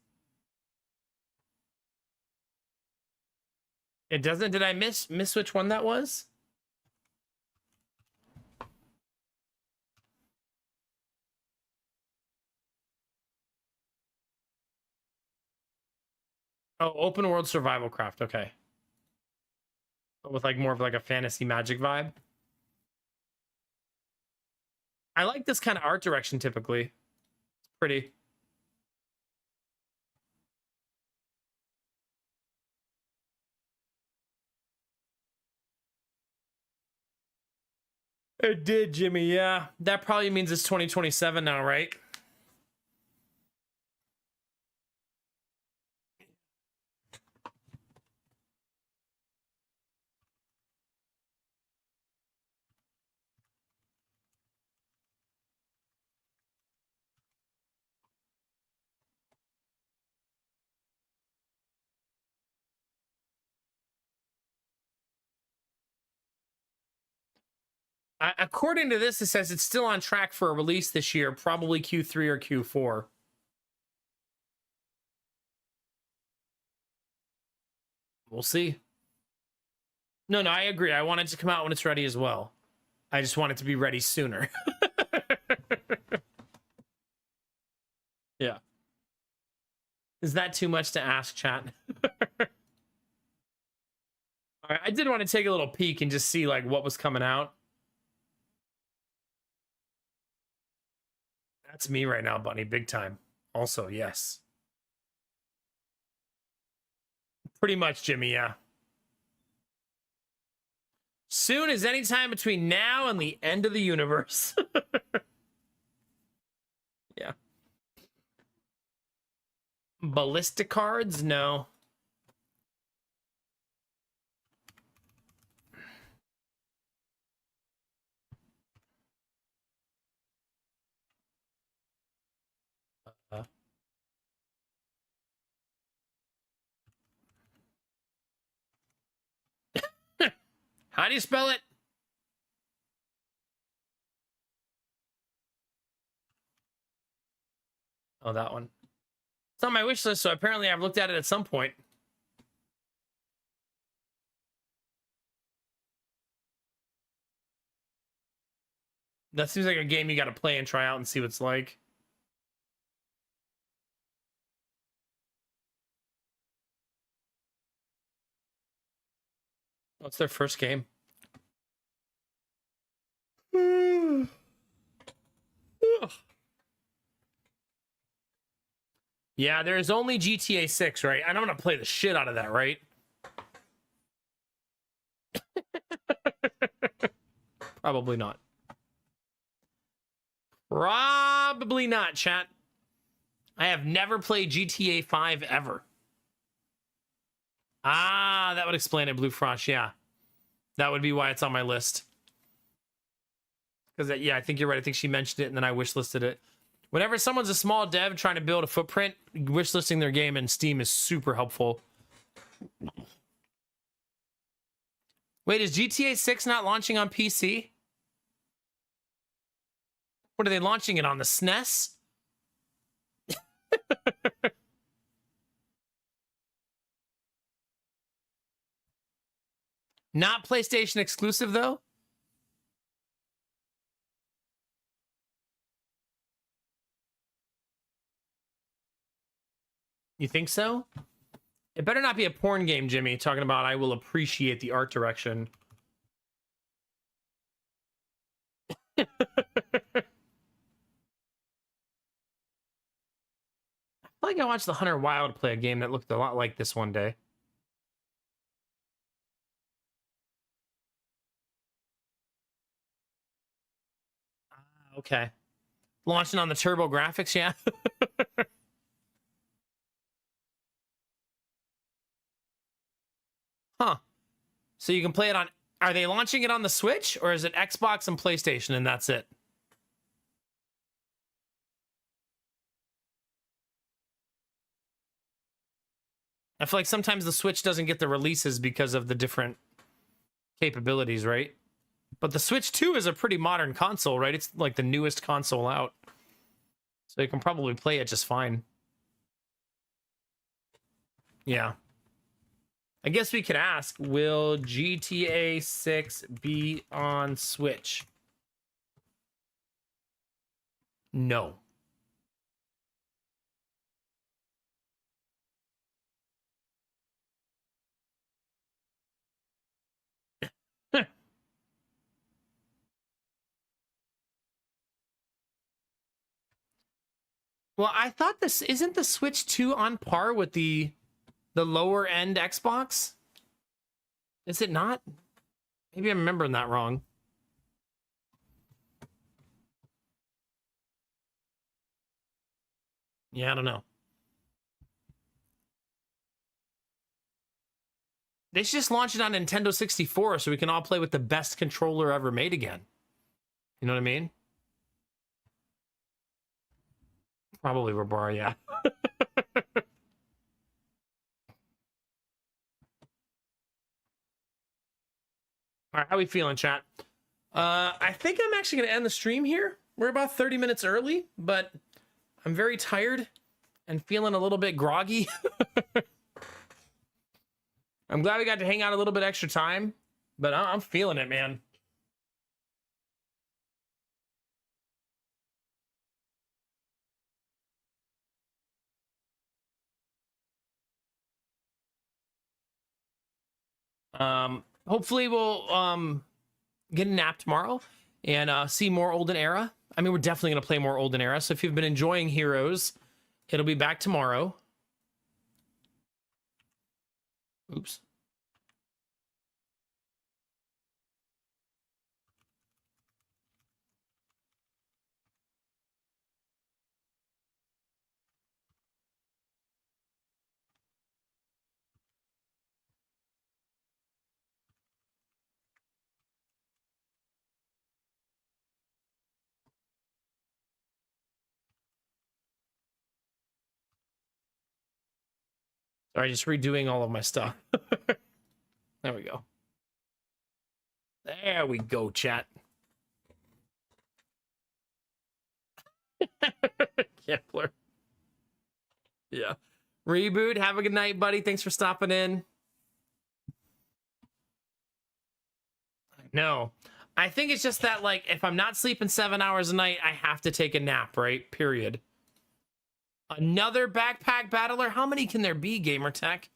It doesn't. Did I miss which one that was? Oh, open world survival craft. Okay. With like more of like a fantasy magic vibe. I like this kind of art direction typically. It's pretty. It did, Jimmy. Yeah. That probably means it's 2027 now, right? According to this, it says it's still on track for a release this year, probably Q3 or Q4. We'll see. No, I agree. I want it to come out when it's ready as well. I just want it to be ready sooner. Yeah. Is that too much to ask, chat? All right, I did want to take a little peek and just see like what was coming out. That's me right now, Bunny, big time. Also, yes. Pretty much, Jimmy, yeah. Soon is any time between now and the end of the universe. Yeah. Ballistic cards? No. How do you spell it? Oh, that one. It's on my wish list, so apparently I've looked at it at some point. That seems like a game you got to play and try out and see what it's like. What's their first game? Yeah, there's only GTA 6, right? And I'm going to play the shit out of that, right? Probably not. Probably not, chat. I have never played GTA 5 ever. Ah, that would explain it, Blue Frost. Yeah. That would be why it's on my list. Because, yeah, I think you're right. I think she mentioned it, and then I wishlisted it. Whenever someone's a small dev trying to build a footprint, wishlisting their game in Steam is super helpful. Wait, is GTA 6 not launching on PC? What are they launching it on, the SNES? Not PlayStation exclusive, though? You think so? It better not be a porn game, Jimmy, talking about I will appreciate the art direction. I feel like I watched the Hunter Wild play a game that looked a lot like this one day. Okay. Launching on the Turbo Graphics, yeah. Huh. So you can play it on... Are they launching it on the Switch, or is it Xbox and PlayStation and that's it? I feel like sometimes the Switch doesn't get the releases because of the different capabilities, right? But the Switch 2 is a pretty modern console, right? It's like the newest console out. So you can probably play it just fine. Yeah. I guess we could ask, will GTA 6 be on Switch? No. Well, I thought this isn't the Switch 2 on par with the lower end Xbox? Is it not? Maybe I'm remembering that wrong. Yeah, I don't know. They should just launch it on Nintendo 64 so we can all play with the best controller ever made again. You know what I mean? Probably Rabar, yeah. All right, how we feeling, chat? I think I'm actually going to end the stream here. We're about 30 minutes early, but I'm very tired and feeling a little bit groggy. I'm glad we got to hang out a little bit extra time, but I'm feeling it, man. Hopefully we'll get a nap tomorrow and see more Olden Era. I mean, we're definitely going to play more Olden Era. So if you've been enjoying Heroes, it'll be back tomorrow. Oops. Sorry, just redoing all of my stuff. There we go. There we go, chat. Kepler. Yeah. Reboot, have a good night, buddy. Thanks for stopping in. No. I think it's just that, like, if I'm not sleeping 7 hours a night, I have to take a nap, right? Period. Another backpack battler? How many can there be, Gamertech?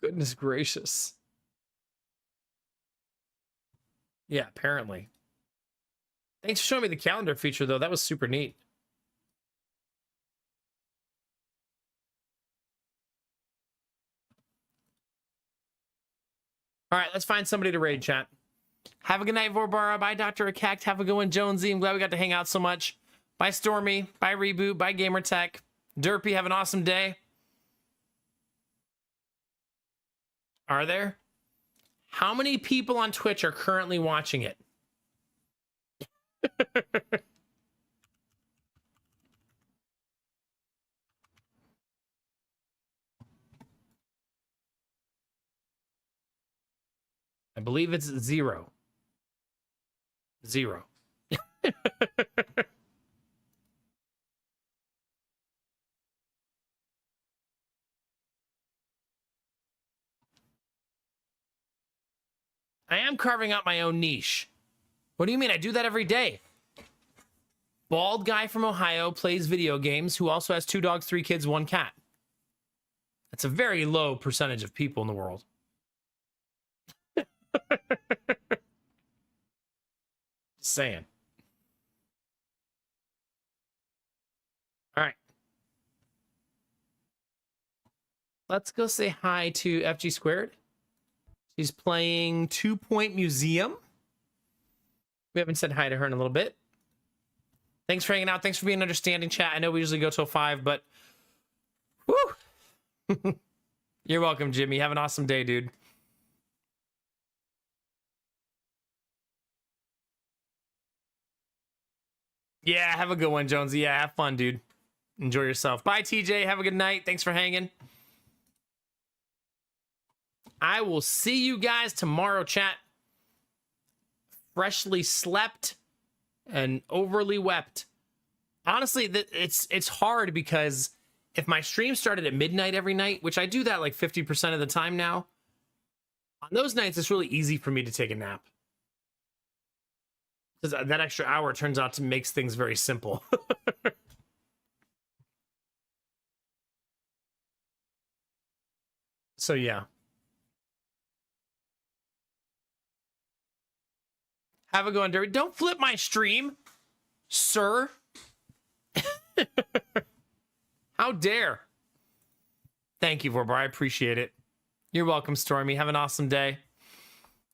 Goodness gracious. Yeah, apparently. Thanks for showing me the calendar feature, though. That was super neat. All right, let's find somebody to raid, chat. Have a good night, Vorbara. Bye, Dr. Akact. Have a good one, Jonesy. I'm glad we got to hang out so much. Bye, Stormy. Bye, Reboot. Bye, Gamertech. Derpy, have an awesome day. Are there? How many people on Twitch are currently watching it? I believe it's 0. 0. I am carving out my own niche. What do you mean? I do that every day. Bald guy from Ohio plays video games who also has 2 dogs, 3 kids, 1 cat. That's a very low percentage of people in the world. Just saying. All right. Let's go say hi to FG Squared. She's playing 2 Point Museum. We haven't said hi to her in a little bit. Thanks for hanging out. Thanks for being understanding, chat. I know we usually go till 5, but woo! You're welcome, Jimmy. Have an awesome day, dude. Yeah, have a good one, Jonesy. Yeah, have fun, dude. Enjoy yourself. Bye, TJ. Have a good night. Thanks for hanging. I will see you guys tomorrow, chat. Freshly slept and overly wept. Honestly, it's hard because if my stream started at midnight every night, which I do that like 50% of the time now, on those nights, it's really easy for me to take a nap. Because that extra hour turns out to makes things very simple. So, yeah. Have a go on, Derby. Don't flip my stream, sir. How dare. Thank you, Vorbar. I appreciate it. You're welcome, Stormy. Have an awesome day.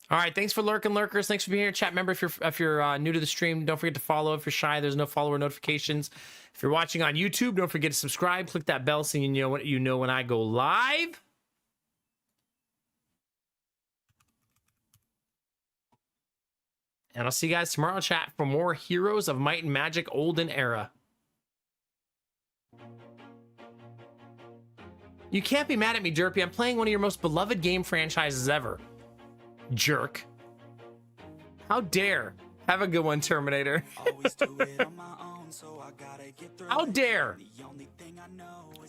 All right, thanks for lurking, lurkers. Thanks for being here, chat member. If you're new to the stream, don't forget to follow. If you're shy, there's no follower notifications. If you're watching on YouTube, don't forget to subscribe. Click that bell so you know when I go live. And I'll see you guys tomorrow, chat, for more Heroes of Might and Magic Olden Era. You can't be mad at me, Derpy. I'm playing one of your most beloved game franchises ever. Jerk. How dare. Have a good one, Terminator. How dare.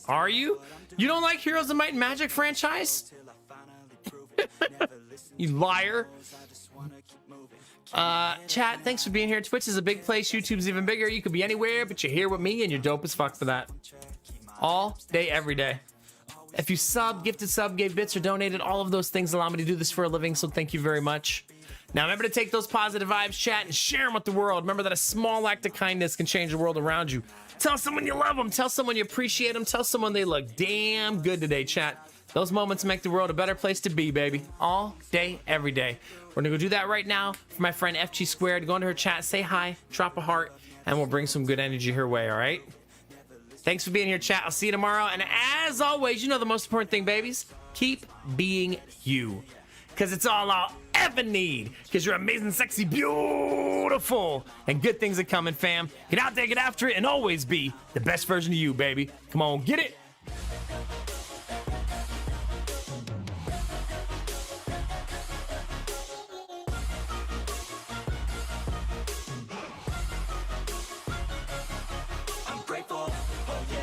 Are you? You don't like Heroes of Might and Magic franchise? You liar. Chat, thanks for being here. Twitch is a big place. YouTube's even bigger. You could be anywhere, but you're here with me, and you're dope as fuck for that. All day, every day. If you sub, gifted sub, gave bits, or donated, all of those things allow me to do this for a living, so thank you very much. Now, remember to take those positive vibes, chat, and share them with the world. Remember that a small act of kindness can change the world around you. Tell someone you love them. Tell someone you appreciate them. Tell someone they look damn good today, chat. Those moments make the world a better place to be, baby. All day, every day. We're gonna go do that right now for my friend FG Squared. Go into her chat, say hi, drop a heart, and we'll bring some good energy her way, all right? Thanks for being here, chat. I'll see you tomorrow. And as always, you know the most important thing, babies. Keep being you. Because it's all I'll ever need. Because you're amazing, sexy, beautiful. And good things are coming, fam. Get out there, get after it, and always be the best version of you, baby. Come on, get it.